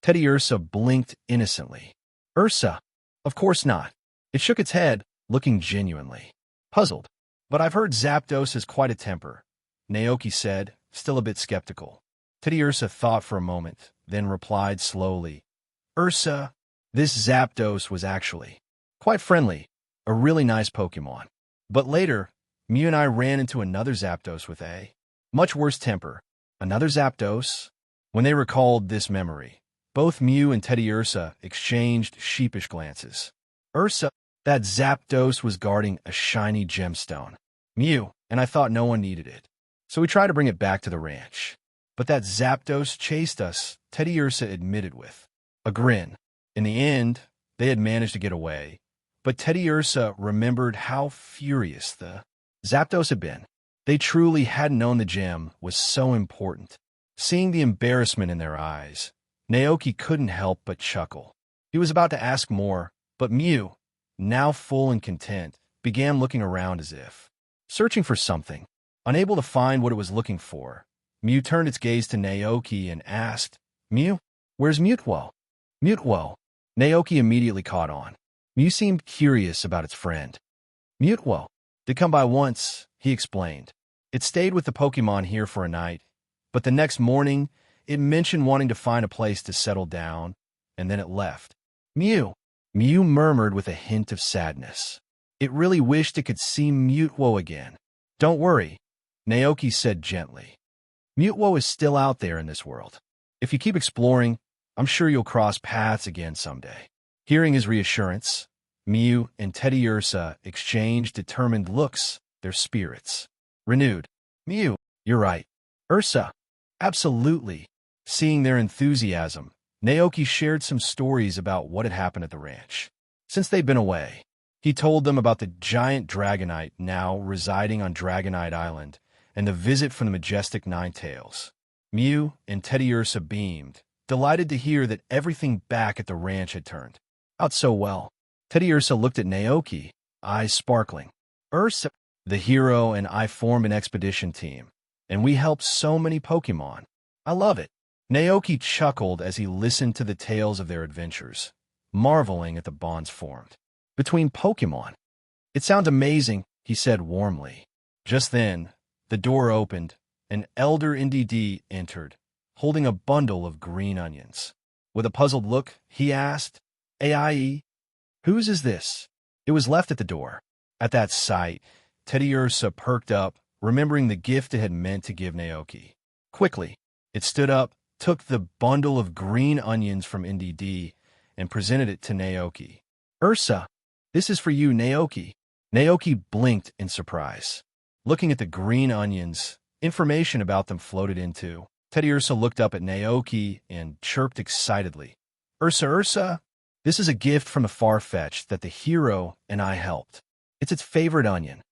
Teddiursa blinked innocently. Ursa, of course not. It shook its head, looking genuinely puzzled. But I've heard Zapdos has quite a temper, Naoki said, still a bit skeptical. Teddiursa thought for a moment, then replied slowly, Ursa, this Zapdos was actually quite friendly, a really nice Pokémon. But later, Mew and I ran into another Zapdos with a much worse temper. Another Zapdos? When they recalled this memory, both Mew and Teddiursa exchanged sheepish glances. Ursa, that Zapdos was guarding a shiny gemstone. Mew, and I thought no one needed it. So we tried to bring it back to the ranch. But that Zapdos chased us, Teddiursa admitted with a grin. In the end, they had managed to get away. But Teddiursa remembered how furious the Zapdos had been. They truly hadn't known the gem was so important. Seeing the embarrassment in their eyes, Naoki couldn't help but chuckle. He was about to ask more, but Mew, now full and content, began looking around as if searching for something. Unable to find what it was looking for, Mew turned its gaze to Naoki and asked, Mew, where's Mutwo? Mutwo. Naoki immediately caught on. Mew seemed curious about its friend. Mutwo. Did come by once, he explained. It stayed with the Pokémon here for a night, but the next morning, it mentioned wanting to find a place to settle down, and then it left. Mew. Mew murmured with a hint of sadness. It really wished it could see Mutwo again. Don't worry, Naoki said gently. Mutwo is still out there in this world. If you keep exploring, I'm sure you'll cross paths again someday. Hearing his reassurance, Mew and Teddy Ursa exchanged determined looks, their spirits renewed. Mew, you're right. Ursa, absolutely. Seeing their enthusiasm, Naoki shared some stories about what had happened at the ranch. Since they'd been away, he told them about the giant Dragonite now residing on Dragonite Island and the visit from the majestic Ninetales. Mew and Teddy Ursa beamed, delighted to hear that everything back at the ranch had turned out so well. Teddy Ursa looked at Naoki, eyes sparkling. Ursa, the hero and I formed an expedition team, and we helped so many Pokémon. I love it. Naoki chuckled as he listened to the tales of their adventures, marveling at the bonds formed between Pokémon. It sounds amazing, he said warmly. Just then, the door opened, and Elder NDD entered, holding a bundle of green onions. With a puzzled look, he asked, "AIE, whose is this?" It was left at the door. At that sight, Teddy Ursa perked up, remembering the gift it had meant to give Naoki. Quickly, it stood up, took the bundle of green onions from NDD, and presented it to Naoki. "Ursa, this is for you, Naoki." Naoki blinked in surprise. Looking at the green onions, information about them floated into. Teddy Ursa looked up at Naoki and chirped excitedly. Ursa, this is a gift from the Farfetch'd that the hero and I helped. It's its favorite onion."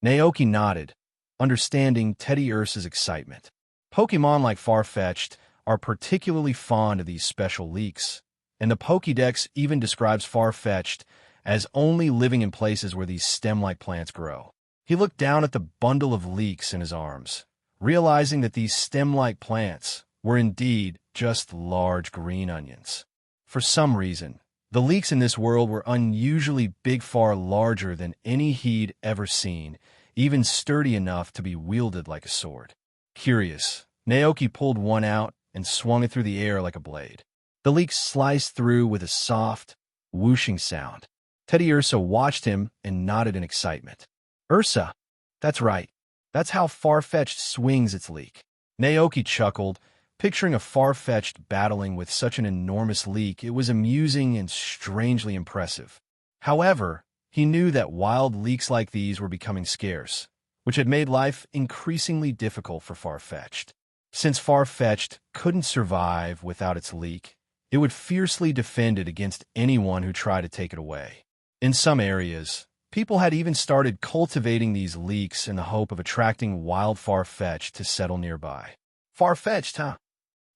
Naoki nodded, understanding Teddy Ursa's excitement. Pokemon like Farfetch'd are particularly fond of these special leeks, and the Pokédex even describes Farfetch'd as only living in places where these stem-like plants grow. He looked down at the bundle of leeks in his arms, realizing that these stem-like plants were indeed just large green onions. For some reason, the leeks in this world were unusually big, far larger than any he'd ever seen, even sturdy enough to be wielded like a sword. Curious, Naoki pulled one out and swung it through the air like a blade. The leek sliced through with a soft, whooshing sound. Teddy Ursa watched him and nodded in excitement. Ursa, that's right. That's how Farfetch'd swings its leek. Naoki chuckled, picturing a Farfetch'd battling with such an enormous leek. It was amusing and strangely impressive. However, he knew that wild leeks like these were becoming scarce, which had made life increasingly difficult for Farfetch'd. Since Farfetch'd couldn't survive without its leek, it would fiercely defend it against anyone who tried to take it away. In some areas, people had even started cultivating these leeks in the hope of attracting wild Farfetch'd to settle nearby. Farfetch'd, huh?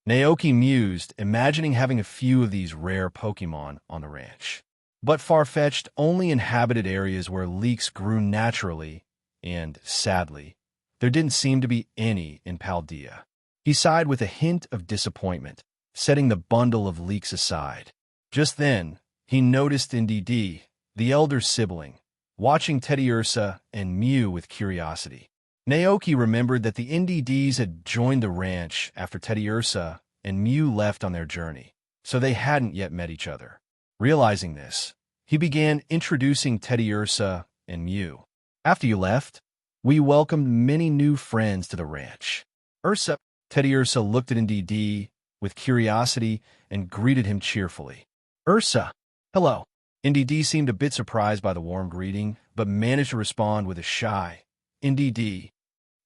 Naoki mused, imagining having a few of these rare Pokémon on the ranch. But Farfetch'd only inhabited areas where leeks grew naturally, and, sadly, there didn't seem to be any in Paldea. He sighed with a hint of disappointment, setting the bundle of leeks aside. Just then, he noticed NDD, the elder sibling, watching Teddy Ursa and Mew with curiosity. Naoki remembered that the NDDs had joined the ranch after Teddy Ursa and Mew left on their journey, so they hadn't yet met each other. Realizing this, he began introducing Teddy Ursa and Mew. After you left, we welcomed many new friends to the ranch. Ursa, Teddy Ursa looked at NDD with curiosity and greeted him cheerfully. Ursa, hello. NDD seemed a bit surprised by the warm greeting, but managed to respond with a shy, NDD.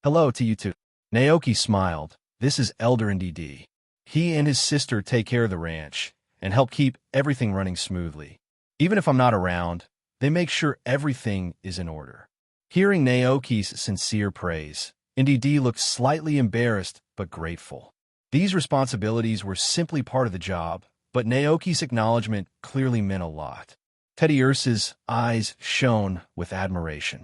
Hello to you too. Naoki smiled. This is Elder NDD. He and his sister take care of the ranch and help keep everything running smoothly. Even if I'm not around, they make sure everything is in order. Hearing Naoki's sincere praise, NDD looked slightly embarrassed but grateful. These responsibilities were simply part of the job, but Naoki's acknowledgement clearly meant a lot. Teddy Ursa's eyes shone with admiration.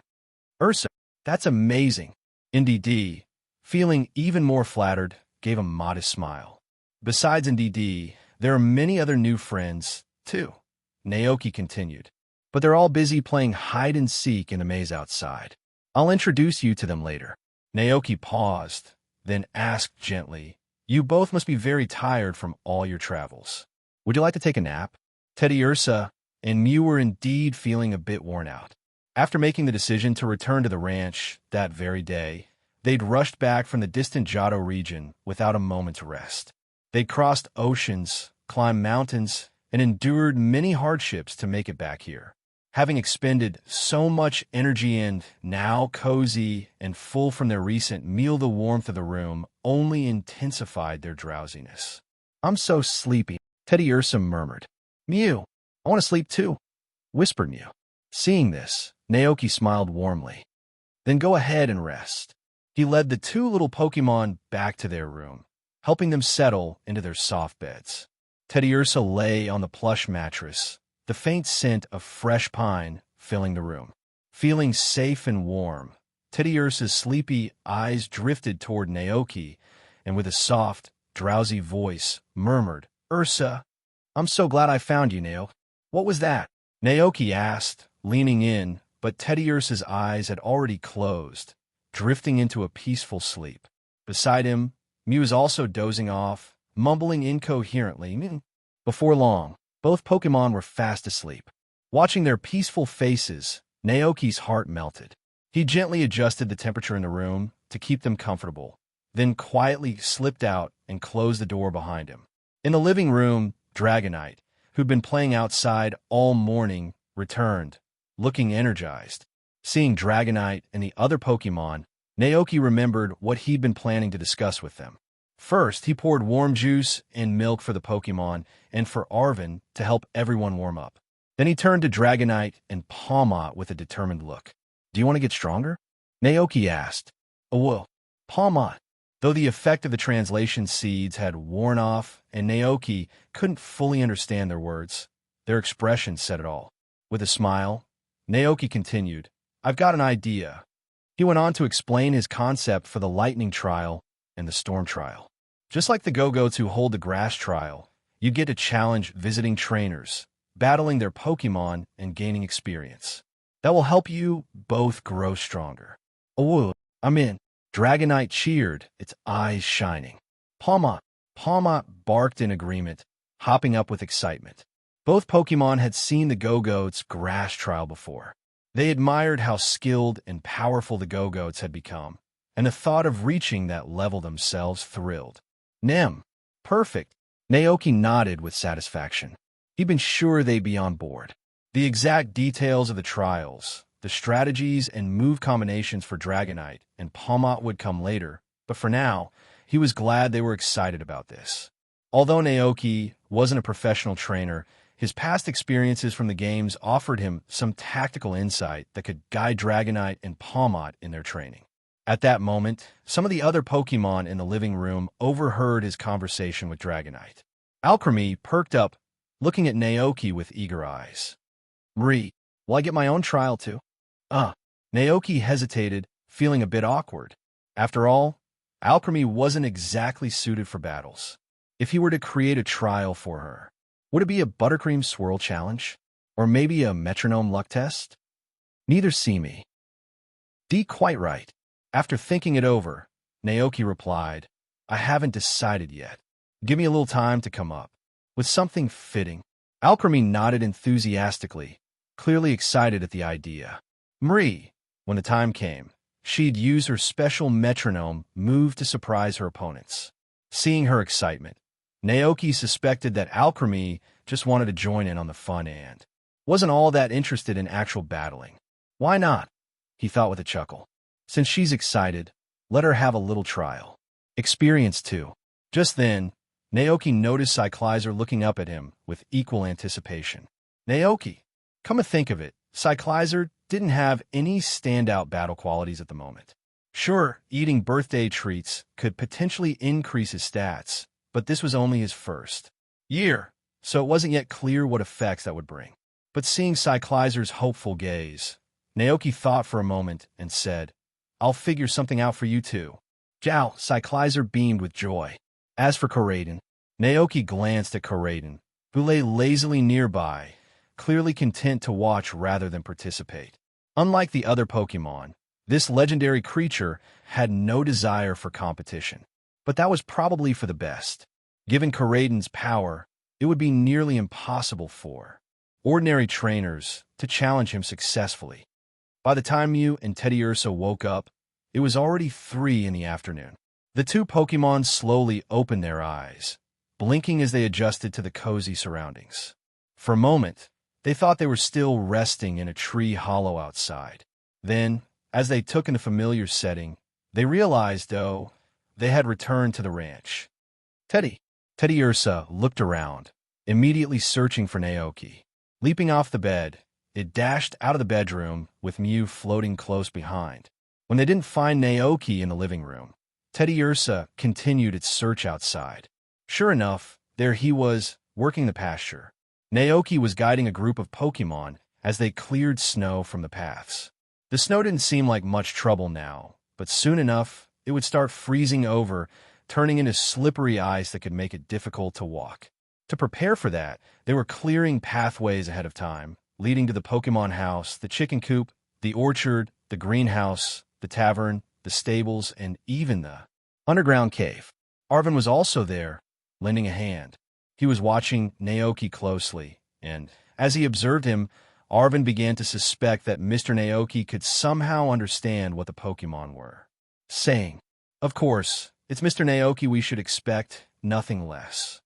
Ursa, that's amazing. NDD, feeling even more flattered, gave a modest smile. Besides NDD, there are many other new friends, too, Naoki continued. But they're all busy playing hide-and-seek in the maze outside. I'll introduce you to them later. Naoki paused, then asked gently, You both must be very tired from all your travels. Would you like to take a nap? Teddy Ursa and Mew were indeed feeling a bit worn out. After making the decision to return to the ranch that very day, they'd rushed back from the distant Johto region without a moment to rest. They'd crossed oceans, climbed mountains, and endured many hardships to make it back here. Having expended so much energy and now cozy and full from their recent meal, the warmth of the room only intensified their drowsiness. "I'm so sleepy," Teddy Ursa murmured. "Mew, I want to sleep too," whispered Mew. Seeing this, Naoki smiled warmly. "Then go ahead and rest." He led the two little Pokémon back to their room, helping them settle into their soft beds. Teddy Ursa lay on the plush mattress, the faint scent of fresh pine filling the room. Feeling safe and warm, Teddy Ursa's sleepy eyes drifted toward Naoki, and with a soft, drowsy voice, murmured, "Ursa, I'm so glad I found you, Nao." "What was that?" Naoki asked, leaning in, but Teddy Ursa's eyes had already closed, drifting into a peaceful sleep. Beside him, Mew was also dozing off, mumbling incoherently. Before long, both Pokémon were fast asleep. Watching their peaceful faces, Naoki's heart melted. He gently adjusted the temperature in the room to keep them comfortable, then quietly slipped out and closed the door behind him. In the living room, Dragonite, who'd been playing outside all morning, returned, looking energized. Seeing Dragonite and the other Pokémon, Naoki remembered what he'd been planning to discuss with them. First, he poured warm juice and milk for the Pokémon and for Arven to help everyone warm up. Then he turned to Dragonite and Palmot with a determined look. "Do you want to get stronger?" Naoki asked. "Oh, Palmot." Though the effect of the translation seeds had worn off and Naoki couldn't fully understand their words, their expressions said it all. With a smile, Naoki continued, "I've got an idea." He went on to explain his concept for the lightning trial and the storm trial. Just like the Go-Goats who hold the grass trial, you get to challenge visiting trainers, battling their Pokémon and gaining experience. That will help you both grow stronger. "Oh, I'm in." Dragonite cheered, its eyes shining. Palmot barked in agreement, hopping up with excitement. Both Pokémon had seen the Go-Goats grass trial before. They admired how skilled and powerful the Go-Goats had become, and the thought of reaching that level themselves thrilled. Perfect. Naoki nodded with satisfaction. He'd been sure they'd be on board. The exact details of the trials, the strategies and move combinations for Dragonite and Palmot would come later, but for now, he was glad they were excited about this. Although Naoki wasn't a professional trainer, his past experiences from the games offered him some tactical insight that could guide Dragonite and Palmot in their training. At that moment, some of the other Pokémon in the living room overheard his conversation with Dragonite. Alchemy perked up, looking at Naoki with eager eyes. "Will I get my own trial too?" Naoki hesitated, feeling a bit awkward. After all, Alchemy wasn't exactly suited for battles. If he were to create a trial for her, would it be a buttercream swirl challenge? Or maybe a metronome luck test? Neither see me. Quite right. After thinking it over, Naoki replied, "I haven't decided yet. Give me a little time to come up with something fitting." Alchemy nodded enthusiastically, clearly excited at the idea. When the time came, she'd use her special metronome move to surprise her opponents. Seeing her excitement, Naoki suspected that Alchemy just wanted to join in on the fun and wasn't all that interested in actual battling. Why not? He thought with a chuckle. Since she's excited, let her have a little trial. Experience too. Just then, Naoki noticed Cyclizer looking up at him with equal anticipation. Naoki, come to think of it, Cyclizer didn't have any standout battle qualities at the moment. Sure, eating birthday treats could potentially increase his stats, but this was only his first year, so it wasn't yet clear what effects that would bring. But seeing Cyclizer's hopeful gaze, Naoki thought for a moment and said, "I'll figure something out for you too." Jow, Cyclizer beamed with joy. As for Koraidon, Naoki glanced at Koraidon, who lay lazily nearby, clearly content to watch rather than participate. Unlike the other Pokémon, this legendary creature had no desire for competition. But that was probably for the best. Given Koraidon's power, it would be nearly impossible for ordinary trainers to challenge him successfully. By the time Mew and Teddy Ursa woke up, it was already 3 in the afternoon. The two Pokémon slowly opened their eyes, blinking as they adjusted to the cozy surroundings. For a moment, they thought they were still resting in a tree hollow outside. Then, as they took in the familiar setting, they realized, though, they had returned to the ranch. Teddy Ursa looked around, immediately searching for Naoki. Leaping off the bed, it dashed out of the bedroom with Mew floating close behind. When they didn't find Naoki in the living room, Teddy Ursa continued its search outside. Sure enough, there he was, working the pasture. Naoki was guiding a group of Pokémon as they cleared snow from the paths. The snow didn't seem like much trouble now, but soon enough, it would start freezing over, turning into slippery ice that could make it difficult to walk. To prepare for that, they were clearing pathways ahead of time, leading to the Pokémon house, the chicken coop, the orchard, the greenhouse, the tavern, the stables, and even the underground cave. Arven was also there, lending a hand. He was watching Naoki closely, and as he observed him, Arven began to suspect that Mr. Naoki could somehow understand what the Pokémon were. Saying, "Of course, it's Mr. Naoki we should expect, nothing less."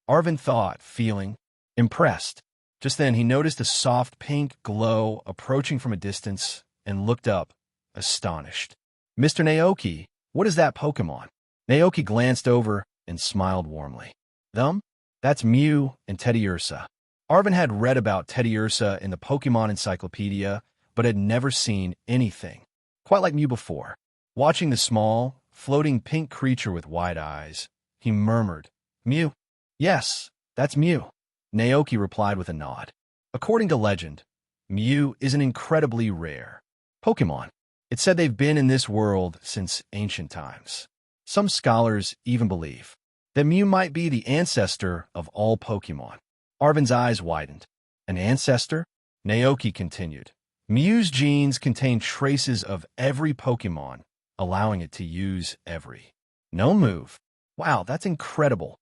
Arven thought, feeling impressed. Just then he noticed a soft pink glow approaching from a distance and looked up, astonished. "Mr. Naoki, what is that Pokémon?" Naoki glanced over and smiled warmly. "Them? That's Mew and Teddy Ursa." Arven had read about Teddy Ursa in the Pokémon Encyclopedia, but had never seen anything quite like Mew before. Watching the small, floating pink creature with wide eyes, he murmured, "Mew?" "Yes, that's Mew," Naoki replied with a nod. According to legend, Mew is an incredibly rare Pokémon. It's said they've been in this world since ancient times. Some scholars even believe that Mew might be the ancestor of all Pokémon. Arven's eyes widened. "An ancestor?" Naoki continued. "Mew's genes contain traces of every Pokémon, allowing it to use every known move." "Wow, that's incredible,"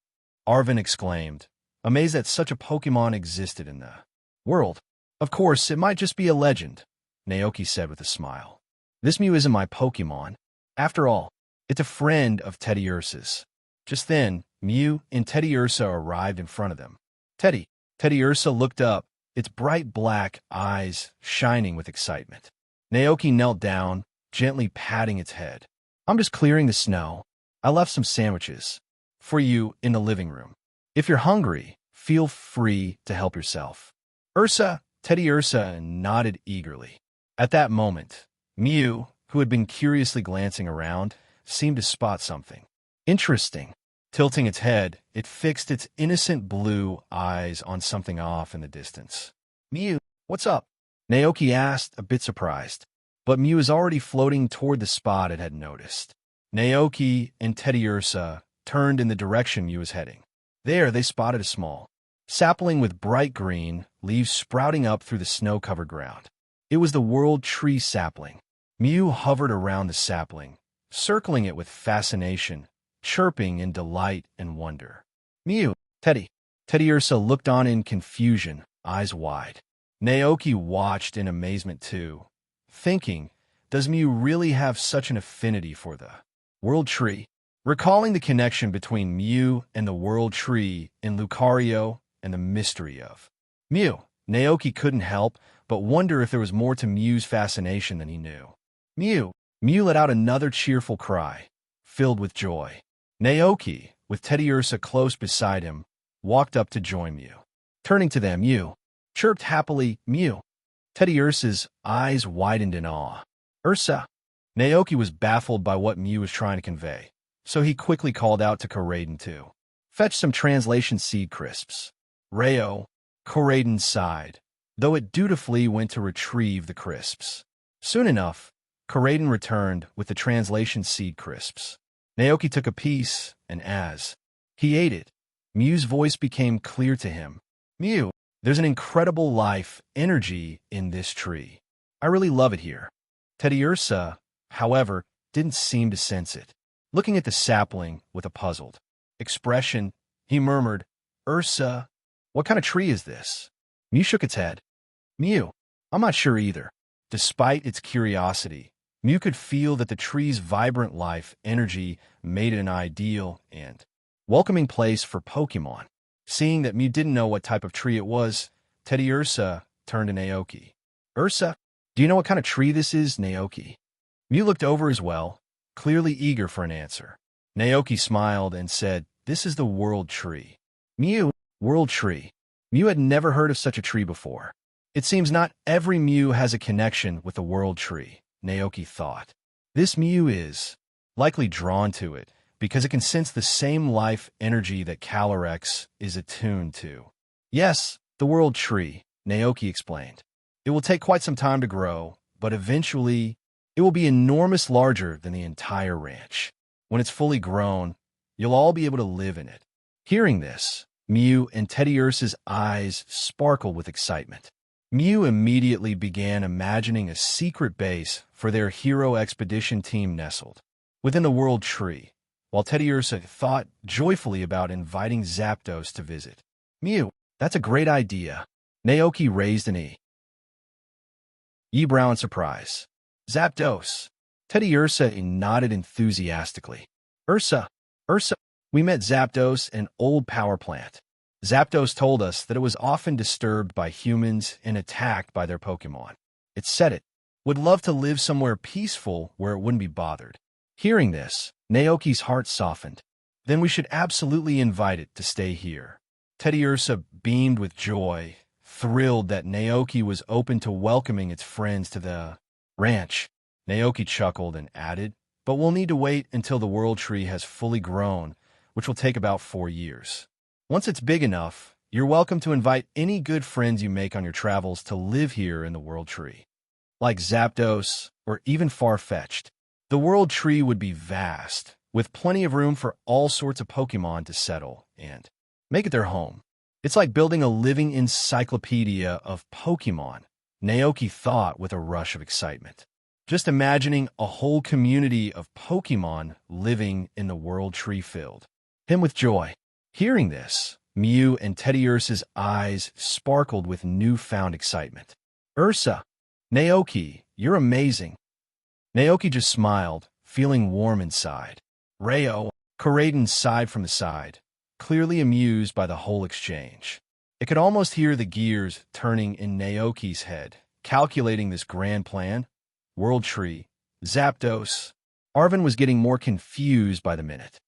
Arven exclaimed, amazed that such a Pokémon existed in the world. "Of course, it might just be a legend," Naoki said with a smile. "This Mew isn't my Pokémon. After all, it's a friend of Teddy Ursa's." Just then, Mew and Teddy Ursa arrived in front of them. Teddy Ursa looked up, its bright black eyes shining with excitement. Naoki knelt down, gently patting its head. "I'm just clearing the snow. I left some sandwiches for you in the living room. If you're hungry, feel free to help yourself." Teddy Ursa nodded eagerly. At that moment, Mew, who had been curiously glancing around, seemed to spot something interesting. Tilting its head, it fixed its innocent blue eyes on something off in the distance. "Mew, what's up?" Naoki asked, a bit surprised. But Mew was already floating toward the spot it had noticed. Naoki and Teddy Ursa turned in the direction Mew was heading. There, they spotted a small sapling with bright green leaves sprouting up through the snow-covered ground. It was the World Tree sapling. Mew hovered around the sapling, circling it with fascination, chirping in delight and wonder. "Mew, Teddy." Teddy Ursa looked on in confusion, eyes wide. Naoki watched in amazement too, thinking, does Mew really have such an affinity for the World Tree? Recalling the connection between Mew and the World Tree in Lucario and the mystery of Mew, Naoki couldn't help but wonder if there was more to Mew's fascination than he knew. "Mew!" Mew let out another cheerful cry, filled with joy. Naoki, with Teddy Ursa close beside him, walked up to join Mew. Turning to them, Mew chirped happily, "Mew." Teddy Ursa's eyes widened in awe. "Ursa!" Naoki was baffled by what Mew was trying to convey, so he quickly called out to Koraiden to fetch some translation seed crisps. Koraiden sighed, though it dutifully went to retrieve the crisps. Soon enough, Koraiden returned with the translation seed crisps. Naoki took a piece, and as he ate it, Mew's voice became clear to him. "Mew, there's an incredible life energy in this tree. I really love it here." Teddy Ursa, however, didn't seem to sense it. Looking at the sapling with a puzzled expression, he murmured, "Ursa, what kind of tree is this?" Mew shook its head. "Mew, I'm not sure either." Despite its curiosity, Mew could feel that the tree's vibrant life energy made it an ideal and welcoming place for Pokémon. Seeing that Mew didn't know what type of tree it was, Teddy Ursa turned to Naoki. Ursa, do you know what kind of tree this is, Naoki? Mew looked over as well, clearly eager for an answer. Naoki smiled and said, this is the world tree. Mew, world tree. Mew had never heard of such a tree before. It seems not every Mew has a connection with the world tree, Naoki thought. This Mew is likely drawn to it because it can sense the same life energy that Calyrex is attuned to. Yes, the world tree, Naoki explained. It will take quite some time to grow, but eventually it will be enormous larger than the entire ranch. When it's fully grown, you'll all be able to live in it. Hearing this, Mew and Teddy Ursa's eyes sparkled with excitement. Mew immediately began imagining a secret base for their hero expedition team nestled within the world tree, while Teddy Ursa thought joyfully about inviting Zapdos to visit. Mew, that's a great idea. Naoki raised an eyebrow in surprise. Zapdos. Teddy Ursa nodded enthusiastically. Ursa, we met Zapdos, an old power plant. Zapdos told us that it was often disturbed by humans and attacked by their Pokémon. It said it would love to live somewhere peaceful where it wouldn't be bothered. Hearing this, Naoki's heart softened. Then we should absolutely invite it to stay here. Teddy Ursa beamed with joy, thrilled that Naoki was open to welcoming its friends to the ranch. Naoki chuckled and added, but we'll need to wait until the world tree has fully grown, which will take about 4 years. Once it's big enough, you're welcome to invite any good friends you make on your travels to live here in the world tree. Like Zapdos, or even far-fetched. The world tree would be vast, with plenty of room for all sorts of Pokémon to settle and make it their home. It's like building a living encyclopedia of Pokémon, Naoki thought with a rush of excitement. Just imagining a whole community of Pokémon living in the world tree filled him with joy. Hearing this, Mew and Teddy Ursa's eyes sparkled with newfound excitement. Ursa, Naoki, you're amazing. Naoki just smiled, feeling warm inside. Rayo, Koraidon sighed from the side, clearly amused by the whole exchange. It could almost hear the gears turning in Naoki's head, calculating this grand plan. World Tree, Zapdos. Arvin was getting more confused by the minute.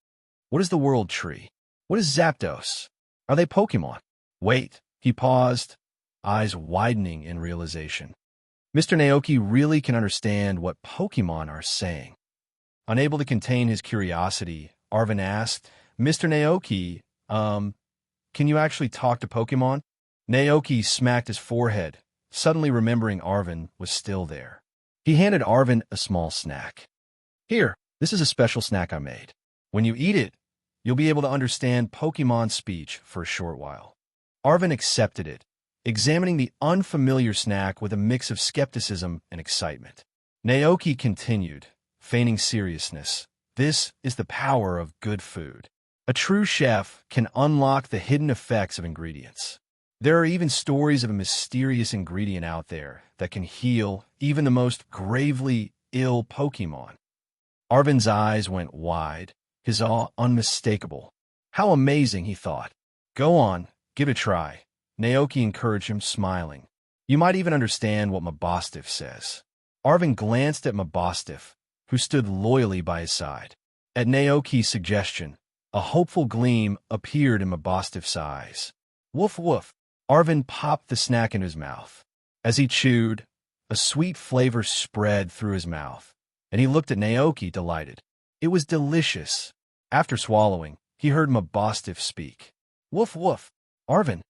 What is the World Tree? What is Zapdos? Are they Pokémon? Wait, he paused, eyes widening in realization. Mr. Naoki really can understand what Pokémon are saying. Unable to contain his curiosity, Arvin asked, Mr. Naoki, can you actually talk to Pokémon? Naoki smacked his forehead, suddenly remembering Arvin was still there. He handed Arvin a small snack. Here, this is a special snack I made. When you eat it, you'll be able to understand Pokémon speech for a short while. Arvin accepted it, examining the unfamiliar snack with a mix of skepticism and excitement. Naoki continued, feigning seriousness. This is the power of good food. A true chef can unlock the hidden effects of ingredients. There are even stories of a mysterious ingredient out there that can heal even the most gravely ill Pokémon. Arvin's eyes went wide, his awe unmistakable. How amazing, he thought. Go on, give it a try. Naoki encouraged him, smiling. You might even understand what Mabosstiff says. Arvin glanced at Mabosstiff, who stood loyally by his side. At Naoki's suggestion, a hopeful gleam appeared in Mabosstiff's eyes. Woof woof. Arvin popped the snack in his mouth. As he chewed, a sweet flavor spread through his mouth, and he looked at Naoki, delighted. It was delicious. After swallowing, he heard Mabosstiff speak. Woof woof. Arvin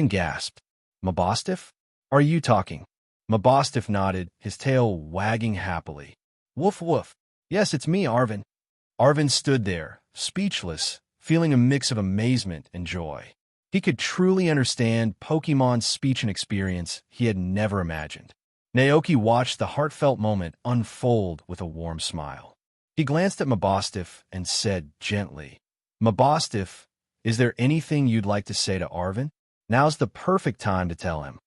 gasped. Mabosstiff? Are you talking? Mabosstiff nodded, his tail wagging happily. Woof woof. Yes, it's me, Arvin. Arvin stood there, speechless, feeling a mix of amazement and joy. He could truly understand Pokémon's speech and experience he had never imagined. Naoki watched the heartfelt moment unfold with a warm smile. He glanced at Mabosstiff and said gently, Mabosstiff, is there anything you'd like to say to Arvin? Now's the perfect time to tell him.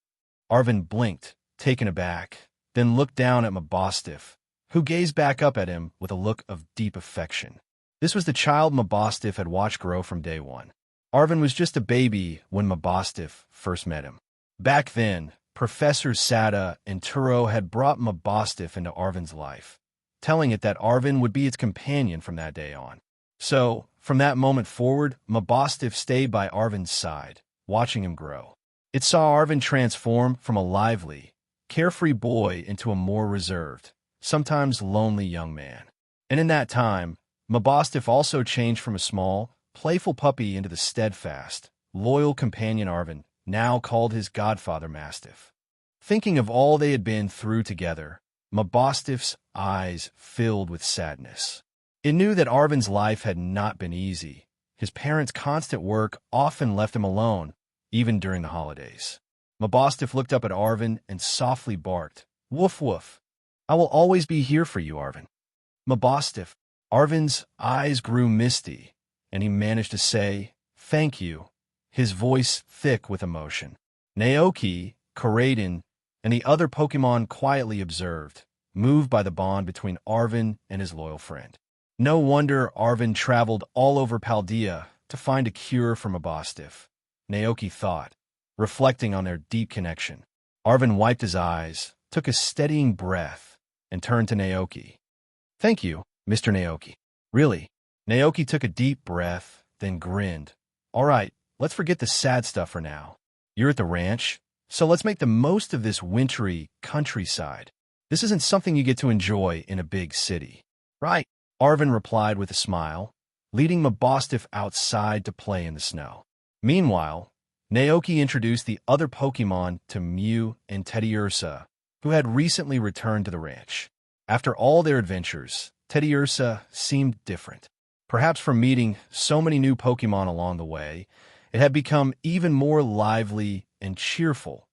Arvin blinked, taken aback, then looked down at Mabosstiff, who gazed back up at him with a look of deep affection. This was the child Mabosstiff had watched grow from day one. Arvin was just a baby when Mabosstiff first met him. Back then, Professors Sada and Turo had brought Mabosstiff into Arvin's life, telling it that Arvin would be its companion from that day on. So, from that moment forward, Mabosstiff stayed by Arvin's side, watching him grow. It saw Arvin transform from a lively, carefree boy into a more reserved, sometimes lonely young man. And in that time, Mabosstiff also changed from a small, playful puppy into the steadfast, loyal companion Arvin now called his godfather Mastiff. Thinking of all they had been through together, Mabosstiff's eyes filled with sadness. It knew that Arvin's life had not been easy. His parents' constant work often left him alone, even during the holidays. Mabosstiff looked up at Arvin and softly barked, "Woof woof. I will always be here for you, Arvin." Mabosstiff. Arvin's eyes grew misty, and he managed to say, "Thank you," his voice thick with emotion. Naoki, Koraidon, and the other Pokémon quietly observed, moved by the bond between Arvin and his loyal friend. No wonder Arvin traveled all over Paldea to find a cure for Mabosstiff, Naoki thought, reflecting on their deep connection. Arvin wiped his eyes, took a steadying breath, and turned to Naoki. "Thank you, Mr. Naoki." "Really?" Naoki took a deep breath, then grinned. "All right, let's forget the sad stuff for now. You're at the ranch, so let's make the most of this wintry countryside. This isn't something you get to enjoy in a big city." "Right," Arvin replied with a smile, leading Mabosstiff outside to play in the snow. Meanwhile, Naoki introduced the other Pokémon to Mew and Teddiursa, who had recently returned to the ranch. After all their adventures, Teddiursa seemed different. Perhaps from meeting so many new Pokémon along the way, it had become even more lively and cheerful,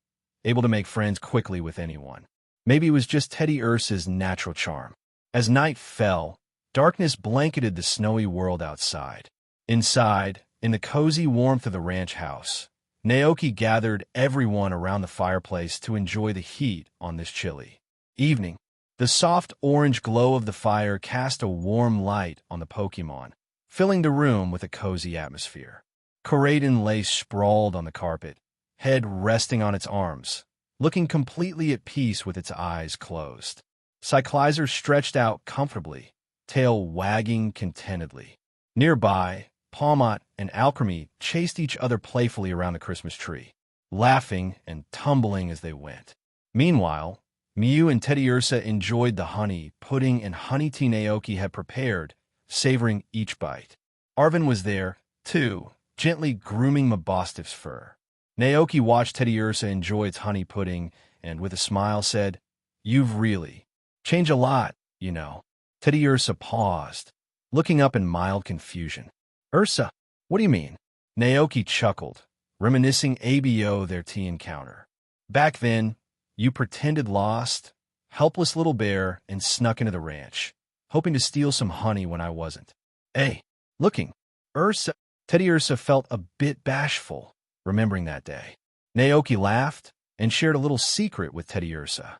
able to make friends quickly with anyone. Maybe it was just Teddiursa's natural charm. As night fell, darkness blanketed the snowy world outside. Inside, in the cozy warmth of the ranch house, Naoki gathered everyone around the fireplace to enjoy the heat on this chilly evening. The soft orange glow of the fire cast a warm light on the Pokémon, filling the room with a cozy atmosphere. Koraidon lay sprawled on the carpet, head resting on its arms, looking completely at peace with its eyes closed. Cyclizer stretched out comfortably, tail wagging contentedly. Nearby, Palmot and Alchemy chased each other playfully around the Christmas tree, laughing and tumbling as they went. Meanwhile, Mew and Teddiursa enjoyed the honey, pudding, and honey tea Naoki had prepared, savoring each bite. Arvin was there, too, gently grooming Mabosstiff's fur. Naoki watched Teddiursa enjoy its honey pudding and, with a smile, said, "You've really changed a lot, you know." Teddiursa paused, looking up in mild confusion. "Ursa, what do you mean?" Naoki chuckled, reminiscing ABO their tea encounter. "Back then, you pretended lost, helpless little bear, and snuck into the ranch, hoping to steal some honey when I wasn't. Hey, looking, Ursa." Teddiursa felt a bit bashful, remembering that day. Naoki laughed and shared a little secret with Teddiursa.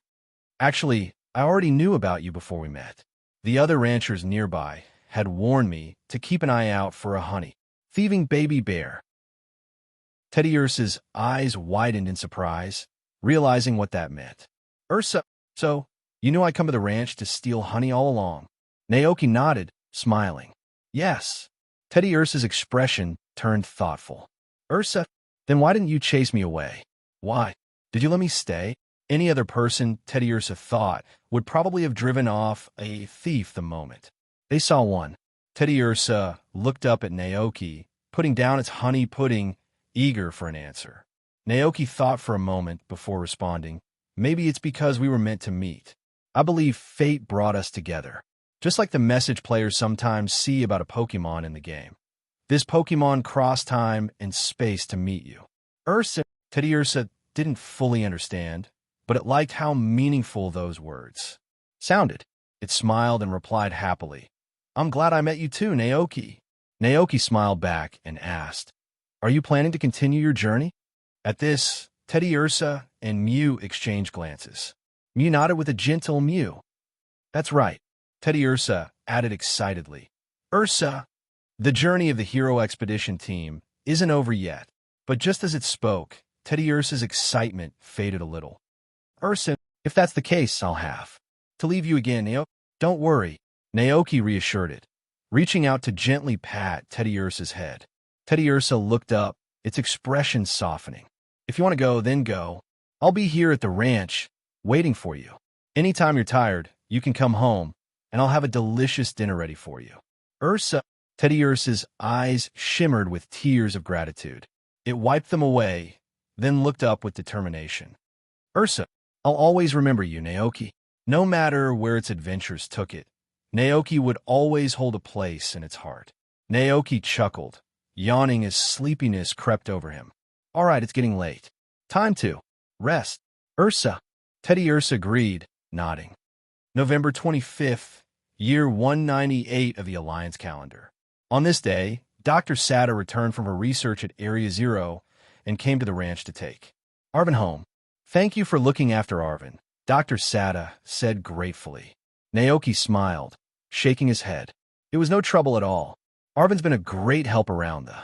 "Actually, I already knew about you before we met. The other ranchers nearby had warned me to keep an eye out for a honey-thieving baby bear." Teddiursa's eyes widened in surprise, realizing what that meant. "Ursa, so you knew I come to the ranch to steal honey all along?" Naoki nodded, smiling. "Yes." Teddiursa's expression turned thoughtful. "Ursa, then why didn't you chase me away? Why? Did you let me stay?" Any other person, Teddiursa thought, would probably have driven off a thief the moment they saw one. Teddiursa looked up at Naoki, putting down its honey pudding, eager for an answer. Naoki thought for a moment before responding, "Maybe it's because we were meant to meet. I believe fate brought us together. Just like the message players sometimes see about a Pokémon in the game. This Pokémon crossed time and space to meet you." Ursa, Teddiursa didn't fully understand, but it liked how meaningful those words sounded. It smiled and replied happily, "I'm glad I met you too, Naoki." Naoki smiled back and asked, "Are you planning to continue your journey?" At this, Teddiursa and Mew exchanged glances. Mew nodded with a gentle mew. "That's right," Teddiursa added excitedly. Ursa! The journey of the Hero Expedition team isn't over yet, but just as it spoke, Teddy Ursa's excitement faded a little. Ursa, if that's the case, I'll have to leave you again, Naoki. Don't worry, Naoki reassured it, reaching out to gently pat Teddy Ursa's head. Teddy Ursa looked up, its expression softening. If you want to go, then go. I'll be here at the ranch, waiting for you. Anytime you're tired, you can come home, and I'll have a delicious dinner ready for you. Ursa! Teddy Ursa's eyes shimmered with tears of gratitude. It wiped them away, then looked up with determination. Ursa, I'll always remember you, Naoki. No matter where its adventures took it, Naoki would always hold a place in its heart. Naoki chuckled, yawning as sleepiness crept over him. All right, it's getting late. Time to rest. Ursa. Teddy Ursa agreed, nodding. November 25th, year 198 of the Alliance calendar. On this day, Dr. Sada returned from her research at Area Zero and came to the ranch to take Arvin home. Thank you for looking after Arvin, Dr. Sada said gratefully. Naoki smiled, shaking his head. It was no trouble at all. Arvin's been a great help around the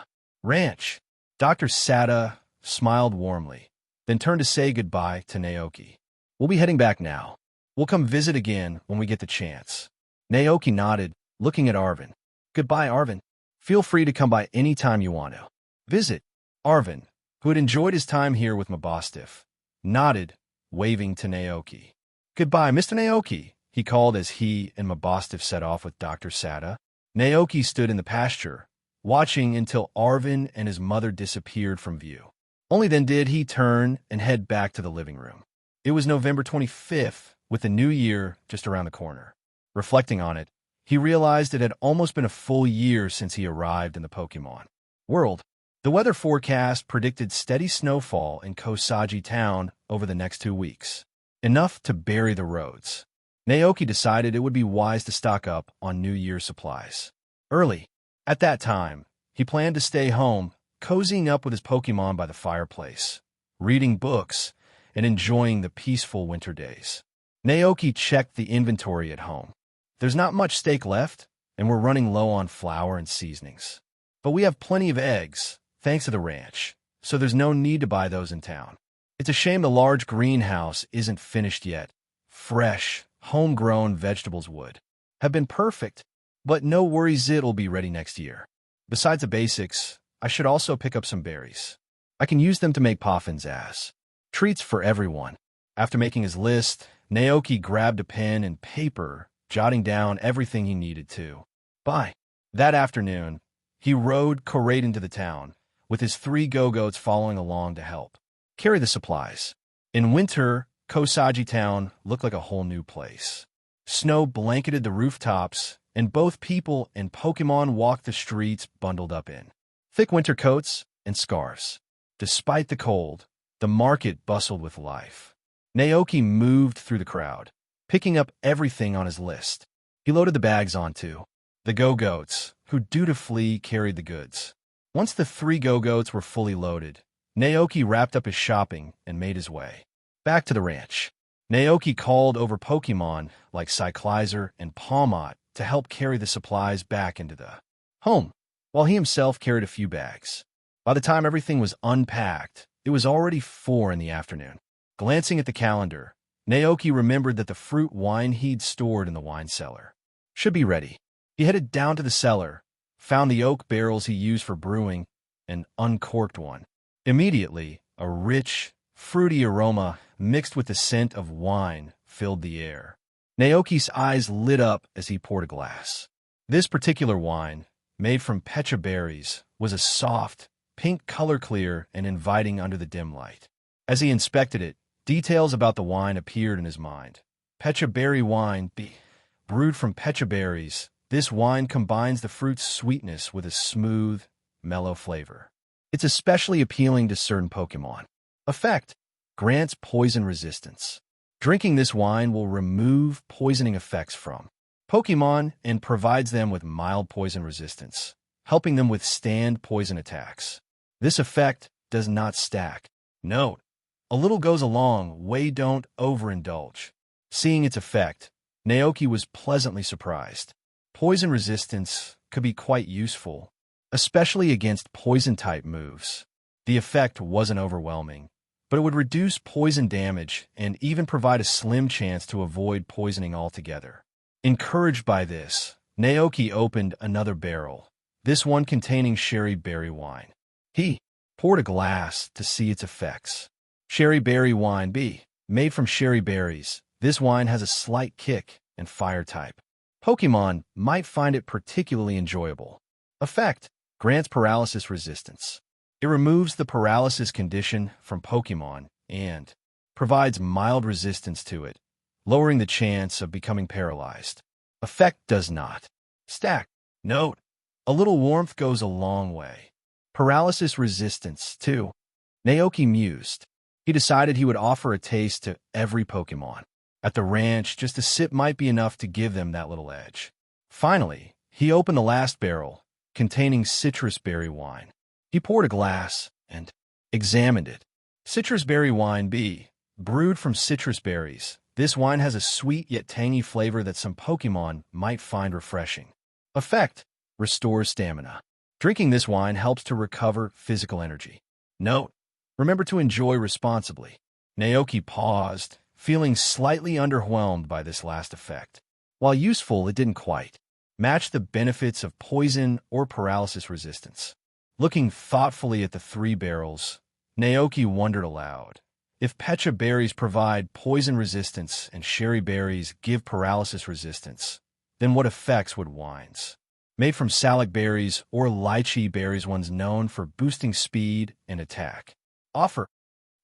ranch. Dr. Sada smiled warmly, then turned to say goodbye to Naoki. We'll be heading back now. We'll come visit again when we get the chance. Naoki nodded, looking at Arvin. Goodbye, Arvin. Feel free to come by any time you want to visit. Arvin, who had enjoyed his time here with Mabostiff, nodded, waving to Naoki. Goodbye, Mr. Naoki, he called as he and Mabostiff set off with Dr. Sada. Naoki stood in the pasture, watching until Arvin and his mother disappeared from view. Only then did he turn and head back to the living room. It was November 25th, with the new year just around the corner. Reflecting on it, he realized it had almost been a full year since he arrived in the Pokémon world. The weather forecast predicted steady snowfall in Kosagi Town over the next 2 weeks, enough to bury the roads. Naoki decided it would be wise to stock up on New Year supplies early. At that time, he planned to stay home, cozying up with his Pokémon by the fireplace, reading books, and enjoying the peaceful winter days. Naoki checked the inventory at home. There's not much steak left, and we're running low on flour and seasonings. But we have plenty of eggs, thanks to the ranch, so there's no need to buy those in town. It's a shame the large greenhouse isn't finished yet. Fresh, homegrown vegetables would have been perfect, but no worries, it'll be ready next year. Besides the basics, I should also pick up some berries. I can use them to make poffins as treats for everyone. After making his list, Naoki grabbed a pen and paper, jotting down everything he needed to buy. That afternoon, he rode Koraid into the town, with his 3 go-goats following along to help carry the supplies. In winter, Kosagi Town looked like a whole new place. Snow blanketed the rooftops, and both people and Pokémon walked the streets bundled up in thick winter coats and scarves. Despite the cold, the market bustled with life. Naoki moved through the crowd, picking up everything on his list. He loaded the bags onto the go-goats, who dutifully carried the goods. Once the 3 go-goats were fully loaded, Naoki wrapped up his shopping and made his way back to the ranch. Naoki called over Pokémon like Cyclizer and Palmot to help carry the supplies back into the home, while he himself carried a few bags. By the time everything was unpacked, it was already 4 in the afternoon. Glancing at the calendar, Naoki remembered that the fruit wine he'd stored in the wine cellar should be ready. He headed down to the cellar, found the oak barrels he used for brewing, and uncorked one. Immediately, a rich, fruity aroma mixed with the scent of wine filled the air. Naoki's eyes lit up as he poured a glass. This particular wine, made from pecha berries, was a soft, pink color, clear and inviting under the dim light. As he inspected it, details about the wine appeared in his mind. Pecha berry wine, brewed from pecha berries, this wine combines the fruit's sweetness with a smooth, mellow flavor. It's especially appealing to certain Pokémon. Effect: grants poison resistance. Drinking this wine will remove poisoning effects from Pokémon and provides them with mild poison resistance, helping them withstand poison attacks. This effect does not stack. Note: a little goes a long way, don't overindulge. Seeing its effect, Naoki was pleasantly surprised. Poison resistance could be quite useful, especially against poison-type moves. The effect wasn't overwhelming, but it would reduce poison damage and even provide a slim chance to avoid poisoning altogether. Encouraged by this, Naoki opened another barrel, this one containing sherry berry wine. He poured a glass to see its effects. Sherry berry wine B. Made from sherry berries, this wine has a slight kick and fire type. Pokémon might find it particularly enjoyable. Effect: grants paralysis resistance. It removes the paralysis condition from Pokémon and provides mild resistance to it, lowering the chance of becoming paralyzed. Effect does not stack. Note: a little warmth goes a long way. Paralysis resistance, too. Naoki mused. He decided he would offer a taste to every Pokémon. At the ranch, just a sip might be enough to give them that little edge. Finally, he opened the last barrel, containing citrus berry wine. He poured a glass and examined it. Citrus berry wine B. Brewed from citrus berries, this wine has a sweet yet tangy flavor that some Pokémon might find refreshing. Effect: restores stamina. Drinking this wine helps to recover physical energy. Note: remember to enjoy responsibly. Naoki paused, feeling slightly underwhelmed by this last effect. While useful, it didn't quite match the benefits of poison or paralysis resistance. Looking thoughtfully at the 3 barrels, Naoki wondered aloud. If Pecha berries provide poison resistance and sherry berries give paralysis resistance, then what effects would wines made from salic berries or lychee berries, ones known for boosting speed and attack, offer?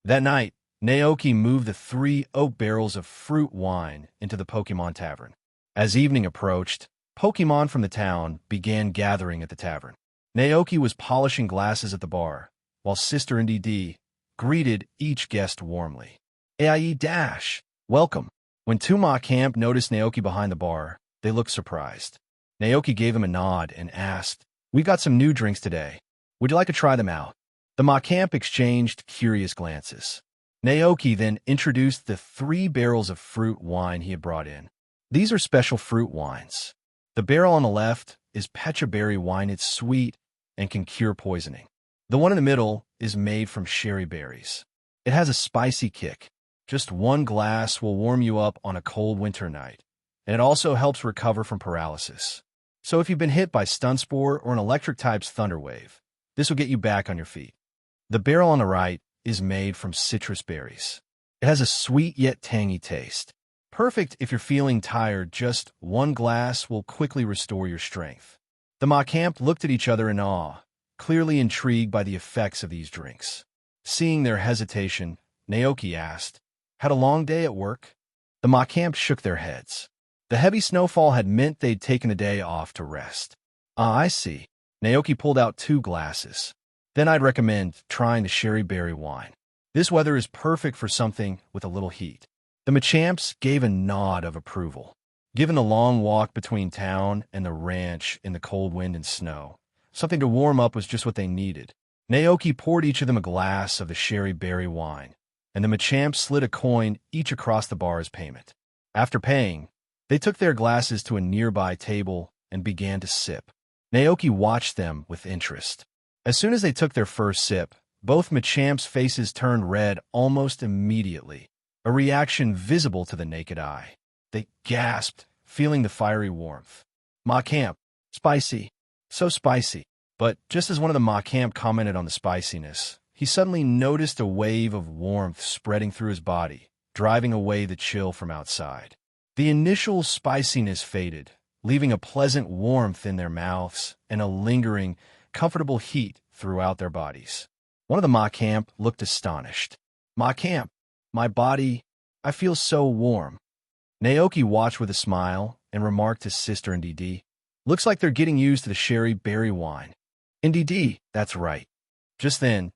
That night, Naoki moved the 3 oak barrels of fruit wine into the Pokémon Tavern. As evening approached, Pokémon from the town began gathering at the tavern. Naoki was polishing glasses at the bar, while Sister and DD greeted each guest warmly. AIE welcome. When two Macamp noticed Naoki behind the bar, they looked surprised. Naoki gave him a nod and asked, "We got some new drinks today. Would you like to try them out?" The Macamp exchanged curious glances. Naoki then introduced the 3 barrels of fruit wine he had brought in. These are special fruit wines. The barrel on the left is Pecha berry wine. It's sweet and can cure poisoning. The one in the middle is made from sherry berries. It has a spicy kick. Just 1 glass will warm you up on a cold winter night, and it also helps recover from paralysis. So if you've been hit by stun spore or an electric type's thunder wave, this will get you back on your feet. The barrel on the right is made from citrus berries. It has a sweet yet tangy taste. Perfect if you're feeling tired. Just 1 glass will quickly restore your strength. The Macamp looked at each other in awe, clearly intrigued by the effects of these drinks. Seeing their hesitation, Naoki asked, "Had a long day at work?" The Macamp shook their heads. The heavy snowfall had meant they'd taken a day off to rest. "Ah, I see." Naoki pulled out 2 glasses. "Then I'd recommend trying the sherry berry wine. This weather is perfect for something with a little heat." The Machamps gave a nod of approval. Given the long walk between town and the ranch in the cold wind and snow, something to warm up was just what they needed. Naoki poured each of them a glass of the sherry berry wine, and the Machamps slid a coin each across the bar as payment. After paying, they took their glasses to a nearby table and began to sip. Naoki watched them with interest. As soon as they took their first sip, both Machamps' faces turned red almost immediately, a reaction visible to the naked eye. They gasped, feeling the fiery warmth. "Macamp, spicy, so spicy." But just as one of the Macamp commented on the spiciness, he suddenly noticed a wave of warmth spreading through his body, driving away the chill from outside. The initial spiciness faded, leaving a pleasant warmth in their mouths and a lingering, comfortable heat throughout their bodies. One of the Macamp looked astonished. "Macamp, my body, I feel so warm." Naoki watched with a smile and remarked to Sister and DD, "Looks like they're getting used to the sherry berry wine." "NDD, that's right." Just then,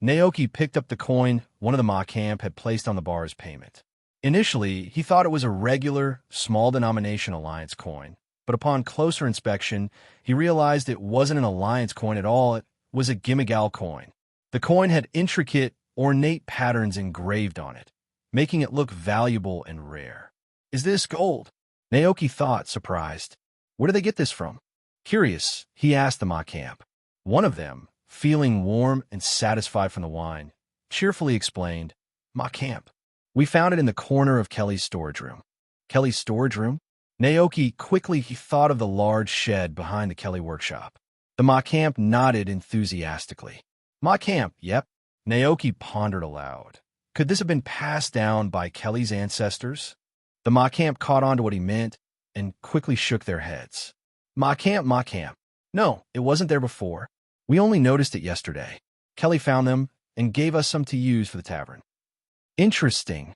Naoki picked up the coin one of the Macamp had placed on the bar as payment. Initially, he thought it was a regular, small-denomination Alliance coin, but upon closer inspection, he realized it wasn't an Alliance coin at all. It was a Gimmigal coin. The coin had intricate, ornate patterns engraved on it, making it look valuable and rare. "Is this gold?" Naoki thought, surprised. "Where do they get this from?" Curious, he asked the Macamp. One of them, feeling warm and satisfied from the wine, cheerfully explained, Macamp. We found it in the corner of Kelly's storage room. Kelly's storage room? Naoki quickly thought of the large shed behind the Kelly workshop. The Macamp nodded enthusiastically. Macamp, yep. Naoki pondered aloud. Could this have been passed down by Kelly's ancestors? The Macamp caught on to what he meant and quickly shook their heads. Macamp. No, it wasn't there before. We only noticed it yesterday. Kelly found them and gave us some to use for the tavern. Interesting,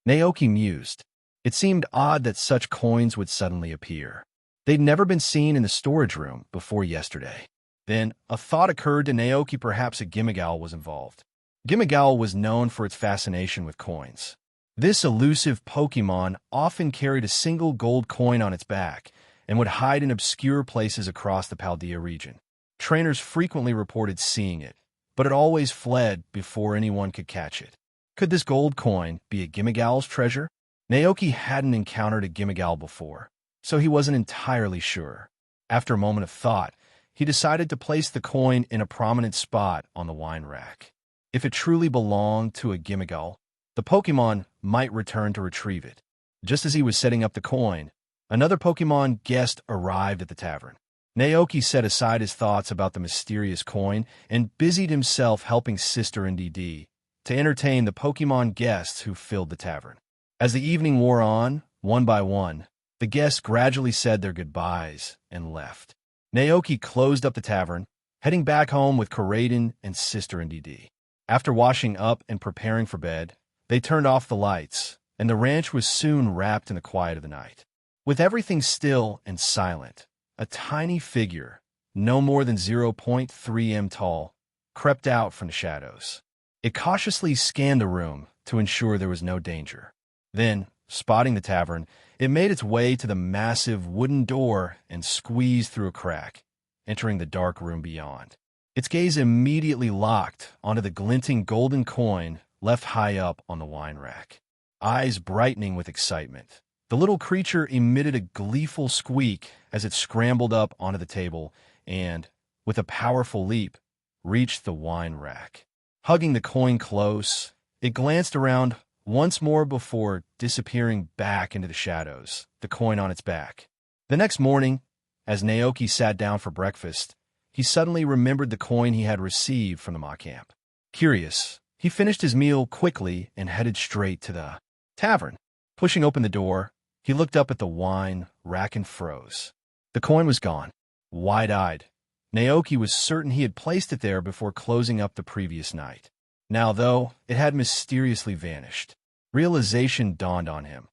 Naoki mused. It seemed odd that such coins would suddenly appear. They'd never been seen in the storage room before yesterday. Then a thought occurred to Naoki. Perhaps a Gimmighoul was involved. Gimmighoul was known for its fascination with coins. This elusive Pokémon often carried a single gold coin on its back and would hide in obscure places across the Paldea region. Trainers frequently reported seeing it, but it always fled before anyone could catch it. Could this gold coin be a Gimmighoul's treasure? Naoki hadn't encountered a Gimmighoul before, so he wasn't entirely sure. After a moment of thought, he decided to place the coin in a prominent spot on the wine rack. If it truly belonged to a Gimmighoul, the Pokémon might return to retrieve it. Just as he was setting up the coin, another Pokémon guest arrived at the tavern. Naoki set aside his thoughts about the mysterious coin and busied himself helping Sister NDD to entertain the Pokémon guests who filled the tavern. As the evening wore on, one by one, the guests gradually said their goodbyes and left. Naoki closed up the tavern, heading back home with Koraidon and Sister NDD. After washing up and preparing for bed, they turned off the lights, and the ranch was soon wrapped in the quiet of the night. With everything still and silent, a tiny figure, no more than 0.3 m tall, crept out from the shadows. It cautiously scanned the room to ensure there was no danger. Then, spotting the tavern, it made its way to the massive wooden door and squeezed through a crack, entering the dark room beyond. Its gaze immediately locked onto the glinting golden coin left high up on the wine rack. Eyes brightening with excitement, the little creature emitted a gleeful squeak as it scrambled up onto the table and, with a powerful leap, reached the wine rack. Hugging the coin close, it glanced around once more before disappearing back into the shadows, the coin on its back. The next morning, as Naoki sat down for breakfast, he suddenly remembered the coin he had received from the Macamp. Curious, he finished his meal quickly and headed straight to the tavern. Pushing open the door, he looked up at the wine rack and froze. The coin was gone. Wide-eyed, Naoki was certain he had placed it there before closing up the previous night. Now, though, it had mysteriously vanished. Realization dawned on him.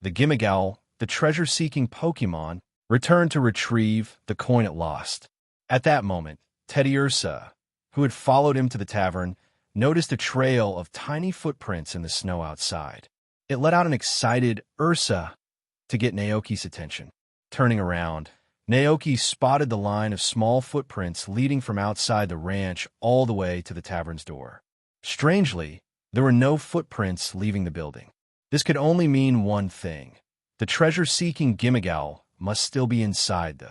The Gimmighoul, the treasure-seeking Pokémon, returned to retrieve the coin it lost. At that moment, Teddy Ursa, who had followed him to the tavern, noticed a trail of tiny footprints in the snow outside. It let out an excited Ursa to get Naoki's attention. Turning around, Naoki spotted the line of small footprints leading from outside the ranch all the way to the tavern's door. Strangely, there were no footprints leaving the building. This could only mean one thing. The treasure-seeking Gimmighoul must still be inside the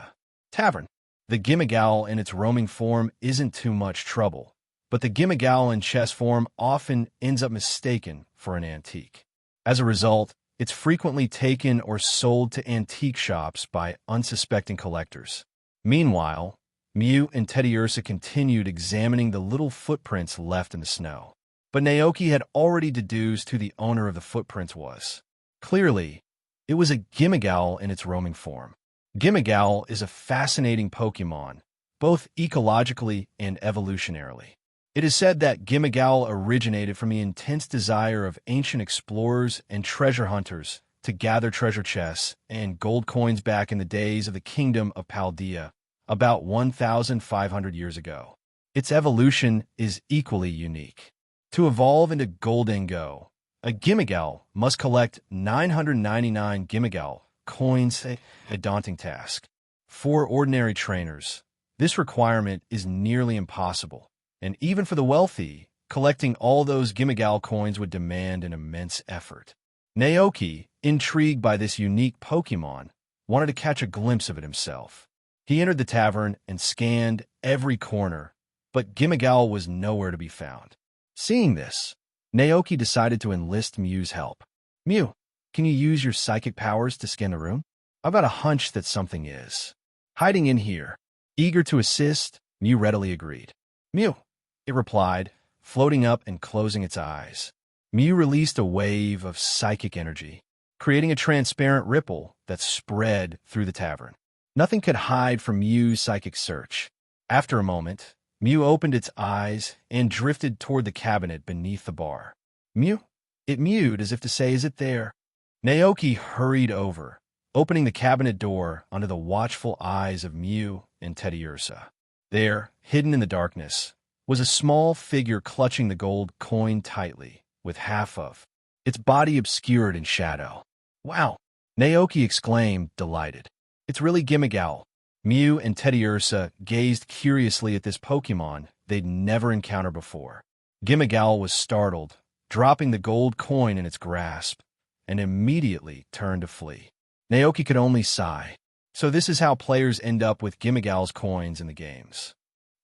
tavern. The Gimmighoul in its roaming form isn't too much trouble, but the Gimmighoul in chess form often ends up mistaken for an antique. As a result, it's frequently taken or sold to antique shops by unsuspecting collectors. Meanwhile, Mew and Teddy Ursa continued examining the little footprints left in the snow. But Naoki had already deduced who the owner of the footprints was. Clearly, it was a Gimmighoul in its roaming form. Gimmighoul is a fascinating Pokémon, both ecologically and evolutionarily. It is said that Gimmighoul originated from the intense desire of ancient explorers and treasure hunters to gather treasure chests and gold coins back in the days of the Kingdom of Paldea, about 1,500 years ago. Its evolution is equally unique. To evolve into Goldengo, a Gimmighoul must collect 999 Gimmighoul coins, a daunting task. For ordinary trainers, this requirement is nearly impossible. And even for the wealthy, collecting all those Gimmighoul coins would demand an immense effort. Naoki, intrigued by this unique Pokémon, wanted to catch a glimpse of it himself. He entered the tavern and scanned every corner, but Gimmigal was nowhere to be found. Seeing this, Naoki decided to enlist Mew's help. Mew, can you use your psychic powers to scan the room? I've got a hunch that something is hiding in here. Eager to assist, Mew readily agreed. Mew, it replied, floating up and closing its eyes. Mew released a wave of psychic energy, creating a transparent ripple that spread through the tavern. Nothing could hide from Mew's psychic search. After a moment, Mew opened its eyes and drifted toward the cabinet beneath the bar. Mew? It mewed as if to say, is it there? Naoki hurried over, opening the cabinet door under the watchful eyes of Mew and Teddiursa. There, hidden in the darkness, was a small figure clutching the gold coin tightly, with half of its body obscured in shadow. Wow! Naoki exclaimed, delighted. It's really Gimmigal. Mew and Teddiursa gazed curiously at this Pokémon they'd never encountered before. Gimmigal was startled, dropping the gold coin in its grasp, and immediately turned to flee. Naoki could only sigh. So this is how players end up with Gimmigal's coins in the games.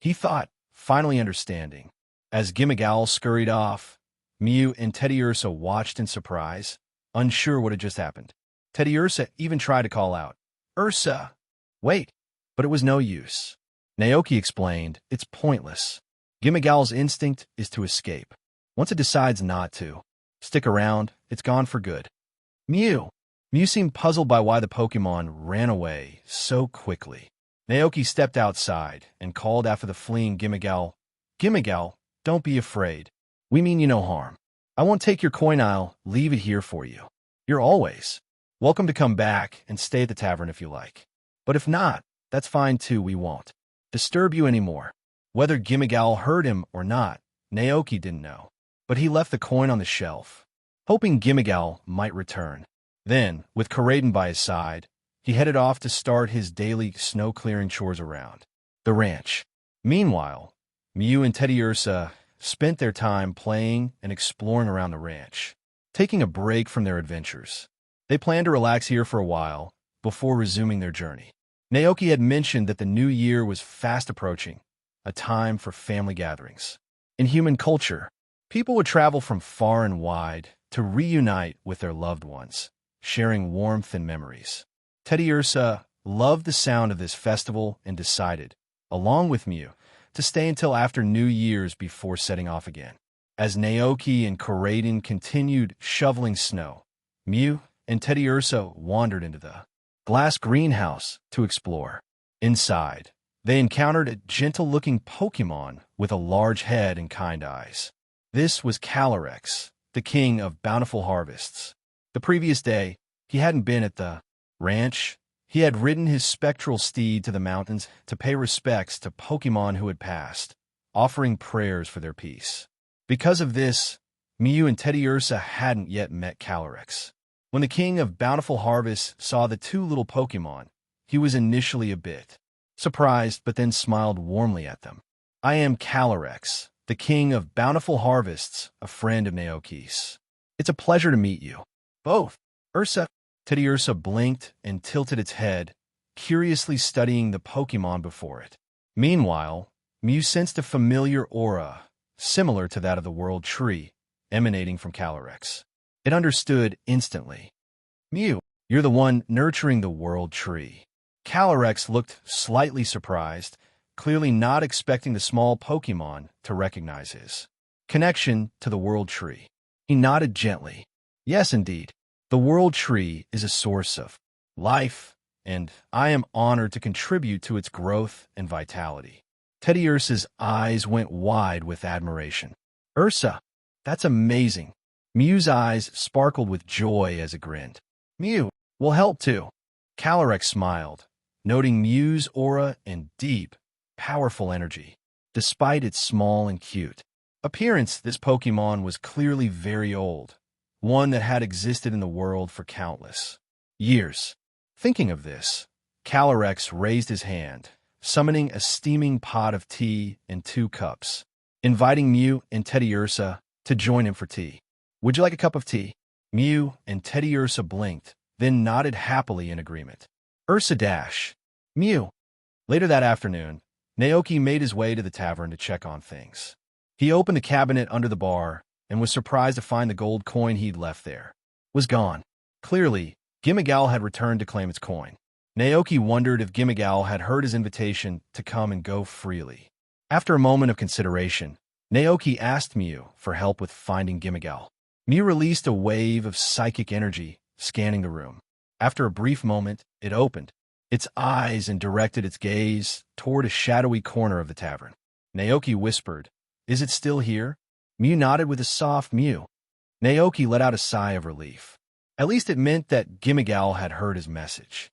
He thought, finally understanding. As Gimmigal scurried off, Mew and Teddiursa watched in surprise, unsure what had just happened. Teddiursa even tried to call out, Ursa! Wait! But it was no use. Naoki explained, it's pointless. Gimmigal's instinct is to escape. Once it decides not to stick around, it's gone for good. Mew! Mew seemed puzzled by why the Pokémon ran away so quickly. Naoki stepped outside and called after the fleeing Gimmigal. Gimmigal, don't be afraid. We mean you no harm. I won't take your coin, I'll leave it here for you. You're always welcome to come back and stay at the tavern if you like. But if not, that's fine too, we won't disturb you anymore. Whether Gimmigal heard him or not, Naoki didn't know. But he left the coin on the shelf, hoping Gimmigal might return. Then, with Coraden by his side, he headed off to start his daily snow-clearing chores around the ranch. Meanwhile, Mew and Teddiursa spent their time playing and exploring around the ranch, taking a break from their adventures. They planned to relax here for a while before resuming their journey. Naoki had mentioned that the new year was fast approaching, a time for family gatherings. In human culture, people would travel from far and wide to reunite with their loved ones, sharing warmth and memories. Teddiursa loved the sound of this festival and decided, along with Mew, to stay until after New Year's before setting off again. As Naoki and Coraden continued shoveling snow, Mew and Teddiursa wandered into the glass greenhouse to explore. Inside, they encountered a gentle-looking Pokémon with a large head and kind eyes. This was Calyrex, the king of bountiful harvests. The previous day, he hadn't been at the ranch. He had ridden his spectral steed to the mountains to pay respects to Pokémon who had passed, offering prayers for their peace. Because of this, Mew and Teddiursa hadn't yet met Calyrex. When the king of bountiful harvests saw the two little Pokémon, he was initially a bit surprised, but then smiled warmly at them. I am Calyrex, the king of bountiful harvests, a friend of Naoki's. It's a pleasure to meet you. Both. Ursa. Teddiursa blinked and tilted its head, curiously studying the Pokémon before it. Meanwhile, Mew sensed a familiar aura, similar to that of the World Tree, emanating from Calyrex. It understood instantly. Mew, you're the one nurturing the World Tree. Calyrex looked slightly surprised, clearly not expecting the small Pokémon to recognize his connection to the World Tree. He nodded gently. Yes, indeed. The World Tree is a source of life, and I am honored to contribute to its growth and vitality. Teddiursa's eyes went wide with admiration. Ursa, that's amazing. Mew's eyes sparkled with joy as it grinned. Mew will help too. Calyrex smiled, noting Mew's aura and deep, powerful energy. Despite its small and cute appearance, this Pokémon was clearly very old, one that had existed in the world for countless years. Thinking of this, Calyrex raised his hand, summoning a steaming pot of tea and 2 cups, inviting Mew and Teddiursa to join him for tea. Would you like a cup of tea? Mew and Teddiursa blinked, then nodded happily in agreement. Ursa dash. Mew, Later that afternoon, Naoki made his way to the tavern to check on things. He opened the cabinet under the bar and was surprised to find the gold coin he'd left there was gone. Clearly, Gimmigal had returned to claim its coin. Naoki wondered if Gimmigal had heard his invitation to come and go freely. After a moment of consideration, Naoki asked Mew for help with finding Gimmigal. Mew released a wave of psychic energy, scanning the room. After a brief moment, it opened its eyes and directed its gaze toward a shadowy corner of the tavern. Naoki whispered, "Is it still here?" Mew nodded with a soft mew. Naoki let out a sigh of relief. At least it meant that Gimmigal had heard his message.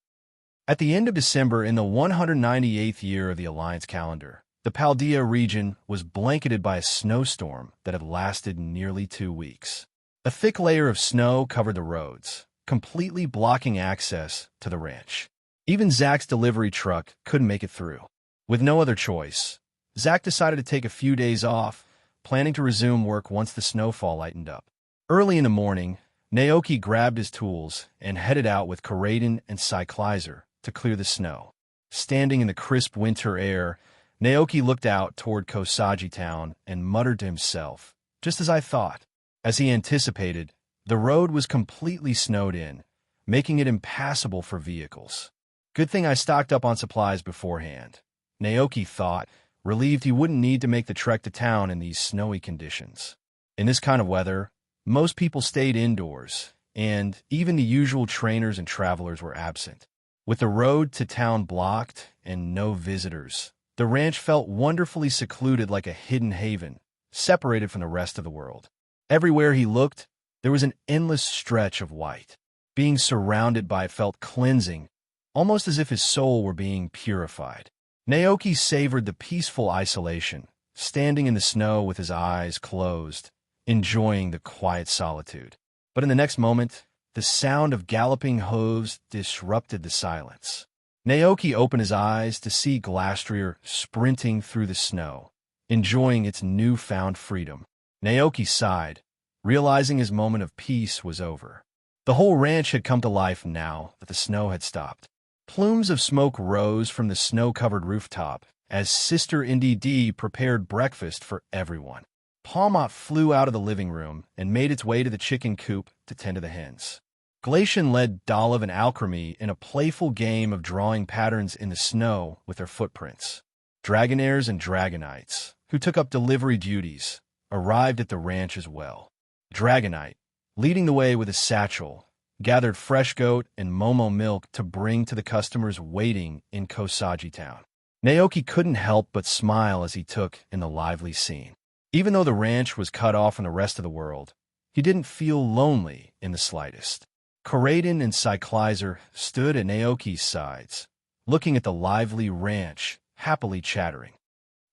At the end of December in the 198th year of the Alliance calendar, the Paldea region was blanketed by a snowstorm that had lasted nearly 2 weeks. A thick layer of snow covered the roads, completely blocking access to the ranch. Even Zach's delivery truck couldn't make it through. With no other choice, Zach decided to take a few days off, planning to resume work once the snowfall lightened up. Early in the morning, Naoki grabbed his tools and headed out with Karaden and Cyclizer to clear the snow. Standing in the crisp winter air, Naoki looked out toward Kosagi town and muttered to himself, "Just as I thought." As he anticipated, the road was completely snowed in, making it impassable for vehicles. Good thing I stocked up on supplies beforehand, Naoki thought, relieved he wouldn't need to make the trek to town in these snowy conditions. In this kind of weather, most people stayed indoors, and even the usual trainers and travelers were absent. With the road to town blocked and no visitors, the ranch felt wonderfully secluded like a hidden haven, separated from the rest of the world. Everywhere he looked, there was an endless stretch of white. Being surrounded by it felt cleansing, almost as if his soul were being purified. Naoki savored the peaceful isolation, standing in the snow with his eyes closed, enjoying the quiet solitude. But in the next moment, the sound of galloping hooves disrupted the silence. Naoki opened his eyes to see Glastrier sprinting through the snow, enjoying its newfound freedom. Naoki sighed, realizing his moment of peace was over. The whole ranch had come to life now that the snow had stopped. Plumes of smoke rose from the snow-covered rooftop as Sister Indy prepared breakfast for everyone. Palmot flew out of the living room and made its way to the chicken coop to tend to the hens. Glacian led Dolive and Alchemy in a playful game of drawing patterns in the snow with their footprints. Dragonaires and Dragonites, who took up delivery duties, arrived at the ranch as well. Dragonite, leading the way with a satchel, gathered fresh goat and Momo milk to bring to the customers waiting in Kosagi town. Naoki couldn't help but smile as he took in the lively scene. Even though the ranch was cut off from the rest of the world, he didn't feel lonely in the slightest. Karaden and Cyclizer stood at Naoki's sides, looking at the lively ranch, happily chattering.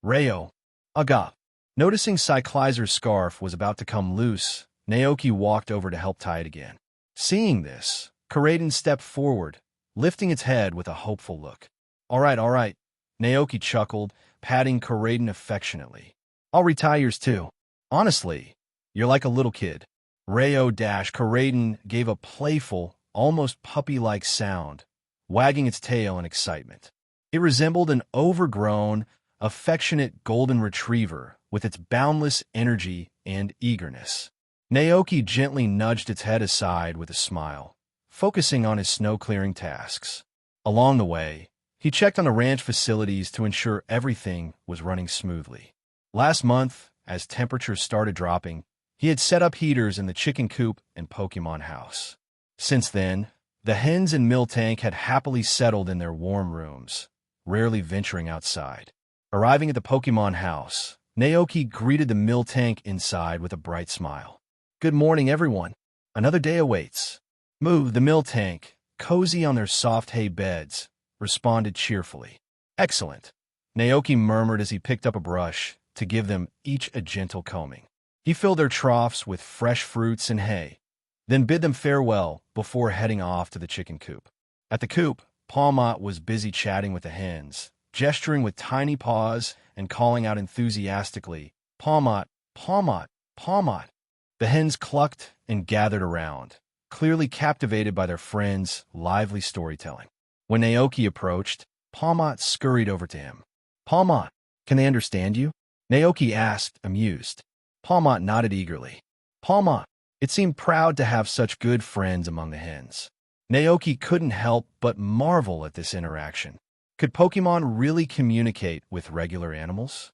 Rayo, Aga. Noticing Cyclizer's scarf was about to come loose, Naoki walked over to help tie it again. Seeing this, Karaden stepped forward, lifting its head with a hopeful look. All right, Naoki chuckled, patting Karaden affectionately. "I'll retie yours too. Honestly, you're like a little kid." Karaden gave a playful, almost puppy-like sound, wagging its tail in excitement. It resembled an overgrown, affectionate golden retriever with its boundless energy and eagerness. Naoki gently nudged its head aside with a smile, focusing on his snow-clearing tasks. Along the way, he checked on the ranch facilities to ensure everything was running smoothly. Last month, as temperatures started dropping, he had set up heaters in the chicken coop and Pokémon house. Since then, the hens and Miltank had happily settled in their warm rooms, rarely venturing outside. Arriving at the Pokémon house, Naoki greeted the Miltank inside with a bright smile. "Good morning, everyone. Another day awaits." Moo, the Miltank, cozy on their soft hay beds, responded cheerfully. "Excellent," Naoki murmured as he picked up a brush to give them each a gentle combing. He filled their troughs with fresh fruits and hay, then bid them farewell before heading off to the chicken coop. At the coop, Palmot was busy chatting with the hens, gesturing with tiny paws and calling out enthusiastically, "Palmot, Palmot, Palmot." The hens clucked and gathered around, clearly captivated by their friends' lively storytelling. When Naoki approached, Palmot scurried over to him. Palmot, can they understand you? Naoki asked, amused. Palmot nodded eagerly. Palmot, it seemed proud to have such good friends among the hens. Naoki couldn't help but marvel at this interaction. Could Pokémon really communicate with regular animals?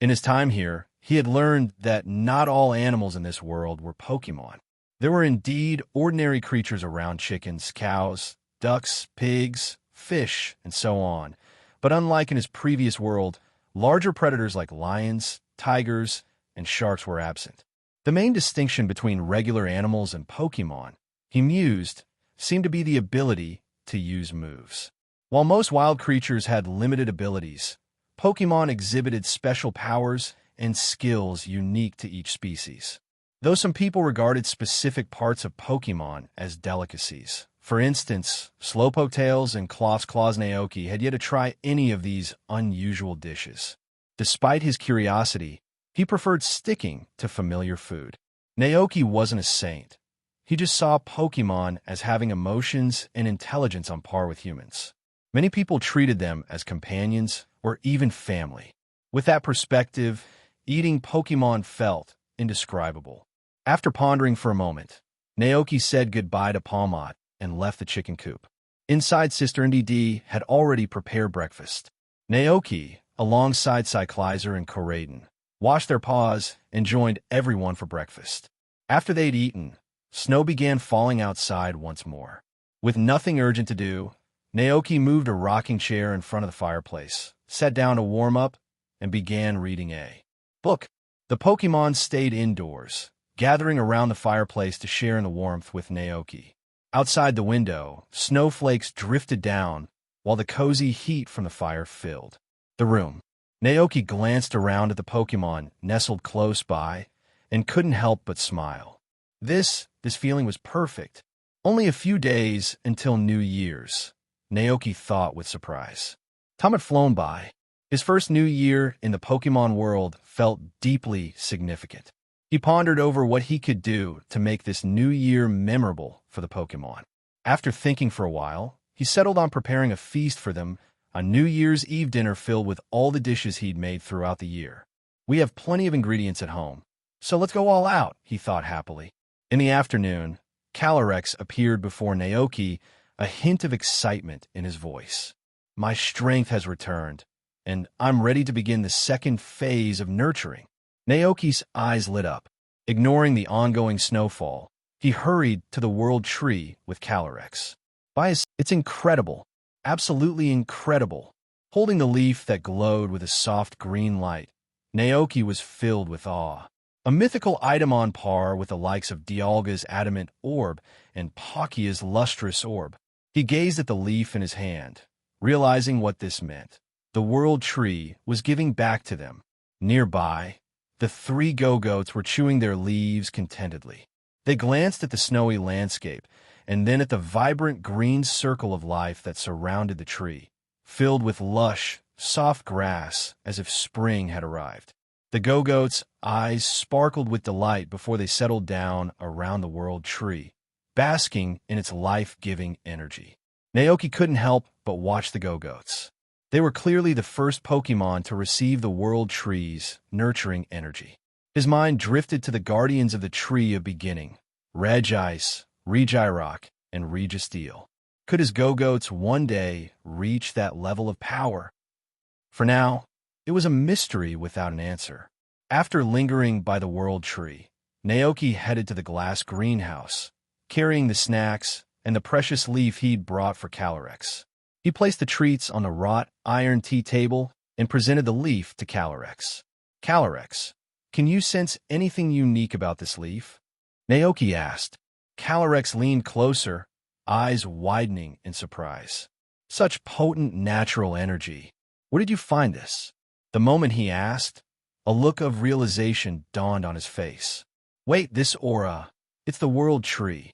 In his time here, he had learned that not all animals in this world were Pokémon. There were indeed ordinary creatures around chickens, cows, ducks, pigs, fish, and so on. But unlike in his previous world, larger predators like lions, tigers, and sharks were absent. The main distinction between regular animals and Pokémon, he mused, seemed to be the ability to use moves. While most wild creatures had limited abilities, Pokémon exhibited special powers and skills unique to each species. Though some people regarded specific parts of Pokémon as delicacies. For instance, Slowpoke Tails and Claws Naoki had yet to try any of these unusual dishes. Despite his curiosity, he preferred sticking to familiar food. Naoki wasn't a saint. He just saw Pokémon as having emotions and intelligence on par with humans. Many people treated them as companions or even family. With that perspective, eating Pokémon felt indescribable. After pondering for a moment, Naoki said goodbye to Palmot and left the chicken coop. Inside, Sister NDD had already prepared breakfast. Naoki, alongside Cyclizer and Koraiden, washed their paws and joined everyone for breakfast. After they'd eaten, snow began falling outside once more. With nothing urgent to do, Naoki moved a rocking chair in front of the fireplace, sat down to warm up, and began reading a book. The Pokémon stayed indoors, gathering around the fireplace to share in the warmth with Naoki. Outside the window, snowflakes drifted down while the cozy heat from the fire filled the room. Naoki glanced around at the Pokémon nestled close by and couldn't help but smile. This feeling was perfect. Only a few days until New Year's, Naoki thought with surprise. Time had flown by. His first New Year in the Pokémon world felt deeply significant. He pondered over what he could do to make this New Year memorable for the Pokémon. After thinking for a while, he settled on preparing a feast for them, a New Year's Eve dinner filled with all the dishes he'd made throughout the year. We have plenty of ingredients at home, so let's go all out, he thought happily. In the afternoon, Calyrex appeared before Naoki, a hint of excitement in his voice. My strength has returned, and I'm ready to begin the second phase of nurturing. Naoki's eyes lit up. Ignoring the ongoing snowfall, he hurried to the World Tree with Calyrex. It's incredible, absolutely incredible. Holding the leaf that glowed with a soft green light, Naoki was filled with awe. A mythical item on par with the likes of Dialga's adamant orb and Palkia's lustrous orb. He gazed at the leaf in his hand, realizing what this meant. The World Tree was giving back to them. Nearby, the three go-goats were chewing their leaves contentedly. They glanced at the snowy landscape and then at the vibrant green circle of life that surrounded the tree, filled with lush, soft grass as if spring had arrived. The go-goats' eyes sparkled with delight before they settled down around the World Tree, basking in its life-giving energy. Naoki couldn't help but watch the go-goats. They were clearly the first Pokémon to receive the World Tree's nurturing energy. His mind drifted to the guardians of the Tree of Beginning, Regice, Regirock, and Registeel. Could his go-goats one day reach that level of power? For now, it was a mystery without an answer. After lingering by the World Tree, Naoki headed to the glass greenhouse, carrying the snacks and the precious leaf he'd brought for Calyrex. He placed the treats on the wrought iron tea table and presented the leaf to Calyrex. Calyrex, can you sense anything unique about this leaf? Naoki asked. Calyrex leaned closer, eyes widening in surprise. Such potent natural energy. Where did you find this? The moment he asked, a look of realization dawned on his face. Wait, this aura, it's the World Tree.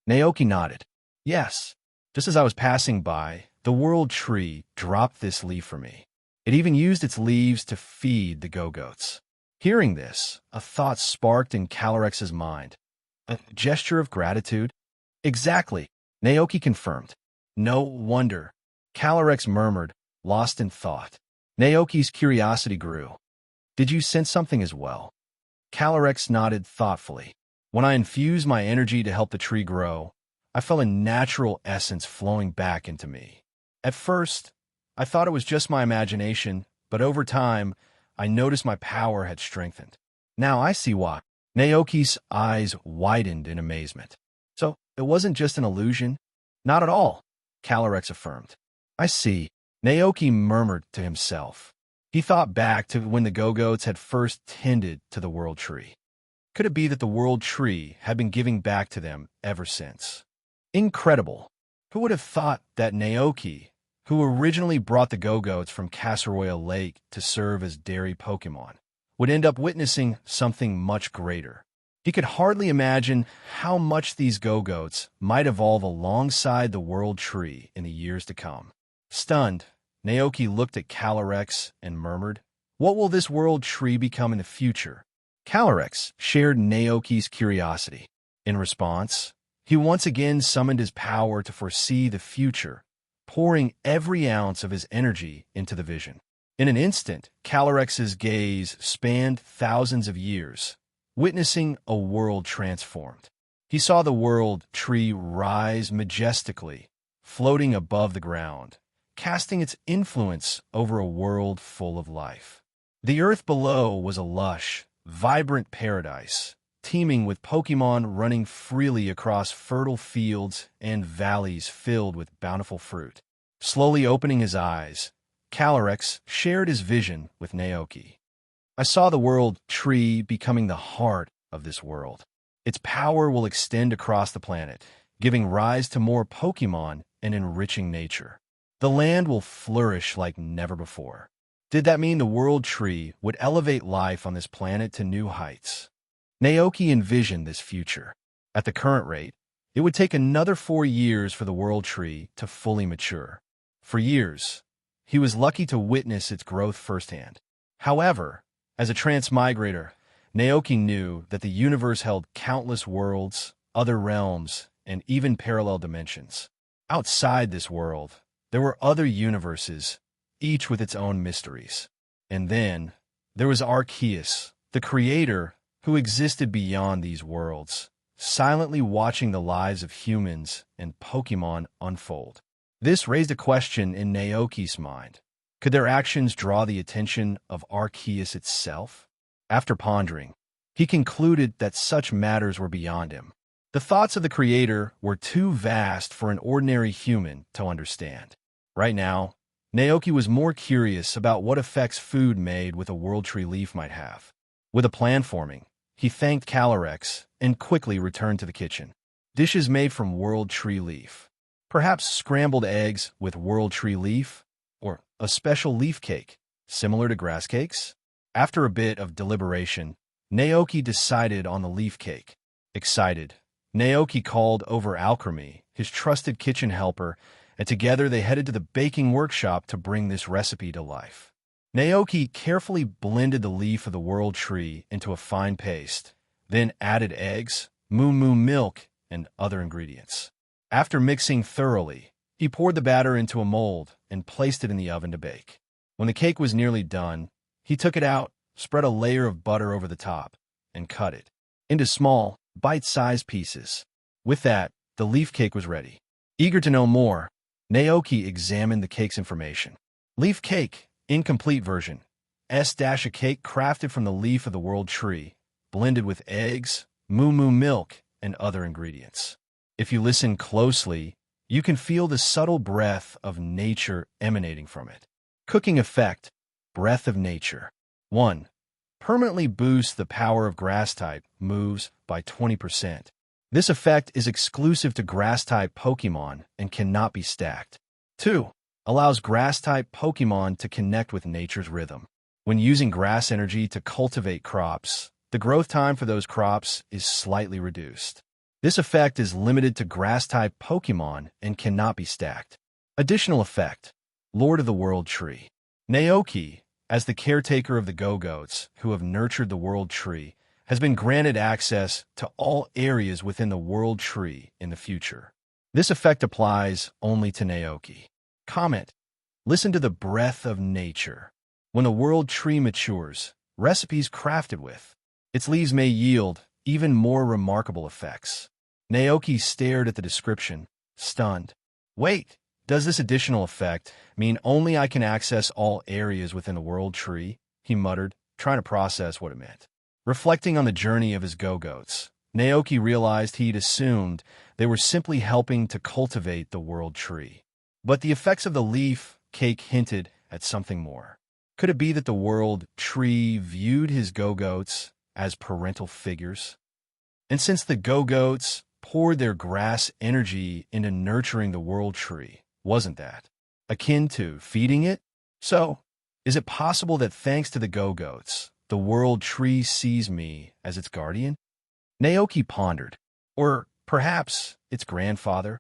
Naoki nodded. Yes, just as I was passing by, the World Tree dropped this leaf for me. It even used its leaves to feed the go-goats. Hearing this, a thought sparked in Calyrex's mind. A gesture of gratitude? Exactly, Naoki confirmed. No wonder, Calyrex murmured, lost in thought. Naoki's curiosity grew. Did you sense something as well? Calyrex nodded thoughtfully. When I infused my energy to help the tree grow, I felt a natural essence flowing back into me. At first, I thought it was just my imagination, but over time, I noticed my power had strengthened. Now I see why. Naoki's eyes widened in amazement. So, it wasn't just an illusion? Not at all, Calyrex affirmed. I see, Naoki murmured to himself. He thought back to when the Go-Goats had first tended to the World Tree. Could it be that the World Tree had been giving back to them ever since? Incredible. Who would have thought that Naoki, who originally brought the Go-Goats from Casseroya Lake to serve as dairy Pokémon, would end up witnessing something much greater? He could hardly imagine how much these Go-Goats might evolve alongside the World Tree in the years to come. Stunned, Naoki looked at Calyrex and murmured, "What will this World Tree become in the future?" Calyrex shared Naoki's curiosity. In response, he once again summoned his power to foresee the future, pouring every ounce of his energy into the vision. In an instant, Calyrex's gaze spanned thousands of years, witnessing a world transformed. He saw the World Tree rise majestically, floating above the ground, casting its influence over a world full of life. The earth below was a lush, vibrant paradise, teeming with Pokémon running freely across fertile fields and valleys filled with bountiful fruit. Slowly opening his eyes, Calyrex shared his vision with Naoki. I saw the World Tree becoming the heart of this world. Its power will extend across the planet, giving rise to more Pokémon and enriching nature. The land will flourish like never before. Did that mean the World Tree would elevate life on this planet to new heights? Naoki envisioned this future. At the current rate, it would take another 4 years for the World Tree to fully mature. For years, he was lucky to witness its growth firsthand. However, as a transmigrator, Naoki knew that the universe held countless worlds, other realms, and even parallel dimensions. Outside this world, there were other universes, each with its own mysteries. And then, there was Arceus, the creator who existed beyond these worlds, silently watching the lives of humans and Pokémon unfold. This raised a question in Naoki's mind. Could their actions draw the attention of Arceus itself? After pondering, he concluded that such matters were beyond him. The thoughts of the creator were too vast for an ordinary human to understand. Right now, Naoki was more curious about what effects food made with a World Tree leaf might have. With a plan forming, he thanked Calyrex and quickly returned to the kitchen. Dishes made from World Tree leaf. Perhaps scrambled eggs with World Tree leaf, or a special leaf cake, similar to grass cakes? After a bit of deliberation, Naoki decided on the leaf cake. Excited, Naoki called over Alchemy, his trusted kitchen helper, and together they headed to the baking workshop to bring this recipe to life. Naoki carefully blended the leaf of the World Tree into a fine paste, then added eggs, moo milk, and other ingredients. After mixing thoroughly, he poured the batter into a mold and placed it in the oven to bake. When the cake was nearly done, he took it out, spread a layer of butter over the top, and cut it into small, bite-sized pieces. With that, the leaf cake was ready. Eager to know more, Naoki examined the cake's information. Leaf cake, incomplete version. A cake crafted from the leaf of the World Tree, blended with eggs, moo milk, and other ingredients. If you listen closely, you can feel the subtle breath of nature emanating from it. Cooking effect, breath of nature. 1. Permanently boosts the power of grass-type moves by 20%. This effect is exclusive to grass-type Pokémon and cannot be stacked. 2. Allows grass-type Pokémon to connect with nature's rhythm. When using grass energy to cultivate crops, the growth time for those crops is slightly reduced. This effect is limited to grass-type Pokémon and cannot be stacked. Additional effect, Lord of the World Tree. Naoki, as the caretaker of the Go-Goats who have nurtured the World Tree, has been granted access to all areas within the World Tree in the future. This effect applies only to Naoki. Comment: Listen to the breath of nature. When the world tree matures, recipes crafted with its leaves may yield even more remarkable effects. Naoki stared at the description, stunned. Wait, does this additional effect mean only I can access all areas within the world tree? He muttered, trying to process what it meant. Reflecting on the journey of his go-goats, Naoki realized he'd assumed they were simply helping to cultivate the world tree. But the effects of the leaf cake hinted at something more. Could it be that the world tree viewed his go-goats as parental figures? And since the go-goats poured their grass energy into nurturing the world tree, wasn't that akin to feeding it? So, is it possible that thanks to the go-goats, the world tree sees me as its guardian? Naoki pondered. Or perhaps its grandfather?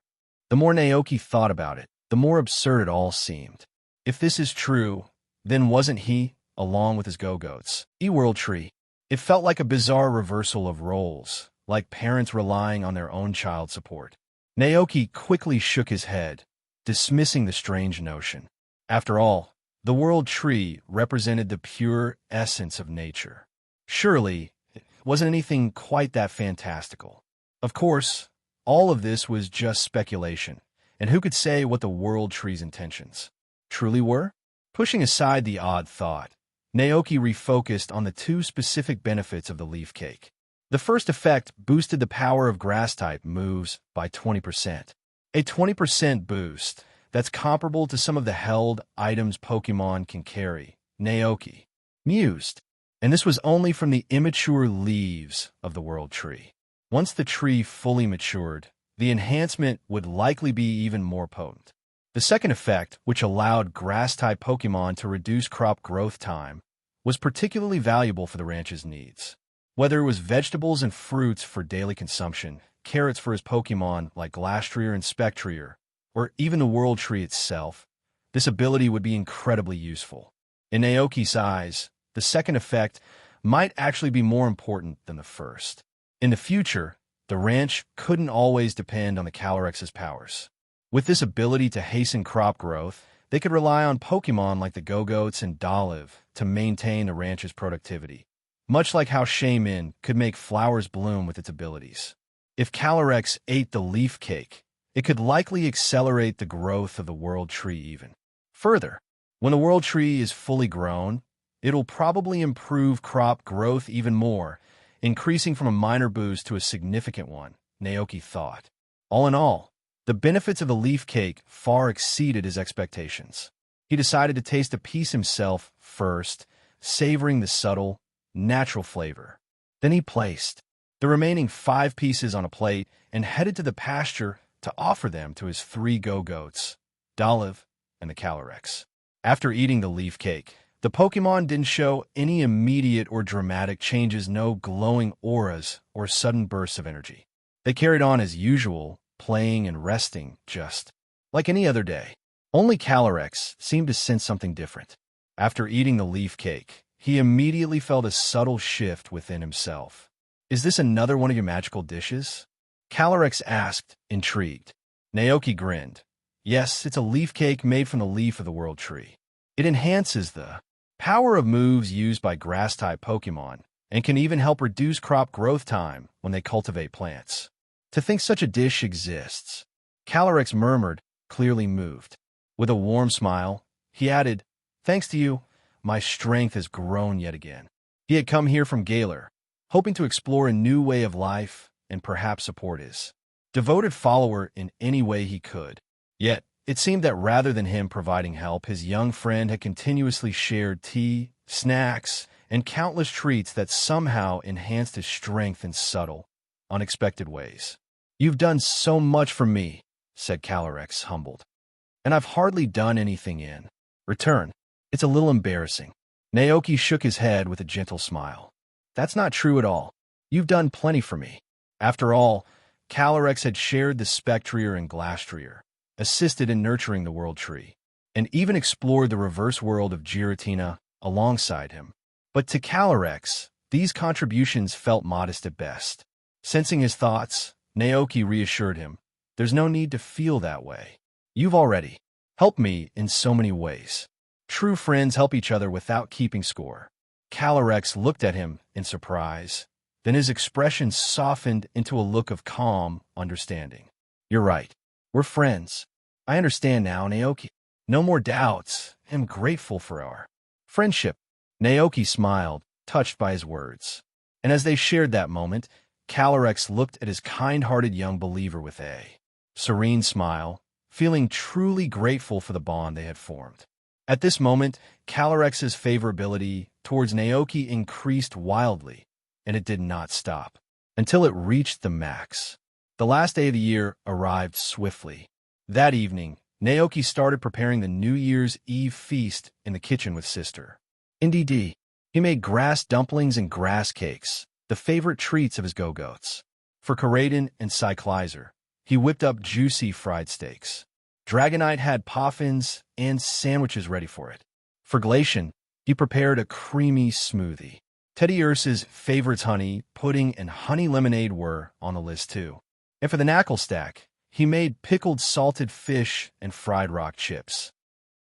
The more Naoki thought about it, the more absurd it all seemed. If this is true, then wasn't he, along with his go-goats, a world tree? It felt like a bizarre reversal of roles, like parents relying on their own child support. Naoki quickly shook his head, dismissing the strange notion. After all, the world tree represented the pure essence of nature. Surely, it wasn't anything quite that fantastical. Of course, all of this was just speculation, and who could say what the world tree's intentions truly were? Pushing aside the odd thought, Naoki refocused on the two specific benefits of the leaf cake. The first effect boosted the power of grass-type moves by 20%. A 20% boost that's comparable to some of the held items Pokémon can carry, Naoki mused. And this was only from the immature leaves of the world tree. Once the tree fully matured, the enhancement would likely be even more potent. The second effect, which allowed grass-type Pokémon to reduce crop growth time, was particularly valuable for the ranch's needs. Whether it was vegetables and fruits for daily consumption, carrots for his Pokémon like Glastrier and Spectrier, or even the world tree itself, this ability would be incredibly useful. In Naoki's eyes, the second effect might actually be more important than the first. In the future, the ranch couldn't always depend on the Calorex's powers. With this ability to hasten crop growth, they could rely on Pokémon like the Go-Goats and Dolive to maintain the ranch's productivity, much like how Shaymin could make flowers bloom with its abilities. If Calyrex ate the leaf cake, it could likely accelerate the growth of the world tree even further. When the world tree is fully grown, it'll probably improve crop growth even more, increasing from a minor boost to a significant one, Naoki thought. All in all, the benefits of the leaf cake far exceeded his expectations. He decided to taste a piece himself first, savoring the subtle, natural flavor. Then he placed the remaining 5 pieces on a plate and headed to the pasture to offer them to his 3 go-goats, Dolive and the Calyrex. After eating the leaf cake, the Pokémon didn't show any immediate or dramatic changes, no glowing auras or sudden bursts of energy. They carried on as usual, playing and resting just like any other day. Only Calyrex seemed to sense something different. After eating the leaf cake, he immediately felt a subtle shift within himself. Is this another one of your magical dishes? Calyrex asked, intrigued. Naoki grinned. Yes, it's a leaf cake made from the leaf of the world tree. It enhances the power of moves used by grass-type Pokémon and can even help reduce crop growth time when they cultivate plants. To think such a dish exists, Calyrex murmured, clearly moved. With a warm smile, he added, thanks to you, my strength has grown yet again. He had come here from Galar, hoping to explore a new way of life and perhaps support his devoted follower in any way he could. Yet, it seemed that rather than him providing help, his young friend had continuously shared tea, snacks, and countless treats that somehow enhanced his strength in subtle, unexpected ways. You've done so much for me, said Calyrex, humbled. And I've hardly done anything in return. It's a little embarrassing. Naoki shook his head with a gentle smile. That's not true at all. You've done plenty for me. After all, Calyrex had shared the Spectrier and Glastrier, assisted in nurturing the world tree, and even explored the reverse world of Giratina alongside him. But to Calyrex, these contributions felt modest at best. Sensing his thoughts, Naoki reassured him, there's no need to feel that way. You've already help me in so many ways. True friends help each other without keeping score. Calyrex looked at him in surprise. Then his expression softened into a look of calm understanding. You're right. We're friends. I understand now, Naoki. No more doubts. I'm grateful for our friendship. Naoki smiled, touched by his words. And as they shared that moment, Calyrex looked at his kind-hearted young believer with a serene smile, feeling truly grateful for the bond they had formed. At this moment, Calyrex's favorability towards Naoki increased wildly, and it did not stop until it reached the max. The last day of the year arrived swiftly. That evening, Naoki started preparing the New Year's Eve feast in the kitchen with sister. Indeed, he made grass dumplings and grass cakes, the favorite treats of his go-goats. For Karaden and Cyclizer, he whipped up juicy fried steaks. Dragonite had poffins and sandwiches ready for it. For Glacian, he prepared a creamy smoothie. Teddy Ursa's favorites honey, pudding, and honey lemonade were on the list too. And for the Knackle Stack, he made pickled salted fish and fried rock chips.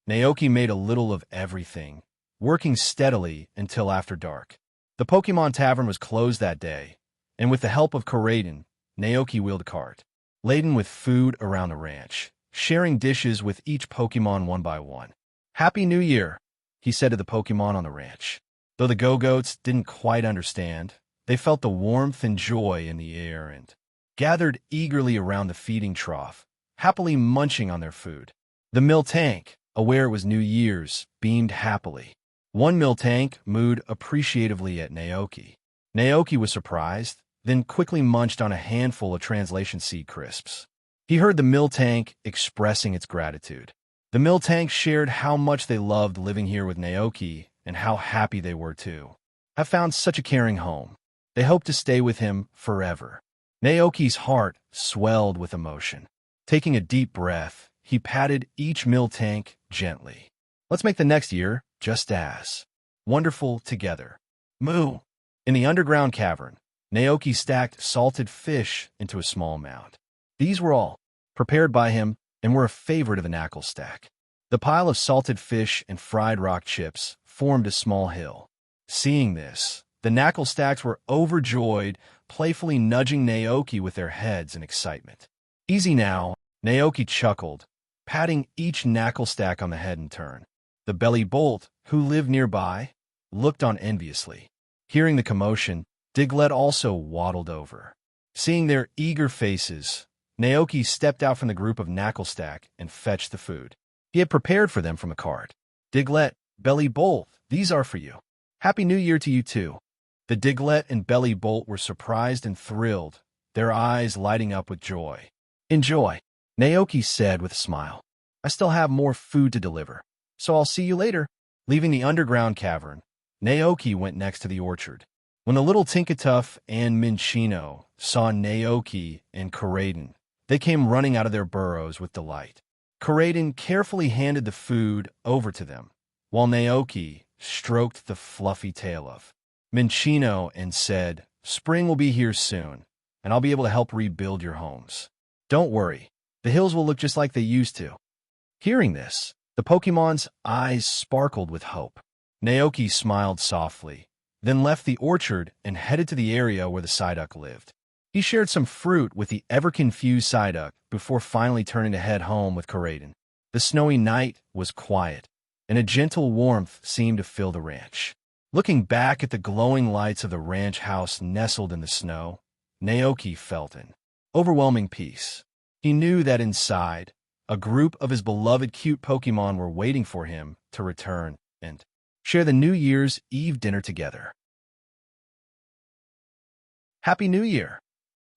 Naoki made a little of everything, working steadily until after dark. The Pokémon Tavern was closed that day, and with the help of Karaden, Naoki wheeled a cart, laden with food around the ranch, sharing dishes with each Pokémon one by one. Happy New Year, he said to the Pokémon on the ranch. Though the Go-Goats didn't quite understand, they felt the warmth and joy in the air and gathered eagerly around the feeding trough, happily munching on their food. The Miltank, aware it was New Year's, beamed happily. One Miltank mooed appreciatively at Naoki. Naoki was surprised, then quickly munched on a handful of translation seed crisps. He heard the Miltank expressing its gratitude. The Miltank shared how much they loved living here with Naoki and how happy they were too. "I've found such a caring home. They hope to stay with him forever." Naoki's heart swelled with emotion. Taking a deep breath, he patted each Miltank gently. "Let's make the next year just as wonderful together." Moo! In the underground cavern, Naoki stacked salted fish into a small mound. These were all prepared by him and were a favorite of the Knackle Stack. The pile of salted fish and fried rock chips formed a small hill. Seeing this, the Knackle Stacks were overjoyed, playfully nudging Naoki with their heads in excitement. "Easy now," Naoki chuckled, patting each Knackle Stack on the head in turn. The Belly Bolt, who lived nearby, looked on enviously. Hearing the commotion, Diglett also waddled over. Seeing their eager faces, Naoki stepped out from the group of Knackle Stack and fetched the food. He had prepared for them from a cart. "Diglett, Belly Bolt, these are for you. Happy New Year to you too." The Diglett and Belly Bolt were surprised and thrilled, their eyes lighting up with joy. "Enjoy," Naoki said with a smile. "I still have more food to deliver, so I'll see you later." Leaving the underground cavern, Naoki went next to the orchard. When the little Tinkatuff and Minccino saw Naoki and Karaden, they came running out of their burrows with delight. Karaden carefully handed the food over to them, while Naoki stroked the fluffy tail of Minccino and said, "Spring will be here soon, and I'll be able to help rebuild your homes. Don't worry, the hills will look just like they used to." Hearing this, the Pokemon's eyes sparkled with hope. Naoki smiled softly, then left the orchard and headed to the area where the Psyduck lived. He shared some fruit with the ever-confused Psyduck before finally turning to head home with Karaden. The snowy night was quiet, and a gentle warmth seemed to fill the ranch. Looking back at the glowing lights of the ranch house nestled in the snow, Naoki felt an overwhelming peace. He knew that inside, a group of his beloved cute Pokémon were waiting for him to return and share the New Year's Eve dinner together. Happy New Year!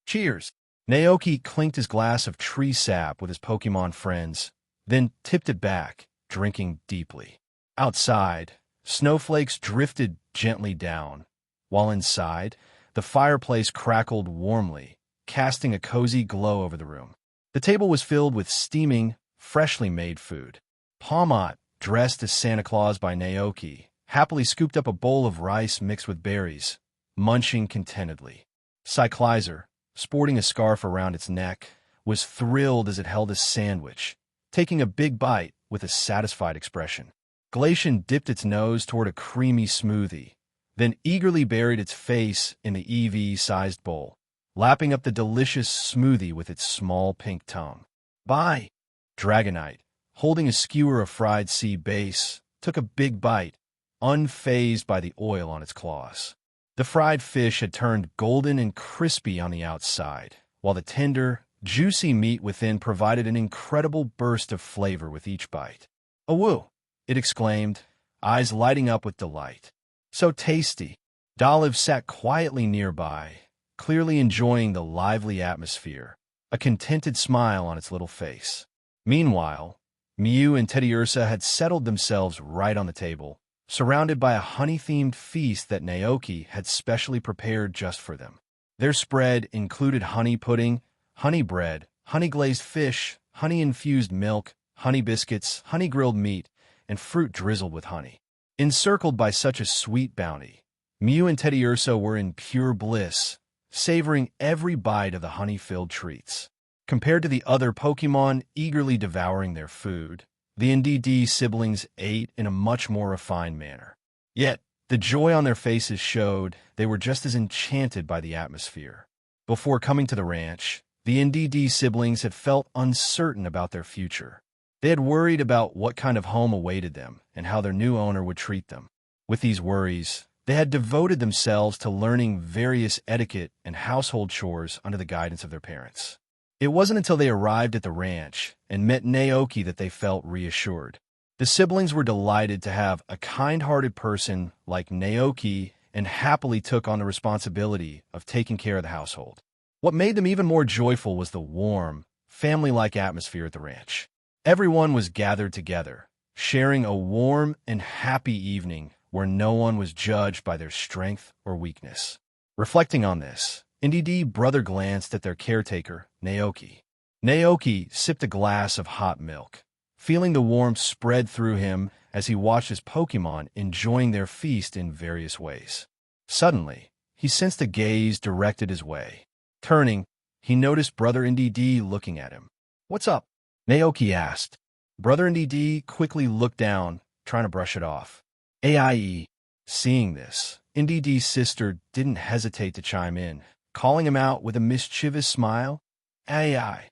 Cheers! Naoki clinked his glass of tree sap with his Pokémon friends, then tipped it back, drinking deeply. Outside, snowflakes drifted gently down, while inside, the fireplace crackled warmly, casting a cozy glow over the room. The table was filled with steaming, freshly made food. Palmot, dressed as Santa Claus by Naoki, happily scooped up a bowl of rice mixed with berries, munching contentedly. Cyclizer, sporting a scarf around its neck, was thrilled as it held a sandwich, taking a big bite with a satisfied expression. Glacian dipped its nose toward a creamy smoothie, then eagerly buried its face in the EV-sized bowl, lapping up the delicious smoothie with its small pink tongue. Bye! Dragonite, holding a skewer of fried sea bass, took a big bite, unfazed by the oil on its claws. The fried fish had turned golden and crispy on the outside, while the tender, juicy meat within provided an incredible burst of flavor with each bite. "Oh, woo!" it exclaimed, eyes lighting up with delight. "So tasty." Dolive sat quietly nearby, clearly enjoying the lively atmosphere, a contented smile on its little face. Meanwhile, Mew and Teddiursa had settled themselves right on the table, surrounded by a honey-themed feast that Naoki had specially prepared just for them. Their spread included honey pudding, honey bread, honey-glazed fish, honey-infused milk, honey biscuits, honey-grilled meat, and fruit drizzled with honey. Encircled by such a sweet bounty, Mew and Teddiursa were in pure bliss, savoring every bite of the honey-filled treats. Compared to the other Pokémon eagerly devouring their food, the NDD siblings ate in a much more refined manner. Yet, the joy on their faces showed they were just as enchanted by the atmosphere. Before coming to the ranch, the NDD siblings had felt uncertain about their future. They had worried about what kind of home awaited them and how their new owner would treat them. With these worries, they had devoted themselves to learning various etiquette and household chores under the guidance of their parents. It wasn't until they arrived at the ranch and met Naoki that they felt reassured. The siblings were delighted to have a kind-hearted person like Naoki and happily took on the responsibility of taking care of the household. What made them even more joyful was the warm, family-like atmosphere at the ranch. Everyone was gathered together, sharing a warm and happy evening where no one was judged by their strength or weakness. Reflecting on this, NDD brother glanced at their caretaker, Naoki. Naoki sipped a glass of hot milk, feeling the warmth spread through him as he watched his Pokémon enjoying their feast in various ways. Suddenly, he sensed a gaze directed his way. Turning, he noticed Brother NDD looking at him. "What's up?" Naoki asked. Brother NDD quickly looked down, trying to brush it off. AIE. Seeing this, NDD's sister didn't hesitate to chime in, calling him out with a mischievous smile. "AI."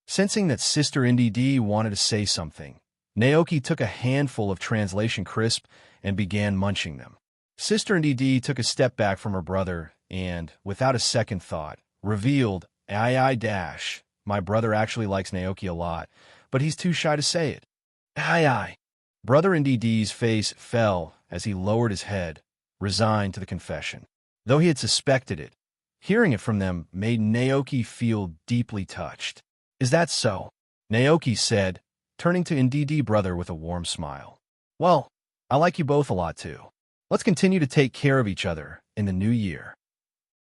Sensing that Sister NDD wanted to say something, Naoki took a handful of translation crisp and began munching them. Sister NDD took a step back from her brother and, without a second thought, revealed, "AI-. My brother actually likes Naoki a lot, but he's too shy to say it." "AI." Brother NDD's face fell as he lowered his head, resigned to the confession. Though he had suspected it, hearing it from them made Naoki feel deeply touched. "Is that so?" Naoki said, turning to NDD brother with a warm smile. "Well, I like you both a lot too. Let's continue to take care of each other in the new year."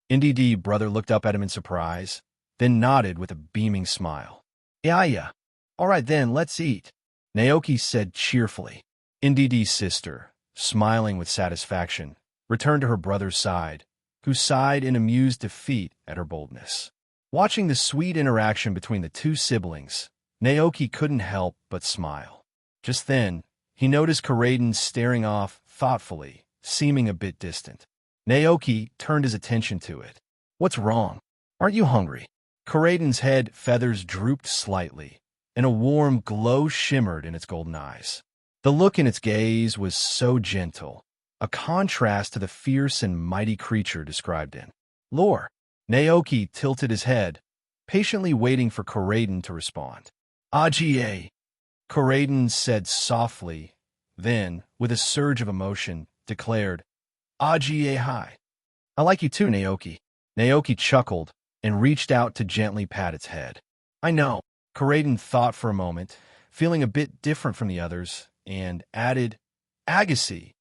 NDD brother looked up at him in surprise, then nodded with a beaming smile. "Yeah. All right then, let's eat," Naoki said cheerfully. NDD's sister, smiling with satisfaction, returned to her brother's side, who sighed in amused defeat at her boldness. Watching the sweet interaction between the two siblings, Naoki couldn't help but smile. Just then, he noticed Karaden staring off thoughtfully, seeming a bit distant. Naoki turned his attention to it. "What's wrong? Aren't you hungry?" Karaden's head feathers drooped slightly, and a warm glow shimmered in its golden eyes. The look in its gaze was so gentle, a contrast to the fierce and mighty creature described in lore. Naoki tilted his head, patiently waiting for Karaden to respond. "Ajie," Karaden said softly, then, with a surge of emotion, declared, "Ajie hi." "I like you too, Naoki." Naoki chuckled and reached out to gently pat its head. "I know." Karaden thought for a moment, feeling a bit different from the others, and added, "Agassi.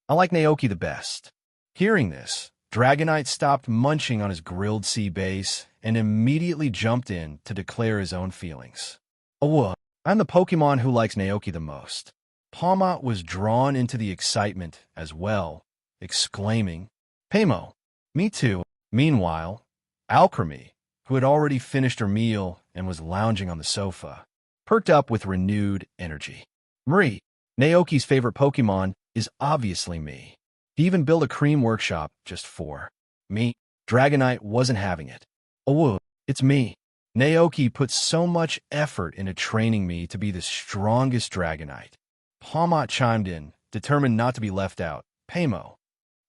I like Naoki the best." Hearing this, Dragonite stopped munching on his grilled sea base and immediately jumped in to declare his own feelings. "Oh, I'm the Pokemon who likes Naoki the most." Palmot was drawn into the excitement as well, exclaiming, "Pamo, me too." Meanwhile, Alchemy, who had already finished her meal and was lounging on the sofa, perked up with renewed energy. Marie, Naoki's favorite Pokemon, is obviously me. He even built a cream workshop just for me. Dragonite wasn't having it. Oh, it's me. Naoki put so much effort into training me to be the strongest Dragonite. Palmot chimed in, determined not to be left out. Paymo.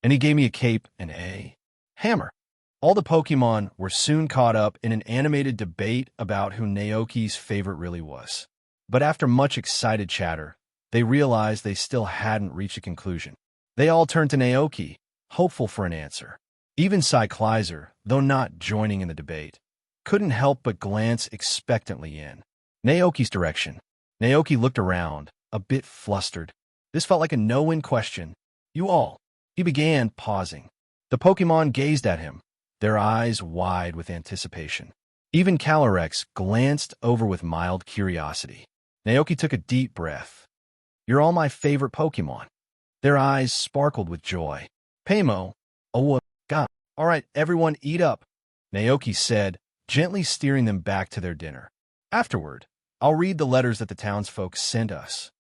And he gave me a cape and a hammer. All the Pokemon were soon caught up in an animated debate about who Naoki's favorite really was. But after much excited chatter, they realized they still hadn't reached a conclusion. They all turned to Naoki, hopeful for an answer. Even Cyclizer, though not joining in the debate, couldn't help but glance expectantly in Naoki's direction. Naoki looked around, a bit flustered. This felt like a no-win question. You all, he began, pausing. The Pokemon gazed at him, their eyes wide with anticipation. Even Calyrex glanced over with mild curiosity. Naoki took a deep breath. You're all my favorite Pokemon. Their eyes sparkled with joy. Paymo, oh, God. All right, everyone eat up, Naoki said, gently steering them back to their dinner. Afterward, I'll read the letters that the townsfolk sent us.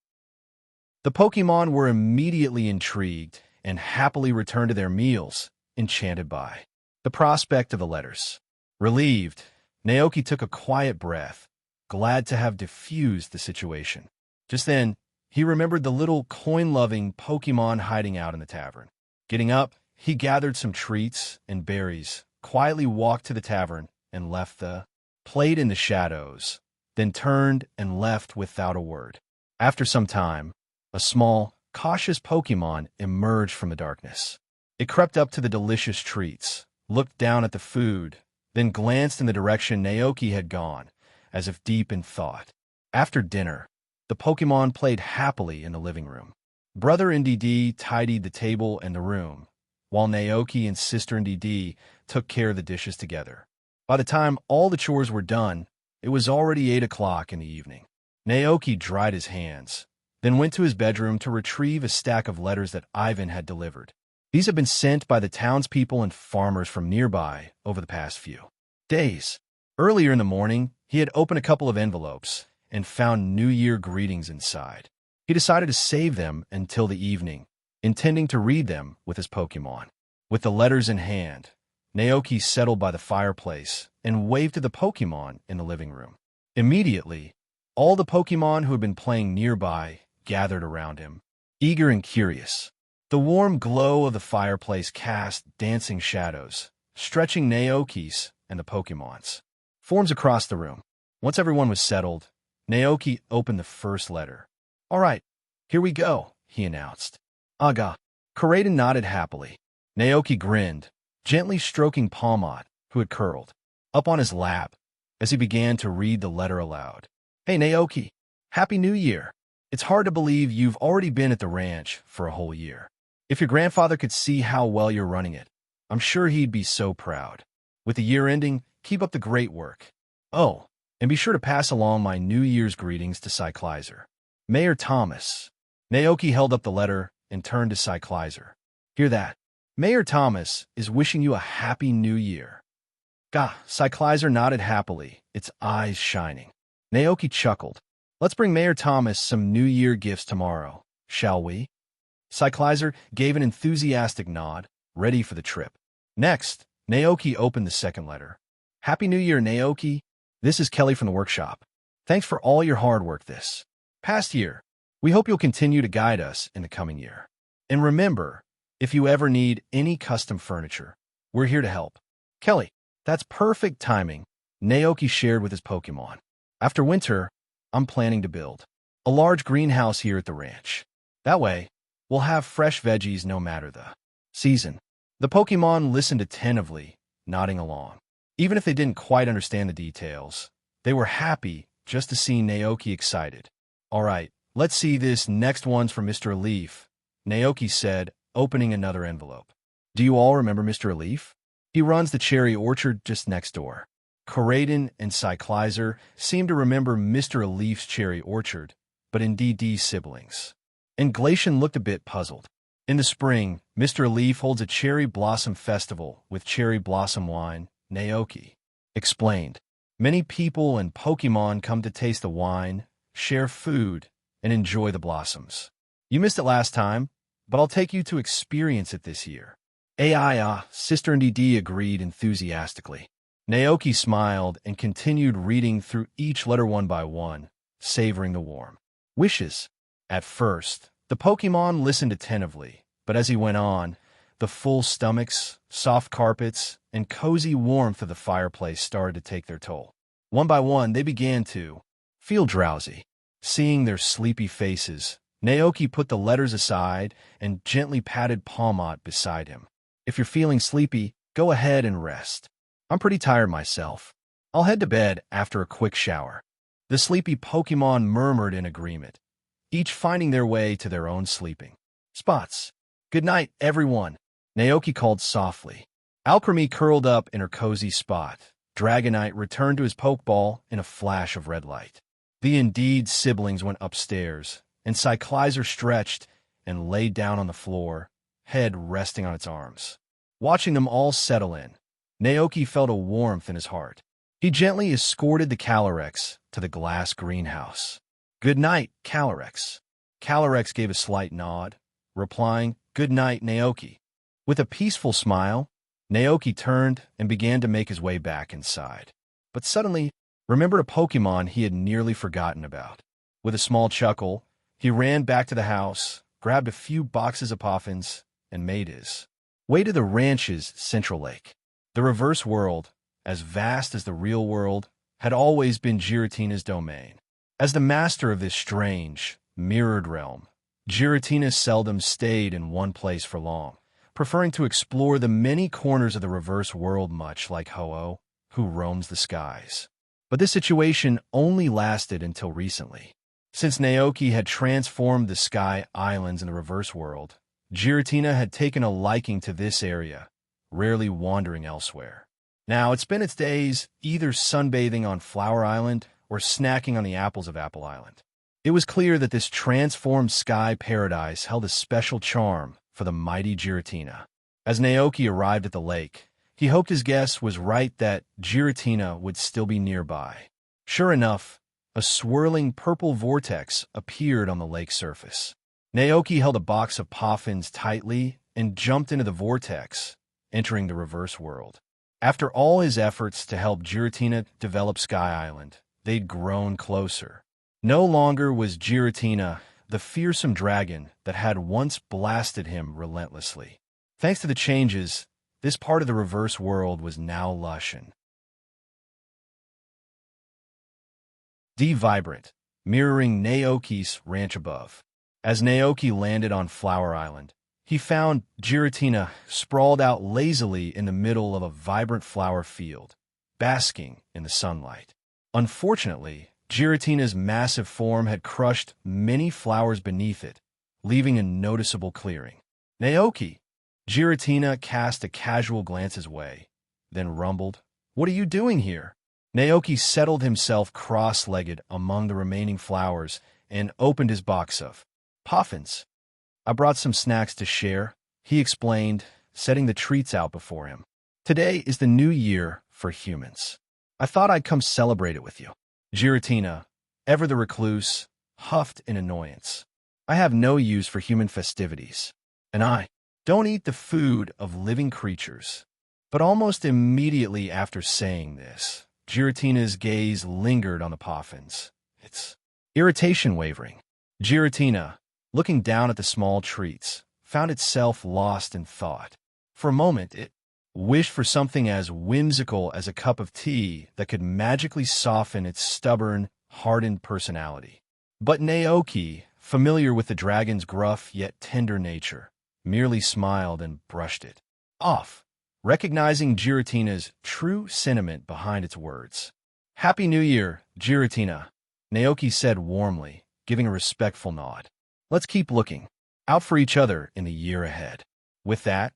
The Pokemon were immediately intrigued and happily returned to their meals, enchanted by the prospect of the letters. Relieved, Naoki took a quiet breath, glad to have diffused the situation. Just then, he remembered the little coin-loving Pokemon hiding out in the tavern. Getting up, he gathered some treats and berries, quietly walked to the tavern, and left the plate in the shadows, then turned and left without a word. After some time, a small, cautious Pokemon emerged from the darkness. It crept up to the delicious treats, looked down at the food, then glanced in the direction Naoki had gone, as if deep in thought. After dinner, the Pokemon played happily in the living room. Brother NDD tidied the table and the room, while Naoki and sister NDD took care of the dishes together. By the time all the chores were done, it was already 8 o'clock in the evening. Naoki dried his hands, then went to his bedroom to retrieve a stack of letters that Ivan had delivered. These had been sent by the townspeople and farmers from nearby over the past few days. Earlier in the morning, he had opened a couple of envelopes and found New Year greetings inside. He decided to save them until the evening, intending to read them with his Pokemon. With the letters in hand, Naoki settled by the fireplace and waved to the Pokemon in the living room. Immediately, all the Pokemon who had been playing nearby gathered around him, eager and curious. The warm glow of the fireplace cast dancing shadows, stretching Naoki's and the Pokemon's forms across the room. Once everyone was settled, Naoki opened the first letter. All right, here we go, he announced. Aga. Karaden nodded happily. Naoki grinned, gently stroking Palmot, who had curled up on his lap, as he began to read the letter aloud. Hey, Naoki. Happy New Year. It's hard to believe you've already been at the ranch for a whole year. If your grandfather could see how well you're running it, I'm sure he'd be so proud. With the year ending, keep up the great work. Oh, and be sure to pass along my New Year's greetings to Cyclizer. Mayor Thomas. Naoki held up the letter and turned to Cyclizer. Hear that? Mayor Thomas is wishing you a happy New Year. Gah, Cyclizer nodded happily, its eyes shining. Naoki chuckled. Let's bring Mayor Thomas some New Year gifts tomorrow, shall we? Cyclizer gave an enthusiastic nod, ready for the trip. Next, Naoki opened the second letter. Happy New Year, Naoki. This is Kelly from the workshop. Thanks for all your hard work this past year. We hope you'll continue to guide us in the coming year. And remember, if you ever need any custom furniture, we're here to help. Kelly, that's perfect timing, Naoki shared with his Pokemon. After winter, I'm planning to build a large greenhouse here at the ranch. That way, we'll have fresh veggies no matter the season. The Pokemon listened attentively, nodding along. Even if they didn't quite understand the details, they were happy just to see Naoki excited. All right, let's see this next one's from Mr. Leaf, Naoki said, opening another envelope. Do you all remember Mr. Leaf? He runs the cherry orchard just next door. Karaden and Cyclizer seem to remember Mr. Leaf's cherry orchard, but NDD's siblings. And Glacian looked a bit puzzled. In the spring, Mr. Leaf holds a cherry blossom festival with cherry blossom wine, Naoki explained. Many people and Pokemon come to taste the wine, share food, and enjoy the blossoms. You missed it last time, but I'll take you to experience it this year. Sister and DD agreed enthusiastically. Naoki smiled and continued reading through each letter one by one, savoring the warm wishes. At first, the Pokémon listened attentively, but as he went on, the full stomachs, soft carpets, and cozy warmth of the fireplace started to take their toll. One by one, they began to feel drowsy. Seeing their sleepy faces, Naoki put the letters aside and gently patted Palmot beside him. If you're feeling sleepy, go ahead and rest. I'm pretty tired myself. I'll head to bed after a quick shower. The sleepy Pokémon murmured in agreement, each finding their way to their own sleeping spots. Good night, everyone, Naoki called softly. Alchemy curled up in her cozy spot. Dragonite returned to his Pokeball in a flash of red light. The Indeed siblings went upstairs, and Cyclizer stretched and laid down on the floor, head resting on its arms. Watching them all settle in, Naoki felt a warmth in his heart. He gently escorted the Calyrex to the glass greenhouse. Good night, Calyrex. Calyrex gave a slight nod, replying, Good night, Naoki. With a peaceful smile, Naoki turned and began to make his way back inside. But suddenly, remembered a Pokémon he had nearly forgotten about. With a small chuckle, he ran back to the house, grabbed a few boxes of Poffins, and made his way to the ranch's central lake. The reverse world, as vast as the real world, had always been Giratina's domain. As the master of this strange, mirrored realm, Giratina seldom stayed in one place for long, preferring to explore the many corners of the reverse world, much like Ho-Oh, who roams the skies. But this situation only lasted until recently. Since Naoki had transformed the Sky Islands in the reverse world, Giratina had taken a liking to this area, rarely wandering elsewhere. Now it spent its days either sunbathing on Flower Island or snacking on the apples of Apple Island. It was clear that this transformed sky paradise held a special charm for the mighty Giratina. As Naoki arrived at the lake, he hoped his guess was right that Giratina would still be nearby. Sure enough, a swirling purple vortex appeared on the lake surface. Naoki held a box of Poffins tightly and jumped into the vortex, entering the reverse world. After all his efforts to help Giratina develop Sky Island, they'd grown closer. No longer was Giratina the fearsome dragon that had once blasted him relentlessly. Thanks to the changes, this part of the reverse world was now lush and vibrant, mirroring Naoki's ranch above. As Naoki landed on Flower Island, he found Giratina sprawled out lazily in the middle of a vibrant flower field, basking in the sunlight. Unfortunately, Giratina's massive form had crushed many flowers beneath it, leaving a noticeable clearing. Naoki! Giratina cast a casual glance his way, then rumbled, What are you doing here? Naoki settled himself cross-legged among the remaining flowers and opened his box of Poffins. I brought some snacks to share, he explained, setting the treats out before him. Today is the new year for humans. I thought I'd come celebrate it with you. Giratina, ever the recluse, huffed in annoyance. I have no use for human festivities, and I don't eat the food of living creatures. But almost immediately after saying this, Giratina's gaze lingered on the Poffins, its irritation wavering. Giratina, looking down at the small treats, found itself lost in thought. For a moment, it wished for something as whimsical as a cup of tea that could magically soften its stubborn, hardened personality. But Naoki, familiar with the dragon's gruff yet tender nature, merely smiled and brushed it off, recognizing Giratina's true sentiment behind its words. Happy New Year, Giratina, Naoki said warmly, giving a respectful nod. Let's keep looking out for each other in the year ahead. With that,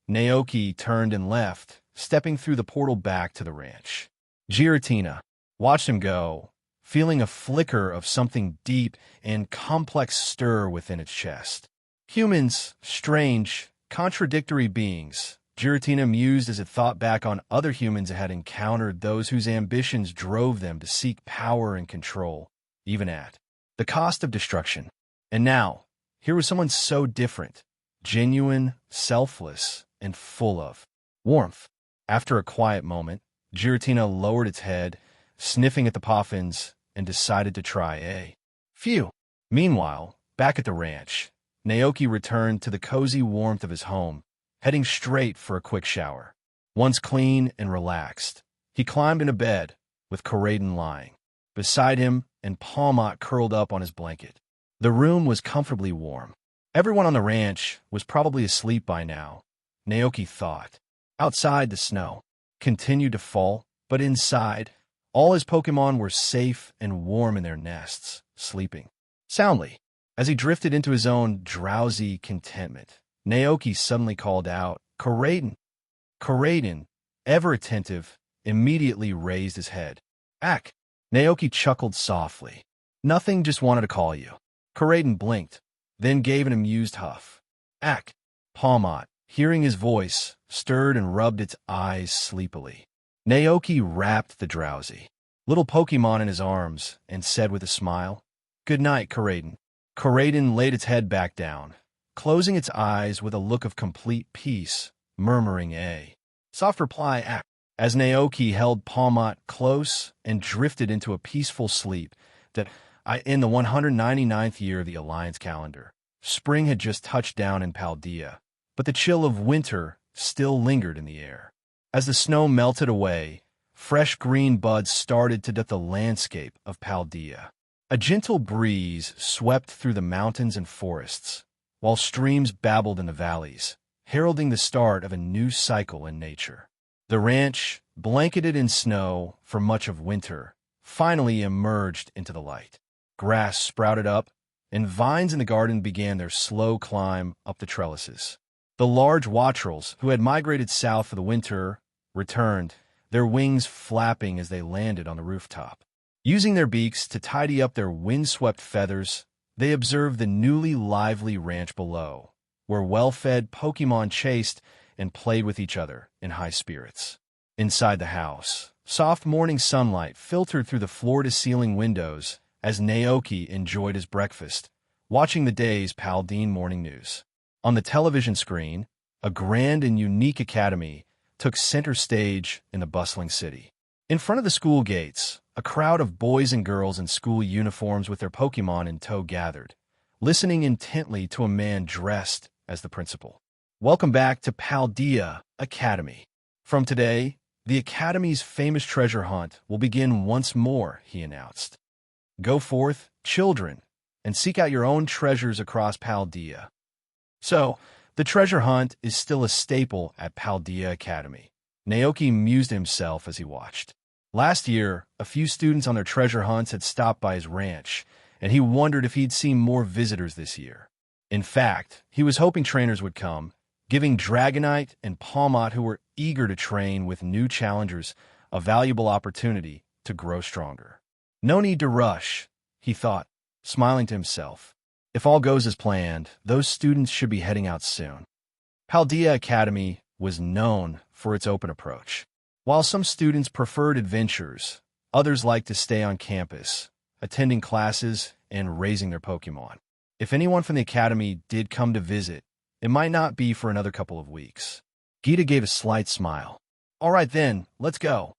Naoki turned and left, stepping through the portal back to the ranch. Giratina watched him go, feeling a flicker of something deep and complex stir within its chest. Humans, strange, contradictory beings, Giratina mused as it thought back on other humans it had encountered, those whose ambitions drove them to seek power and control. even at the cost of destruction. And now, here was someone so different, genuine, selfless, and full of warmth. After a quiet moment, Giratina lowered its head, sniffing at the poffins, and decided to try a few. Meanwhile, back at the ranch, Naoki returned to the cozy warmth of his home, heading straight for a quick shower. Once clean and relaxed, he climbed into bed, with Koraden lying beside him and Palmot curled up on his blanket. The room was comfortably warm. Everyone on the ranch was probably asleep by now, Naoki thought. Outside, the snow continued to fall, but inside, all his Pokémon were safe and warm in their nests, sleeping soundly. As he drifted into his own drowsy contentment, Naoki suddenly called out, "Koraden!" Koraden, ever attentive, immediately raised his head. "Ack!" Naoki chuckled softly. "Nothing, just wanted to call you." Koraden blinked, then gave an amused huff. "Ack!" Palmot, hearing his voice, stirred and rubbed its eyes sleepily. Naoki wrapped the drowsy little Pokémon in his arms and said with a smile, "Good night, Koraden." Koraden laid its head back down, closing its eyes with a look of complete peace, murmuring a soft reply, "Ack," as Naoki held Palmot close and drifted into a peaceful sleep that, in the 199th year of the Alliance calendar, spring had just touched down in Paldea, but the chill of winter still lingered in the air. As the snow melted away, fresh green buds started to dot the landscape of Paldea. A gentle breeze swept through the mountains and forests, while streams babbled in the valleys, heralding the start of a new cycle in nature. The ranch, blanketed in snow for much of winter, finally emerged into the light. Grass sprouted up, and vines in the garden began their slow climb up the trellises. The large wattrels, who had migrated south for the winter, returned, their wings flapping as they landed on the rooftop. Using their beaks to tidy up their windswept feathers, they observed the newly lively ranch below, where well-fed Pokémon chased and played with each other in high spirits. Inside the house, soft morning sunlight filtered through the floor-to-ceiling windows as Naoki enjoyed his breakfast, watching the day's Paldeen morning news. On the television screen, a grand and unique academy took center stage in the bustling city. In front of the school gates, a crowd of boys and girls in school uniforms with their Pokémon in tow gathered, listening intently to a man dressed as the principal. "Welcome back to Paldea Academy. From today, the Academy's famous treasure hunt will begin once more," he announced. "Go forth, children, and seek out your own treasures across Paldea." So, the treasure hunt is still a staple at Paldea Academy. Naoki mused himself as he watched. Last year, a few students on their treasure hunts had stopped by his ranch, and he wondered if he'd see more visitors this year. In fact, he was hoping trainers would come, giving Dragonite and Palmot, who were eager to train with new challengers, a valuable opportunity to grow stronger. No need to rush, he thought, smiling to himself. If all goes as planned, those students should be heading out soon. Paldea Academy was known for its open approach. While some students preferred adventures, others liked to stay on campus, attending classes and raising their Pokémon. If anyone from the academy did come to visit, it might not be for another couple of weeks. Gita gave a slight smile. "All right then, let's go."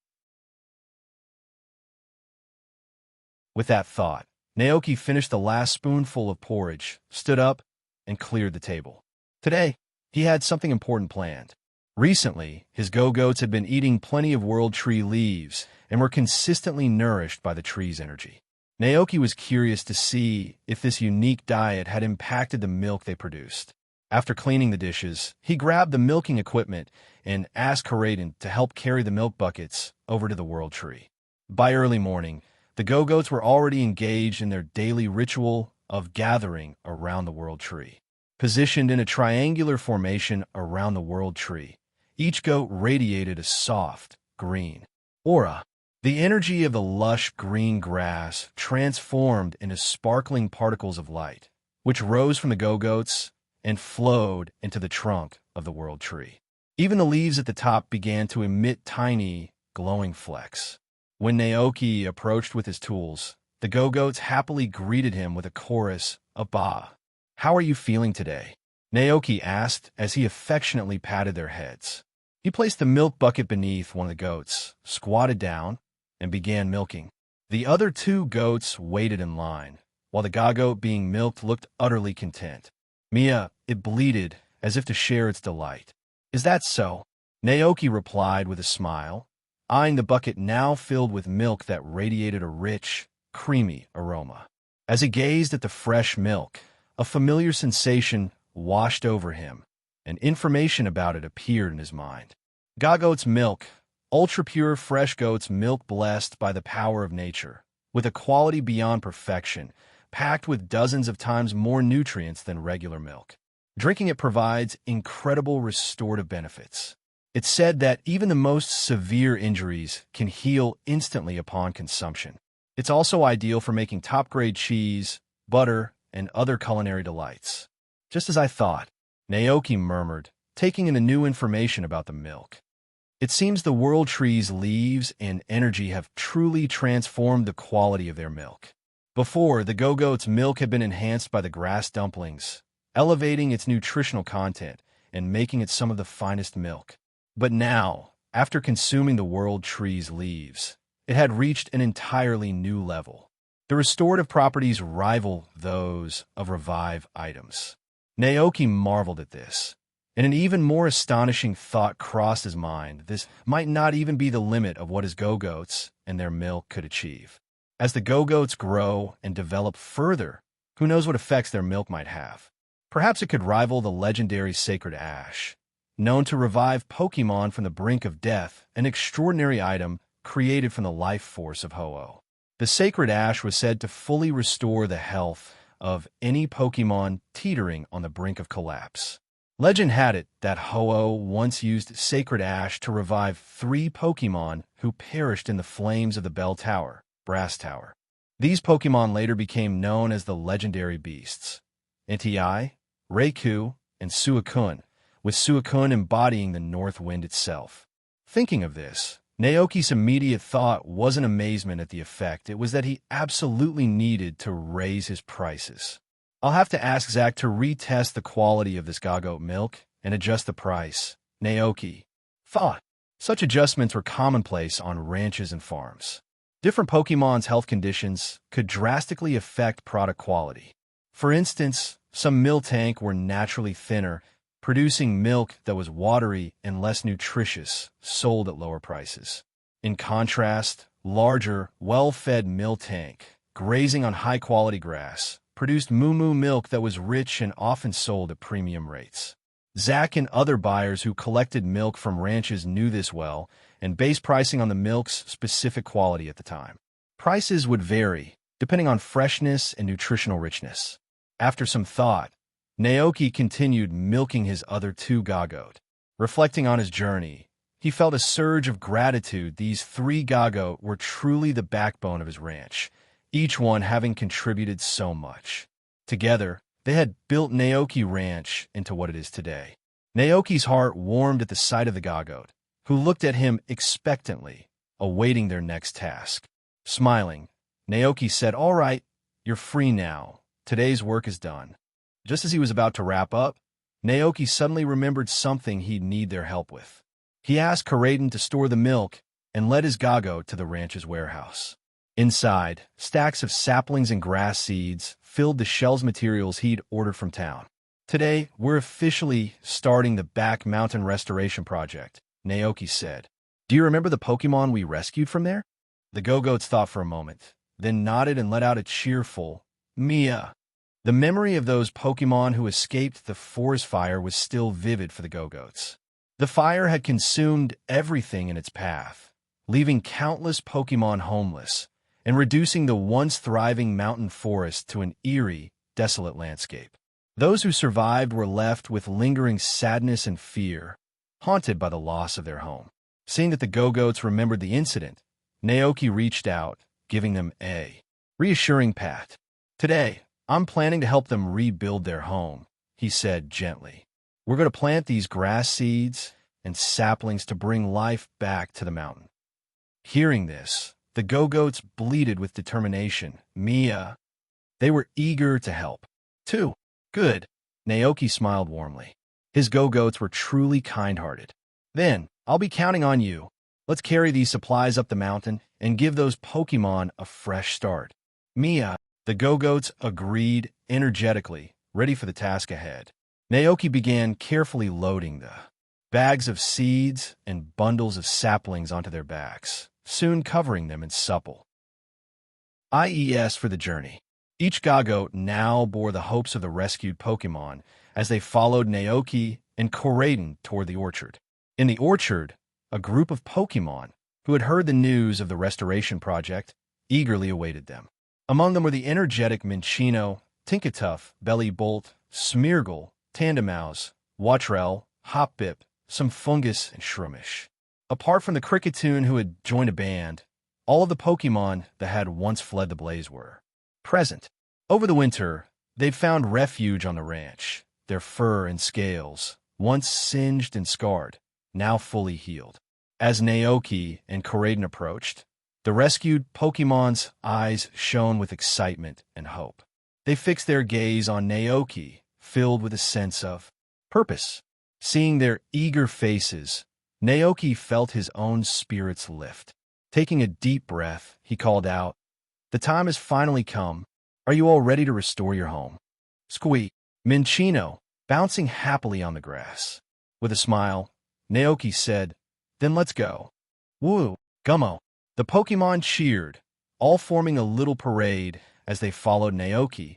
With that thought, Naoki finished the last spoonful of porridge, stood up, and cleared the table. Today, he had something important planned. Recently, his go-goats had been eating plenty of World Tree leaves and were consistently nourished by the tree's energy. Naoki was curious to see if this unique diet had impacted the milk they produced. After cleaning the dishes, he grabbed the milking equipment and asked Koraden to help carry the milk buckets over to the World Tree. By early morning, the go-goats were already engaged in their daily ritual of gathering around the World Tree. Positioned in a triangular formation around the World Tree, each goat radiated a soft, green aura. The energy of the lush green grass transformed into sparkling particles of light, which rose from the go-goats and flowed into the trunk of the World Tree. Even the leaves at the top began to emit tiny, glowing flecks. When Naoki approached with his tools, The go-goats happily greeted him with a chorus of "Ba." "How are you feeling today?" Naoki asked as he affectionately patted their heads. He placed the milk bucket beneath one of the goats, squatted down, and began milking. The other two goats waited in line, while the goat being milked looked utterly content. Mia, it bleated, as if to share its delight. "Is that so?" Naoki replied with a smile, eyeing the bucket now filled with milk that radiated a rich, creamy aroma. As he gazed at the fresh milk, a familiar sensation washed over him, and information about it appeared in his mind. Goat's milk, ultra-pure fresh goat's milk blessed by the power of nature, with a quality beyond perfection, packed with dozens of times more nutrients than regular milk. Drinking it provides incredible restorative benefits. It's said that even the most severe injuries can heal instantly upon consumption. It's also ideal for making top-grade cheese, butter, and other culinary delights. "Just as I thought," Naoki murmured, taking in the new information about the milk. It seems the world tree's leaves and energy have truly transformed the quality of their milk. Before, the go-goat's milk had been enhanced by the grass dumplings, elevating its nutritional content and making it some of the finest milk. But now, after consuming the world tree's leaves, it had reached an entirely new level. The restorative properties rival those of revived items. Naoki marveled at this, and an even more astonishing thought crossed his mind. This might not even be the limit of what his go-goats and their milk could achieve. As the go-goats grow and develop further, who knows what effects their milk might have. Perhaps it could rival the legendary Sacred Ash, known to revive Pokémon from the brink of death, an extraordinary item created from the life force of Ho-Oh. The Sacred Ash was said to fully restore the health of any Pokémon teetering on the brink of collapse. Legend had it that Ho-Oh once used Sacred Ash to revive 3 Pokémon who perished in the flames of the Bell Tower, Brass Tower. These Pokémon later became known as the legendary beasts, Entei, Raikou, and Suicune, with Suicune embodying the North Wind itself. Thinking of this, Naoki's immediate thought wasn't amazement at the effect, it was that he absolutely needed to raise his prices. "I'll have to ask Zach to retest the quality of this goat milk and adjust the price," Naoki thought. Such adjustments were commonplace on ranches and farms. Different Pokemon's health conditions could drastically affect product quality. For instance, some Miltank were naturally thinner, producing milk that was watery and less nutritious, sold at lower prices. In contrast, larger, well-fed Miltank, grazing on high-quality grass, produced moo milk that was rich and often sold at premium rates. Zach and other buyers who collected milk from ranches knew this well and based pricing on the milk's specific quality at the time. Prices would vary, depending on freshness and nutritional richness. After some thought, Naoki continued milking his other 2 goat. Reflecting on his journey, he felt a surge of gratitude. These 3 goat were truly the backbone of his ranch, each one having contributed so much. Together, they had built Naoki Ranch into what it is today. Naoki's heart warmed at the sight of the goat, who looked at him expectantly, awaiting their next task. Smiling, Naoki said, "All right, you're free now. Today's work is done." Just as he was about to wrap up, Naoki suddenly remembered something he'd need their help with. He asked Karaden to store the milk and led his goat to the ranch's warehouse. Inside, stacks of saplings and grass seeds filled the shells materials he'd ordered from town. "Today, we're officially starting the Back Mountain Restoration Project," Naoki said. "Do you remember the Pokémon we rescued from there?" The go-goats thought for a moment, then nodded and let out a cheerful "Mia." The memory of those Pokémon who escaped the forest fire was still vivid for the go-goats. The fire had consumed everything in its path, leaving countless Pokémon homeless and reducing the once thriving mountain forest to an eerie, desolate landscape. Those who survived were left with lingering sadness and fear, haunted by the loss of their home. Seeing that the go-goats remembered the incident, Naoki reached out, giving them a reassuring pat. "Today, I'm planning to help them rebuild their home," he said gently. "We're going to plant these grass seeds and saplings to bring life back to the mountain." Hearing this, The go-goats bleated with determination. Mia. They were eager to help. Too. Good. Naoki smiled warmly. His go-goats were truly kind-hearted. Then, I'll be counting on you. Let's carry these supplies up the mountain and give those Pokémon a fresh start. Mia. The go-goats agreed energetically, ready for the task ahead. Naoki began carefully loading the bags of seeds and bundles of saplings onto their backs, soon covering them in supple IES for the journey. Each go-goat now bore the hopes of the rescued Pokémon as they followed Naoki and Koraiden toward the orchard. In the orchard, a group of Pokémon who had heard the news of the restoration project eagerly awaited them. Among them were the energetic Minccino, Tinkatuff, Bellybolt, Smeargle, Tandemaus, Watrel, Hopbip, some Fungus, and Shroomish. Apart from the Cricketune who had joined a band, all of the Pokémon that had once fled the blaze were present. Over the winter, they'd found refuge on the ranch, their fur and scales, once singed and scarred, now fully healed. As Naoki and Koraiden approached, the rescued Pokémon's eyes shone with excitement and hope. They fixed their gaze on Naoki, filled with a sense of purpose. Seeing their eager faces, Naoki felt his own spirits lift. Taking a deep breath, he called out, "The time has finally come. Are you all ready to restore your home?" Squeak. Minccino, bouncing happily on the grass. With a smile, Naoki said, "Then let's go." Woo! Gummo! The Pokémon cheered, all forming a little parade as they followed Naoki,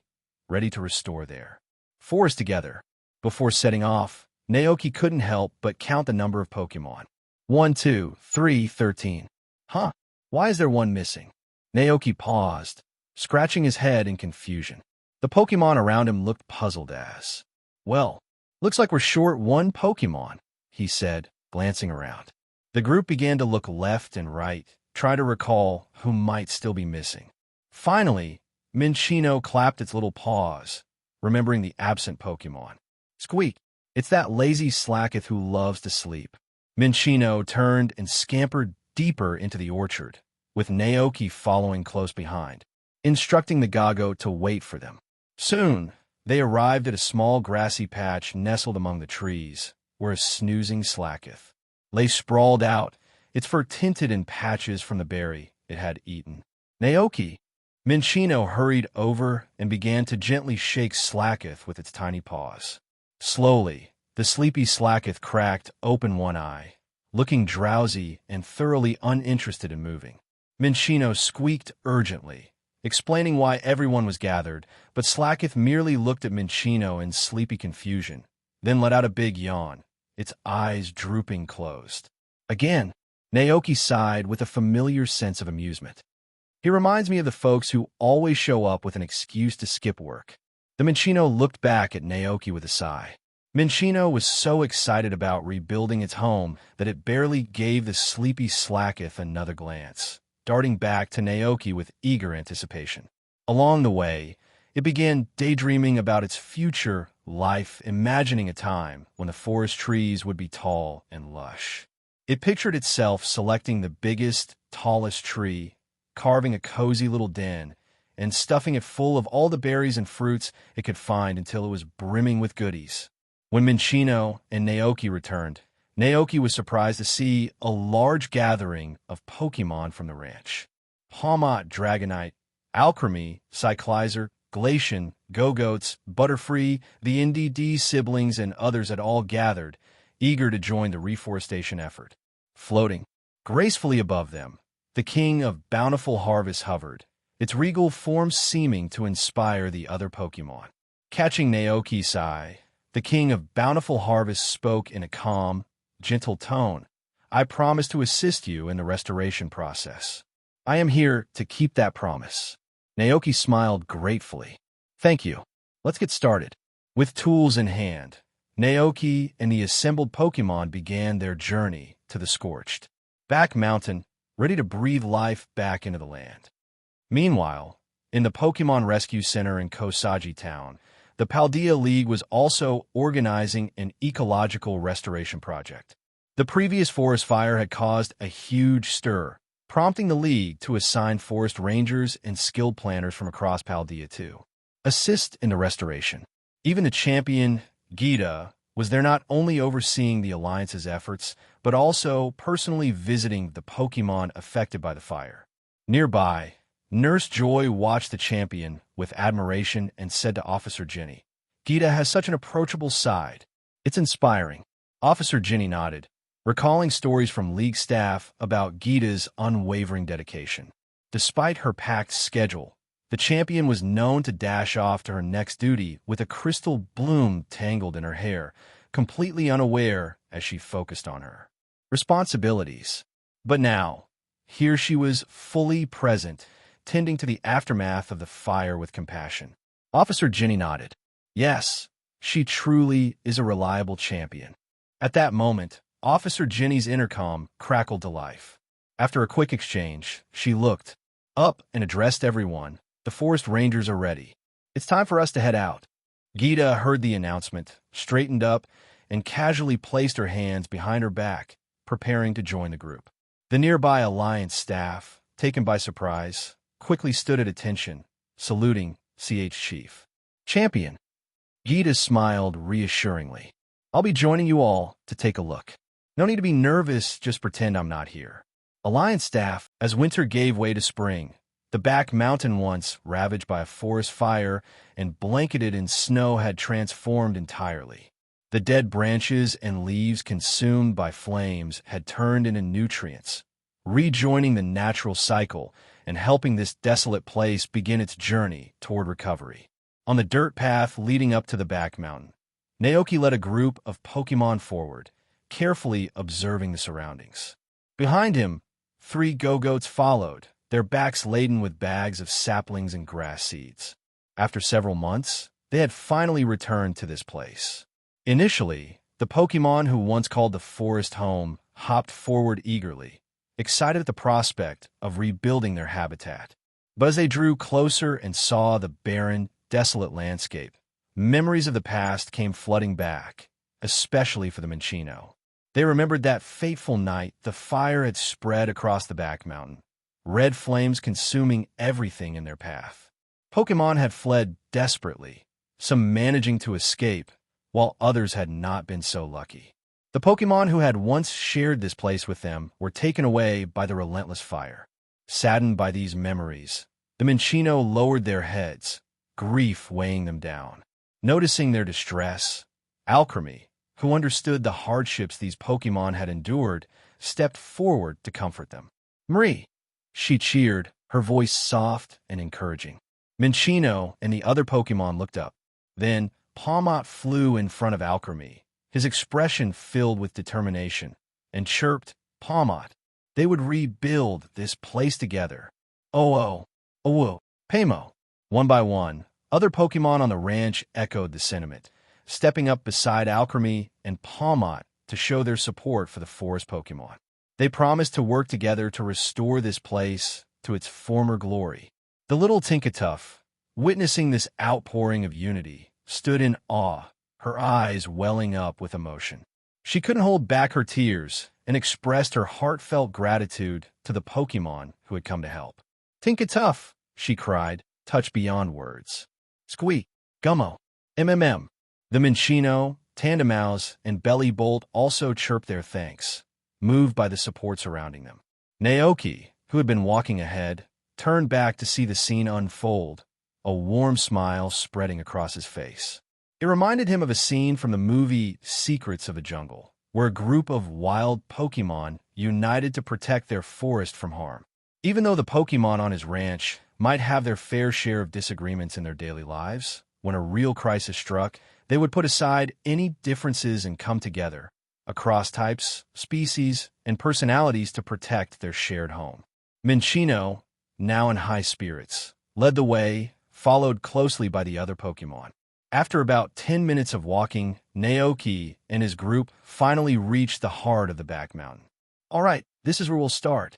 ready to restore their forest together. Before setting off, Naoki couldn't help but count the number of Pokémon. 1, 2, 3, 13. Huh? Why is there one missing? Naoki paused, scratching his head in confusion. The Pokémon around him looked puzzled as, "Well, looks like we're short one Pokémon," he said, glancing around. The group began to look left and right, try to recall who might still be missing. Finally, Minccino clapped its little paws, remembering the absent Pokémon. Squeak! It's that lazy Slacketh who loves to sleep. Minccino turned and scampered deeper into the orchard, with Naoki following close behind, instructing the Gago to wait for them. Soon, they arrived at a small grassy patch nestled among the trees, where a snoozing Slacketh lay sprawled out, its fur tinted in patches from the berry it had eaten. Naoki! Minccino hurried over and began to gently shake Slacketh with its tiny paws. Slowly, the sleepy Slacketh cracked open one eye, looking drowsy and thoroughly uninterested in moving. Minccino squeaked urgently, explaining why everyone was gathered, but Slacketh merely looked at Minccino in sleepy confusion, then let out a big yawn, its eyes drooping closed. Again, Naoki sighed with a familiar sense of amusement. He reminds me of the folks who always show up with an excuse to skip work. The Minccino looked back at Naoki with a sigh. Minccino was so excited about rebuilding its home that it barely gave the sleepy Slacketh another glance, darting back to Naoki with eager anticipation. Along the way, it began daydreaming about its future life, imagining a time when the forest trees would be tall and lush. It pictured itself selecting the biggest, tallest tree, carving a cozy little den, and stuffing it full of all the berries and fruits it could find until it was brimming with goodies. When Minccino and Naoki returned, Naoki was surprised to see a large gathering of Pokémon from the ranch. Palmot, Dragonite, Alchemy, Cyclizer, Glacian, Go-Goats, Butterfree, the NDD siblings, and others had all gathered, eager to join the reforestation effort. Floating gracefully above them, the king of bountiful harvest hovered, its regal form seeming to inspire the other Pokémon. Catching Naoki's eye, the king of bountiful harvest spoke in a calm, gentle tone. "I promise to assist you in the restoration process. I am here to keep that promise." Naoki smiled gratefully. "Thank you. Let's get started." With tools in hand, Naoki and the assembled Pokémon began their journey to the scorched back mountain, ready to breathe life back into the land. Meanwhile, in the Pokémon Rescue Center in Kosagi Town, the Paldea League was also organizing an ecological restoration project. The previous forest fire had caused a huge stir, prompting the League to assign forest rangers and skilled planners from across Paldea to assist in the restoration. Even the champion, Gita, was there not only overseeing the Alliance's efforts, but also personally visiting the Pokémon affected by the fire. Nearby, Nurse Joy watched the champion with admiration and said to Officer Jenny, "Gita has such an approachable side. It's inspiring." Officer Jenny nodded, recalling stories from League staff about Gita's unwavering dedication. Despite her packed schedule, the champion was known to dash off to her next duty with a crystal bloom tangled in her hair, completely unaware as she focused on her responsibilities. But now, here she was fully present, tending to the aftermath of the fire with compassion. Officer Jenny nodded. Yes, she truly is a reliable champion. At that moment, Officer Jenny's intercom crackled to life. After a quick exchange, she looked up and addressed everyone. "The forest rangers are ready. It's time for us to head out." Gita heard the announcement, straightened up, and casually placed her hands behind her back, preparing to join the group. The nearby Alliance staff, taken by surprise, quickly stood at attention, saluting CH Chief. "Champion." Gita smiled reassuringly. "I'll be joining you all to take a look. No need to be nervous, just pretend I'm not here." Alliance staff, as winter gave way to spring, the back mountain once ravaged by a forest fire and blanketed in snow had transformed entirely. The dead branches and leaves consumed by flames had turned into nutrients, rejoining the natural cycle and helping this desolate place begin its journey toward recovery. On the dirt path leading up to the back mountain, Naoki led a group of Pokémon forward, carefully observing the surroundings. Behind him, 3 Go-Goats followed, their backs laden with bags of saplings and grass seeds. After several months, they had finally returned to this place. Initially, the Pokémon who once called the forest home hopped forward eagerly, excited at the prospect of rebuilding their habitat. But as they drew closer and saw the barren, desolate landscape, memories of the past came flooding back, especially for the Minccino. They remembered that fateful night the fire had spread across the back mountain, red flames consuming everything in their path. Pokémon had fled desperately, some managing to escape, while others had not been so lucky. The Pokémon who had once shared this place with them were taken away by the relentless fire. Saddened by these memories, the Minccino lowered their heads, grief weighing them down. Noticing their distress, Alchemy, who understood the hardships these Pokémon had endured, stepped forward to comfort them. "Marie," she cheered, her voice soft and encouraging. Minccino and the other Pokémon looked up. Then, Palmot flew in front of Alchemy, his expression filled with determination, and chirped, "Palmot, they would rebuild this place together. Oh, Paymo." One by one, other Pokémon on the ranch echoed the sentiment, stepping up beside Alchemy and Palmot to show their support for the forest Pokémon. They promised to work together to restore this place to its former glory. The little Tinkatuff, witnessing this outpouring of unity, stood in awe, her eyes welling up with emotion. She couldn't hold back her tears and expressed her heartfelt gratitude to the Pokémon who had come to help. "Tinkatuff," she cried, touched beyond words. "Squeak, Gummo, MMM." The Minccino, Tandemouse, and Bellybolt also chirped their thanks, moved by the support surrounding them. Naoki, who had been walking ahead, turned back to see the scene unfold, a warm smile spreading across his face. It reminded him of a scene from the movie Secrets of the Jungle, where a group of wild Pokémon united to protect their forest from harm. Even though the Pokémon on his ranch might have their fair share of disagreements in their daily lives, when a real crisis struck, they would put aside any differences and come together, across types, species, and personalities to protect their shared home. Minccino, now in high spirits, led the way, followed closely by the other Pokémon. After about 10 minutes of walking, Naoki and his group finally reached the heart of the back mountain. "All right, this is where we'll start,"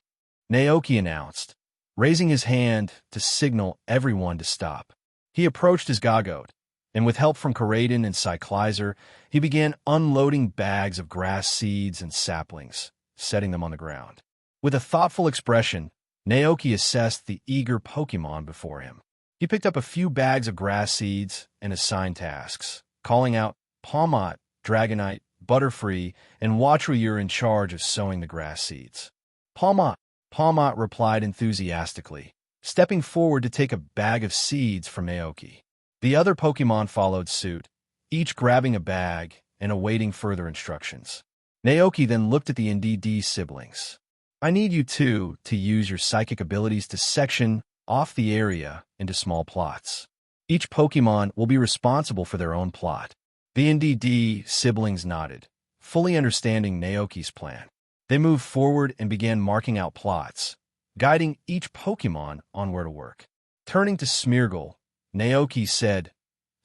Naoki announced, raising his hand to signal everyone to stop. He approached his Gogoat, and with help from Karadin and Cyclizer, he began unloading bags of grass seeds and saplings, setting them on the ground. With a thoughtful expression, Naoki assessed the eager Pokémon before him. He picked up a few bags of grass seeds and assigned tasks, calling out, Palmot, Dragonite, Butterfree, and Watru, you're in charge of sowing the grass seeds. Palmot, Palmot replied enthusiastically, stepping forward to take a bag of seeds from Naoki. The other Pokémon followed suit, each grabbing a bag and awaiting further instructions. Naoki then looked at the NDD siblings. I need you two to use your psychic abilities to section off the area into small plots. Each Pokémon will be responsible for their own plot. The NDD siblings nodded, fully understanding Naoki's plan. They moved forward and began marking out plots, guiding each Pokémon on where to work. Turning to Smeargle, Naoki said,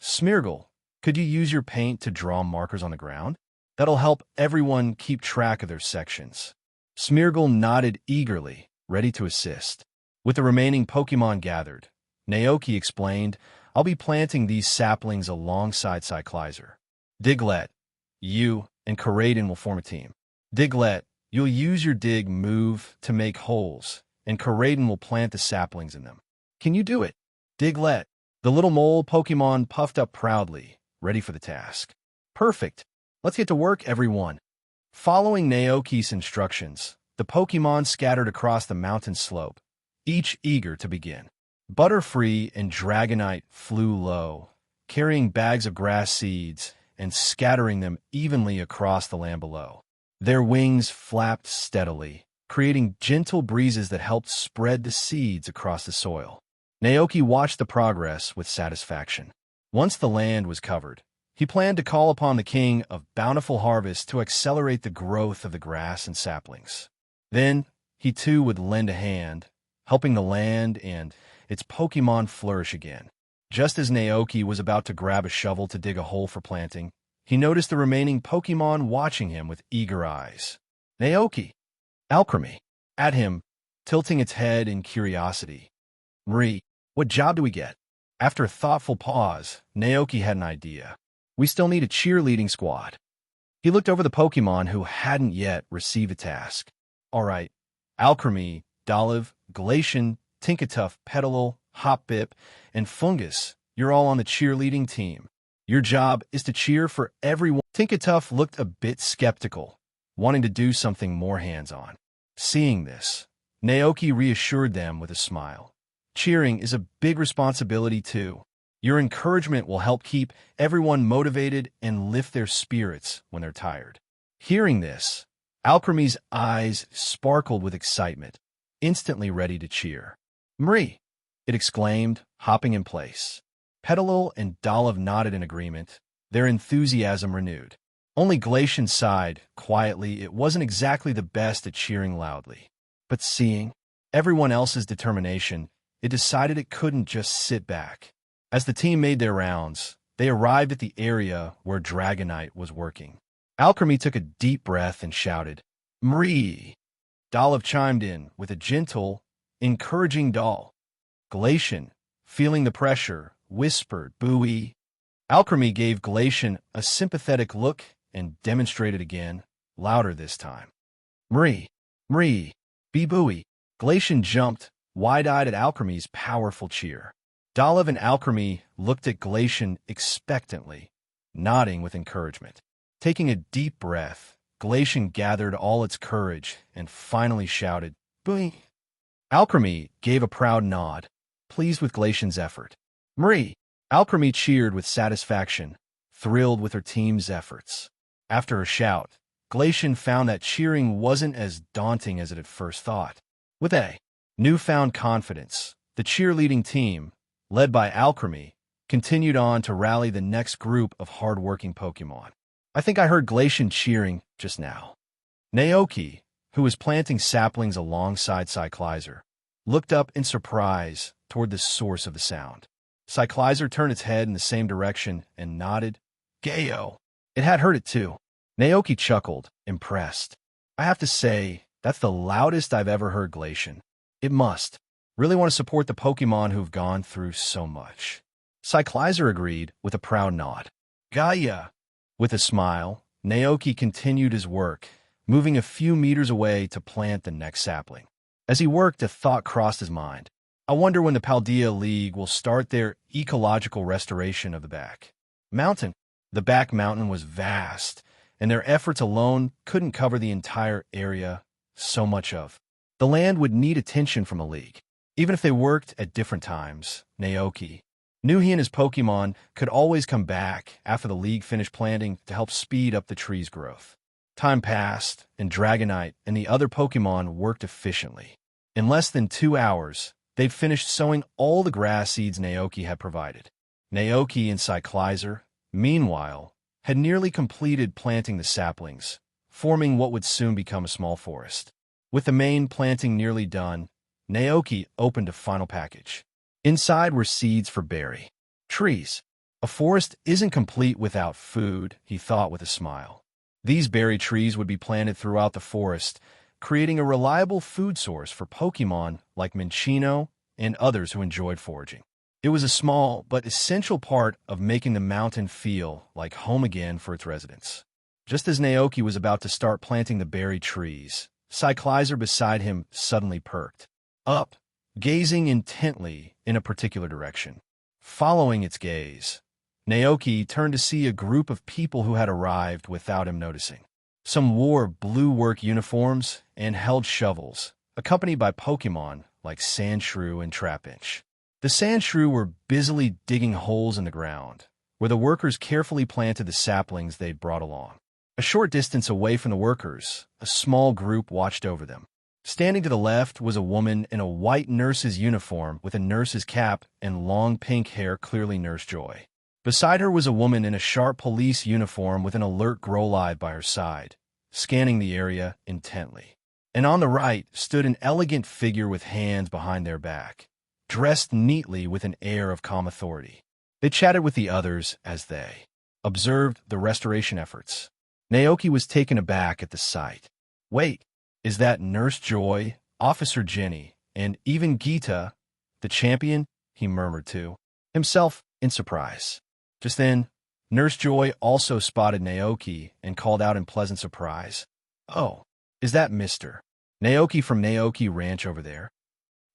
Smeargle, could you use your paint to draw markers on the ground? That'll help everyone keep track of their sections. Smeargle nodded eagerly, ready to assist. With the remaining Pokémon gathered, Naoki explained, I'll be planting these saplings alongside Cyclizer. Diglett, you and Karaden will form a team. Diglett, you'll use your dig move to make holes, and Karaden will plant the saplings in them. Can you do it? Diglett, the little mole Pokémon puffed up proudly, ready for the task. Perfect. Let's get to work, everyone. Following Naoki's instructions, the Pokémon scattered across the mountain slope, each eager to begin. Butterfree and Dragonite flew low, carrying bags of grass seeds and scattering them evenly across the land below. Their wings flapped steadily, creating gentle breezes that helped spread the seeds across the soil. Naoki watched the progress with satisfaction. Once the land was covered, he planned to call upon the King of Bountiful Harvest to accelerate the growth of the grass and saplings. Then, he too would lend a hand, helping the land and its Pokémon flourish again. Just as Naoki was about to grab a shovel to dig a hole for planting, he noticed the remaining Pokémon watching him with eager eyes. Naoki! Alchemy! At him, tilting its head in curiosity. Marie, what job do we get? After a thoughtful pause, Naoki had an idea. We still need a cheerleading squad. He looked over the Pokémon who hadn't yet received a task. All right, Alchemy, Dolive, Glacian, Tinkatuff, Petalil, Hopbip, and Fungus, you're all on the cheerleading team. Your job is to cheer for everyone. Tinkatuff looked a bit skeptical, wanting to do something more hands-on. Seeing this, Naoki reassured them with a smile. Cheering is a big responsibility too. Your encouragement will help keep everyone motivated and lift their spirits when they're tired. Hearing this, Alchemy's eyes sparkled with excitement, instantly ready to cheer. Marie! It exclaimed, hopping in place. Petalil and Dolive nodded in agreement, their enthusiasm renewed. Only Glacian sighed, quietly. It wasn't exactly the best at cheering loudly. But seeing everyone else's determination, it decided it couldn't just sit back. As the team made their rounds, they arrived at the area where Dragonite was working. Alchemy took a deep breath and shouted, Marie! Dolive chimed in with a gentle, encouraging doll. Glacian, feeling the pressure, whispered, Buoy. Alchemy gave Glacian a sympathetic look and demonstrated again, louder this time. Marie! Marie! Be buoy! Glacian jumped, wide-eyed at Alchemy's powerful cheer. Dolive and Alchemy looked at Glacian expectantly, nodding with encouragement. Taking a deep breath, Glacian gathered all its courage and finally shouted, Buoy! Alchemy gave a proud nod, pleased with Glacian's effort. Marie! Alchemy cheered with satisfaction, thrilled with her team's efforts. After a shout, Glacian found that cheering wasn't as daunting as it had first thought. With a newfound confidence, the cheerleading team, led by Alchemy, continued on to rally the next group of hard-working Pokémon. I think I heard Glacian cheering just now. Naoki, who was planting saplings alongside Cyclizer, looked up in surprise toward the source of the sound. Cyclizer turned its head in the same direction and nodded. Gayo! It had heard it too. Naoki chuckled, impressed. I have to say, that's the loudest I've ever heard Glacian. It must. Really want to support the Pokémon who've gone through so much. Cyclizer agreed with a proud nod. Gaia! With a smile, Naoki continued his work, moving a few meters away to plant the next sapling. As he worked, a thought crossed his mind. I wonder when the Paldea League will start their ecological restoration of the back mountain. The back mountain was vast, and their efforts alone couldn't cover the entire area so much of. The land would need attention from a league. Even if they worked at different times, Naoki knew he and his Pokémon could always come back after the league finished planting to help speed up the tree's growth. Time passed, and Dragonite and the other Pokémon worked efficiently. In less than 2 hours, they'd finished sowing all the grass seeds Naoki had provided. Naoki and Cyclizer, meanwhile, had nearly completed planting the saplings, forming what would soon become a small forest. With the main planting nearly done, Naoki opened a final package. Inside were seeds for berry trees. A forest isn't complete without food, he thought with a smile. These berry trees would be planted throughout the forest, creating a reliable food source for Pokémon like Minccino and others who enjoyed foraging. It was a small but essential part of making the mountain feel like home again for its residents. Just as Naoki was about to start planting the berry trees, Cyclizer beside him suddenly perked up, gazing intently in a particular direction. Following its gaze, Naoki turned to see a group of people who had arrived without him noticing. Some wore blue work uniforms and held shovels, accompanied by Pokémon like Sandshrew and Trapinch. The Sandshrew were busily digging holes in the ground, where the workers carefully planted the saplings they'd brought along. A short distance away from the workers, a small group watched over them. Standing to the left was a woman in a white nurse's uniform with a nurse's cap and long pink hair, clearly Nurse Joy. Beside her was a woman in a sharp police uniform with an alert Growlithe by her side, scanning the area intently. And on the right stood an elegant figure with hands behind their back, dressed neatly with an air of calm authority. They chatted with the others as they observed the restoration efforts. Naoki was taken aback at the sight. Wait, is that Nurse Joy, Officer Jenny, and even Gita, the champion? He murmured to himself in surprise. Just then, Nurse Joy also spotted Naoki and called out in pleasant surprise. Oh, is that Mr. Naoki from Naoki Ranch over there?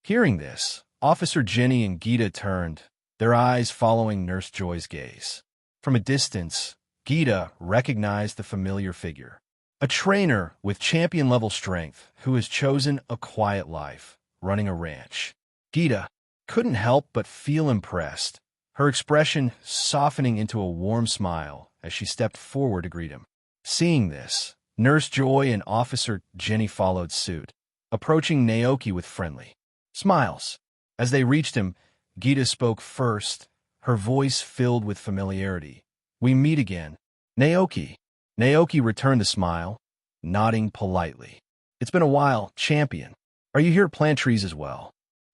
Hearing this, Officer Jenny and Gita turned, their eyes following Nurse Joy's gaze. From a distance, Gita recognized the familiar figure. A trainer with champion-level strength who has chosen a quiet life, running a ranch. Gita couldn't help but feel impressed, her expression softening into a warm smile as she stepped forward to greet him. Seeing this, Nurse Joy and Officer Jenny followed suit, approaching Naoki with friendly smiles. As they reached him, Gita spoke first, her voice filled with familiarity. We meet again. Naoki. Naoki returned the smile, nodding politely. It's been a while, champion. Are you here to plant trees as well?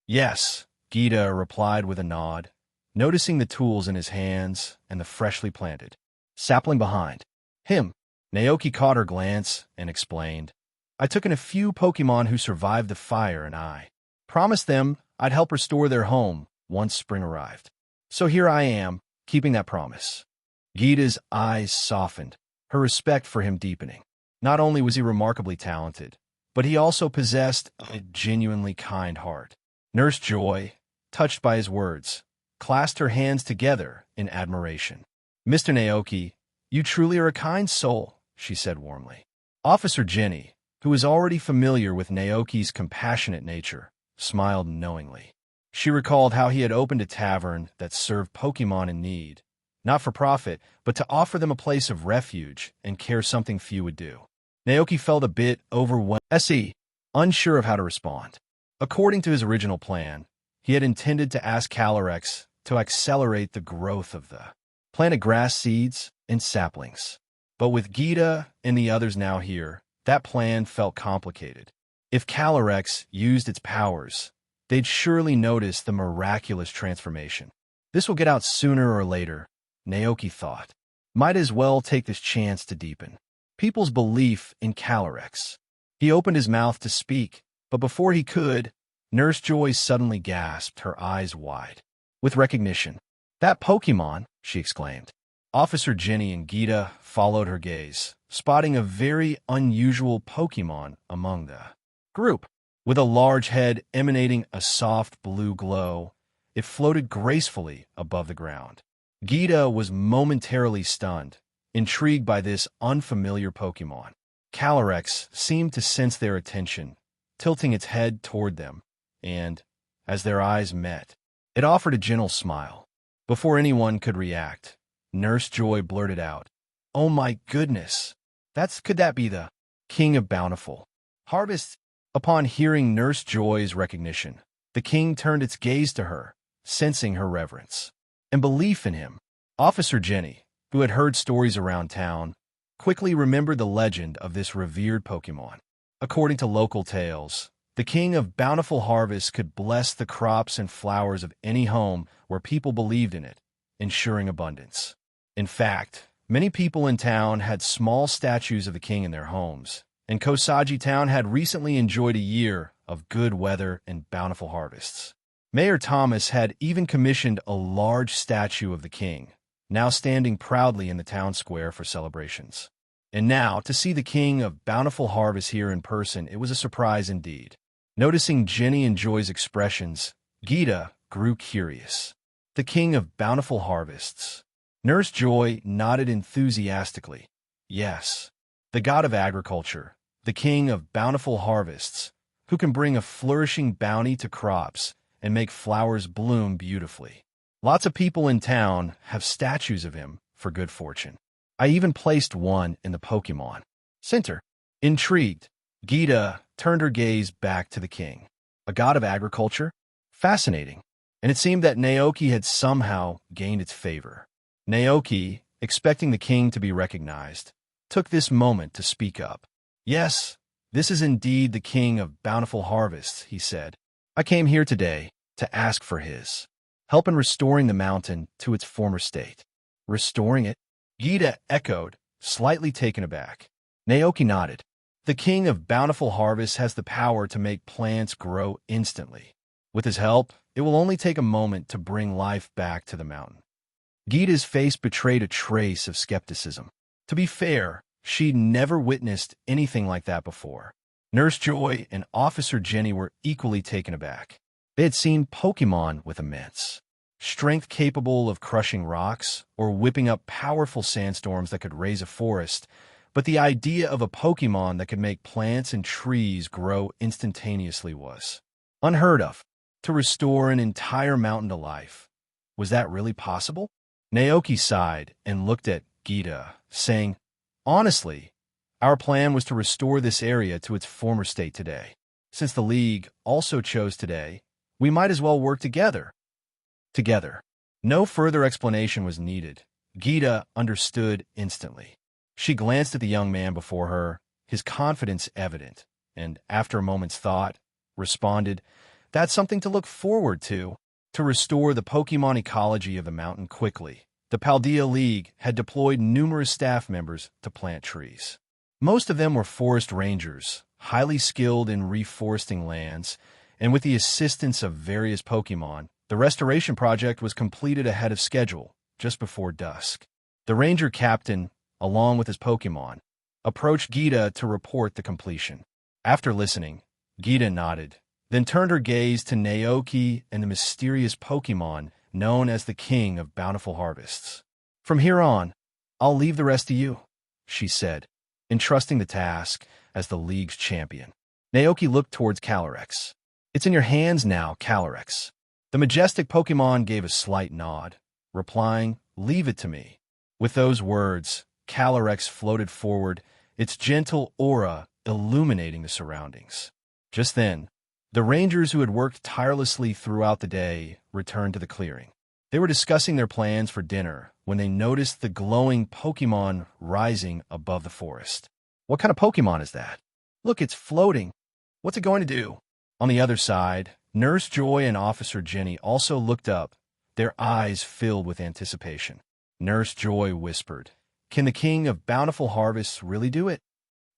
Yes, Gita replied with a nod, noticing the tools in his hands and the freshly planted sapling behind him. Naoki caught her glance and explained, I took in a few Pokémon who survived the fire and I promised them I'd help restore their home once spring arrived. So here I am, keeping that promise. Gita's eyes softened, her respect for him deepening. Not only was he remarkably talented, but he also possessed a genuinely kind heart. Nurse Joy, touched by his words, clasped her hands together in admiration. Mr. Naoki, you truly are a kind soul, she said warmly. Officer Jenny, who was already familiar with Naoki's compassionate nature, smiled knowingly. She recalled how he had opened a tavern that served Pokémon in need, not for profit, but to offer them a place of refuge and care, something few would do. Naoki felt a bit overwhelmed, unsure of how to respond. According to his original plan, he had intended to ask Calyrex to accelerate the growth of the planted grass seeds and saplings. But with Gita and the others now here, that plan felt complicated. If Calyrex used its powers, they'd surely notice the miraculous transformation. This will get out sooner or later, Naoki thought. Might as well take this chance to deepen people's belief in Calyrex. He opened his mouth to speak, but before he could, Nurse Joy suddenly gasped, her eyes wide with recognition. That Pokémon, she exclaimed. Officer Jenny and Gita followed her gaze, spotting a very unusual Pokémon among the group. With a large head emanating a soft blue glow, it floated gracefully above the ground. Gita was momentarily stunned, intrigued by this unfamiliar Pokémon. Calyrex seemed to sense their attention, tilting its head toward them, and, as their eyes met, it offered a gentle smile. Before anyone could react, Nurse Joy blurted out, "Oh my goodness! Could that be the King of Bountiful Harvests?" Upon hearing Nurse Joy's recognition, the king turned its gaze to her, sensing her reverence and belief in him. Officer Jenny, who had heard stories around town, quickly remembered the legend of this revered Pokémon. According to local tales, the King of Bountiful Harvest could bless the crops and flowers of any home where people believed in it, ensuring abundance. In fact, many people in town had small statues of the king in their homes, and Kosagi Town had recently enjoyed a year of good weather and bountiful harvests. Mayor Thomas had even commissioned a large statue of the king, now standing proudly in the town square for celebrations. And now, to see the King of Bountiful Harvest here in person, it was a surprise indeed. Noticing Jenny and Joy's expressions, Gita grew curious. The King of Bountiful Harvests. Nurse Joy nodded enthusiastically. Yes, the god of agriculture, the King of Bountiful Harvests, who can bring a flourishing bounty to crops and make flowers bloom beautifully. Lots of people in town have statues of him for good fortune. I even placed one in the Pokémon Center. Intrigued, Gita turned her gaze back to the king. A god of agriculture? Fascinating. And it seemed that Naoki had somehow gained its favor. Naoki, expecting the king to be recognized, took this moment to speak up. "Yes, this is indeed the King of Bountiful Harvests," he said. "I came here today to ask for his help in restoring the mountain to its former state." "Restoring it?" Gita echoed, slightly taken aback. Naoki nodded. "The King of Bountiful Harvest has the power to make plants grow instantly. With his help, it will only take a moment to bring life back to the mountain." Gita's face betrayed a trace of skepticism. To be fair, she'd never witnessed anything like that before. Nurse Joy and Officer Jenny were equally taken aback. They had seen Pokémon with immense strength capable of crushing rocks or whipping up powerful sandstorms that could raise a forest, but the idea of a Pokémon that could make plants and trees grow instantaneously was unheard of. To restore an entire mountain to life, was that really possible? Naoki sighed and looked at Gita, saying, "Honestly, our plan was to restore this area to its former state today. Since the League also chose today, we might as well work together." No further explanation was needed. Gita understood instantly. She glanced at the young man before her, his confidence evident, and after a moment's thought, responded, "That's something to look forward to." To restore the Pokémon ecology of the mountain quickly, the Paldea League had deployed numerous staff members to plant trees. Most of them were forest rangers, highly skilled in reforesting lands, and with the assistance of various Pokémon, the restoration project was completed ahead of schedule, just before dusk. The ranger captain, along with his Pokémon, approached Gita to report the completion. After listening, Gita nodded, then turned her gaze to Naoki and the mysterious Pokémon known as the King of Bountiful Harvests. "From here on, I'll leave the rest to you," she said, entrusting the task as the League's champion. Naoki looked towards Calyrex. "It's in your hands now, Calyrex." The majestic Pokémon gave a slight nod, replying, "Leave it to me." With those words, Calyrex floated forward, its gentle aura illuminating the surroundings. Just then, the rangers who had worked tirelessly throughout the day returned to the clearing. They were discussing their plans for dinner when they noticed the glowing Pokémon rising above the forest. "What kind of Pokémon is that? Look, it's floating. What's it going to do?" On the other side, Nurse Joy and Officer Jenny also looked up, their eyes filled with anticipation. Nurse Joy whispered, "Can the King of Bountiful Harvests really do it?"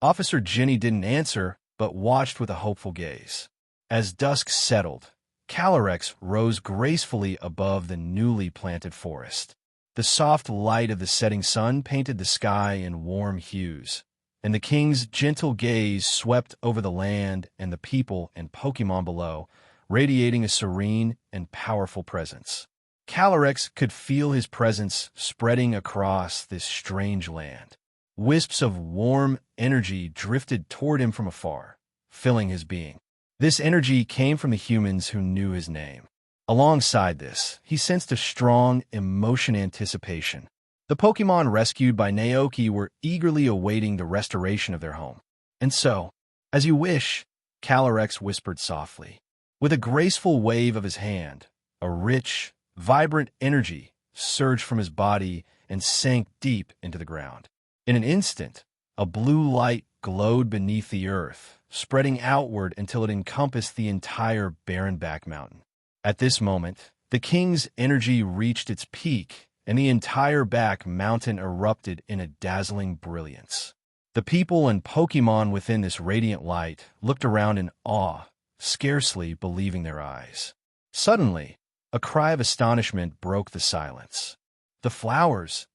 Officer Jenny didn't answer, but watched with a hopeful gaze. As dusk settled, Calyrex rose gracefully above the newly planted forest. The soft light of the setting sun painted the sky in warm hues, and the king's gentle gaze swept over the land and the people and Pokémon below, radiating a serene and powerful presence. Calyrex could feel his presence spreading across this strange land. Wisps of warm energy drifted toward him from afar, filling his being. This energy came from the humans who knew his name. Alongside this, he sensed a strong emotion anticipation. The Pokémon rescued by Naoki were eagerly awaiting the restoration of their home. And so, as you wish, Calyrex whispered softly. With a graceful wave of his hand, a rich, vibrant energy surged from his body and sank deep into the ground. In an instant, a blue light glowed beneath the earth, spreading outward until it encompassed the entire barren back mountain. At this moment, the king's energy reached its peak, and the entire back mountain erupted in a dazzling brilliance. The people and Pokémon within this radiant light looked around in awe, scarcely believing their eyes. Suddenly, a cry of astonishment broke the silence. The flowers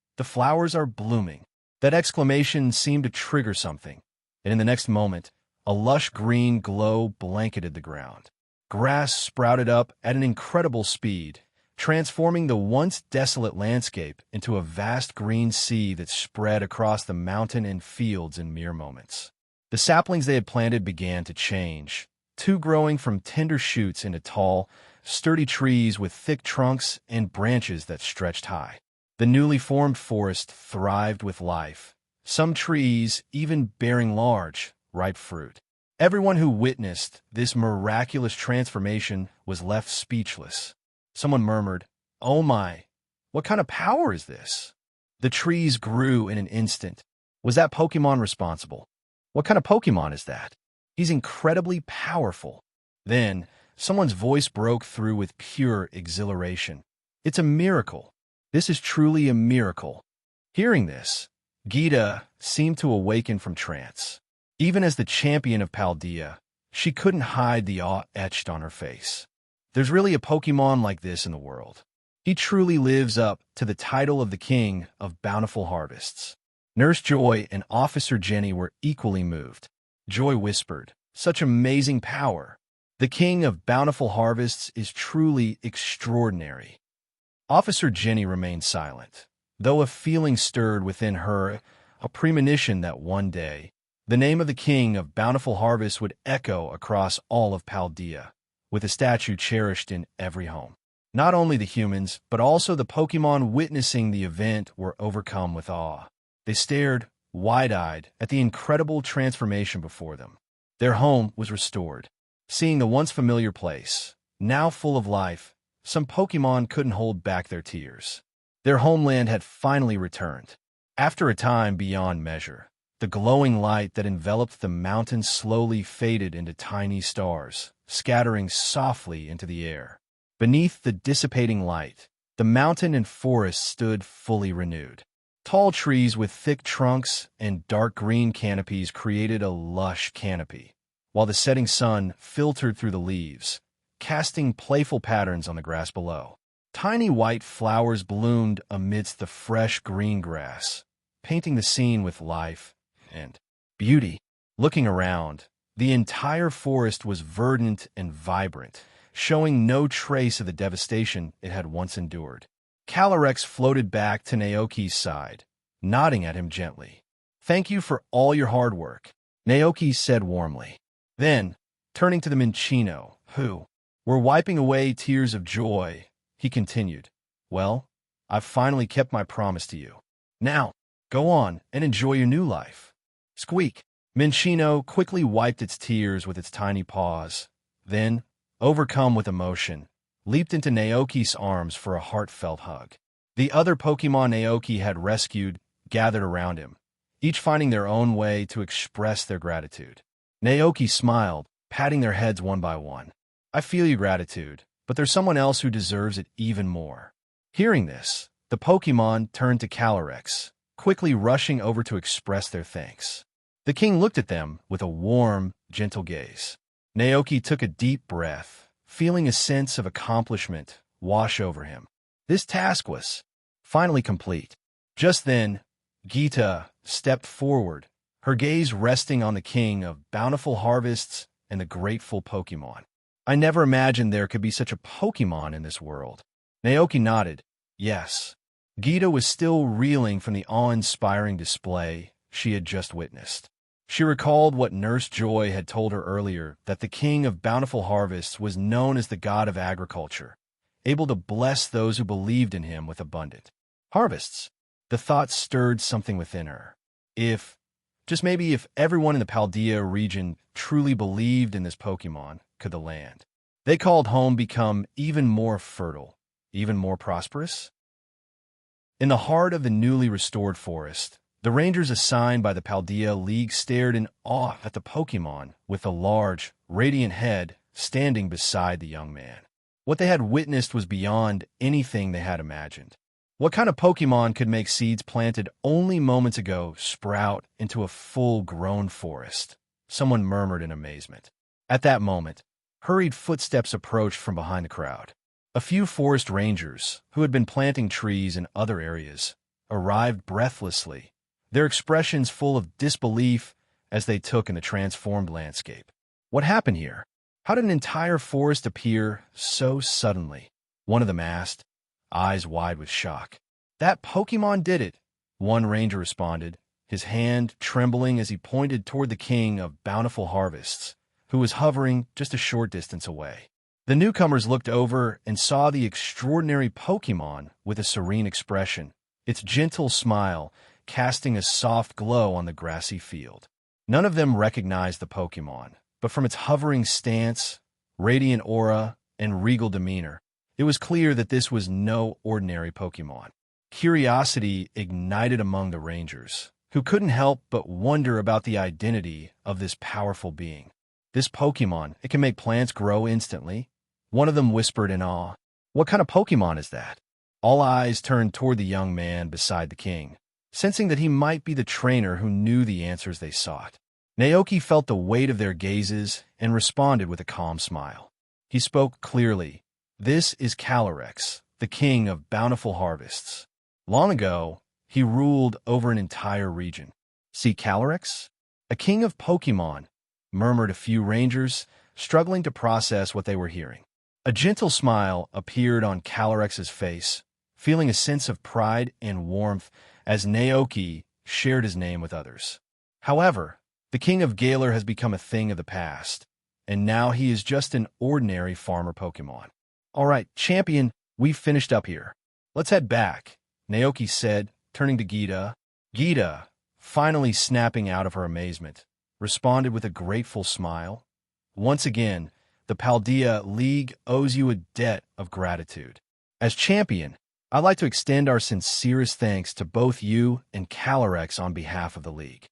are blooming. That exclamation seemed to trigger something, and in the next moment, a lush green glow blanketed the ground. Grass sprouted up at an incredible speed, transforming the once desolate landscape into a vast green sea that spread across the mountain and fields in mere moments. The saplings they had planted began to change, two growing from tender shoots into tall, sturdy trees with thick trunks and branches that stretched high. The newly formed forest thrived with life, some trees even bearing large, ripe fruit. Everyone who witnessed this miraculous transformation was left speechless. Someone murmured, "Oh my, what kind of power is this?" The trees grew in an instant. Was that Pokémon responsible? What kind of Pokémon is that? He's incredibly powerful. Then, someone's voice broke through with pure exhilaration. It's a miracle. This is truly a miracle. Hearing this, Gita seemed to awaken from trance. Even as the champion of Paldea, she couldn't hide the awe etched on her face. There's really a Pokémon like this in the world. He truly lives up to the title of the King of Bountiful Harvests. Nurse Joy and Officer Jenny were equally moved. Joy whispered, "Such amazing power. The King of Bountiful Harvests is truly extraordinary." Officer Jenny remained silent, though a feeling stirred within her, a premonition that one day, the name of the King of Bountiful Harvests would echo across all of Paldea, with a statue cherished in every home. Not only the humans, but also the Pokémon witnessing the event were overcome with awe. They stared, wide-eyed, at the incredible transformation before them. Their home was restored. Seeing the once familiar place, now full of life, some Pokémon couldn't hold back their tears. Their homeland had finally returned. After a time beyond measure, the glowing light that enveloped the mountain slowly faded into tiny stars, scattering softly into the air. Beneath the dissipating light, the mountain and forest stood fully renewed. Tall trees with thick trunks and dark green canopies created a lush canopy, while the setting sun filtered through the leaves, casting playful patterns on the grass below. Tiny white flowers bloomed amidst the fresh green grass, painting the scene with life and beauty. Looking around, the entire forest was verdant and vibrant, showing no trace of the devastation it had once endured. Calyrex floated back to Naoki's side, nodding at him gently. "Thank you for all your hard work," Naoki said warmly. Then, turning to the Minccino, who were wiping away tears of joy, he continued, "Well, I've finally kept my promise to you. Now, go on and enjoy your new life." Squeak! Minccino quickly wiped its tears with its tiny paws, then, overcome with emotion, leaped into Naoki's arms for a heartfelt hug. The other Pokémon Naoki had rescued gathered around him, each finding their own way to express their gratitude. Naoki smiled, patting their heads one by one. "I feel your gratitude, but there's someone else who deserves it even more." Hearing this, the Pokémon turned to Calyrex, quickly rushing over to express their thanks. The king looked at them with a warm, gentle gaze. Naoki took a deep breath, feeling a sense of accomplishment wash over him. This task was finally complete. Just then, Gita stepped forward, her gaze resting on the king of bountiful harvests and the grateful Pokémon. I never imagined there could be such a Pokémon in this world. Naoki nodded. Yes. Gita was still reeling from the awe-inspiring display she had just witnessed. She recalled what Nurse Joy had told her earlier, that the king of bountiful harvests was known as the god of agriculture, able to bless those who believed in him with abundant harvests. The thought stirred something within her. Just maybe if everyone in the Paldea region truly believed in this Pokémon, could the land they called home become even more fertile, even more prosperous? In the heart of the newly restored forest, the rangers assigned by the Paldea League stared in awe at the Pokémon with the large, radiant head standing beside the young man. What they had witnessed was beyond anything they had imagined. What kind of Pokémon could make seeds planted only moments ago sprout into a full-grown forest? Someone murmured in amazement. At that moment, hurried footsteps approached from behind the crowd. A few forest rangers, who had been planting trees in other areas, arrived breathlessly, their expressions full of disbelief as they took in the transformed landscape. What happened here? How did an entire forest appear so suddenly? One of them asked, eyes wide with shock. That Pokémon did it, one ranger responded, his hand trembling as he pointed toward the king of bountiful harvests, who was hovering just a short distance away. The newcomers looked over and saw the extraordinary Pokémon with a serene expression, its gentle smile casting a soft glow on the grassy field. None of them recognized the Pokémon, but from its hovering stance, radiant aura, and regal demeanor, it was clear that this was no ordinary Pokémon. Curiosity ignited among the rangers, who couldn't help but wonder about the identity of this powerful being. This Pokémon, it can make plants grow instantly. One of them whispered in awe, "What kind of Pokémon is that?" All eyes turned toward the young man beside the king, sensing that he might be the trainer who knew the answers they sought. Naoki felt the weight of their gazes and responded with a calm smile. He spoke clearly. This is Calyrex, the king of bountiful harvests. Long ago, he ruled over an entire region. See Calyrex? A king of Pokémon, murmured a few rangers, struggling to process what they were hearing. A gentle smile appeared on Calyrex's face, feeling a sense of pride and warmth as Naoki shared his name with others. However, the king of Galar has become a thing of the past, and now he is just an ordinary farmer Pokémon. All right, champion, we've finished up here. Let's head back, Naoki said, turning to Gita. Gita, finally snapping out of her amazement, responded with a grateful smile. Once again, the Paldea League owes you a debt of gratitude. As champion, I'd like to extend our sincerest thanks to both you and Calyrex on behalf of the League.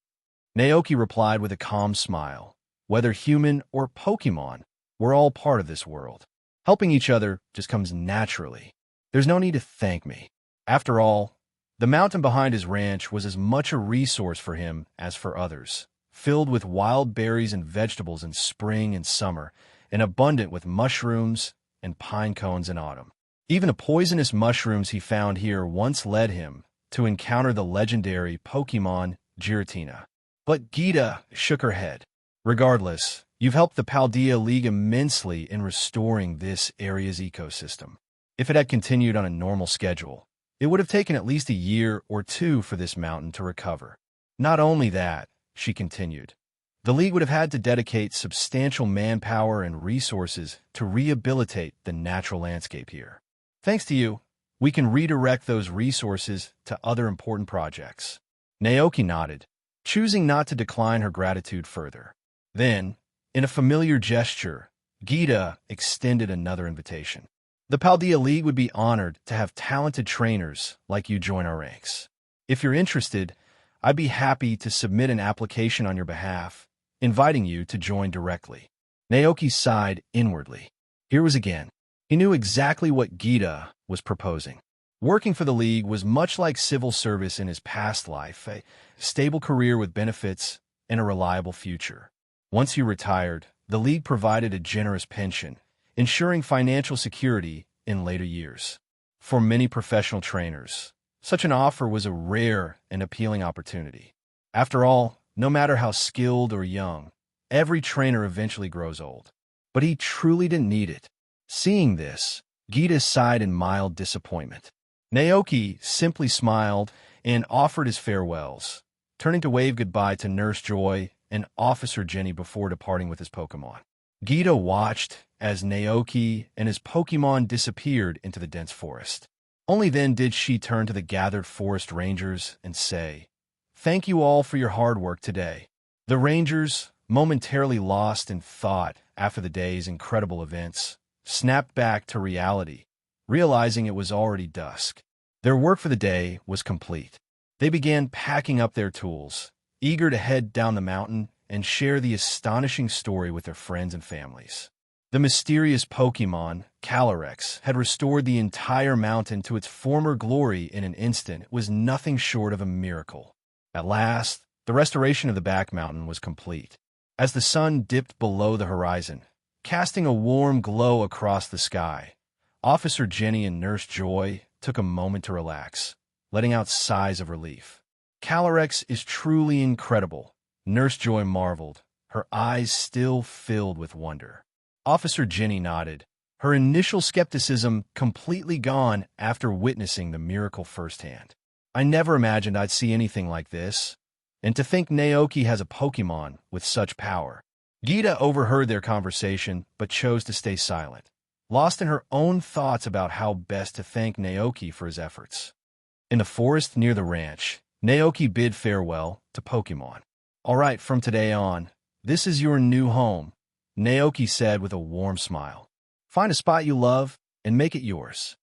Naoki replied with a calm smile. Whether human or Pokémon, we're all part of this world. Helping each other just comes naturally. There's no need to thank me. After all, the mountain behind his ranch was as much a resource for him as for others, filled with wild berries and vegetables in spring and summer, and abundant with mushrooms and pine cones in autumn. Even the poisonous mushrooms he found here once led him to encounter the legendary Pokémon Giratina. But Gita shook her head. Regardless, you've helped the Paldea League immensely in restoring this area's ecosystem. If it had continued on a normal schedule, it would have taken at least a year or two for this mountain to recover. Not only that, she continued, the League would have had to dedicate substantial manpower and resources to rehabilitate the natural landscape here. Thanks to you, we can redirect those resources to other important projects. Naoki nodded, choosing not to decline her gratitude further. Then, in a familiar gesture, Gita extended another invitation. The Paldea League would be honored to have talented trainers like you join our ranks. If you're interested, I'd be happy to submit an application on your behalf, inviting you to join directly. Naoki sighed inwardly. Here was again. He knew exactly what Gita was proposing. Working for the League was much like civil service in his past life, a stable career with benefits and a reliable future. Once he retired, the League provided a generous pension, ensuring financial security in later years. For many professional trainers, Such an offer was a rare and appealing opportunity. After all, no matter how skilled or young, every trainer eventually grows old. But he truly didn't need it. Seeing this, Gita sighed in mild disappointment. Naoki simply smiled and offered his farewells, turning to wave goodbye to Nurse Joy and Officer Jenny before departing with his Pokémon. Gita watched as Naoki and his Pokémon disappeared into the dense forest. Only then did she turn to the gathered forest rangers and say, "Thank you all for your hard work today." The rangers, momentarily lost in thought after the day's incredible events, snapped back to reality, realizing it was already dusk. Their work for the day was complete. They began packing up their tools, eager to head down the mountain and share the astonishing story with their friends and families. The mysterious Pokémon, Calyrex, had restored the entire mountain to its former glory in an instant. It was nothing short of a miracle. At last, the restoration of the back mountain was complete. As the sun dipped below the horizon, casting a warm glow across the sky, Officer Jenny and Nurse Joy took a moment to relax, letting out sighs of relief. "Calyrex is truly incredible," Nurse Joy marveled, her eyes still filled with wonder. Officer Jenny nodded, her initial skepticism completely gone after witnessing the miracle firsthand. "I never imagined I'd see anything like this. And to think Naoki has a Pokémon with such power." Gita overheard their conversation but chose to stay silent, lost in her own thoughts about how best to thank Naoki for his efforts. In the forest near the ranch, Naoki bid farewell to Pokémon. "All right, from today on, this is your new home," Naoki said with a warm smile. "Find a spot you love and make it yours.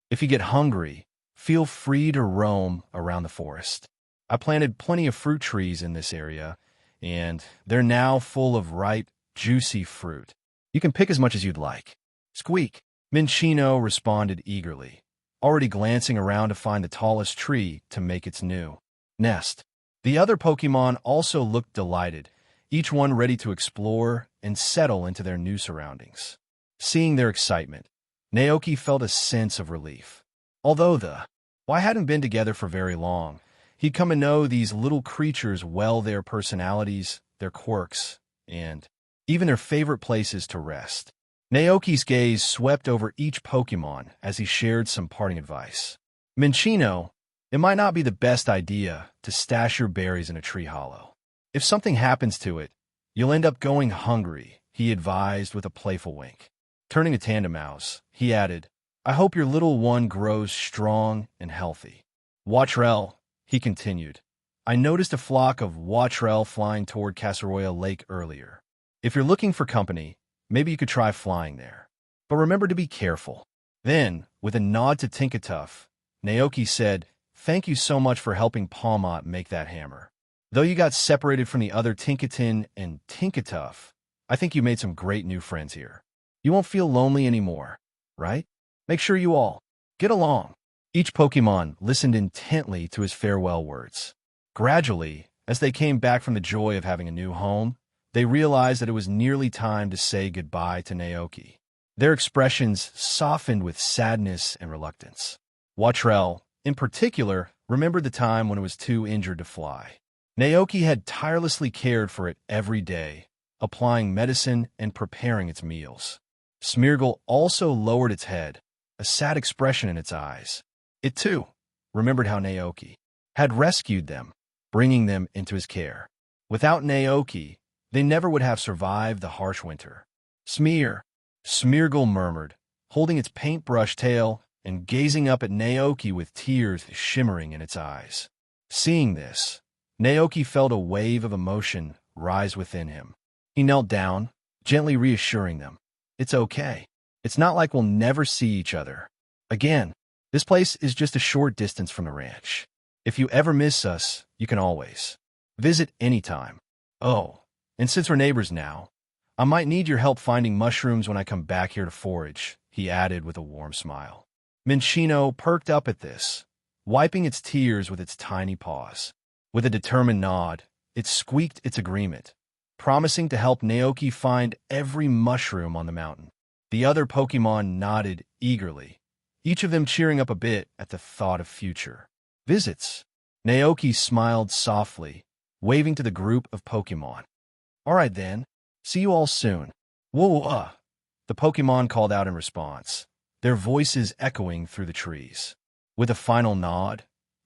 If you get hungry, feel free to roam around the forest. I planted plenty of fruit trees in this area, and they're now full of ripe, juicy fruit. You can pick as much as you'd like." "Squeak," Minchino responded eagerly, already glancing around to find the tallest tree to make its new nest. The other Pokémon also looked delighted, each one ready to explore and settle into their new surroundings. Seeing their excitement, Naoki felt a sense of relief. Although I hadn't been together for very long, he'd come to know these little creatures well, their personalities, their quirks, and even their favorite places to rest. Naoki's gaze swept over each Pokémon as he shared some parting advice. "Minchino, it might not be the best idea to stash your berries in a tree hollow. If something happens to it, you'll end up going hungry," he advised with a playful wink. Turning to Tandemaus, he added, "I hope your little one grows strong and healthy." "Watrel," he continued, "I noticed a flock of Watrel flying toward Casseroya Lake earlier. If you're looking for company, maybe you could try flying there. But remember to be careful." Then, with a nod to Tinkatuff, Naoki said, "Thank you so much for helping Palmot make that hammer. Though you got separated from the other Tinkaton and Tinkatuff, I think you made some great new friends here. You won't feel lonely anymore, right? Make sure you all get along." Each Pokémon listened intently to his farewell words. Gradually, as they came back from the joy of having a new home, they realized that it was nearly time to say goodbye to Naoki. Their expressions softened with sadness and reluctance. Watrel, in particular, remembered the time when it was too injured to fly. Naoki had tirelessly cared for it every day, applying medicine and preparing its meals. Smeargle also lowered its head, a sad expression in its eyes. It, too, remembered how Naoki had rescued them, bringing them into his care. Without Naoki, they never would have survived the harsh winter. Smeargle murmured, holding its paintbrush tail and gazing up at Naoki with tears shimmering in its eyes. Seeing this, Naoki felt a wave of emotion rise within him. He knelt down, gently reassuring them. "It's okay. It's not like we'll never see each other again. This place is just a short distance from the ranch. If you ever miss us, you can always visit anytime. Oh, and since we're neighbors now, I might need your help finding mushrooms when I come back here to forage," he added with a warm smile. Minchino perked up at this, wiping its tears with its tiny paws. With a determined nod, it squeaked its agreement, promising to help Naoki find every mushroom on the mountain. The other Pokémon nodded eagerly, each of them cheering up a bit at the thought of future Visits. Naoki smiled softly, waving to the group of Pokémon. All right then. See you all soon. Whoa, the Pokémon called out in response, their voices echoing through the trees. With a final nod,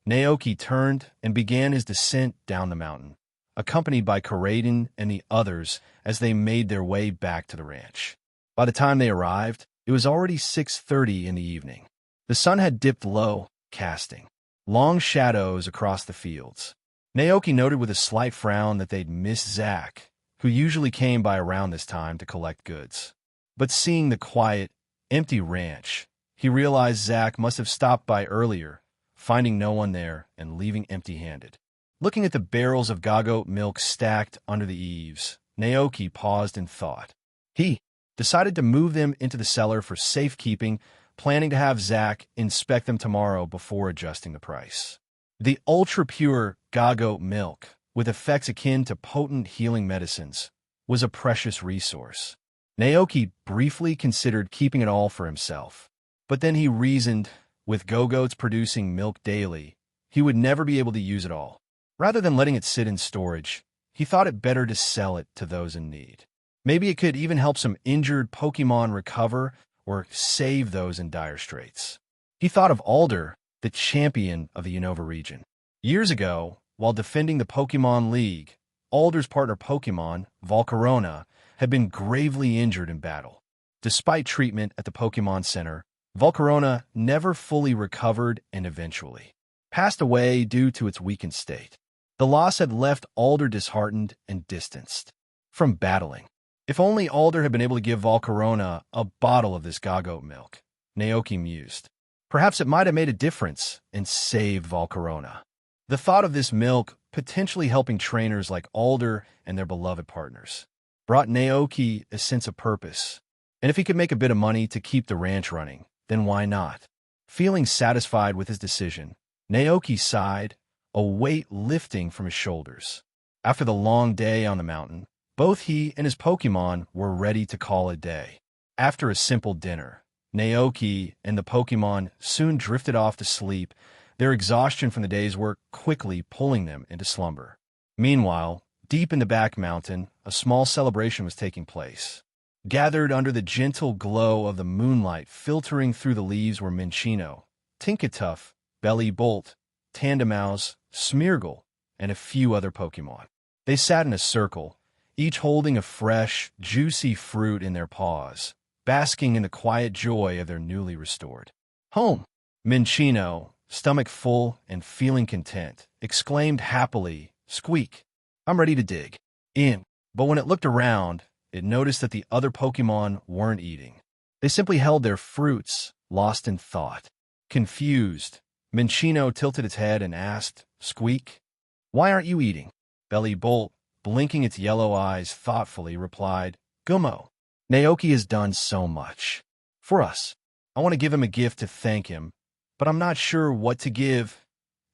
Naoki turned and began his descent down the mountain, accompanied by Karaden and the others as they made their way back to the ranch. By the time they arrived, it was already 6:30 in the evening. The sun had dipped low, casting long shadows across the fields. Naoki noted with a slight frown that they'd missed Zack, who usually came by around this time to collect goods. But seeing the quiet, empty ranch, he realized Zack must have stopped by earlier, finding no one there and leaving empty-handed. Looking at the barrels of gagote milk stacked under the eaves, Naoki paused in thought. He decided to move them into the cellar for safekeeping, planning to have Zack inspect them tomorrow before adjusting the price. The ultra-pure gagote milk, with effects akin to potent healing medicines, was a precious resource. Naoki briefly considered keeping it all for himself, but then he reasoned, with gogotes producing milk daily, he would never be able to use it all. Rather than letting it sit in storage, he thought it better to sell it to those in need. Maybe it could even help some injured Pokémon recover or save those in dire straits. He thought of Alder, the champion of the Unova region. Years ago, while defending the Pokémon League, Alder's partner Pokémon, Volcarona, had been gravely injured in battle. Despite treatment at the Pokémon Center, Volcarona never fully recovered and eventually passed away due to its weakened state. The loss had left Alder disheartened and distanced from battling. If only Alder had been able to give Volcarona a bottle of this gagote milk, Naoki mused. Perhaps it might have made a difference and saved Volcarona. The thought of this milk potentially helping trainers like Alder and their beloved partners brought Naoki a sense of purpose. And if he could make a bit of money to keep the ranch running, then why not? Feeling satisfied with his decision, Naoki sighed, a weight lifting from his shoulders. After the long day on the mountain, both he and his Pokémon were ready to call it a day. After a simple dinner, Naoki and the Pokémon soon drifted off to sleep, their exhaustion from the day's work quickly pulling them into slumber. Meanwhile, deep in the back mountain, a small celebration was taking place. Gathered under the gentle glow of the moonlight filtering through the leaves were Minccino, Tinkatuff, Belly Bolt, Tandemouse, Smeargle, and a few other Pokémon. They sat in a circle, each holding a fresh, juicy fruit in their paws, basking in the quiet joy of their newly restored home. Minccino, stomach full and feeling content, exclaimed happily, "Squeak, I'm ready to dig in." But when it looked around, it noticed that the other Pokémon weren't eating. They simply held their fruits, lost in thought. Confused, Minccino tilted its head and asked, "Squeak, why aren't you eating?" Belly Bolt, blinking its yellow eyes thoughtfully, replied, "Gummo, Naoki has done so much for us. I want to give him a gift to thank him, but I'm not sure what to give."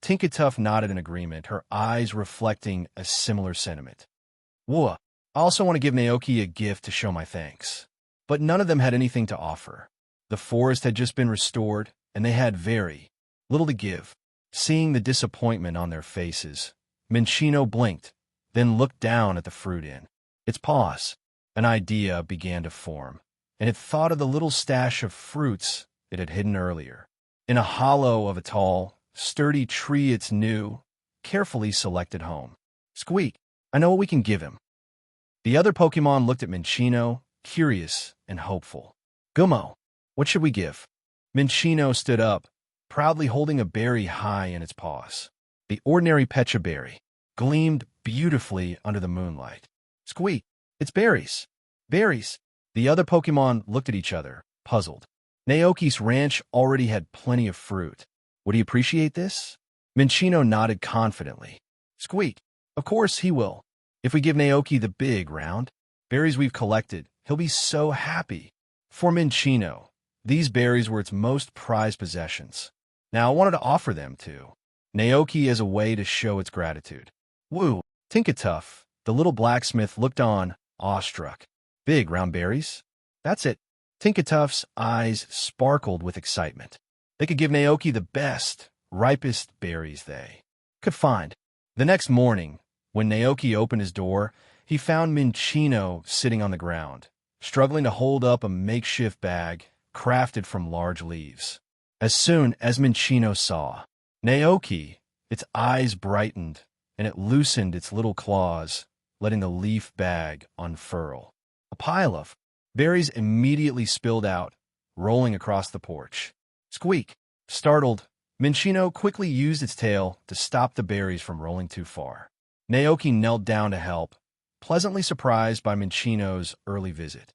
Tinkatuff nodded in agreement, her eyes reflecting a similar sentiment. "Whoa, I also want to give Naoki a gift to show my thanks." But none of them had anything to offer. The forest had just been restored, and they had very little to give. Seeing the disappointment on their faces, Minccino blinked, then looked down at the fruit in its paws. An idea began to form, and it thought of the little stash of fruits it had hidden earlier. In a hollow of a tall, sturdy tree, its new, carefully selected home. "Squeak, I know what we can give him." The other Pokémon looked at Minccino, curious and hopeful. "Gummo, what should we give?" Minccino stood up, proudly holding a berry high in its paws. The ordinary Pecha berry gleamed beautifully under the moonlight. "Squeak, it's berries." "Berries." The other Pokémon looked at each other, puzzled. Naoki's ranch already had plenty of fruit. Would he appreciate this? Minccino nodded confidently. "Squeak, of course he will. If we give Naoki the big, round berries we've collected, he'll be so happy." For Minccino, these berries were its most prized possessions. Now I wanted to offer them to Naoki as a way to show its gratitude. "Woo!" Tinkatuff, the little blacksmith, looked on, awestruck. "Big, round berries? That's it." Tinkatuff's eyes sparkled with excitement. They could give Naoki the best, ripest berries they could find. The next morning, when Naoki opened his door, he found Minchino sitting on the ground, struggling to hold up a makeshift bag crafted from large leaves. As soon as Minchino saw Naoki, its eyes brightened, and it loosened its little claws, letting the leaf bag unfurl. A pile of berries immediately spilled out, rolling across the porch. Squeak! Startled, Minchino quickly used its tail to stop the berries from rolling too far. Naoki knelt down to help, pleasantly surprised by Minchino's early visit.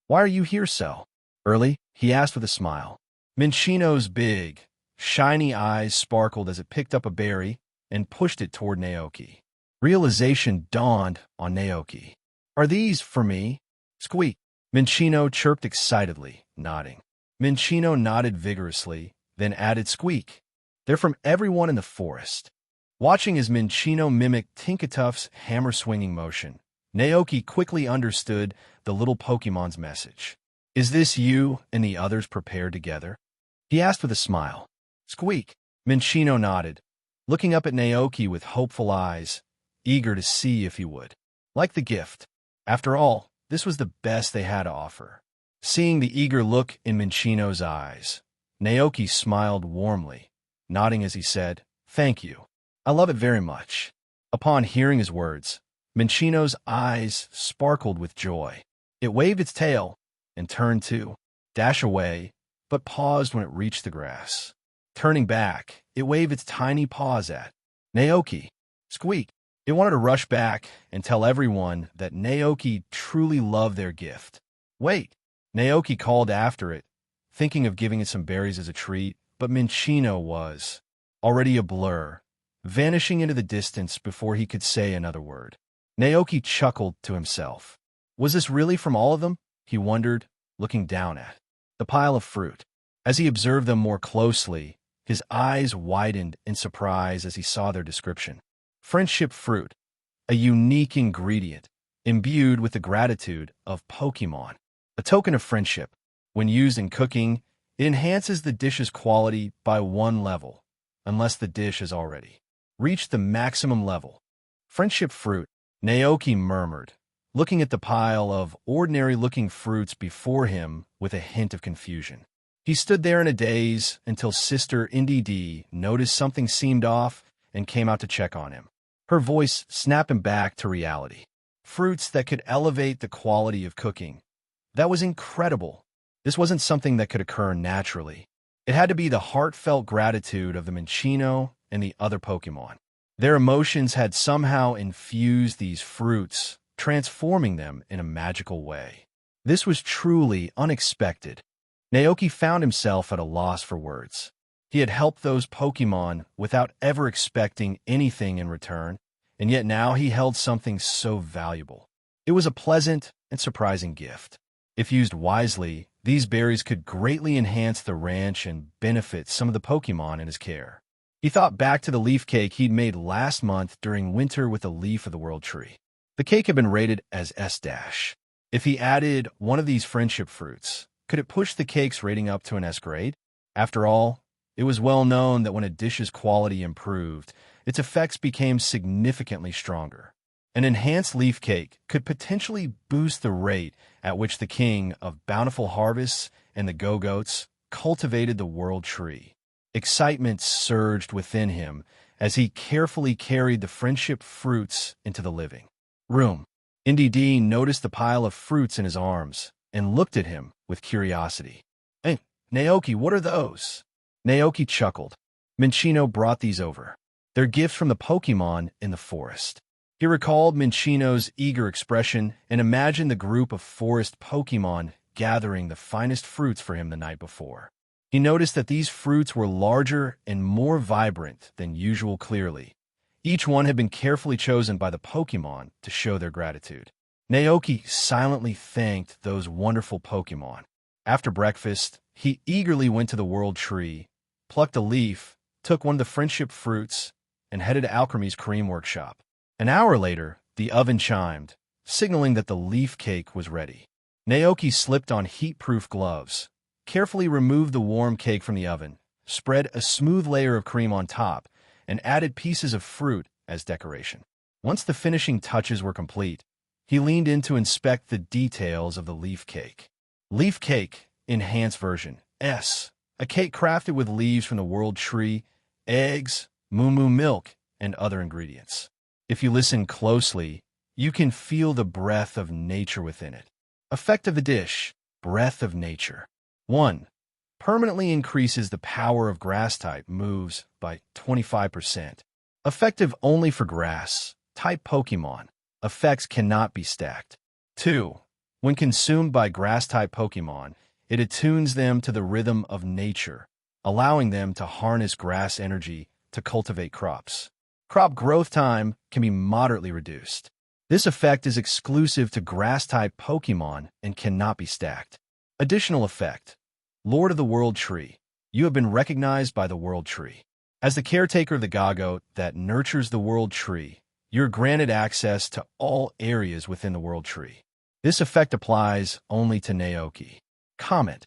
"Why are you here so early?" he asked with a smile. Minchino's big, shiny eyes sparkled as it picked up a berry and pushed it toward Naoki. Realization dawned on Naoki. "Are these for me?" Squeak! Minchino chirped excitedly, nodding. Minchino nodded vigorously, then added squeak. "They're from everyone in the forest." Watching as Minchino mimicked Tinkatuff's hammer-swinging motion, Naoki quickly understood the little Pokemon's message. "Is this you and the others prepared together?" he asked with a smile. Squeak! Minchino nodded, looking up at Naoki with hopeful eyes, eager to see if he would like the gift. After all, this was the best they had to offer. Seeing the eager look in Minchino's eyes, Naoki smiled warmly, nodding as he said, "Thank you. I love it very much." Upon hearing his words, Minchino's eyes sparkled with joy. It waved its tail and turned to dash away, but paused when it reached the grass. Turning back, it waved its tiny paws at Naoki. Squeak! It wanted to rush back and tell everyone that Naoki truly loved their gift. "Wait!" Naoki called after it, thinking of giving it some berries as a treat, but Minchino was already a blur, vanishing into the distance before he could say another word. Naoki chuckled to himself. Was this really from all of them? He wondered, looking down at the pile of fruit. As he observed them more closely, his eyes widened in surprise as he saw their description. Friendship fruit, a unique ingredient, imbued with the gratitude of Pokémon. A token of friendship. When used in cooking, it enhances the dish's quality by 1 level, unless the dish has already reached the maximum level. Friendship fruit, Naoki murmured, looking at the pile of ordinary-looking fruits before him with a hint of confusion. He stood there in a daze until Sister Indy D noticed something seemed off and came out to check on him. Her voice snapped him back to reality. Fruits that could elevate the quality of cooking. That was incredible. This wasn't something that could occur naturally. It had to be the heartfelt gratitude of the Minchino and the other Pokémon. Their emotions had somehow infused these fruits, transforming them in a magical way. This was truly unexpected. Naoki found himself at a loss for words. He had helped those Pokémon without ever expecting anything in return, and yet now he held something so valuable. It was a pleasant and surprising gift. If used wisely, these berries could greatly enhance the ranch and benefit some of the Pokémon in his care. He thought back to the leaf cake he'd made last month during winter with a leaf of the world tree. The cake had been rated as S-. If he added one of these friendship fruits, could it push the cake's rating up to an S grade? After all, it was well known that when a dish's quality improved, its effects became significantly stronger. An enhanced leaf cake could potentially boost the rate at which the king of bountiful harvests and the Go-Goats cultivated the world tree. Excitement surged within him as he carefully carried the friendship fruits into the living room. Indy D noticed the pile of fruits in his arms and looked at him with curiosity. "Hey, Naoki, what are those?" Naoki chuckled. Minchino brought these over. They're gifts from the Pokémon in the forest. He recalled Minchino's eager expression and imagined the group of forest Pokémon gathering the finest fruits for him the night before. He noticed that these fruits were larger and more vibrant than usual clearly. Each one had been carefully chosen by the Pokémon to show their gratitude. Naoki silently thanked those wonderful Pokémon. After breakfast, he eagerly went to the world tree, plucked a leaf, took one of the friendship fruits, and headed to Alchemy's cream workshop. An hour later, the oven chimed, signaling that the leaf cake was ready. Naoki slipped on heat-proof gloves, carefully removed the warm cake from the oven, spread a smooth layer of cream on top, and added pieces of fruit as decoration. Once the finishing touches were complete, he leaned in to inspect the details of the leaf cake. Leaf cake, enhanced version, S. A cake crafted with leaves from the world tree, eggs, moo milk, and other ingredients. If you listen closely, you can feel the breath of nature within it. Effect of the dish, breath of nature. 1. Permanently increases the power of grass-type moves by 25%. Effective only for grass-type Pokémon. Effects cannot be stacked. 2. When consumed by grass-type Pokémon, it attunes them to the rhythm of nature, allowing them to harness grass energy to cultivate crops. Crop growth time can be moderately reduced. This effect is exclusive to grass-type Pokémon and cannot be stacked. Additional effect. Lord of the World Tree. You have been recognized by the World Tree. As the caretaker of the Gagote that nurtures the World Tree, you're granted access to all areas within the World Tree. This effect applies only to Naoki. Comment.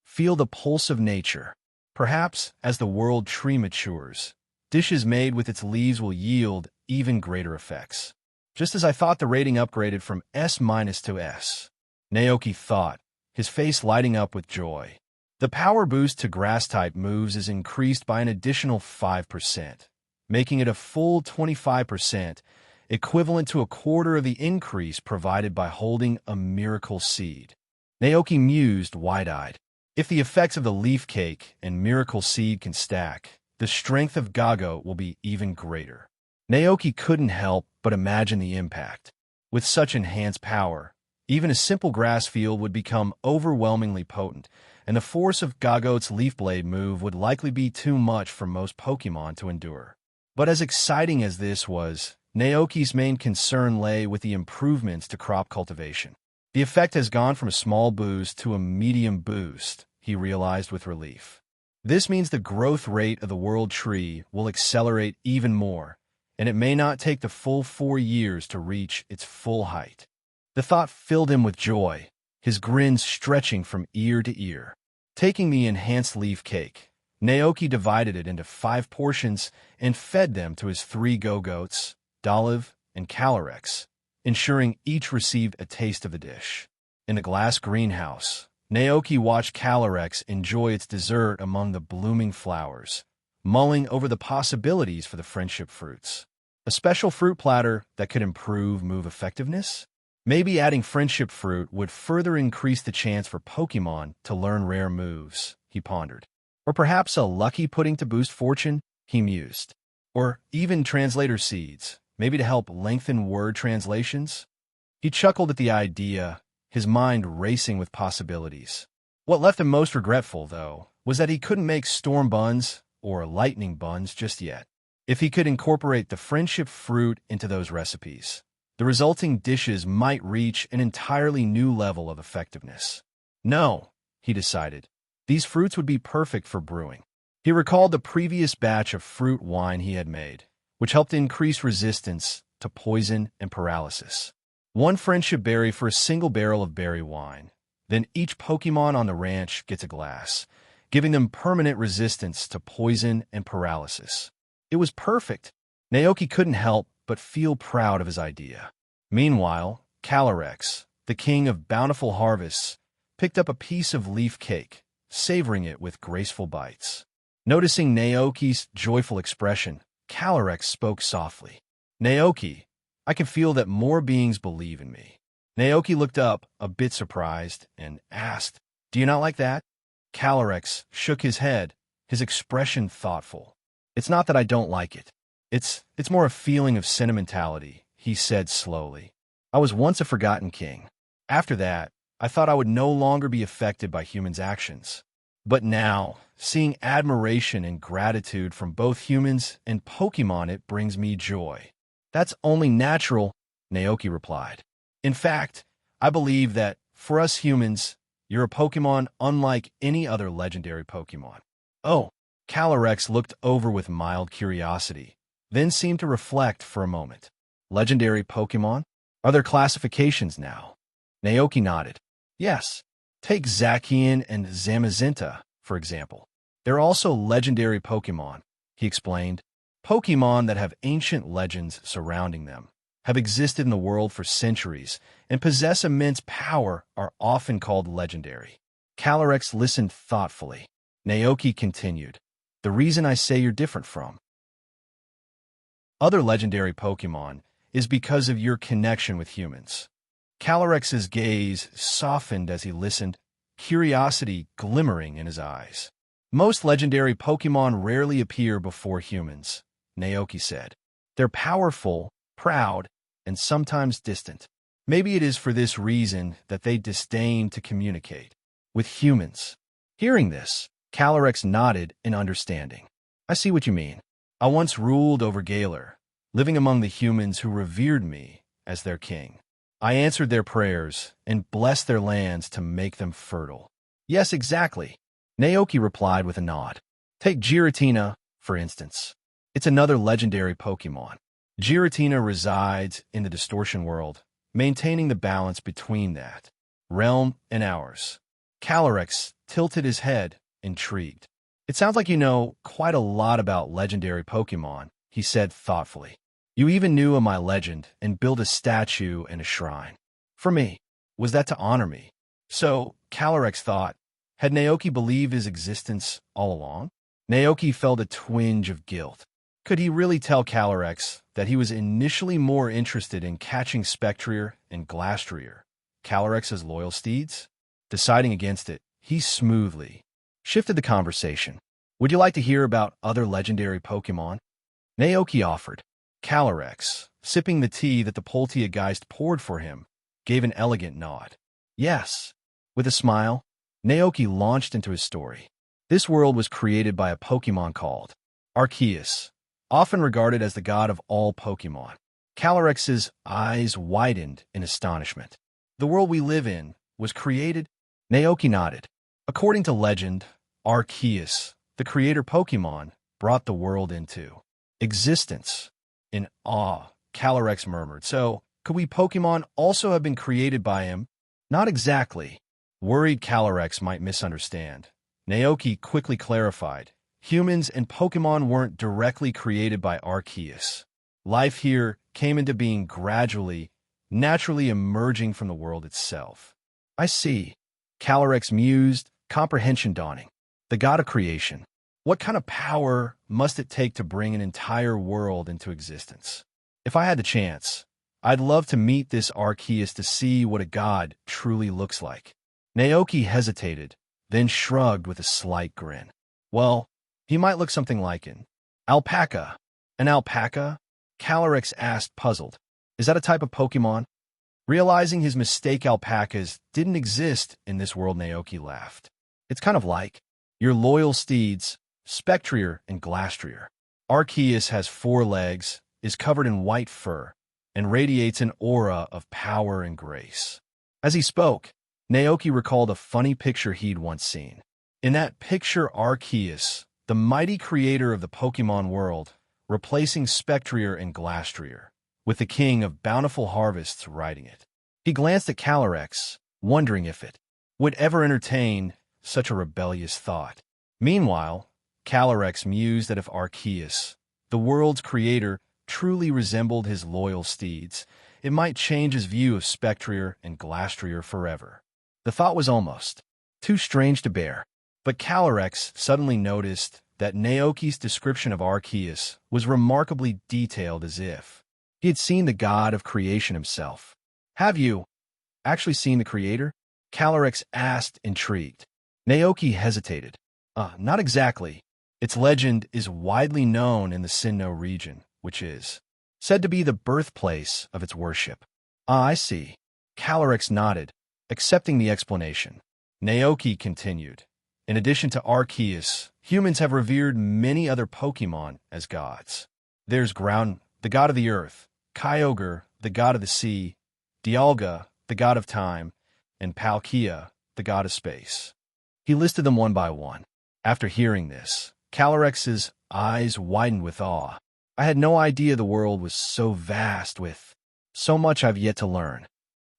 Feel the pulse of nature. Perhaps, as the World Tree matures, dishes made with its leaves will yield even greater effects. Just as I thought, the rating upgraded from S- to S. Naoki thought, his face lighting up with joy. The power boost to grass-type moves is increased by an additional 5%, making it a full 25%, equivalent to a quarter of the increase provided by holding a miracle seed. Naoki mused wide-eyed. If the effects of the leaf cake and miracle seed can stack, the strength of Gagote will be even greater. Naoki couldn't help but imagine the impact. With such enhanced power, even a simple grass field would become overwhelmingly potent, and the force of Gagote's Leaf Blade move would likely be too much for most Pokémon to endure. But as exciting as this was, Naoki's main concern lay with the improvements to crop cultivation. The effect has gone from a small boost to a medium boost, he realized with relief. This means the growth rate of the World Tree will accelerate even more, and it may not take the full 4 years to reach its full height. The thought filled him with joy, his grin stretching from ear to ear. Taking the enhanced leaf cake, Naoki divided it into 5 portions and fed them to his 3 Gagotes, Dolive and Calyrex, ensuring each received a taste of the dish. In the glass greenhouse, Naoki watched Calyrex enjoy its dessert among the blooming flowers, mulling over the possibilities for the friendship fruits. A special fruit platter that could improve move effectiveness? Maybe adding friendship fruit would further increase the chance for Pokémon to learn rare moves, he pondered. Or perhaps a lucky pudding to boost fortune, he mused. Or even translator seeds, maybe to help lengthen word translations? He chuckled at the idea, his mind racing with possibilities. What left him most regretful, though, was that he couldn't make storm buns or lightning buns just yet. If he could incorporate the friendship fruit into those recipes, the resulting dishes might reach an entirely new level of effectiveness. No, he decided, these fruits would be perfect for brewing. He recalled the previous batch of fruit wine he had made, which helped increase resistance to poison and paralysis. 1 friendship berry for a single barrel of berry wine. Then each Pokémon on the ranch gets a glass, giving them permanent resistance to poison and paralysis. It was perfect. Naoki couldn't help but feel proud of his idea. Meanwhile, Calyrex, the king of bountiful harvests, picked up a piece of leaf cake, savoring it with graceful bites. Noticing Naoki's joyful expression, Calyrex spoke softly. Naoki, I can feel that more beings believe in me. Naoki looked up, a bit surprised, and asked, Do you not like that? Calyrex shook his head, his expression thoughtful. It's not that I don't like it. It's more a feeling of sentimentality, he said slowly. I was once a forgotten king. After that, I thought I would no longer be affected by humans' actions. But now, seeing admiration and gratitude from both humans and Pokémon, it brings me joy. That's only natural, Naoki replied. In fact, I believe that, for us humans, you're a Pokémon unlike any other legendary Pokémon. Oh, Calyrex looked over with mild curiosity, then seemed to reflect for a moment. Legendary Pokémon? Are there classifications now? Naoki nodded. Yes. Take Zacian and Zamazenta, for example. They're also legendary Pokémon, he explained. Pokémon that have ancient legends surrounding them, have existed in the world for centuries, and possess immense power are often called legendary. Calyrex listened thoughtfully. Naoki continued, "The reason I say you're different from other legendary Pokémon is because of your connection with humans." Calyrex's gaze softened as he listened, curiosity glimmering in his eyes. "Most legendary Pokémon rarely appear before humans," Naoki said. "They're powerful, proud, and sometimes distant. Maybe it is for this reason that they disdain to communicate with humans." Hearing this, Calyrex nodded in understanding. "I see what you mean. I once ruled over Galar, living among the humans who revered me as their king. I answered their prayers and blessed their lands to make them fertile." "Yes, exactly," Naoki replied with a nod. "Take Giratina, for instance. It's another legendary Pokémon. Giratina resides in the Distortion world, maintaining the balance between that realm and ours." Calyrex tilted his head, intrigued. "It sounds like you know quite a lot about legendary Pokémon," he said thoughtfully. "You even knew of my legend and built a statue and a shrine. For me, was that to honor me?" So, Calyrex thought, had Naoki believed his existence all along? Naoki felt a twinge of guilt. Could he really tell Calyrex that he was initially more interested in catching Spectrier and Glastrier, Calyrex's loyal steeds? Deciding against it, he smoothly shifted the conversation. "Would you like to hear about other legendary Pokémon?" Naoki offered. Calyrex, sipping the tea that the Polteageist poured for him, gave an elegant nod. "Yes." With a smile, Naoki launched into his story. This world was created by a Pokémon called Arceus, often regarded as the god of all Pokémon. Calyrex's eyes widened in astonishment. "The world we live in was created?" Naoki nodded. "According to legend, Arceus, the creator Pokémon, brought the world into existence." In awe, Calyrex murmured, "So, could we Pokémon also have been created by him?" "Not exactly." Worried Calyrex might misunderstand, Naoki quickly clarified. Humans and Pokémon weren't directly created by Arceus. Life here came into being gradually, naturally emerging from the world itself. "I see." Calyrex mused, comprehension dawning. "The god of creation. What kind of power must it take to bring an entire world into existence? If I had the chance, I'd love to meet this Arceus to see what a god truly looks like." Naoki hesitated, then shrugged with a slight grin. "Well, he might look something like an alpaca." "An alpaca?" Calyrex asked, puzzled. "Is that a type of Pokémon?" Realizing his mistake, alpacas didn't exist in this world, Naoki laughed. "It's kind of like your loyal steeds, Spectrier and Glastrier. Arceus has 4 legs, is covered in white fur, and radiates an aura of power and grace." As he spoke, Naoki recalled a funny picture he'd once seen. In that picture, Arceus, the mighty creator of the Pokémon world, replacing Spectrier and Glastrier, with the king of bountiful harvests riding it. He glanced at Calyrex, wondering if it would ever entertain such a rebellious thought. Meanwhile, Calyrex mused that if Arceus, the world's creator, truly resembled his loyal steeds, it might change his view of Spectrier and Glastrier forever. The thought was almost too strange to bear. But Calyrex suddenly noticed that Naoki's description of Arceus was remarkably detailed, as if he had seen the god of creation himself. "Have you actually seen the creator?" Calyrex asked, intrigued. Naoki hesitated. Not exactly. Its legend is widely known in the Sinnoh region, which is said to be the birthplace of its worship." "Ah, I see." Calyrex nodded, accepting the explanation. Naoki continued. "In addition to Arceus, humans have revered many other Pokémon as gods. There's Ground, the god of the earth, Kyogre, the god of the sea, Dialga, the god of time, and Palkia, the god of space." He listed them one by one. After hearing this, Calyrex's eyes widened with awe. "I had no idea the world was so vast, with so much I've yet to learn."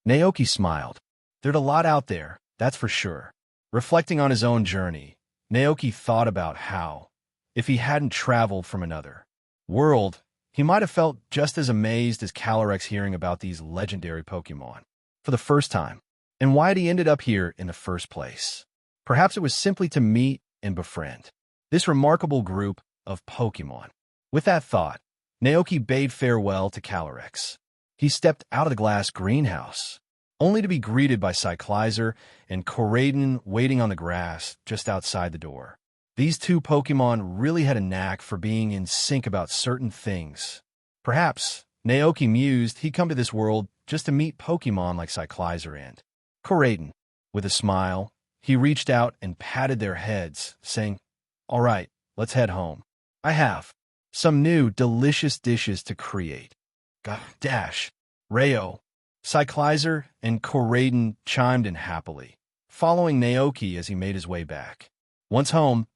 Naoki smiled. "There's a lot out there, that's for sure." Reflecting on his own journey, Naoki thought about how, if he hadn't traveled from another world, he might have felt just as amazed as Calyrex hearing about these legendary Pokémon for the first time, and why he ended up here in the first place. Perhaps it was simply to meet and befriend this remarkable group of Pokémon. With that thought, Naoki bade farewell to Calyrex. He stepped out of the glass greenhouse, only to be greeted by Cyclizer and Coraden waiting on the grass just outside the door. These two Pokémon really had a knack for being in sync about certain things. Perhaps, Naoki mused, he'd come to this world just to meet Pokémon like Cyclizer and Coraden. With a smile, he reached out and patted their heads, saying, "All right, let's head home. I have some new, delicious dishes to create." Dash, Rayo, Cyclizer, and Coraden chimed in happily, following Naoki as he made his way back. Once home,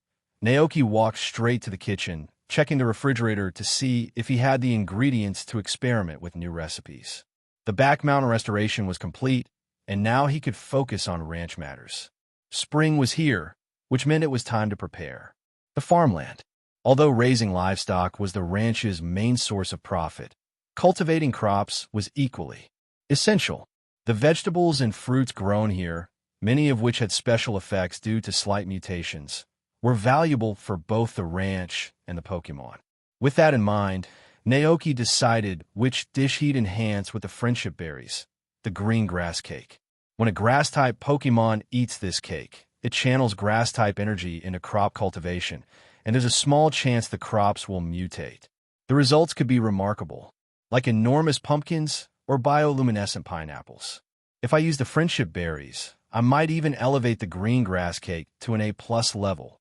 Naoki walked straight to the kitchen, checking the refrigerator to see if he had the ingredients to experiment with new recipes. The back mountain restoration was complete, and now he could focus on ranch matters. Spring was here, which meant it was time to prepare the farmland. Although raising livestock was the ranch's main source of profit, cultivating crops was equally essential. The vegetables and fruits grown here, many of which had special effects due to slight mutations, were valuable for both the ranch and the Pokémon. With that in mind, Naoki decided which dish he'd enhance with the friendship berries, the green grass cake. When a grass-type Pokémon eats this cake, it channels grass-type energy into crop cultivation, and there's a small chance the crops will mutate. The results could be remarkable, like enormous pumpkins or bioluminescent pineapples. If I use the friendship berries, I might even elevate the green grass cake to an A+ level.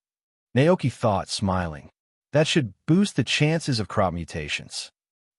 Naoki thought, smiling. That should boost the chances of crop mutations.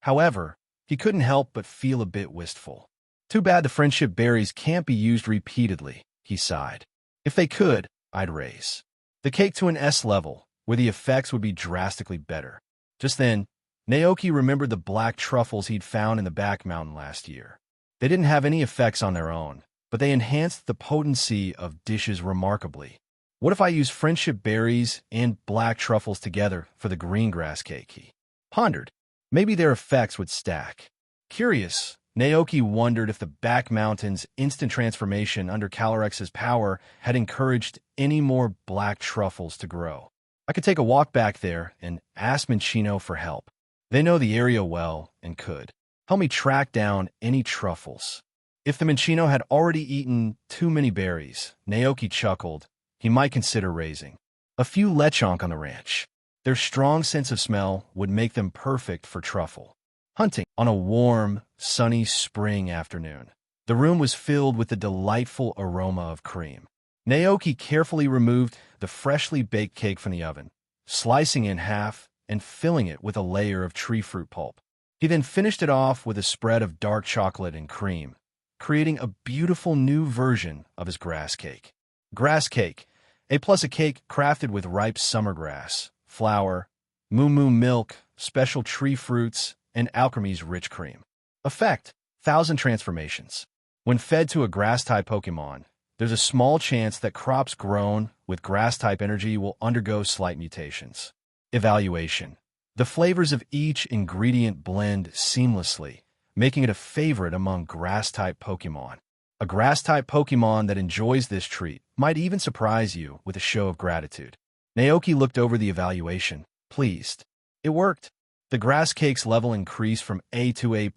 However, he couldn't help but feel a bit wistful. Too bad the friendship berries can't be used repeatedly, he sighed. If they could, I'd raise the cake to an S level, where the effects would be drastically better. Just then, Naoki remembered the black truffles he'd found in the back mountain last year. They didn't have any effects on their own, but they enhanced the potency of dishes remarkably. What if I use friendship berries and black truffles together for the green grass cake? He pondered. Maybe their effects would stack. Curious, Naoki wondered if the back mountain's instant transformation under Calyrex's power had encouraged any more black truffles to grow. I could take a walk back there and ask Minccino for help. They know the area well and could help me track down any truffles. If the Minccino had already eaten too many berries, Naoki chuckled, he might consider raising a few Lechonk on the ranch. Their strong sense of smell would make them perfect for truffle hunting. On a warm, sunny spring afternoon, the room was filled with the delightful aroma of cream. Naoki carefully removed the freshly baked cake from the oven, slicing it in half and filling it with a layer of tree fruit pulp. He then finished it off with a spread of dark chocolate and cream, creating a beautiful new version of his grass cake. Grass cake, a cake crafted with ripe summer grass, flour, moo milk, special tree fruits, and alchemy's rich cream. Effect: 1,000 transformations. When fed to a grass-type Pokémon, there's a small chance that crops grown with grass-type energy will undergo slight mutations. Evaluation: the flavors of each ingredient blend seamlessly, making it a favorite among grass-type Pokémon. A grass-type Pokémon that enjoys this treat might even surprise you with a show of gratitude. Naoki looked over the evaluation, pleased. It worked. The grass cake's level increased from A to A+,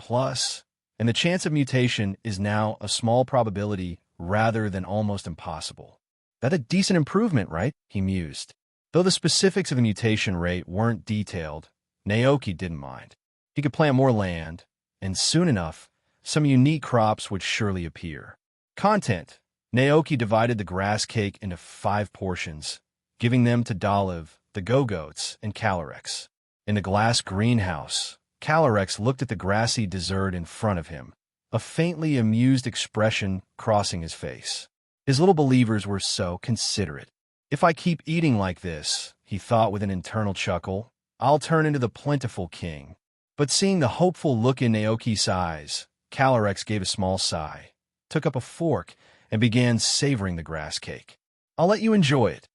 and the chance of mutation is now a small probability rather than almost impossible. That's a decent improvement, right? He mused. Though the specifics of the mutation rate weren't detailed, Naoki didn't mind. He could plant more land, and soon enough, some unique crops would surely appear. Content: Naoki divided the grass cake into 5 portions, giving them to Dolive, the Go-Goats, and Calyrex. In the glass greenhouse, Calyrex looked at the grassy dessert in front of him, a faintly amused expression crossing his face. His little believers were so considerate. If I keep eating like this, he thought with an internal chuckle, I'll turn into the plentiful king. But seeing the hopeful look in Naoki's eyes, Calyrex gave a small sigh, took up a fork, and began savoring the grass cake. I'll let you enjoy it.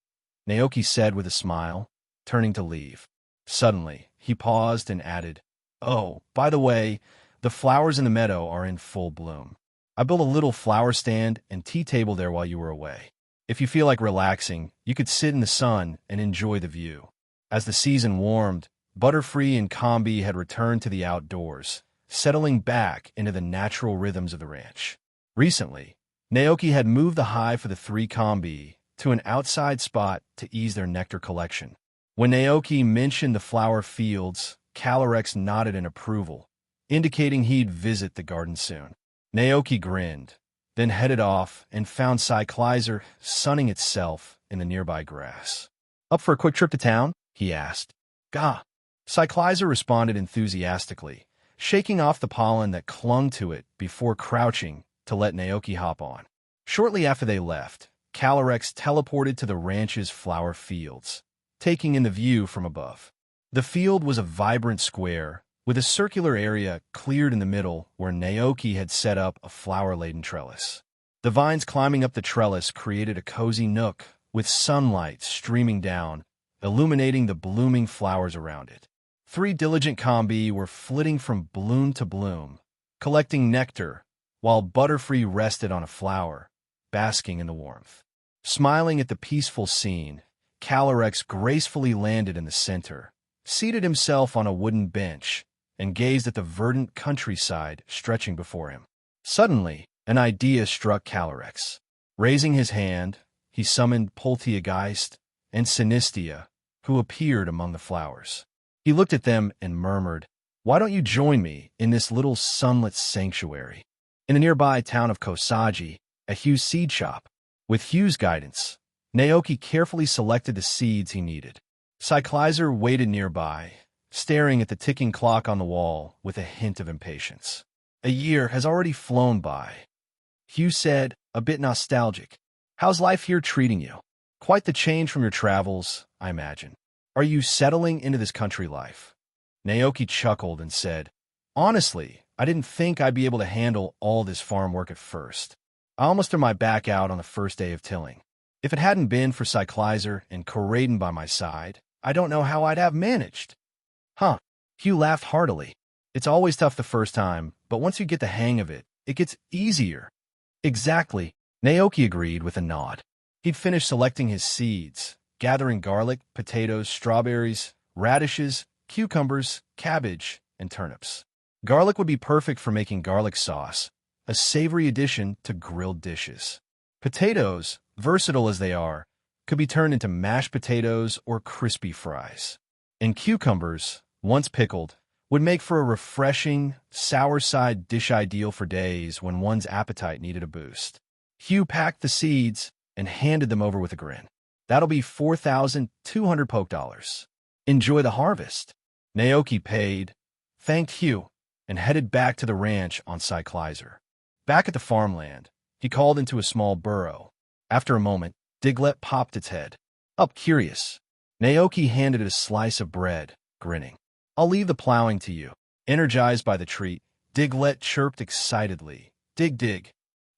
Naoki said with a smile, turning to leave. Suddenly, he paused and added, "Oh, by the way, the flowers in the meadow are in full bloom. I built a little flower stand and tea table there while you were away. If you feel like relaxing, you could sit in the sun and enjoy the view." As the season warmed, Butterfree and Combi had returned to the outdoors, settling back into the natural rhythms of the ranch. Recently, Naoki had moved the hive for the three Combi to an outside spot to ease their nectar collection. When Naoki mentioned the flower fields, Calyrex nodded in approval, indicating he'd visit the garden soon. Naoki grinned, then headed off and found Cyclizer sunning itself in the nearby grass. "Up for a quick trip to town?" he asked. "Gah!" Cyclizer responded enthusiastically, shaking off the pollen that clung to it before crouching to let Naoki hop on. Shortly after they left, Calyrex teleported to the ranch's flower fields, taking in the view from above. The field was a vibrant square, with a circular area cleared in the middle where Naoki had set up a flower-laden trellis. The vines climbing up the trellis created a cozy nook, with sunlight streaming down, illuminating the blooming flowers around it. Three diligent Combi were flitting from bloom to bloom, collecting nectar, while Butterfree rested on a flower, basking in the warmth. Smiling at the peaceful scene, Calyrex gracefully landed in the center, seated himself on a wooden bench, and gazed at the verdant countryside stretching before him. Suddenly, an idea struck Calyrex. Raising his hand, he summoned Polteageist and Sinistia, who appeared among the flowers. He looked at them and murmured, "Why don't you join me in this little sunlit sanctuary?" In the nearby town of Kosagi, at Hugh's seed shop, with Hugh's guidance, Naoki carefully selected the seeds he needed. Cyclizer waited nearby, staring at the ticking clock on the wall with a hint of impatience. "A year has already flown by," Hugh said, a bit nostalgic. "How's life here treating you? Quite the change from your travels, I imagine. Are you settling into this country life?" Naoki chuckled and said, "Honestly, I didn't think I'd be able to handle all this farm work at first. I almost threw my back out on the first day of tilling. If it hadn't been for Cyclizer and Coraden by my side, I don't know how I'd have managed." "Huh." Hugh laughed heartily. "It's always tough the first time, but once you get the hang of it, it gets easier." "Exactly," Naoki agreed with a nod. He'd finished selecting his seeds, gathering garlic, potatoes, strawberries, radishes, cucumbers, cabbage, and turnips. Garlic would be perfect for making garlic sauce, a savory addition to grilled dishes. Potatoes, versatile as they are, could be turned into mashed potatoes or crispy fries. And cucumbers, once pickled, would make for a refreshing, sour-side dish ideal for days when one's appetite needed a boost. Hugh packed the seeds and handed them over with a grin. "That'll be 4,200 poke dollars. Enjoy the harvest." Naoki paid, thanked Hugh, and headed back to the ranch on Cyclizer. Back at the farmland, he called into a small burrow. After a moment, Diglett popped its head. Up curious. Naoki handed it a slice of bread, grinning. "I'll leave the plowing to you." Energized by the treat, Diglett chirped excitedly. "Dig, dig."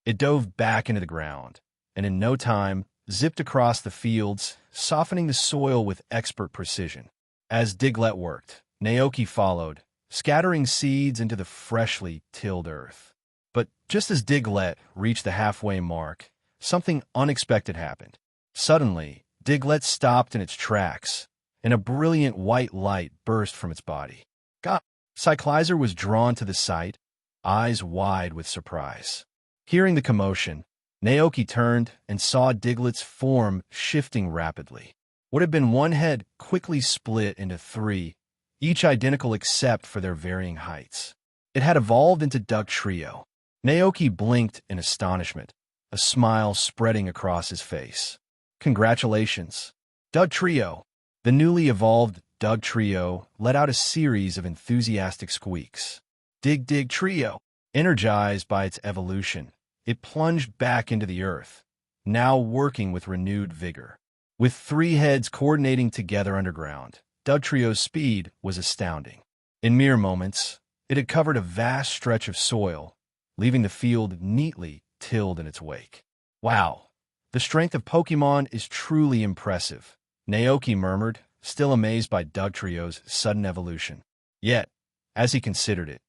It dove back into the ground, and in no time, zipped across the fields, softening the soil with expert precision. As Diglett worked, Naoki followed, scattering seeds into the freshly tilled earth. But just as Diglett reached the halfway mark, something unexpected happened. Suddenly, Diglett stopped in its tracks, and a brilliant white light burst from its body. God! Cyclizer was drawn to the sight, eyes wide with surprise. Hearing the commotion, Naoki turned and saw Diglett's form shifting rapidly. What had been one head quickly split into three, each identical except for their varying heights. It had evolved into Dugtrio. Naoki blinked in astonishment, a smile spreading across his face. "Congratulations, Dugtrio." The newly evolved Dugtrio let out a series of enthusiastic squeaks. Dig, dig, trio. Energized by its evolution, it plunged back into the earth, now working with renewed vigor. With three heads coordinating together underground, Dugtrio's speed was astounding. In mere moments, it had covered a vast stretch of soil, leaving the field neatly tilled in its wake. Wow, the strength of Pokémon is truly impressive, Naoki murmured, still amazed by Dugtrio's sudden evolution. Yet, as he considered it,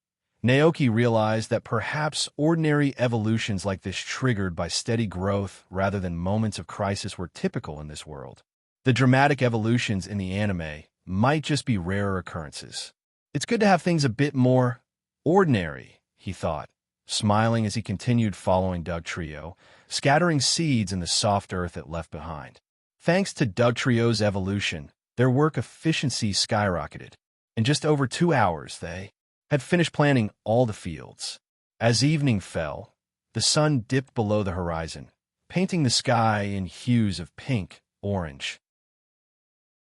Naoki realized that perhaps ordinary evolutions like this triggered by steady growth rather than moments of crisis were typical in this world. The dramatic evolutions in the anime might just be rarer occurrences. It's good to have things a bit more ordinary, he thought, smiling as he continued following Dugtrio, scattering seeds in the soft earth it left behind. Thanks to Dugtrio's evolution, their work efficiency skyrocketed. In just over 2 hours, they had finished planting all the fields. As evening fell, the sun dipped below the horizon, painting the sky in hues of pink, orange,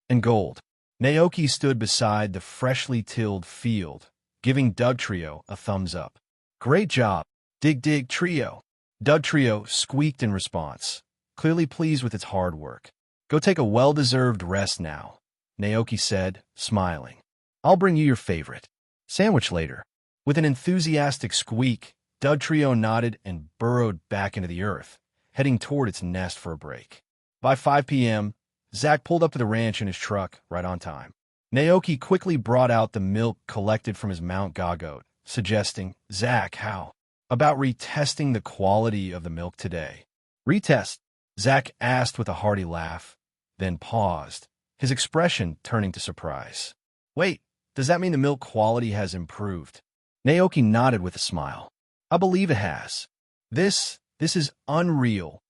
and gold. Naoki stood beside the freshly tilled field, giving Dugtrio a thumbs up. Great job, dig trio. Dugtrio squeaked in response, clearly pleased with its hard work. Go take a well-deserved rest now, Naoki said, smiling. I'll bring you your favorite sandwich later. With an enthusiastic squeak, Dugtrio nodded and burrowed back into the earth, heading toward its nest for a break. By 5 p.m., Zack pulled up to the ranch in his truck right on time. Naoki quickly brought out the milk collected from his Mount Gogoat, suggesting, Zack, how about retesting the quality of the milk today? Retest? Zack asked with a hearty laugh, then paused, his expression turning to surprise. Wait, does that mean the milk quality has improved? Naoki nodded with a smile. I believe it has. This is unreal.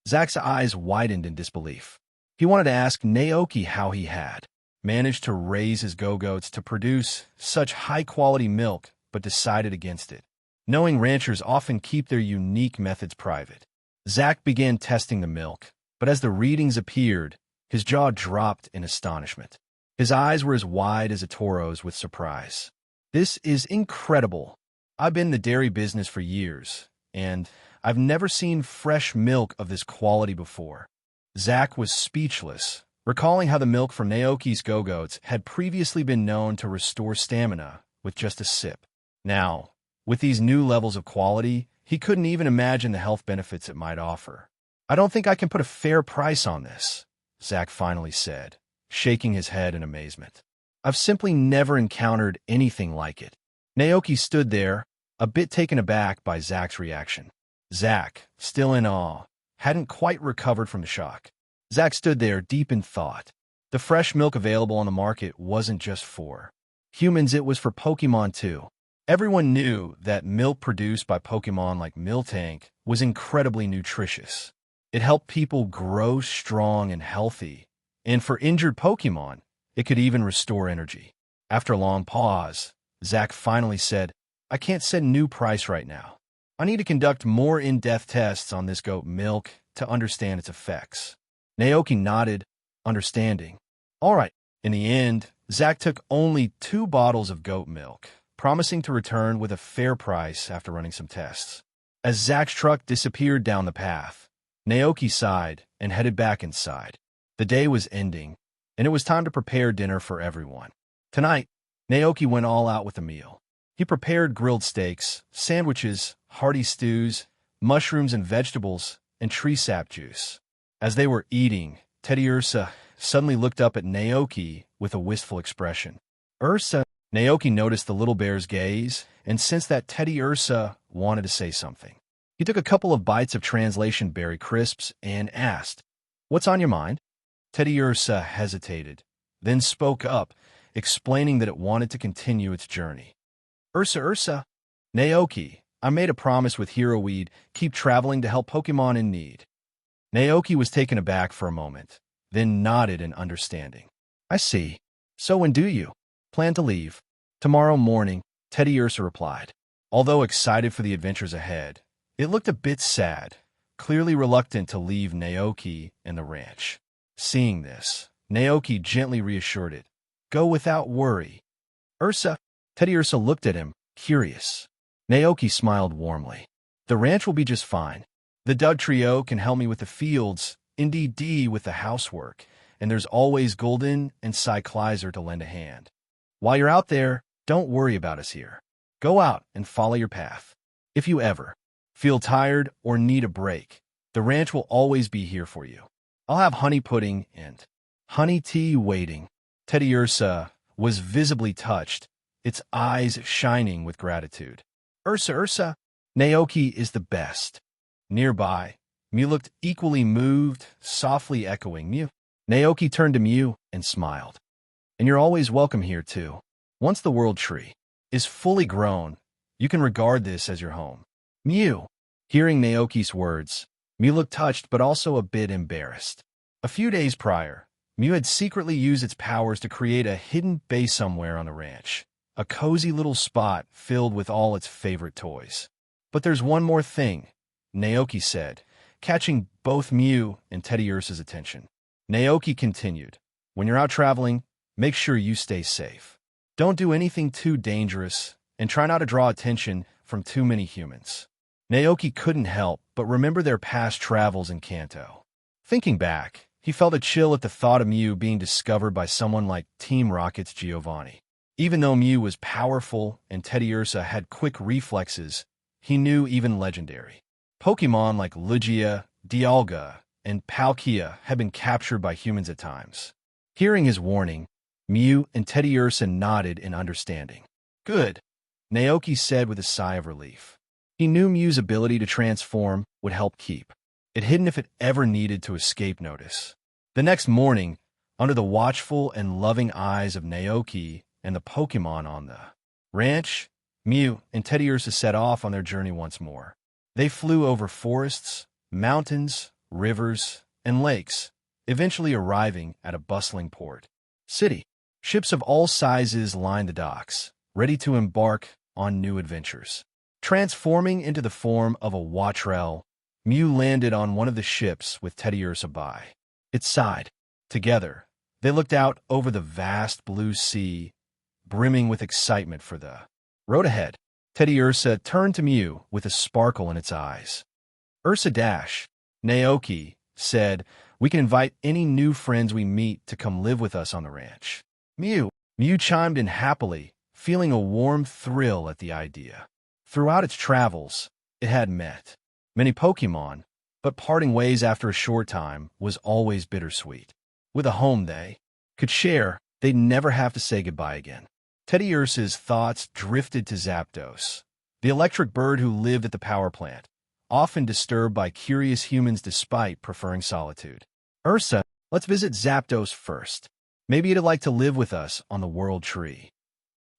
Zack's eyes widened in disbelief. He wanted to ask Naoki how he had managed to raise his go-goats to produce such high-quality milk, but decided against it, knowing ranchers often keep their unique methods private. Zack began testing the milk, but as the readings appeared, his jaw dropped in astonishment. His eyes were as wide as a toro's with surprise. This is incredible. I've been in the dairy business for years, and I've never seen fresh milk of this quality before. Zack was speechless, recalling how the milk from Naoki's go-goats had previously been known to restore stamina with just a sip. Now, with these new levels of quality, he couldn't even imagine the health benefits it might offer. I don't think I can put a fair price on this, Zack finally said, shaking his head in amazement. I've simply never encountered anything like it. Naoki stood there, a bit taken aback by Zack's reaction. Zack, still in awe, hadn't quite recovered from the shock. Zack stood there deep in thought. The fresh milk available on the market wasn't just for humans, it was for Pokémon too. Everyone knew that milk produced by Pokémon like Miltank was incredibly nutritious. It helped people grow strong and healthy, and for injured Pokémon, it could even restore energy. After a long pause, Zack finally said, I can't set a new price right now. I need to conduct more in-depth tests on this goat milk to understand its effects. Naoki nodded, understanding. All right. In the end, Zack took only 2 bottles of goat milk, promising to return with a fair price after running some tests. As Zack's truck disappeared down the path, Naoki sighed and headed back inside. The day was ending, and it was time to prepare dinner for everyone. Tonight, Naoki went all out with the meal. He prepared grilled steaks, sandwiches, hearty stews, mushrooms and vegetables, and tree sap juice. As they were eating, Teddy Ursa suddenly looked up at Naoki with a wistful expression. Ursa, Naoki noticed the little bear's gaze and sensed that Teddy Ursa wanted to say something. He took a couple of bites of translation berry crisps and asked, What's on your mind? Teddy Ursa hesitated, then spoke up, explaining that it wanted to continue its journey. Ursa, Naoki, I made a promise with Hero Weed, keep traveling to help Pokémon in need. Naoki was taken aback for a moment, then nodded in understanding. I see. So when do you plan to leave? Tomorrow morning, Teddy Ursa replied. Although excited for the adventures ahead, it looked a bit sad, clearly reluctant to leave Naoki and the ranch. Seeing this, Naoki gently reassured it. Go without worry. Ursa, Teddy Ursa looked at him, curious. Naoki smiled warmly. The ranch will be just fine. The Dug Trio can help me with the fields, indeed with the housework, and there's always Golden and Cyclizer to lend a hand. While you're out there, don't worry about us here. Go out and follow your path. If you ever feel tired or need a break, the ranch will always be here for you. I'll have honey pudding and honey tea waiting. Teddy was visibly touched, its eyes shining with gratitude. Ursa, Naoki is the best. Nearby, Mew looked equally moved, softly echoing Mew. Naoki turned to Mew and smiled. And you're always welcome here, too. Once the world tree is fully grown, you can regard this as your home. Mew. Hearing Naoki's words, Mew looked touched but also a bit embarrassed. A few days prior, Mew had secretly used its powers to create a hidden base somewhere on the ranch, a cozy little spot filled with all its favorite toys. But there's one more thing, Naoki said, catching both Mew and Teddy Ursa's attention. Naoki continued, when you're out traveling, make sure you stay safe. Don't do anything too dangerous, and try not to draw attention from too many humans. Naoki couldn't help but remember their past travels in Kanto. Thinking back, he felt a chill at the thought of Mew being discovered by someone like Team Rocket's Giovanni. Even though Mew was powerful and Teddy Ursa had quick reflexes, he knew even legendary Pokémon like Lugia, Dialga, and Palkia had been captured by humans at times. Hearing his warning, Mew and Teddy Ursa nodded in understanding. Good, Naoki said with a sigh of relief. He knew Mew's ability to transform would help keep it hidden if it ever needed to escape notice. The next morning, under the watchful and loving eyes of Naoki and the Pokémon on the ranch, Mew and Teddy Ursa set off on their journey once more. They flew over forests, mountains, rivers, and lakes, eventually arriving at a bustling port city. Ships of all sizes lined the docks, ready to embark on new adventures. Transforming into the form of a Watrel, Mew landed on one of the ships with Teddy Ursa by its side. Together, they looked out over the vast blue sea, brimming with excitement for the road ahead. Teddy Ursa turned to Mew with a sparkle in its eyes. Ursa Naoki said, we can invite any new friends we meet to come live with us on the ranch. Mew chimed in happily, feeling a warm thrill at the idea. Throughout its travels, it had met many Pokémon, but parting ways after a short time was always bittersweet. With a home they could share, they'd never have to say goodbye again. Teddy Ursa's thoughts drifted to Zapdos, the electric bird who lived at the power plant, often disturbed by curious humans despite preferring solitude. Ursa, let's visit Zapdos first. Maybe it'd like to live with us on the world tree.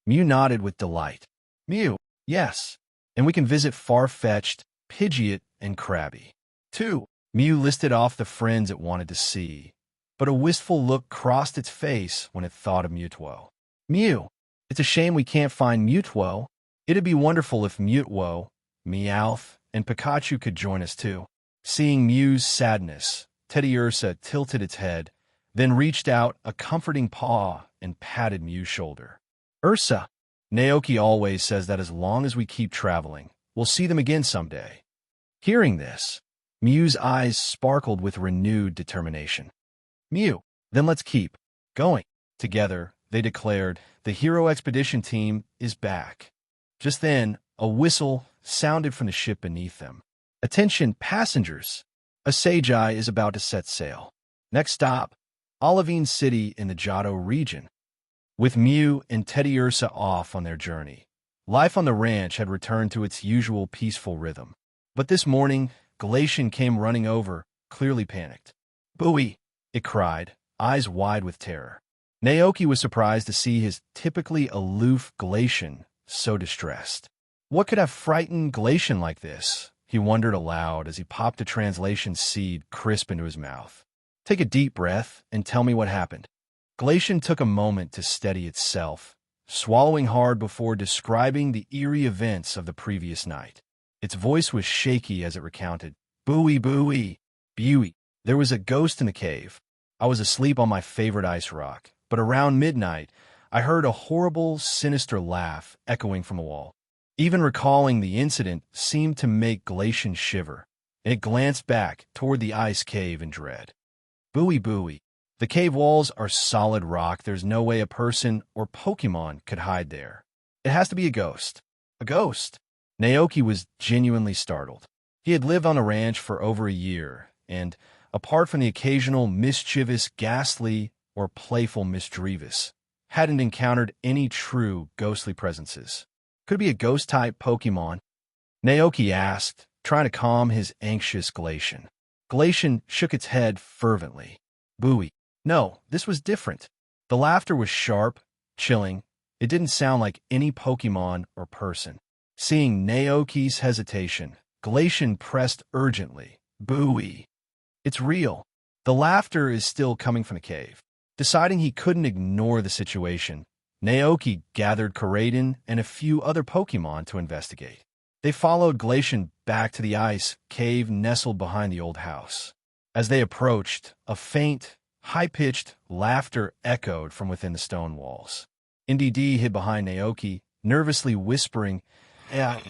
Mew nodded with delight. Mew, yes, and we can visit Farfetch'd, Pidgeot, and Krabby. 2. Mew listed off the friends it wanted to see, but a wistful look crossed its face when it thought of Mewtwo. Mew, it's a shame we can't find Mewtwo. It'd be wonderful if Mewtwo, Meowth, and Pikachu could join us too. Seeing Mew's sadness, Teddy Ursa tilted its head, then reached out a comforting paw and patted Mew's shoulder. Ursa, Naoki always says that as long as we keep traveling, we'll see them again someday. Hearing this, Mew's eyes sparkled with renewed determination. Mew, then let's keep going. Together, they declared, the Hero Expedition team is back. Just then, a whistle sounded from the ship beneath them. Attention, passengers! A Sagi is about to set sail. Next stop, Olivine City in the Johto region. With Mew and Teddy Ursa off on their journey, life on the ranch had returned to its usual peaceful rhythm. But this morning, Glacian came running over, clearly panicked. Booey! It cried, eyes wide with terror. Naoki was surprised to see his typically aloof Glacian so distressed. What could have frightened Glacian like this? He wondered aloud as he popped a translation seed crisp into his mouth. Take a deep breath and tell me what happened. Glacian took a moment to steady itself, swallowing hard before describing the eerie events of the previous night. Its voice was shaky as it recounted. Booey. There was a ghost in the cave. I was asleep on my favorite ice rock, but around midnight, I heard a horrible, sinister laugh echoing from a wall. Even recalling the incident seemed to make Glacian shiver, and it glanced back toward the ice cave in dread. Booey. The cave walls are solid rock. There's no way a person or Pokémon could hide there. It has to be a ghost. A ghost? Naoki was genuinely startled. He had lived on a ranch for over a year, and, apart from the occasional mischievous, ghastly, or playful mischievous, hadn't encountered any true ghostly presences. Could it be a ghost-type Pokémon? Naoki asked, trying to calm his anxious Glacian. Glacian shook its head fervently. Buoy. No, this was different. The laughter was sharp, chilling. It didn't sound like any Pokémon or person. Seeing Naoki's hesitation, Glacian pressed urgently. Buoy. It's real. The laughter is still coming from the cave. Deciding he couldn't ignore the situation, Naoki gathered Koraidon and a few other Pokémon to investigate. They followed Glacian back to the ice cave nestled behind the old house. As they approached, a faint, high-pitched laughter echoed from within the stone walls. NDD hid behind Naoki, nervously whispering, "Yeah,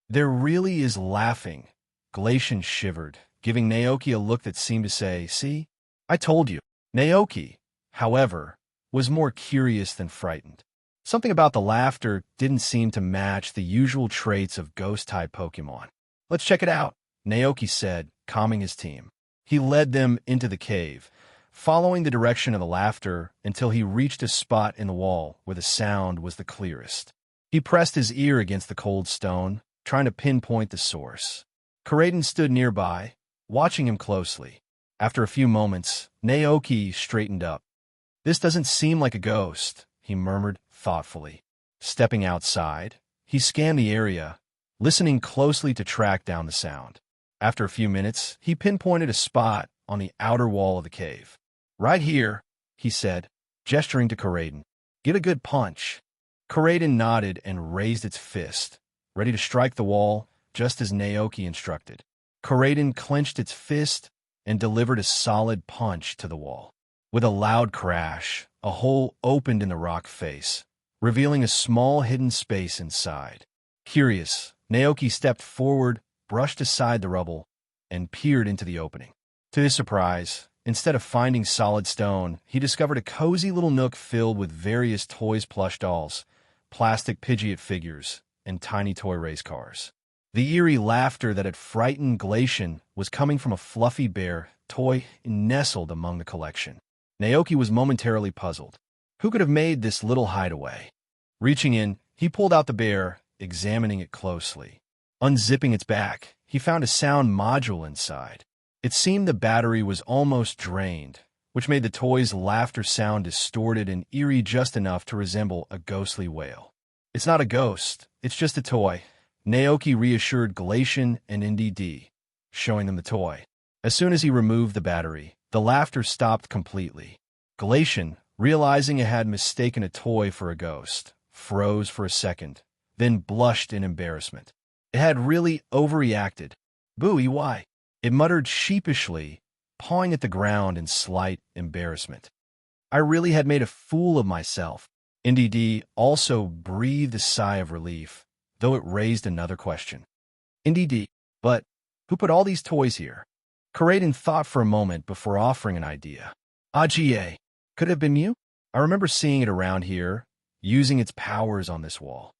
there really is laughing." Glacian shivered, giving Naoki a look that seemed to say, "See? I told you." Naoki, however, was more curious than frightened. Something about the laughter didn't seem to match the usual traits of ghost-type Pokémon. "Let's check it out," Naoki said, calming his team. He led them into the cave, following the direction of the laughter until he reached a spot in the wall where the sound was the clearest. He pressed his ear against the cold stone, trying to pinpoint the source. Koraidon stood nearby, watching him closely. After a few moments, Naoki straightened up. "This doesn't seem like a ghost," he murmured thoughtfully. Stepping outside, he scanned the area, listening closely to track down the sound. After a few minutes, he pinpointed a spot on the outer wall of the cave. "Right here," he said, gesturing to Koraidon. "Get a good punch." Koraidon nodded and raised its fist, ready to strike the wall, just as Naoki instructed. Koraidon clenched its fist and delivered a solid punch to the wall. With a loud crash, a hole opened in the rock face, revealing a small hidden space inside. Curious, Naoki stepped forward, brushed aside the rubble, and peered into the opening. To his surprise, instead of finding solid stone, he discovered a cozy little nook filled with various toys, plush dolls, plastic Pidgeot figures, and tiny toy race cars. The eerie laughter that had frightened Glacian was coming from a fluffy bear toy nestled among the collection. Naoki was momentarily puzzled. Who could have made this little hideaway? Reaching in, he pulled out the bear, examining it closely. Unzipping its back, he found a sound module inside. It seemed the battery was almost drained, which made the toy's laughter sound distorted and eerie just enough to resemble a ghostly wail. "It's not a ghost, it's just a toy," Naoki reassured Glacian and NDD, showing them the toy. As soon as he removed the battery, the laughter stopped completely. Glacian, realizing it had mistaken a toy for a ghost, froze for a second, then blushed in embarrassment. It had really overreacted. "Buoy, why?" It muttered sheepishly, pawing at the ground in slight embarrassment. "I really had made a fool of myself." NDD also breathed a sigh of relief, though it raised another question. "NDD, but who put all these toys here?" Koraidon thought for a moment before offering an idea. "AGA, could it have been Mew? I remember seeing it around here, using its powers on this wall."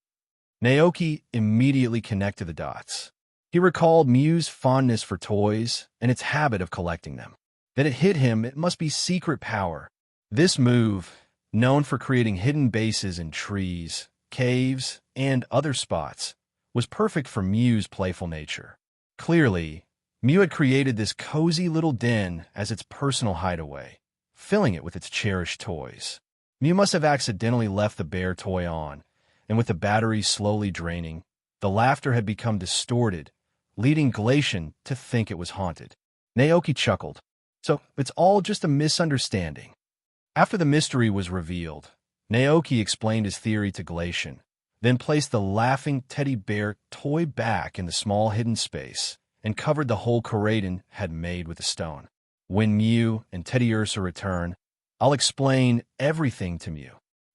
Naoki immediately connected the dots. He recalled Mew's fondness for toys and its habit of collecting them. Then it hit him it must be secret power. This move, known for creating hidden bases in trees, caves, and other spots, was perfect for Mew's playful nature. Clearly, Mew had created this cozy little den as its personal hideaway, filling it with its cherished toys. Mew must have accidentally left the bear toy on, and with the battery slowly draining, the laughter had become distorted, leading Glacian to think it was haunted. Naoki chuckled. "So it's all just a misunderstanding." After the mystery was revealed, Naoki explained his theory to Glacian, then placed the laughing teddy bear toy back in the small hidden space and covered the hole Koraidon had made with the stone. "When Mew and Teddy Ursa return, I'll explain everything to Mew."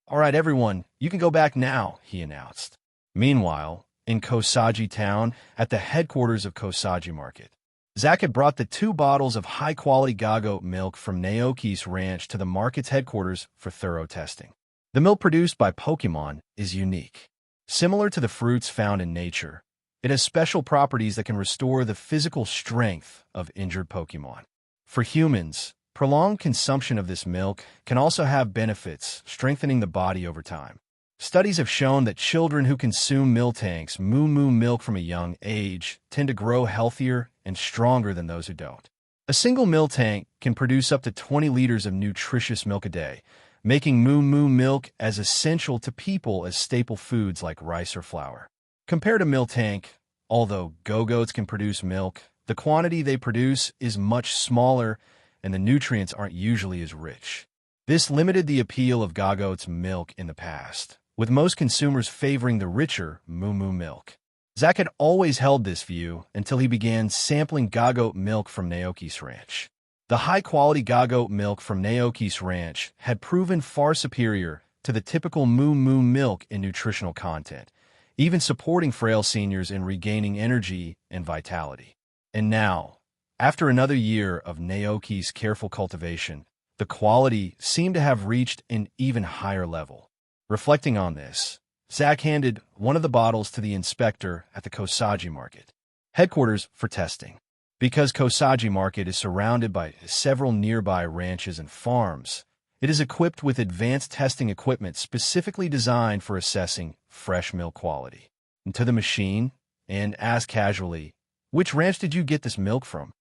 "All right, everyone, you can go back now," he announced. Meanwhile, in Kosagi Town, at the headquarters of Kosagi Market, Zack had brought the 2 bottles of high-quality gagote milk from Naoki's ranch to the market's headquarters for thorough testing. The milk produced by Pokémon is unique. Similar to the fruits found in nature, it has special properties that can restore the physical strength of injured Pokémon. For humans, Prolonged consumption of this milk can also have benefits, strengthening the body over time. Studies have shown that children who consume miltanks, moo milk from a young age, tend to grow healthier and stronger than those who don't. A single miltank can produce up to 20 liters of nutritious milk a day, making moo milk as essential to people as staple foods like rice or flour. Compared to miltank, although go-goats can produce milk, the quantity they produce is much smaller and the nutrients aren't usually as rich. This limited the appeal of go-goat's milk in the past, with most consumers favoring the richer moo milk. Zach had always held this view until he began sampling go-goat milk from Naoki's ranch. The high-quality go-goat milk from Naoki's ranch had proven far superior to the typical moo milk in nutritional content, even supporting frail seniors in regaining energy and vitality. And now, after another year of Naoki's careful cultivation, the quality seemed to have reached an even higher level. Reflecting on this, Zach handed one of the bottles to the inspector at the Kosagi Market, headquarters for testing. Because Kosagi Market is surrounded by several nearby ranches and farms, it is equipped with advanced testing equipment specifically designed for assessing fresh milk quality. Into the machine and asked casually, "Which ranch did you get this milk from?"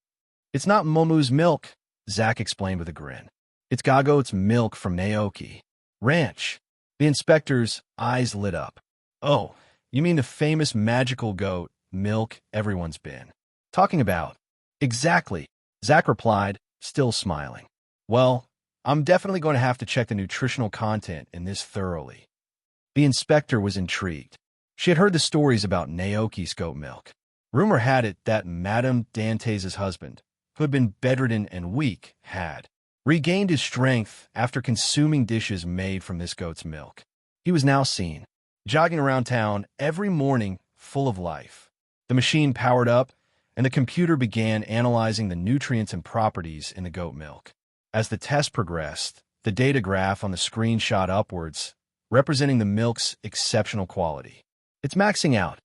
"It's not Momu's milk," Zach explained with a grin. "It's go-goat's milk from Naoki Ranch." The inspector's eyes lit up. "Oh, you mean the famous magical goat milk everyone's been talking about?" "Exactly," Zach replied, still smiling. "Well, I'm definitely going to have to check the nutritional content in this thoroughly." The inspector was intrigued. She had heard the stories about Naoki's goat milk. Rumor had it that Madame Dantes' husband, who had been bedridden and weak, had regained his strength after consuming dishes made from this goat's milk. He was now seen, jogging around town every morning, full of life. The machine powered up, and the computer began analyzing the nutrients and properties in the goat milk. As the test progressed, the data graph on the screen shot upwards, representing the milk's exceptional quality. "It's maxing out,"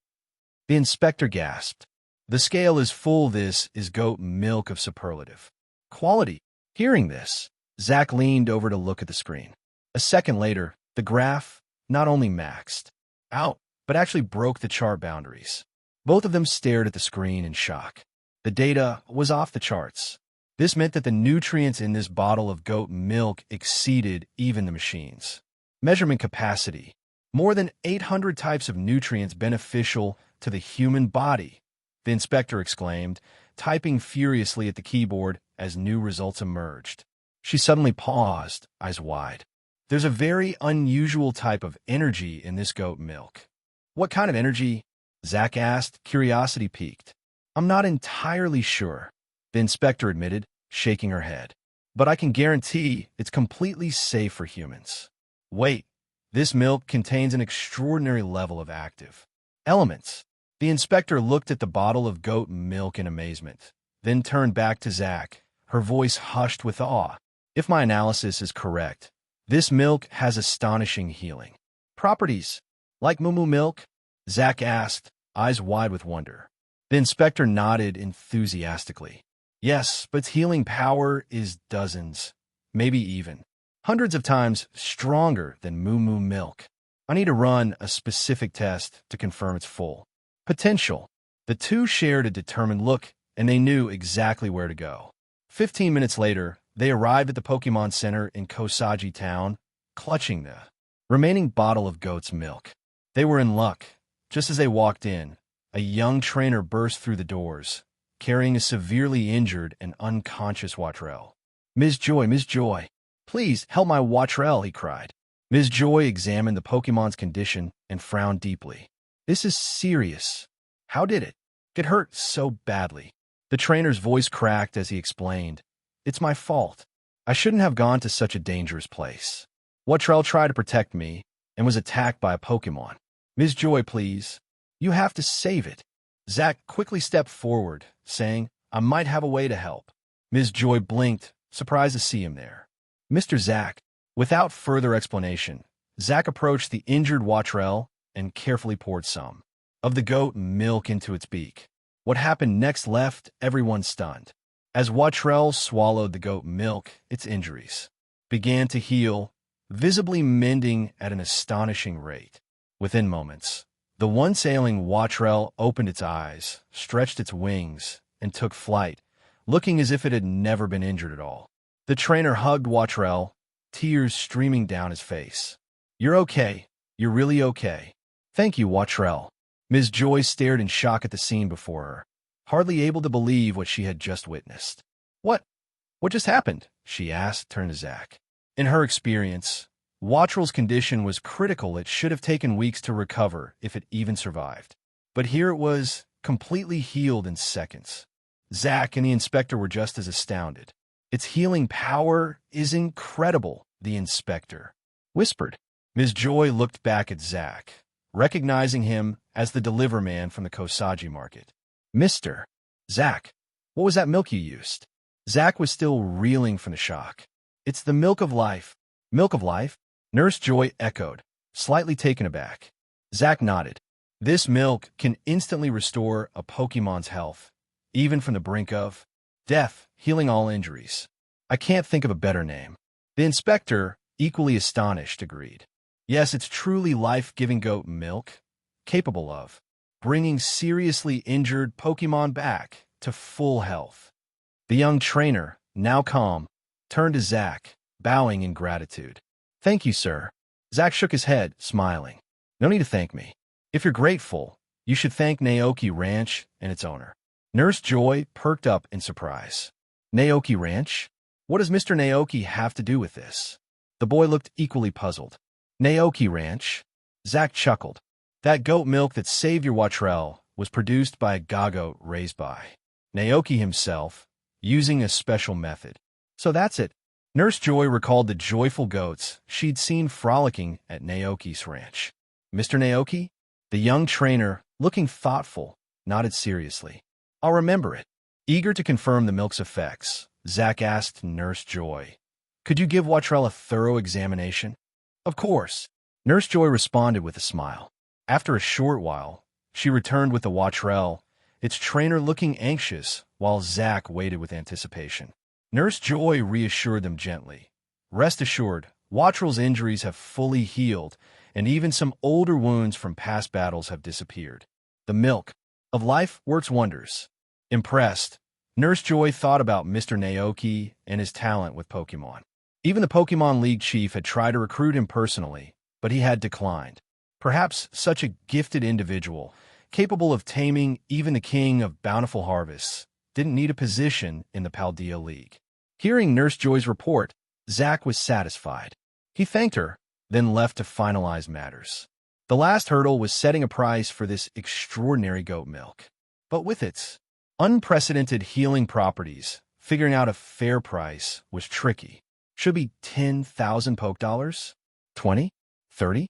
the inspector gasped. "The scale is full. This is goat milk of superlative quality." Hearing this, Zach leaned over to look at the screen. A second later, the graph not only maxed out, but actually broke the chart boundaries. Both of them stared at the screen in shock. The data was off the charts. This meant that the nutrients in this bottle of goat milk exceeded even the machine's measurement capacity. More than 800 types of nutrients beneficial to the human body, the inspector exclaimed, typing furiously at the keyboard as new results emerged. She suddenly paused, eyes wide. "There's a very unusual type of energy in this goat milk." "What kind of energy?" Zach asked, curiosity piqued. "I'm not entirely sure," the inspector admitted, shaking her head. "But I can guarantee it's completely safe for humans." "Wait, this milk contains an extraordinary level of active elements." The inspector looked at the bottle of goat milk in amazement, then turned back to Zach, her voice hushed with awe. "If my analysis is correct, this milk has astonishing healing properties." "Like moo milk?" Zach asked, eyes wide with wonder. The inspector nodded enthusiastically. "Yes, but its healing power is dozens, maybe even hundreds of times stronger than moo milk. I need to run a specific test to confirm its full potential." The two shared a determined look, and they knew exactly where to go. 15 minutes later, they arrived at the Pokémon Center in Kosagi Town, clutching the remaining bottle of goat's milk. They were in luck. Just as they walked in, a young trainer burst through the doors, carrying a severely injured and unconscious Watrel. Ms. Joy, please help my Watrel," he cried. Ms. Joy examined the Pokemon's condition and frowned deeply. "This is serious. How did it get hurt so badly?" The trainer's voice cracked as he explained, "It's my fault. I shouldn't have gone to such a dangerous place. Watrel tried to protect me and was attacked by a Pokemon. Ms. Joy, please. You have to save it." Zach quickly stepped forward, saying, "I might have a way to help." Ms. Joy blinked, surprised to see him there. "Mr. Zach." Without further explanation, Zach approached the injured Watrel and carefully poured some of the goat milk into its beak. What happened next left everyone stunned. As Watrell swallowed the goat milk, its injuries began to heal, visibly mending at an astonishing rate. Within moments, the once ailing Watrell opened its eyes, stretched its wings, and took flight, looking as if it had never been injured at all. The trainer hugged Watrell, tears streaming down his face. "You're okay. You're really okay. Thank you, Watrell." Ms. Joy stared in shock at the scene before her, hardly able to believe what she had just witnessed. What just happened?" she asked, turning to Zach. In her experience, Watrell's condition was critical. It should have taken weeks to recover, if it even survived. But here it was, completely healed in seconds. Zach and the inspector were just as astounded. "Its healing power is incredible," the inspector whispered. Ms. Joy looked back at Zach, recognizing him as the deliver man from the Kosagi market. "Mr. Zach, what was that milk you used?" Zach was still reeling from the shock. "It's the milk of life." "Milk of life?" Nurse Joy echoed, slightly taken aback. Zach nodded. "This milk can instantly restore a Pokemon's health, even from the brink of death, healing all injuries. I can't think of a better name." The inspector, equally astonished, agreed. "Yes, it's truly life-giving goat milk, capable of bringing seriously injured Pokemon back to full health." The young trainer, now calm, turned to Zach, bowing in gratitude. "Thank you, sir." Zach shook his head, smiling. "No need to thank me. If you're grateful, you should thank Naoki Ranch and its owner." Nurse Joy perked up in surprise. "Naoki Ranch? What does Mr. Naoki have to do with this?" The boy looked equally puzzled. "Naoki Ranch?" Zach chuckled. "That goat milk that saved your Watrell was produced by a gagoat raised by Naoki himself, using a special method. So that's it." Nurse Joy recalled the joyful goats she'd seen frolicking at Naoki's ranch. "Mr. Naoki?" The young trainer, looking thoughtful, nodded seriously. "I'll remember it." Eager to confirm the milk's effects, Zach asked Nurse Joy, "Could you give Watrell a thorough examination?" "Of course." Nurse Joy responded with a smile. After a short while, she returned with the Watrell, its trainer looking anxious while Zach waited with anticipation. Nurse Joy reassured them gently. "Rest assured, Watrell's injuries have fully healed, and even some older wounds from past battles have disappeared. The milk of life works wonders." Impressed, Nurse Joy thought about Mr. Naoki and his talent with Pokémon. Even the Pokémon League chief had tried to recruit him personally, but he had declined. Perhaps such a gifted individual, capable of taming even the king of bountiful harvests, didn't need a position in the Paldea League. Hearing Nurse Joy's report, Zach was satisfied. He thanked her, then left to finalize matters. The last hurdle was setting a price for this extraordinary goat milk. But with its unprecedented healing properties, figuring out a fair price was tricky. Should be 10,000 Poke Dollars? 20? 30?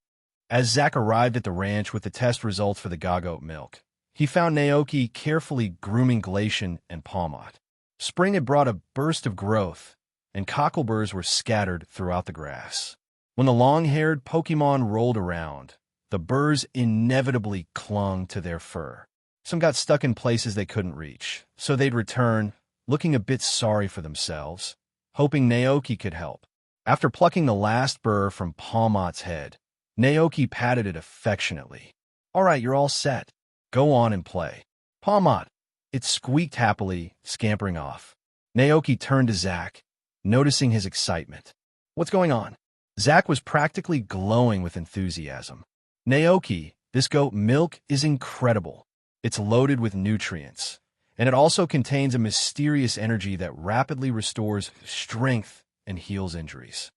As Zach arrived at the ranch with the test results for the Gagoat milk, he found Naoki carefully grooming Glacian and Palmot. Spring had brought a burst of growth, and cockleburs were scattered throughout the grass. When the long-haired Pokemon rolled around, the burrs inevitably clung to their fur. Some got stuck in places they couldn't reach, so they'd return, looking a bit sorry for themselves, hoping Naoki could help. After plucking the last burr from Palmot's head, Naoki patted it affectionately. "All right, you're all set. Go on and play." "Palmot!" It squeaked happily, scampering off. Naoki turned to Zach, noticing his excitement. "What's going on?" Zach was practically glowing with enthusiasm. "Naoki, this goat milk is incredible. It's loaded with nutrients, and it also contains a mysterious energy that rapidly restores strength and heals injuries."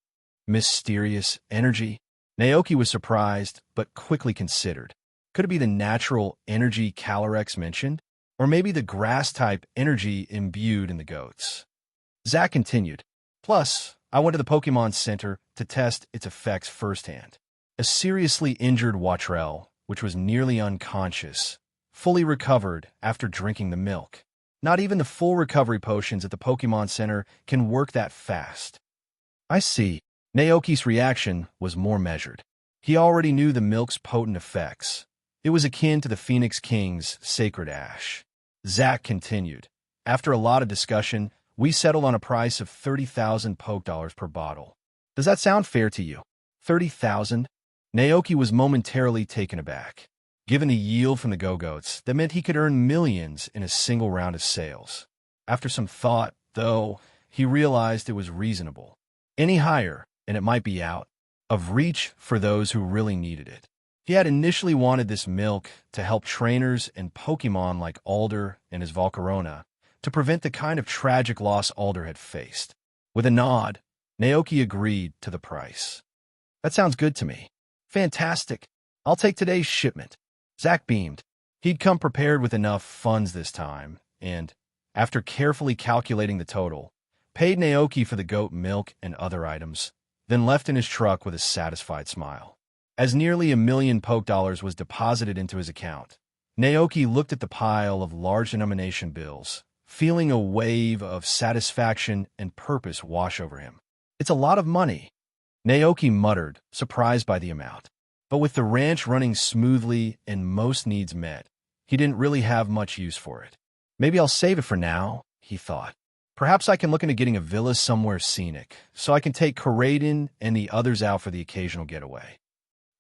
Mysterious energy? Naoki was surprised, but quickly considered. Could it be the natural energy Calyrex mentioned? Or maybe the grass-type energy imbued in the goats? Zach continued. "Plus, I went to the Pokemon Center to test its effects firsthand. A seriously injured Watrell, which was nearly unconscious, fully recovered after drinking the milk. Not even the full recovery potions at the Pokemon Center can work that fast." "I see." Naoki's reaction was more measured. He already knew the milk's potent effects. It was akin to the Phoenix King's sacred ash. Zach continued. After a lot of discussion, we settled on a price of 30,000 poke dollars per bottle. Does that sound fair to you? 30,000? Naoki was momentarily taken aback. Given the yield from the go-goats, that meant he could earn millions in a single round of sales. After some thought, though, he realized it was reasonable. Any higher, and it might be out of reach for those who really needed it. He had initially wanted this milk to help trainers and Pokémon like Alder and his Volcarona to prevent the kind of tragic loss Alder had faced. With a nod, Naoki agreed to the price. That sounds good to me. Fantastic. I'll take today's shipment. Zack beamed. He'd come prepared with enough funds this time, and, after carefully calculating the total, paid Naoki for the goat milk and other items, then left in his truck with a satisfied smile. As nearly $1 million poke dollars was deposited into his account, Naoki looked at the pile of large denomination bills, feeling a wave of satisfaction and purpose wash over him. It's a lot of money, Naoki muttered, surprised by the amount. But with the ranch running smoothly and most needs met, he didn't really have much use for it. Maybe I'll save it for now, he thought. Perhaps I can look into getting a villa somewhere scenic, so I can take Karaden and the others out for the occasional getaway.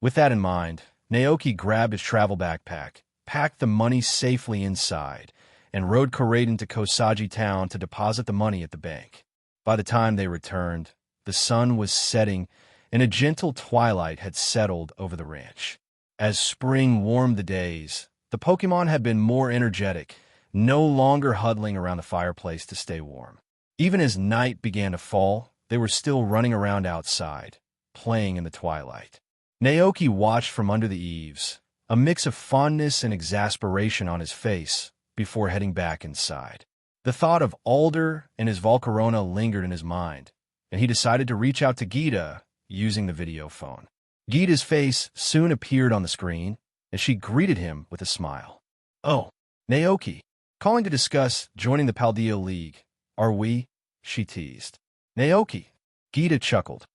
With that in mind, Naoki grabbed his travel backpack, packed the money safely inside, and rode Karaden to Kosagi town to deposit the money at the bank. By the time they returned, the sun was setting and a gentle twilight had settled over the ranch. As spring warmed the days, the Pokémon had been more energetic, no longer huddling around the fireplace to stay warm. Even as night began to fall, they were still running around outside, playing in the twilight. Naoki watched from under the eaves, a mix of fondness and exasperation on his face, before heading back inside. The thought of Alder and his Volcarona lingered in his mind, and he decided to reach out to Gita using the video phone. Gita's face soon appeared on the screen, as she greeted him with a smile. "Oh, Naoki, calling to discuss joining the Paldea League. Are we?" she teased. "Naoki," Gita chuckled.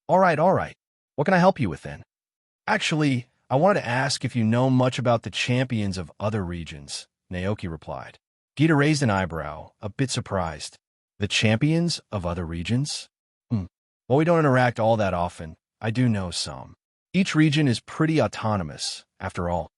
All right. What can I help you with then?" "Actually, I wanted to ask if you know much about the champions of other regions," Naoki replied. Gita raised an eyebrow, a bit surprised. "The champions of other regions?" While we don't interact all that often, I do know some. Each region is pretty autonomous, after all."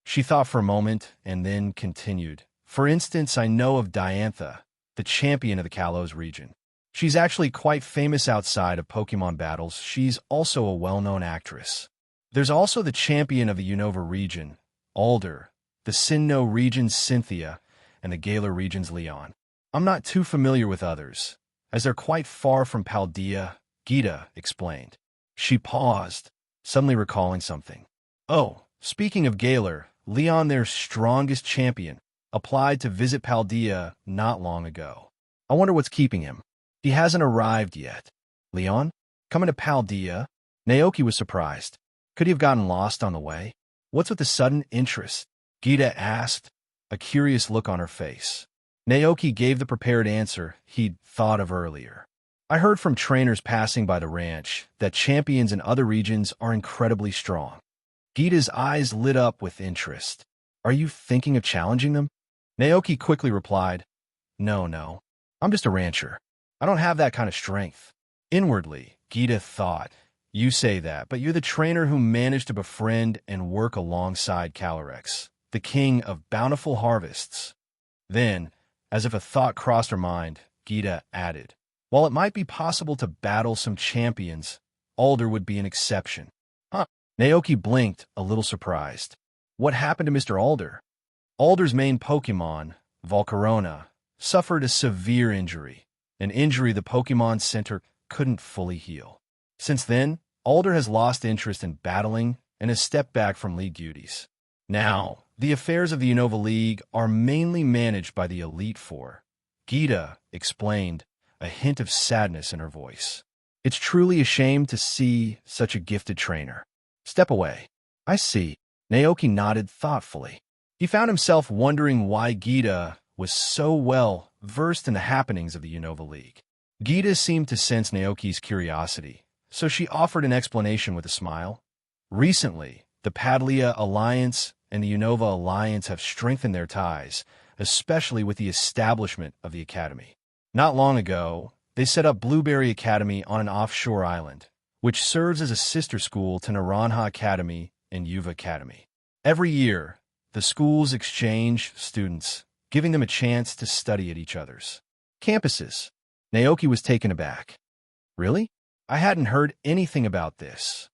She thought for a moment and then continued. "For instance, I know of Diantha, the champion of the Kalos region. She's actually quite famous outside of Pokémon battles. She's also a well-known actress. There's also the champion of the Unova region, Alder, the Sinnoh region's Cynthia, and the Galar region's Leon. I'm not too familiar with others, as they're quite far from Paldea," Gita explained. She paused, suddenly recalling something. "Oh, speaking of Galar, Leon, their strongest champion, applied to visit Paldea not long ago. I wonder what's keeping him. He hasn't arrived yet." "Leon? Coming to Paldea?" Naoki was surprised. Could he have gotten lost on the way? "What's with the sudden interest?" Gita asked, a curious look on her face. Naoki gave the prepared answer he'd thought of earlier. "I heard from trainers passing by the ranch that champions in other regions are incredibly strong." Gita's eyes lit up with interest. "Are you thinking of challenging them?" Naoki quickly replied, No. I'm just a rancher. I don't have that kind of strength." Inwardly, Gita thought, "You say that, but you're the trainer who managed to befriend and work alongside Calyrex, the king of bountiful harvests." Then, as if a thought crossed her mind, Gita added, "While it might be possible to battle some champions, Alder would be an exception." "Huh?" Naoki blinked, a little surprised. "What happened to Mr. Alder?" "Alder's main Pokémon, Volcarona, suffered a severe injury, an injury the Pokémon Center couldn't fully heal. Since then, Alder has lost interest in battling and has stepped back from league duties. Now, the affairs of the Unova League are mainly managed by the Elite Four," Gita explained, a hint of sadness in her voice. "It's truly a shame to see such a gifted trainer step away." "I see." Naoki nodded thoughtfully. He found himself wondering why Gita was so well versed in the happenings of the Unova League. Gita seemed to sense Naoki's curiosity, so she offered an explanation with a smile. "Recently, the Paldea Alliance and the Unova Alliance have strengthened their ties, especially with the establishment of the academy. Not long ago, they set up Blueberry Academy on an offshore island, which serves as a sister school to Naranja Academy and Yuva Academy. Every year, the schools exchange students, giving them a chance to study at each other's campuses. Naoki was taken aback. Really? I hadn't heard anything about this.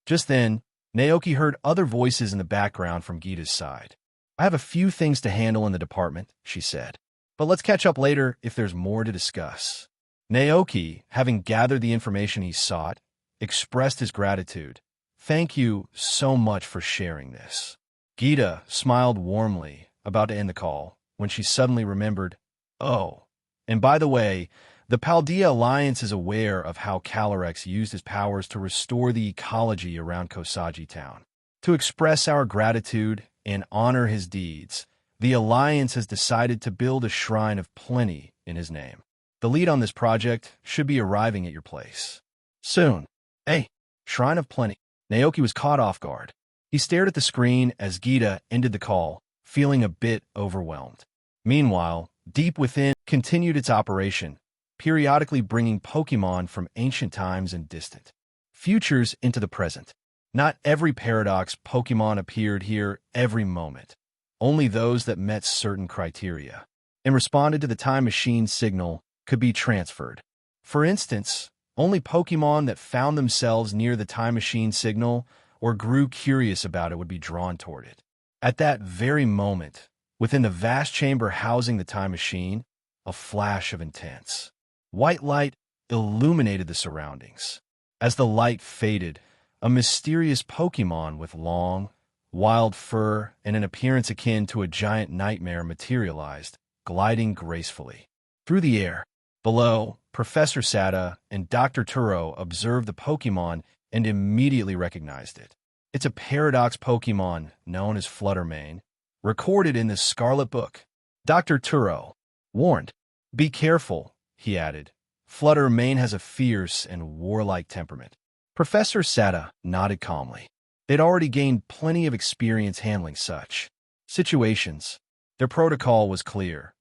Just then, Naoki heard other voices in the background from Gita's side. I have a few things to handle in the department, she said. But let's catch up later if there's more to discuss. Naoki, having gathered the information he sought, expressed his gratitude. Thank you so much for sharing this. Gita smiled warmly, about to end the call, when she suddenly remembered, oh, and by the way, the Paldea Alliance is aware of how Calyrex used his powers to restore the ecology around Kosagi Town. To express our gratitude and honor his deeds, the Alliance has decided to build a shrine of plenty in his name. The lead on this project should be arriving at your place soon. Hey, Shrine of Plenty. Naoki was caught off guard. He stared at the screen as Gita ended the call, feeling a bit overwhelmed. Meanwhile, Deep Within continued its operation, periodically bringing Pokémon from ancient times and distant futures into the present. Not every Paradox Pokémon appeared here every moment, only those that met certain criteria and responded to the time machine signal could be transferred. For instance, only Pokémon that found themselves near the time machine signal or grew curious about it would be drawn toward it. At that very moment, within the vast chamber housing the time machine, a flash of intense white light illuminated the surroundings. As the light faded, a mysterious Pokémon with long, wild fur and an appearance akin to a giant nightmare materialized, gliding gracefully through the air. Below, Professor Sada and Dr. Turo observed the Pokémon and immediately recognized it. It's a Paradox Pokémon known as Fluttermane, recorded in the Scarlet Book. Dr. Turo warned, "Be careful," he added. "Fluttermane has a fierce and warlike temperament." Professor Sada nodded calmly. They'd already gained plenty of experience handling such situations. Their protocol was clear.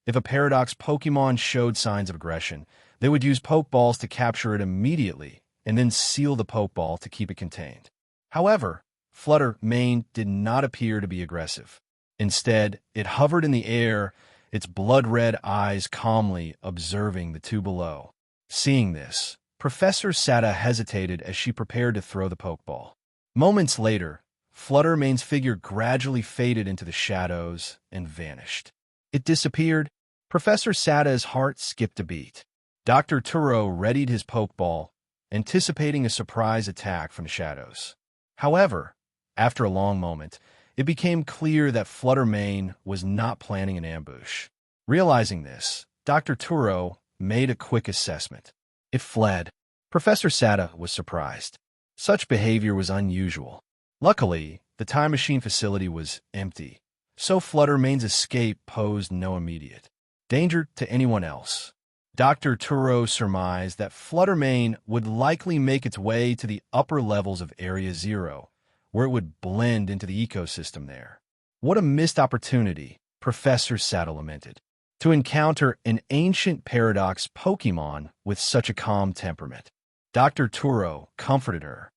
If a Paradox Pokémon showed signs of aggression, they would use Pokeballs to capture it immediately and then seal the Pokeball to keep it contained. However, Fluttermane did not appear to be aggressive. Instead, it hovered in the air, its blood-red eyes calmly observing the two below. Seeing this, Professor Sada hesitated as she prepared to throw the Pokeball. Moments later, Fluttermane's figure gradually faded into the shadows and vanished. It disappeared. Professor Sada's heart skipped a beat. Dr. Turo readied his Pokeball, anticipating a surprise attack from the shadows. However, after a long moment, it became clear that Fluttermane was not planning an ambush. Realizing this, Dr. Turo made a quick assessment. It fled. Professor Sada was surprised. Such behavior was unusual. Luckily, the time machine facility was empty, so Fluttermane's escape posed no immediate danger to anyone else. Dr. Turo surmised that Fluttermane would likely make its way to the upper levels of Area Zero, where it would blend into the ecosystem there. What a missed opportunity, Professor Sada lamented, to encounter an ancient Paradox Pokémon with such a calm temperament. Dr. Turo comforted her.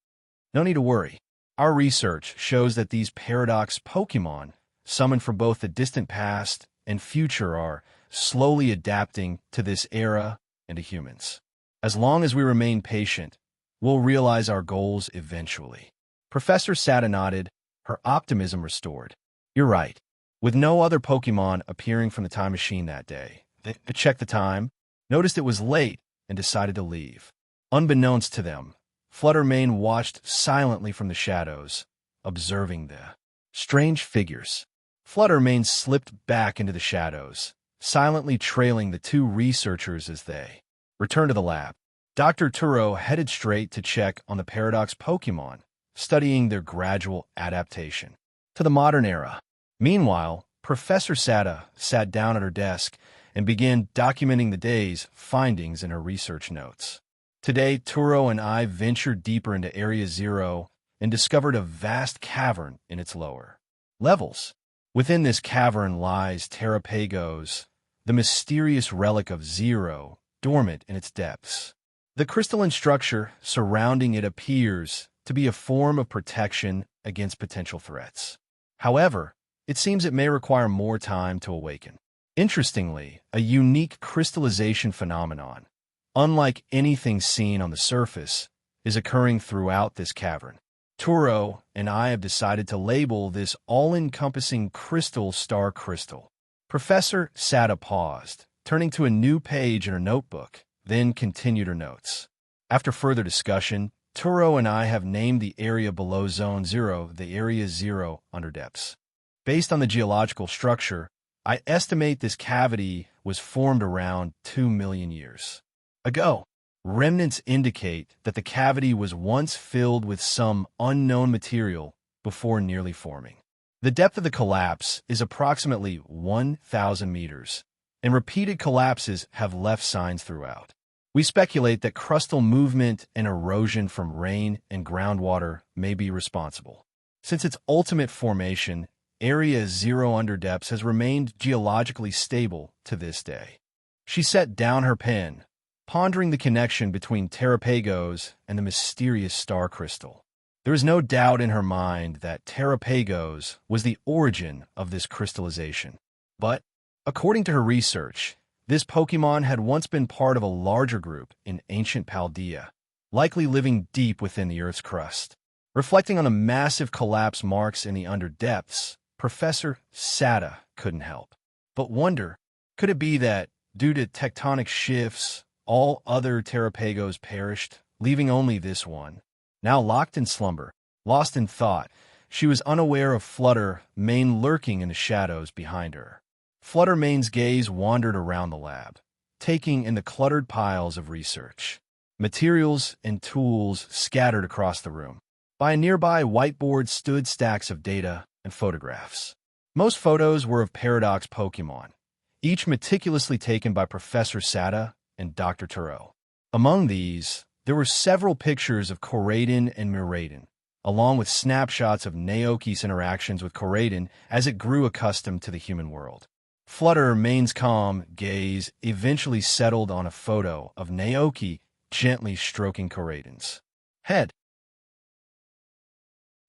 No need to worry. Our research shows that these Paradox Pokémon, summoned from both the distant past and future, are slowly adapting to this era and to humans. As long as we remain patient, we'll realize our goals eventually. Professor Sada nodded, her optimism restored. You're right. With no other Pokémon appearing from the time machine that day, they checked the time, noticed it was late, and decided to leave. Unbeknownst to them, Fluttermane watched silently from the shadows, observing the strange figures. Fluttermane slipped back into the shadows, silently trailing the two researchers as they returned to the lab. Dr. Turo headed straight to check on the Paradox Pokémon, studying their gradual adaptation to the modern era. Meanwhile, Professor Sada sat down at her desk and began documenting the day's findings in her research notes. Today, Turo and I ventured deeper into Area Zero and discovered a vast cavern in its lower levels. Within this cavern lies Terrapagos, the mysterious relic of Zero, dormant in its depths. The crystalline structure surrounding it appears to be a form of protection against potential threats. However, it seems it may require more time to awaken. Interestingly, a unique crystallization phenomenon, unlike anything seen on the surface, is occurring throughout this cavern. Turo and I have decided to label this all-encompassing crystal star crystal. Professor Sada paused, turning to a new page in her notebook, then continued her notes. After further discussion, Turo and I have named the area below Zone 0 the Area 0 underdepths. Based on the geological structure, I estimate this cavity was formed around 2 million years ago. Remnants indicate that the cavity was once filled with some unknown material before nearly forming. The depth of the collapse is approximately 1,000 meters, and repeated collapses have left signs throughout. We speculate that crustal movement and erosion from rain and groundwater may be responsible. Since its ultimate formation, Area 0 underdepths has remained geologically stable to this day. She set down her pen, pondering the connection between Terrapagos and the mysterious star crystal. There is no doubt in her mind that Terrapagos was the origin of this crystallization. But, according to her research, this Pokémon had once been part of a larger group in ancient Paldea, likely living deep within the Earth's crust. Reflecting on the massive collapse marks in the underdepths, Professor Sada couldn't help but wonder, could it be that, due to tectonic shifts, all other Terrapagos perished, leaving only this one? Now locked in slumber, lost in thought, she was unaware of Flutter Mane lurking in the shadows behind her. Flutter Mane's gaze wandered around the lab, taking in the cluttered piles of research, materials and tools scattered across the room. By a nearby whiteboard stood stacks of data and photographs. Most photos were of Paradox Pokémon, each meticulously taken by Professor Sada and Dr. Turo. Among these, there were several pictures of Koraidon and Miraidon, along with snapshots of Naoki's interactions with Koraidon as it grew accustomed to the human world. Flutter Mane's calm gaze eventually settled on a photo of Naoki gently stroking Koraidon's head.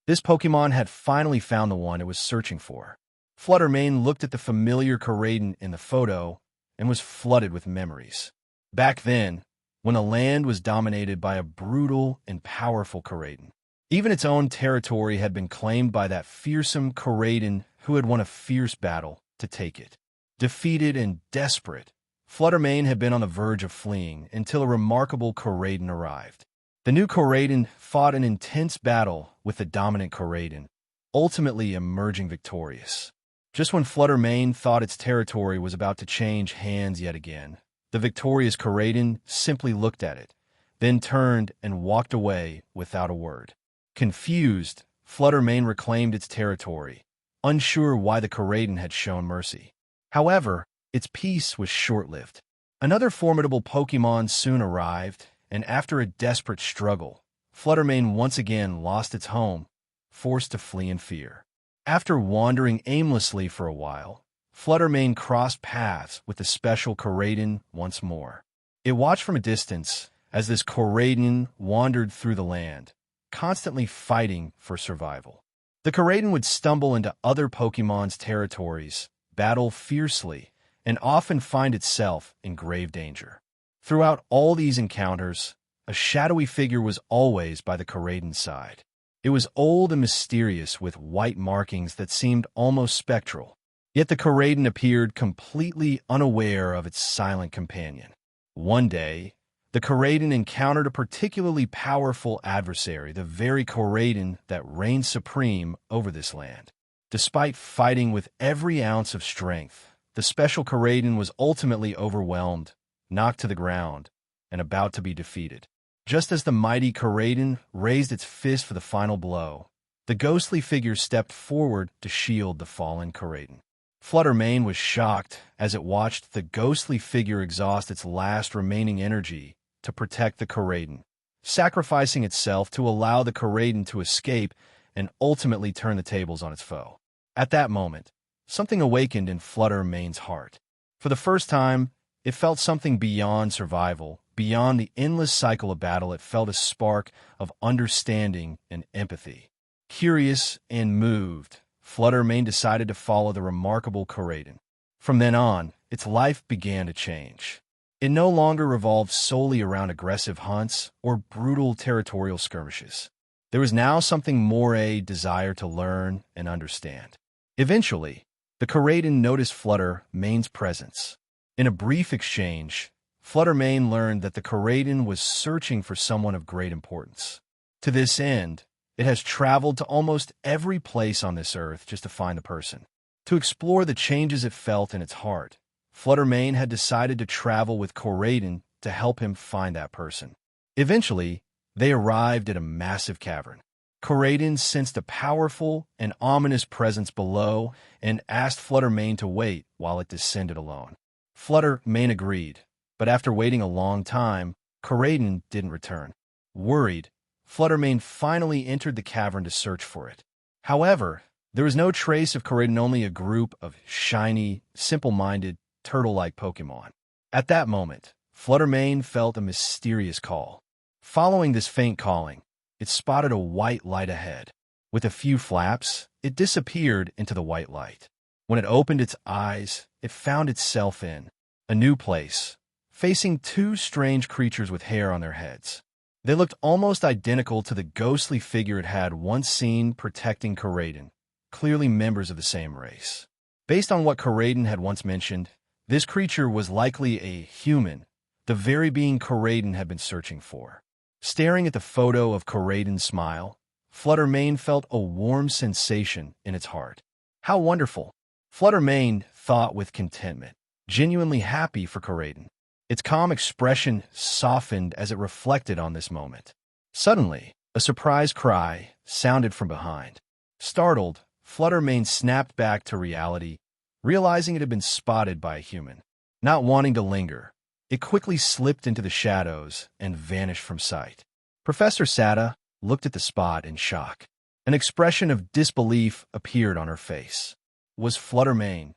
This Pokémon had finally found the one it was searching for. Flutter Mane looked at the familiar Koraidon in the photo and was flooded with memories. Back then, when the land was dominated by a brutal and powerful Koraidon. Even its own territory had been claimed by that fearsome Koraidon who had won a fierce battle to take it. Defeated and desperate, Flutter Mane had been on the verge of fleeing until a remarkable Koraidon arrived. The new Koraidon fought an intense battle with the dominant Koraidon, ultimately emerging victorious. Just when Flutter Mane thought its territory was about to change hands yet again, the victorious Koraidon simply looked at it, then turned and walked away without a word. Confused, Flutter Mane reclaimed its territory, unsure why the Koraidon had shown mercy. However, its peace was short-lived. Another formidable Pokémon soon arrived, and after a desperate struggle, Flutter Mane once again lost its home, forced to flee in fear. After wandering aimlessly for a while, Flutter Mane crossed paths with the special Koraidon once more. It watched from a distance as this Koraidon wandered through the land, constantly fighting for survival. The Koraidon would stumble into other Pokémon's territories, battle fiercely, and often find itself in grave danger. Throughout all these encounters, a shadowy figure was always by the Koraidon's side. It was old and mysterious with white markings that seemed almost spectral. Yet the Koraidon appeared completely unaware of its silent companion. One day, the Koraidon encountered a particularly powerful adversary, the very Koraidon that reigned supreme over this land. Despite fighting with every ounce of strength, the special Koraidon was ultimately overwhelmed, knocked to the ground, and about to be defeated. Just as the mighty Koraidon raised its fist for the final blow, the ghostly figure stepped forward to shield the fallen Koraidon. Flutter Mane was shocked as it watched the ghostly figure exhaust its last remaining energy to protect the Koraidon, sacrificing itself to allow the Koraidon to escape and ultimately turn the tables on its foe. At that moment, something awakened in Flutter Mane's heart. For the first time, it felt something beyond survival, beyond the endless cycle of battle. It felt a spark of understanding and empathy. Curious and moved, Flutter Mane decided to follow the remarkable Coraden. From then on, its life began to change. It no longer revolved solely around aggressive hunts or brutal territorial skirmishes. There was now something more, a desire to learn and understand. Eventually, the Coraden noticed Flutter Mane's presence. In a brief exchange, Flutter Mane learned that the Coraden was searching for someone of great importance. To this end, it has traveled to almost every place on this earth just to find the person. To explore the changes it felt in its heart, Flutter Mane had decided to travel with Coraden to help him find that person. Eventually, they arrived at a massive cavern. Coraden sensed a powerful and ominous presence below and asked Flutter Mane to wait while it descended alone. Flutter Mane agreed, but after waiting a long time, Coraden didn't return. Worried, Flutter Mane finally entered the cavern to search for it. However, there was no trace of Coraden, only a group of shiny, simple-minded, turtle-like Pokémon. At that moment, Flutter Mane felt a mysterious call. Following this faint calling, it spotted a white light ahead. With a few flaps, it disappeared into the white light. When it opened its eyes, it found itself in a new place, facing two strange creatures with hair on their heads. They looked almost identical to the ghostly figure it had once seen protecting Coraden, clearly members of the same race. Based on what Coraden had once mentioned, this creature was likely a human, the very being Coraden had been searching for. Staring at the photo of Coraden's smile, Flutter Mane felt a warm sensation in its heart. How wonderful! Flutter Mane thought with contentment, genuinely happy for Coraden. Its calm expression softened as it reflected on this moment. Suddenly, a surprised cry sounded from behind. Startled, Flutter Mane snapped back to reality, realizing it had been spotted by a human. Not wanting to linger, it quickly slipped into the shadows and vanished from sight. Professor Sada looked at the spot in shock. An expression of disbelief appeared on her face. Was Flutter Mane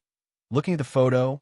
looking at the photo?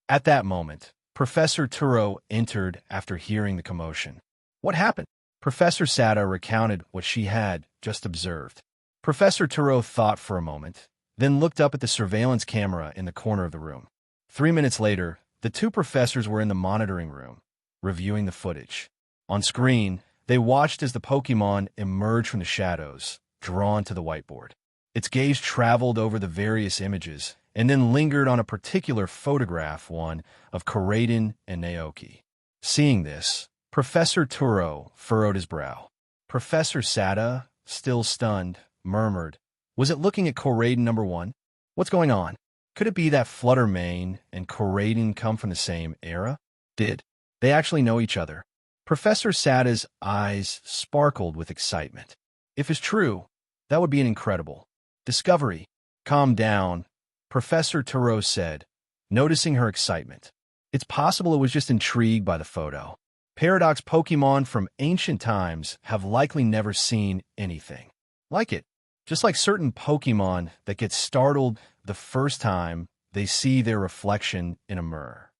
At that moment, Professor Turo entered after hearing the commotion. What happened? Professor Sada recounted what she had just observed. Professor Turo thought for a moment, then looked up at the surveillance camera in the corner of the room. 3 minutes later, the two professors were in the monitoring room, reviewing the footage. On screen, they watched as the Pokémon emerged from the shadows, drawn to the whiteboard. Its gaze traveled over the various images, and then lingered on a particular photograph, one of Coraden and Naoki. Seeing this, Professor Turo furrowed his brow. Professor Sada, still stunned, murmured, "Was it looking at Coraden number 1? What's going on? Could it be that Flutter Mane and Coraden come from the same era? Did they actually know each other?" Professor Sada's eyes sparkled with excitement. If it's true, that would be an incredible discovery. Calm down, Professor Turo said, noticing her excitement. It's possible it was just intrigued by the photo. Paradox Pokémon from ancient times have likely never seen anything like it. Just like certain Pokémon that get startled the first time they see their reflection in a mirror.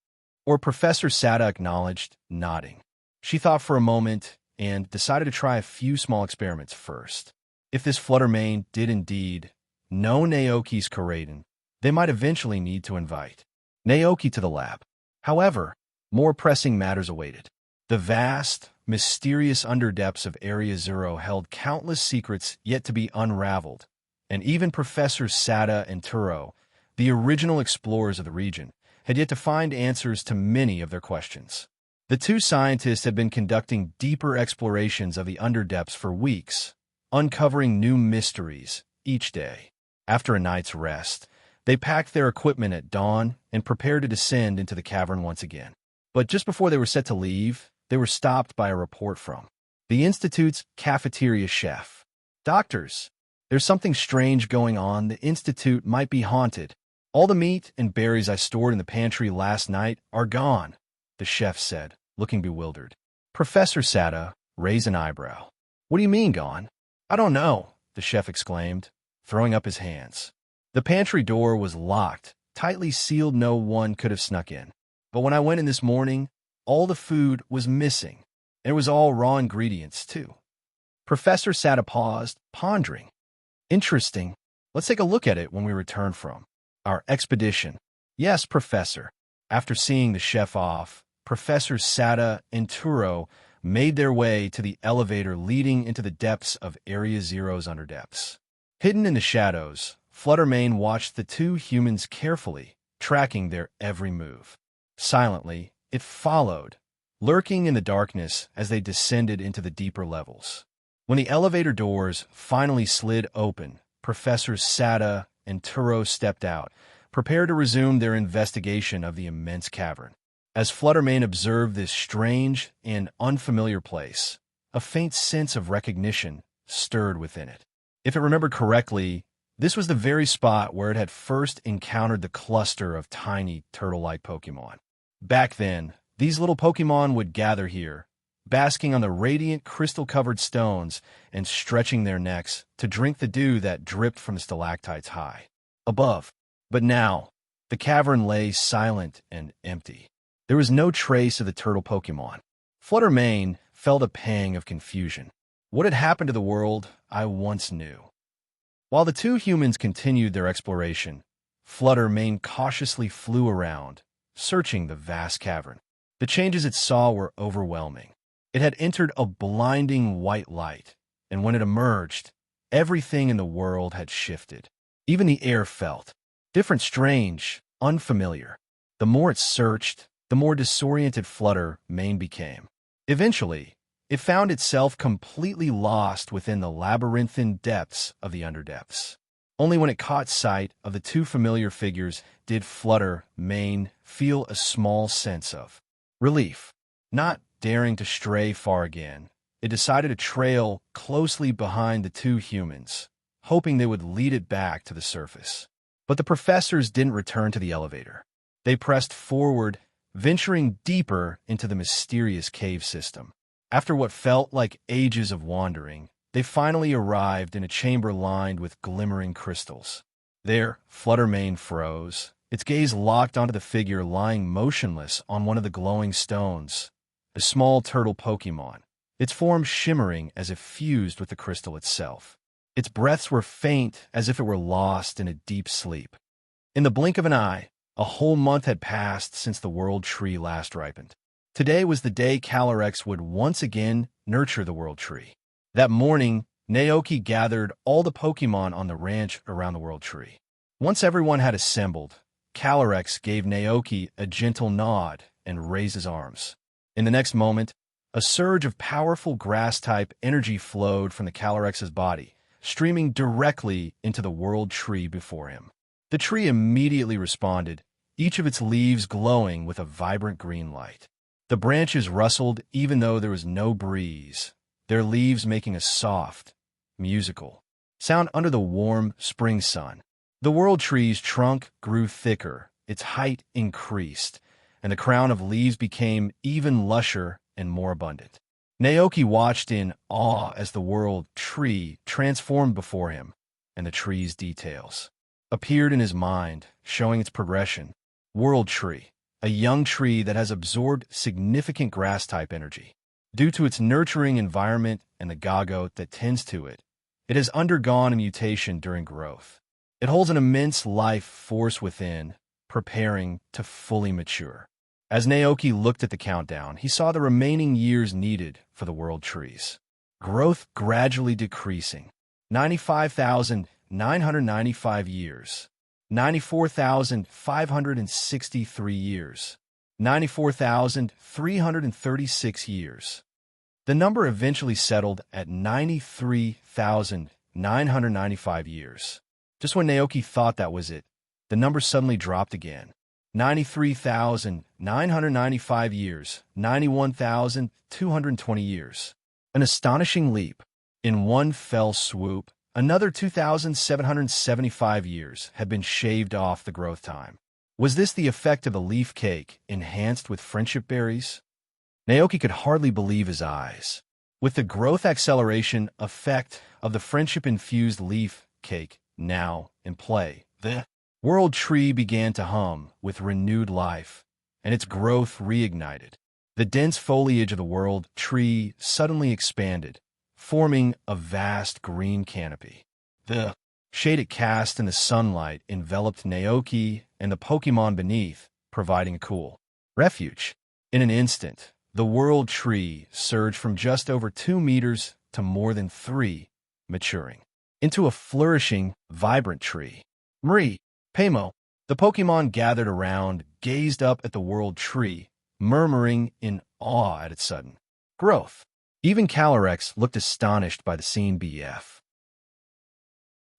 Or Professor Sada acknowledged, nodding. She thought for a moment and decided to try a few small experiments first. If this Flutter Mane did indeed know Naoki's Coraden, they might eventually need to invite Naoki to the lab. However, more pressing matters awaited. The vast, mysterious underdepths of Area Zero held countless secrets yet to be unraveled, and even Professors Sada and Turo, the original explorers of the region, had yet to find answers to many of their questions. The two scientists had been conducting deeper explorations of the underdepths for weeks, uncovering new mysteries each day. After a night's rest, they packed their equipment at dawn and prepared to descend into the cavern once again. But just before they were set to leave, they were stopped by a report from the Institute's cafeteria chef. "Doctors, there's something strange going on. The Institute might be haunted. All the meat and berries I stored in the pantry last night are gone," the chef said, looking bewildered. Professor Sada raised an eyebrow. "What do you mean, gone?" "I don't know," the chef exclaimed, throwing up his hands. The pantry door was locked, tightly sealed. No one could have snuck in. But when I went in this morning, all the food was missing. And it was all raw ingredients, too. Professor Sada paused, pondering. Interesting. Let's take a look at it when we return from our expedition. Yes, Professor. After seeing the chef off, Professors Sada and Turo made their way to the elevator leading into the depths of Area Zero's underdepths. Hidden in the shadows, Fluttermane watched the two humans carefully, tracking their every move. Silently, it followed, lurking in the darkness as they descended into the deeper levels. When the elevator doors finally slid open, Professors Sada and Turo stepped out, prepared to resume their investigation of the immense cavern. As Fluttermane observed this strange and unfamiliar place, a faint sense of recognition stirred within it. If it remembered correctly, this was the very spot where it had first encountered the cluster of tiny turtle-like Pokémon. Back then, these little Pokémon would gather here, basking on the radiant crystal-covered stones and stretching their necks to drink the dew that dripped from the stalactites high above. But now, the cavern lay silent and empty. There was no trace of the turtle Pokémon. Fluttermane felt a pang of confusion. What had happened to the world I once knew? While the two humans continued their exploration, Fluttermane cautiously flew around, searching the vast cavern. The changes it saw were overwhelming. It had entered a blinding white light, and when it emerged, everything in the world had shifted. Even the air felt different, strange, unfamiliar. The more it searched, the more disoriented Fluttermane became. Eventually, it found itself completely lost within the labyrinthine depths of the underdepths. Only when it caught sight of the two familiar figures did Fluttermane feel a small sense of relief. Not daring to stray far again, it decided to trail closely behind the two humans, hoping they would lead it back to the surface. But the professors didn't return to the elevator. They pressed forward, venturing deeper into the mysterious cave system. After what felt like ages of wandering, they finally arrived in a chamber lined with glimmering crystals. There, Fluttermane froze, its gaze locked onto the figure lying motionless on one of the glowing stones, a small turtle Pokémon, its form shimmering as if fused with the crystal itself. Its breaths were faint as if it were lost in a deep sleep. In the blink of an eye, a whole month had passed since the World Tree last ripened. Today was the day Calyrex would once again nurture the World Tree. That morning, Naoki gathered all the Pokémon on the ranch around the World Tree. Once everyone had assembled, Calyrex gave Naoki a gentle nod and raised his arms. In the next moment, a surge of powerful grass-type energy flowed from the Calyrex's body, streaming directly into the World Tree before him. The tree immediately responded, each of its leaves glowing with a vibrant green light. The branches rustled even though there was no breeze, their leaves making a soft, musical sound under the warm spring sun. The World Tree's trunk grew thicker, its height increased, and the crown of leaves became even lusher and more abundant. Naoki watched in awe as the World Tree transformed before him, and the tree's details appeared in his mind, showing its progression. World Tree, a young tree that has absorbed significant grass-type energy. Due to its nurturing environment and the Gagote that tends to it, it has undergone a mutation during growth. It holds an immense life force within, preparing to fully mature. As Naoki looked at the countdown, he saw the remaining years needed for the World Trees. Growth gradually decreasing. 95,995 years. 94,563 years. 94,336 years. The number eventually settled at 93,995 years. Just when Naoki thought that was it, the number suddenly dropped again. 93,995 years, 91,220 years. An astonishing leap. In one fell swoop, another 2,775 years had been shaved off the growth time. Was this the effect of a leaf cake enhanced with friendship berries? Naoki could hardly believe his eyes. With the growth acceleration effect of the friendship-infused leaf cake now in play, The world tree began to hum with renewed life, and its growth reignited. The dense foliage of the world tree suddenly expanded, forming a vast green canopy. The shade it cast in the sunlight enveloped Naoki and the Pokémon beneath, providing a cool refuge. In an instant, the world tree surged from just over 2 meters to more than 3, maturing into a flourishing, vibrant tree. Marie, Pamo, the Pokémon gathered around, gazed up at the world tree, murmuring in awe at its sudden growth. Even Calyrex looked astonished by the scene. BF.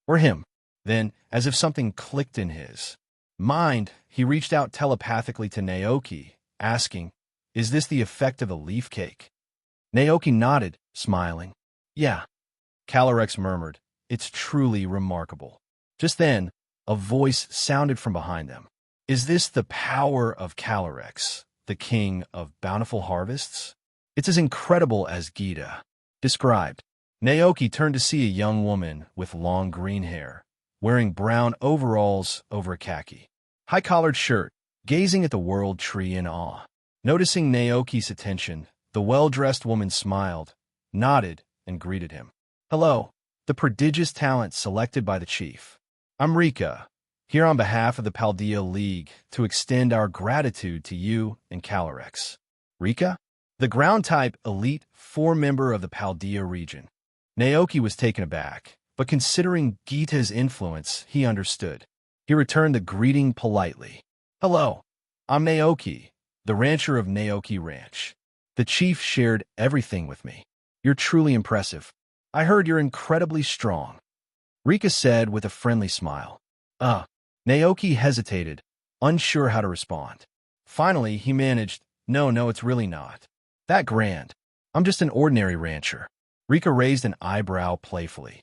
Or him. Then, as if something clicked in his mind, he reached out telepathically to Naoki, asking, "Is this the effect of a leaf cake?" Naoki nodded, smiling. "Yeah." Calyrex murmured, "It's truly remarkable." Just then, a voice sounded from behind them. "Is this the power of Calyrex, the king of bountiful harvests? It's as incredible as Gita described." Naoki turned to see a young woman with long green hair, wearing brown overalls over a khaki high-collared shirt, gazing at the world tree in awe. Noticing Naoki's attention, the well-dressed woman smiled, nodded, and greeted him. "Hello, the prodigious talent selected by the chief. I'm Rika, here on behalf of the Paldea League to extend our gratitude to you and Calyrex." Rika? The ground-type elite 4-member of the Paldea region. Naoki was taken aback, but considering Gita's influence, he understood. He returned the greeting politely. "Hello, I'm Naoki, the rancher of Naoki Ranch. The chief shared everything with me. You're truly impressive. I heard you're incredibly strong," Rika said with a friendly smile. Naoki hesitated, unsure how to respond. Finally, he managed, No, it's really not that grand. I'm just an ordinary rancher." Rika raised an eyebrow playfully.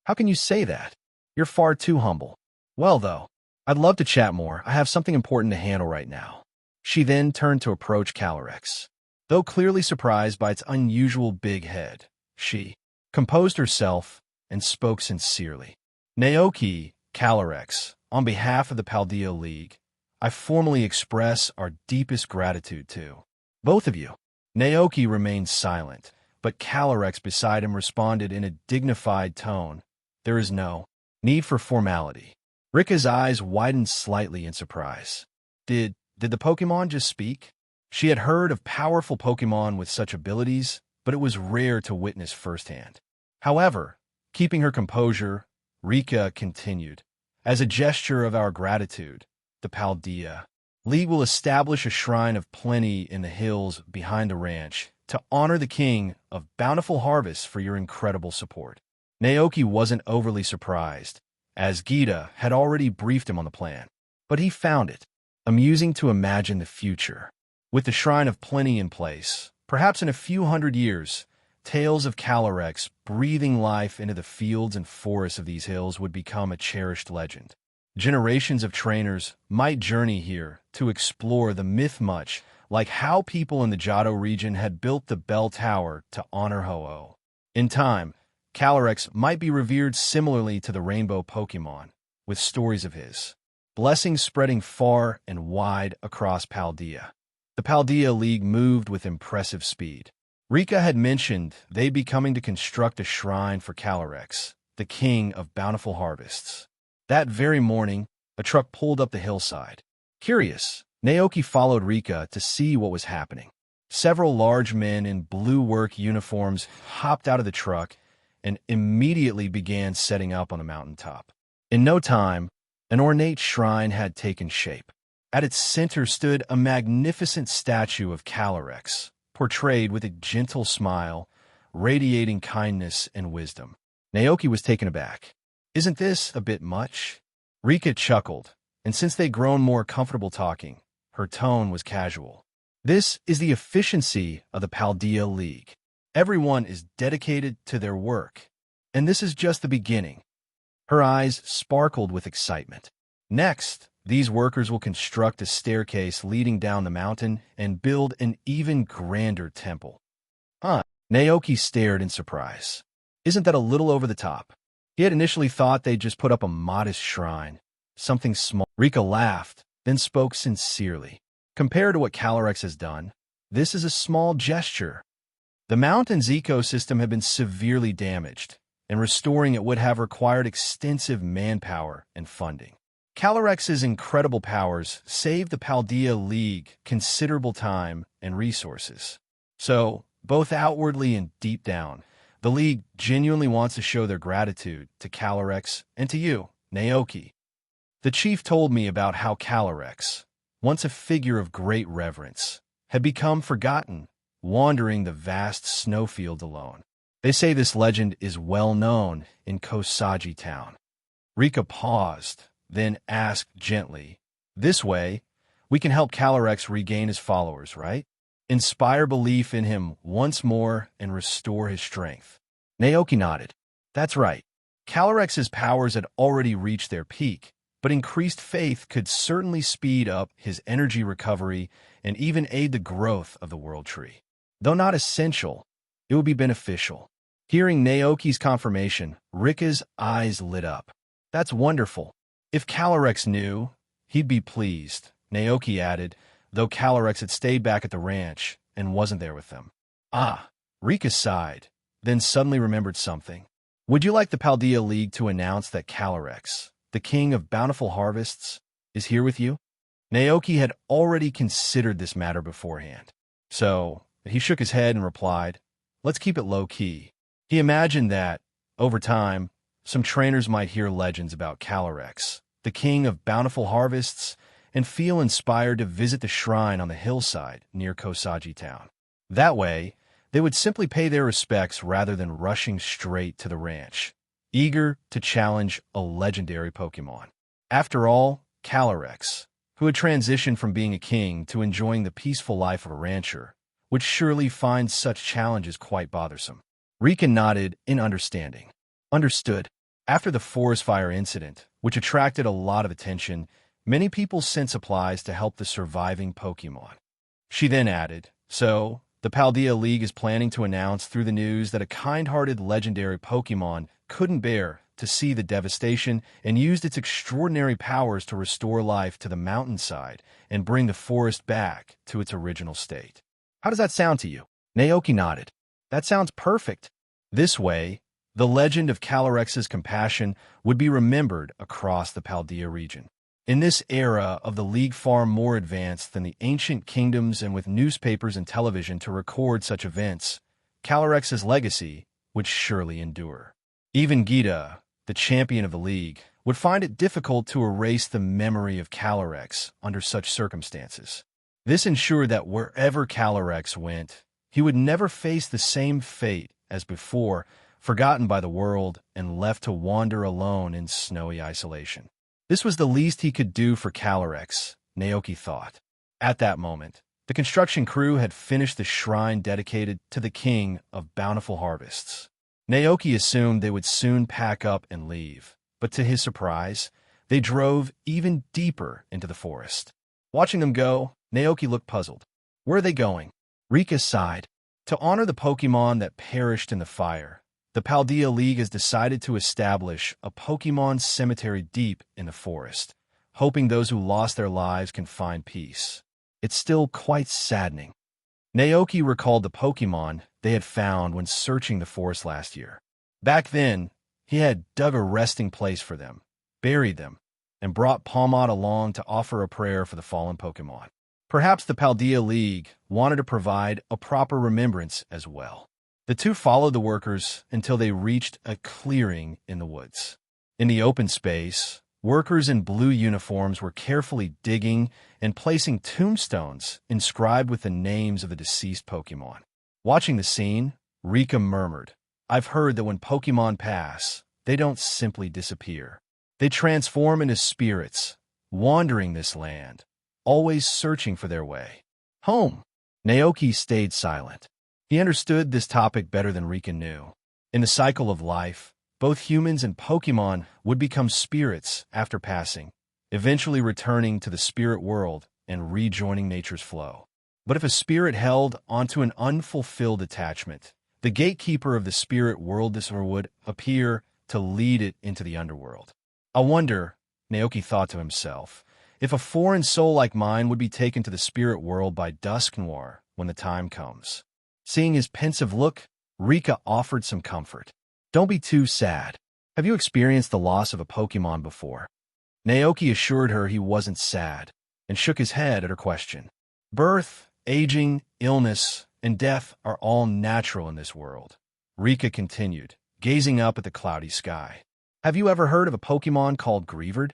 "How can you say that? You're far too humble." "Well, though, I'd love to chat more. I have something important to handle right now." She then turned to approach Calyrex. Though clearly surprised by its unusual big head, she composed herself and spoke sincerely. "Naoki, Calyrex, on behalf of the Paldea League, I formally express our deepest gratitude to both of you." Naoki remained silent, but Calyrex beside him responded in a dignified tone, "There is no need for formality." Rika's eyes widened slightly in surprise. Did the Pokémon just speak? She had heard of powerful Pokémon with such abilities, but it was rare to witness firsthand. However, keeping her composure, Rika continued, "As a gesture of our gratitude, the Paldea League will establish a shrine of plenty in the hills behind the ranch to honor the king of bountiful harvests for your incredible support." Naoki wasn't overly surprised, as Gita had already briefed him on the plan, but he found it amusing to imagine the future. With the Shrine of Plenty in place, perhaps in a few hundred years, tales of Calyrex breathing life into the fields and forests of these hills would become a cherished legend. Generations of trainers might journey here to explore the myth, much like how people in the Johto region had built the bell tower to honor Ho-Oh. In time, Calyrex might be revered similarly to the rainbow Pokémon, with stories of his blessings spreading far and wide across Paldea. The Paldea League moved with impressive speed. Rika had mentioned they'd be coming to construct a shrine for Calyrex, the king of bountiful harvests. That very morning, a truck pulled up the hillside. Curious, Naoki followed Rika to see what was happening. Several large men in blue work uniforms hopped out of the truck and immediately began setting up on the mountaintop. In no time, an ornate shrine had taken shape. At its center stood a magnificent statue of Calyrex, portrayed with a gentle smile, radiating kindness and wisdom. Naoki was taken aback. "Isn't this a bit much?" Rika chuckled, and since they'd grown more comfortable talking, her tone was casual. "This is the efficiency of the Paldea League. Everyone is dedicated to their work, and this is just the beginning." Her eyes sparkled with excitement. "Next, these workers will construct a staircase leading down the mountain and build an even grander temple." Naoki stared in surprise. "Isn't that a little over the top?" He had initially thought they'd just put up a modest shrine. Something small. Rika laughed, then spoke sincerely. Compared to what Calyrex has done, this is a small gesture. The mountain's ecosystem had been severely damaged, and restoring it would have required extensive manpower and funding. Calyrex's incredible powers saved the Paldea League considerable time and resources. So, both outwardly and deep down, the League genuinely wants to show their gratitude to Calyrex and to you, Naoki. The chief told me about how Calyrex, once a figure of great reverence, had become forgotten, wandering the vast snowfield alone. They say this legend is well known in Kosagi town. Rika paused, then asked gently, "This way, we can help Calyrex regain his followers, right? Inspire belief in him once more and restore his strength." Naoki nodded. That's right. Calyrex's powers had already reached their peak, but increased faith could certainly speed up his energy recovery and even aid the growth of the World Tree. Though not essential, it would be beneficial. Hearing Naoki's confirmation, Rika's eyes lit up. That's wonderful. If Calyrex knew, he'd be pleased, Naoki added, though Calyrex had stayed back at the ranch and wasn't there with them. Ah, Rika sighed, then suddenly remembered something. Would you like the Paldea League to announce that Calyrex, the king of bountiful harvests, is here with you? Naoki had already considered this matter beforehand. So, he shook his head and replied, let's keep it low-key. He imagined that, over time, some trainers might hear legends about Calyrex, the king of bountiful harvests, and feel inspired to visit the shrine on the hillside near Kosagi town. That way, they would simply pay their respects rather than rushing straight to the ranch, eager to challenge a legendary Pokémon. After all, Calyrex, who had transitioned from being a king to enjoying the peaceful life of a rancher, would surely find such challenges quite bothersome. Rika nodded in understanding. Understood. After the forest fire incident, which attracted a lot of attention, many people sent supplies to help the surviving Pokémon. She then added, so, the Paldea League is planning to announce through the news that a kind-hearted legendary Pokémon couldn't bear to see the devastation and used its extraordinary powers to restore life to the mountainside and bring the forest back to its original state. How does that sound to you? Naoki nodded. That sounds perfect. This way, the legend of Calyrex's compassion would be remembered across the Paldea region. In this era of the League far more advanced than the ancient kingdoms and with newspapers and television to record such events, Calyrex's legacy would surely endure. Even Gita, the champion of the League, would find it difficult to erase the memory of Calyrex under such circumstances. This ensured that wherever Calyrex went, he would never face the same fate as before, forgotten by the world and left to wander alone in snowy isolation. This was the least he could do for Calyrex, Naoki thought. At that moment, the construction crew had finished the shrine dedicated to the king of bountiful harvests. Naoki assumed they would soon pack up and leave, but to his surprise, they drove even deeper into the forest. Watching them go, Naoki looked puzzled. Where are they going? Rika sighed. To honor the Pokémon that perished in the fire, the Paldea League has decided to establish a Pokémon cemetery deep in the forest, hoping those who lost their lives can find peace. It's still quite saddening. Naoki recalled the Pokémon they had found when searching the forest last year. Back then, he had dug a resting place for them, buried them, and brought Palmot along to offer a prayer for the fallen Pokémon. Perhaps the Paldea League wanted to provide a proper remembrance as well. The two followed the workers until they reached a clearing in the woods. In the open space, workers in blue uniforms were carefully digging and placing tombstones inscribed with the names of the deceased Pokémon. Watching the scene, Rika murmured, I've heard that when Pokémon pass, they don't simply disappear. They transform into spirits, wandering this land, always searching for their way home. Naoki stayed silent. He understood this topic better than Rika knew. In the cycle of life, both humans and Pokémon would become spirits after passing, eventually returning to the spirit world and rejoining nature's flow. But if a spirit held onto an unfulfilled attachment, the gatekeeper of the spirit world would appear to lead it into the underworld. I wonder, Naoki thought to himself. If a foreign soul like mine would be taken to the spirit world by Dusk Noir when the time comes. Seeing his pensive look, Rika offered some comfort. Don't be too sad. Have you experienced the loss of a Pokémon before? Naoki assured her he wasn't sad and shook his head at her question. Birth, aging, illness, and death are all natural in this world. Rika continued, gazing up at the cloudy sky. Have you ever heard of a Pokémon called Greavard?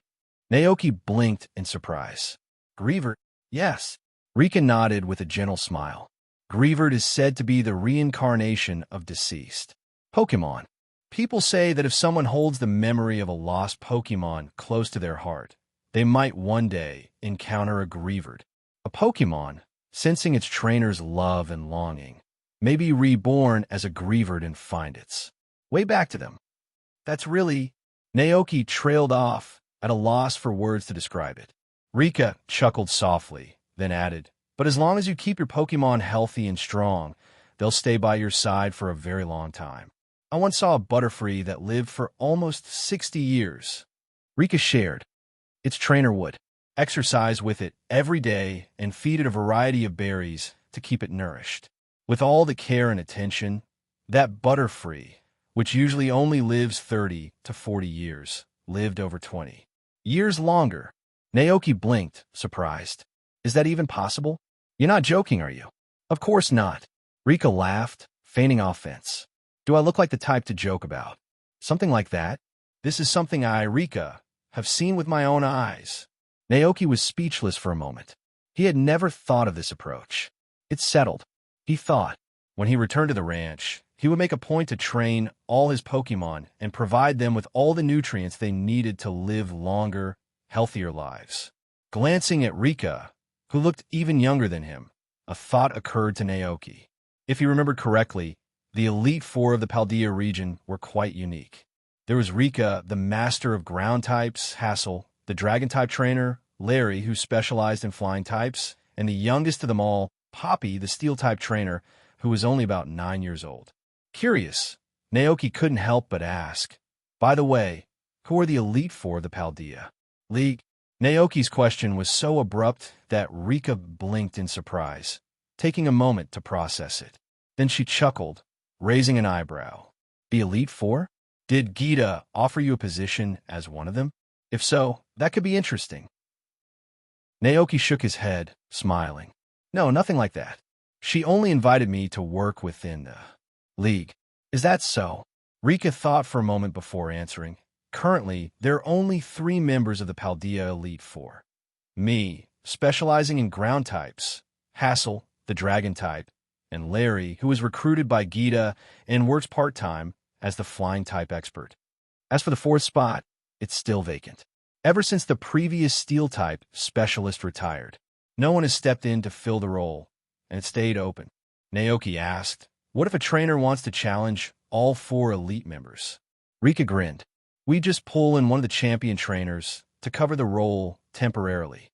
Naoki blinked in surprise. Greavard? Yes. Rika nodded with a gentle smile. Greavard is said to be the reincarnation of deceased Pokémon. People say that if someone holds the memory of a lost Pokémon close to their heart, they might one day encounter a Greavard. A Pokémon, sensing its trainer's love and longing, may be reborn as a Greavard and find its way back to them. That's really... Naoki trailed off, at a loss for words to describe it. Rika chuckled softly, then added, but as long as you keep your Pokémon healthy and strong, they'll stay by your side for a very long time. I once saw a Butterfree that lived for almost 60 years. Rika shared. Its trainer would exercise with it every day and feed it a variety of berries to keep it nourished. With all the care and attention, that Butterfree, which usually only lives 30 to 40 years, lived over 20 years longer. Naoki blinked, surprised. Is that even possible? You're not joking, are you? Of course not. Rika laughed, feigning offense. Do I look like the type to joke about? Something like that? This is something I, Rika, have seen with my own eyes. Naoki was speechless for a moment. He had never thought of this approach. It settled. He thought, when he returned to the ranch, he would make a point to train all his Pokémon and provide them with all the nutrients they needed to live longer, healthier lives. Glancing at Rika, who looked even younger than him, a thought occurred to Naoki. If he remembered correctly, the Elite Four of the Paldea region were quite unique. There was Rika, the master of ground types, Hassel, the dragon-type trainer, Larry, who specialized in flying types, and the youngest of them all, Poppy, the steel-type trainer, who was only about 9 years old. Curious, Naoki couldn't help but ask, by the way, who are the Elite Four of the Paldea League? Naoki's question was so abrupt that Rika blinked in surprise, taking a moment to process it. Then she chuckled, raising an eyebrow. The Elite Four? Did Gita offer you a position as one of them? If so, that could be interesting. Naoki shook his head, smiling. No, nothing like that. She only invited me to work within the league. Is that so? Rika thought for a moment before answering. Currently, there are only 3 members of the Paldea Elite Four. Me, specializing in ground types, Hassel, the dragon type, and Larry, who was recruited by Gita and works part-time as the flying type expert. As for the 4th spot, it's still vacant. Ever since the previous steel type specialist retired, no one has stepped in to fill the role, and it stayed open. Naoki asked, what if a trainer wants to challenge all 4 elite members? Rika grinned. We just pull in one of the champion trainers to cover the role temporarily.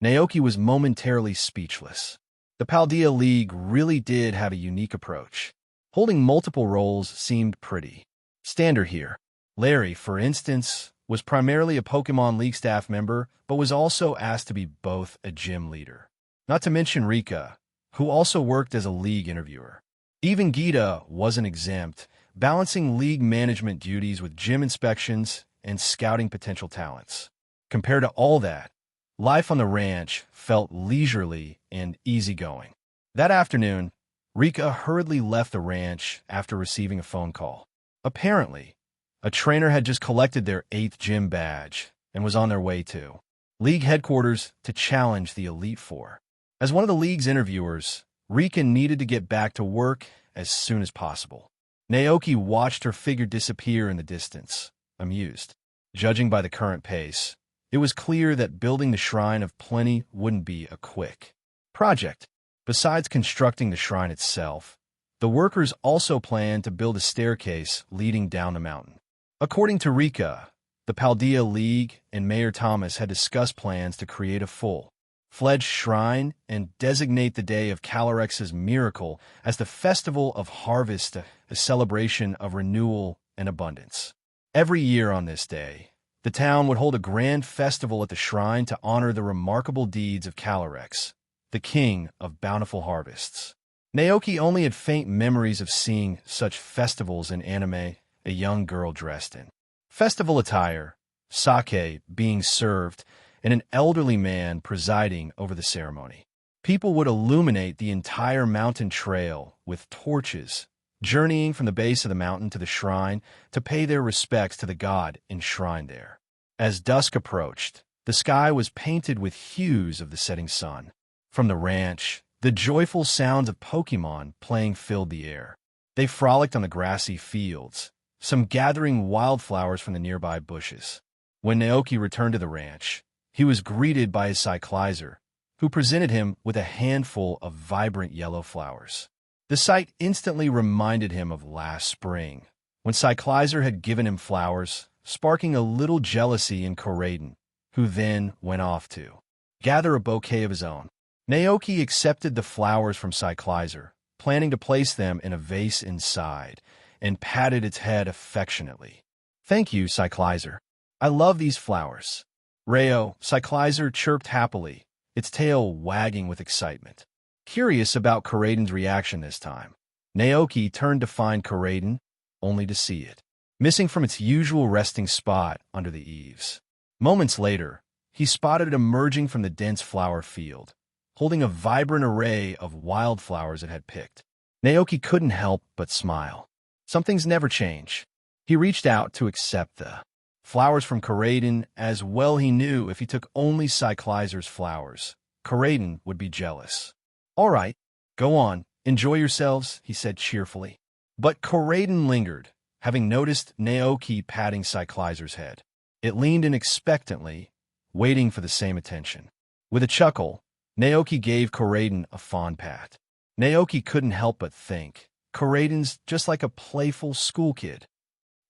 Naoki was momentarily speechless. The Paldea League really did have a unique approach. Holding multiple roles seemed pretty standard here. Larry, for instance, was primarily a Pokémon League staff member, but was also asked to be both a gym leader. Not to mention Rika, who also worked as a league interviewer. Even Gita wasn't exempt, balancing league management duties with gym inspections and scouting potential talents. Compared to all that, life on the ranch felt leisurely and easygoing. That afternoon, Rika hurriedly left the ranch after receiving a phone call. Apparently, a trainer had just collected their 8th gym badge and was on their way to league headquarters to challenge the Elite Four. As one of the league's interviewers, Rika needed to get back to work as soon as possible. Naoki watched her figure disappear in the distance, amused. Judging by the current pace, it was clear that building the Shrine of Plenty wouldn't be a quick project. Besides constructing the shrine itself, the workers also planned to build a staircase leading down the mountain. According to Rika, the Paldea League and Mayor Thomas had discussed plans to create a full-fledged shrine and designate the day of Calorex's miracle as the Festival of Harvest, a celebration of renewal and abundance. Every year on this day, The town would hold a grand festival at the shrine to honor the remarkable deeds of Calyrex, the king of bountiful harvests. Naoki only had faint memories of seeing such festivals in anime, a young girl dressed in festival attire, sake being served, and an elderly man presiding over the ceremony. People would illuminate the entire mountain trail with torches, journeying from the base of the mountain to the shrine to pay their respects to the god enshrined there. As dusk approached, the sky was painted with hues of the setting sun. From the ranch, the joyful sounds of Pokémon playing filled the air. They frolicked on the grassy fields, some gathering wildflowers from the nearby bushes. When Naoki returned to the ranch, he was greeted by his cyclizer, who presented him with a handful of vibrant yellow flowers. The sight instantly reminded him of last spring, when Cyclizer had given him flowers, sparking a little jealousy in Koraiden, who then went off to gather a bouquet of his own. Naoki accepted the flowers from Cyclizer, planning to place them in a vase inside, and patted its head affectionately. "Thank you, Cyclizer. I love these flowers." Rayo, Cyclizer chirped happily, its tail wagging with excitement. Curious about Koraiden's reaction this time, Naoki turned to find Koraiden, only to see it missing from its usual resting spot under the eaves. Moments later, he spotted it emerging from the dense flower field, holding a vibrant array of wildflowers it had picked. Naoki couldn't help but smile. Some things never change. He reached out to accept the flowers from Koraiden, as well he knew if he took only Cyclizer's flowers, Koraiden would be jealous. "All right, go on, enjoy yourselves," he said cheerfully. But Koraiden lingered, having noticed Naoki patting Cyclizer's head. It leaned in expectantly, waiting for the same attention. With a chuckle, Naoki gave Koraiden a fond pat. Naoki couldn't help but think, Koraiden's just like a playful school kid.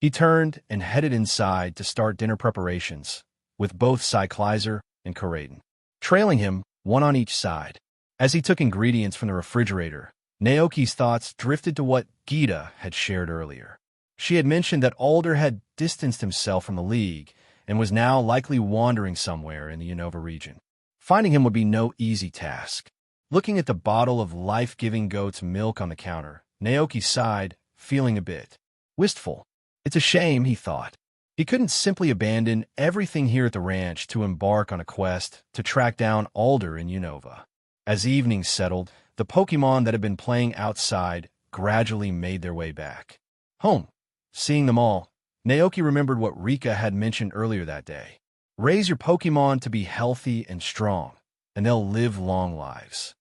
He turned and headed inside to start dinner preparations, with both Cyclizer and Koraiden trailing him, one on each side. As he took ingredients from the refrigerator, Naoki's thoughts drifted to what Gita had shared earlier. She had mentioned that Alder had distanced himself from the League and was now likely wandering somewhere in the Unova region. Finding him would be no easy task. Looking at the bottle of life-giving goat's milk on the counter, Naoki sighed, feeling a bit wistful. It's a shame, he thought. He couldn't simply abandon everything here at the ranch to embark on a quest to track down Alder in Unova. As evening settled, the Pokémon that had been playing outside gradually made their way back home. Seeing them all, Naoki remembered what Rika had mentioned earlier that day. Raise your Pokémon to be healthy and strong, and they'll live long lives.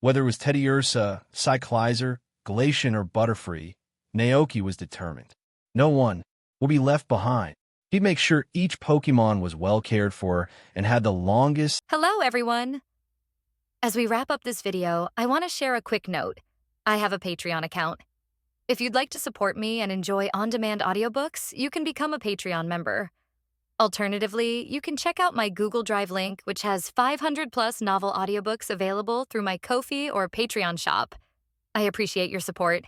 Whether it was Teddiursa, Cyclizer, Glacian, or Butterfree, Naoki was determined. No one will be left behind. He'd make sure each Pokémon was well cared for and had the longest... Hello, everyone! As we wrap up this video, I want to share a quick note. I have a Patreon account. If you'd like to support me and enjoy on-demand audiobooks, you can become a Patreon member. Alternatively, you can check out my Google Drive link, which has 500-plus novel audiobooks available through my Ko-fi or Patreon shop. I appreciate your support.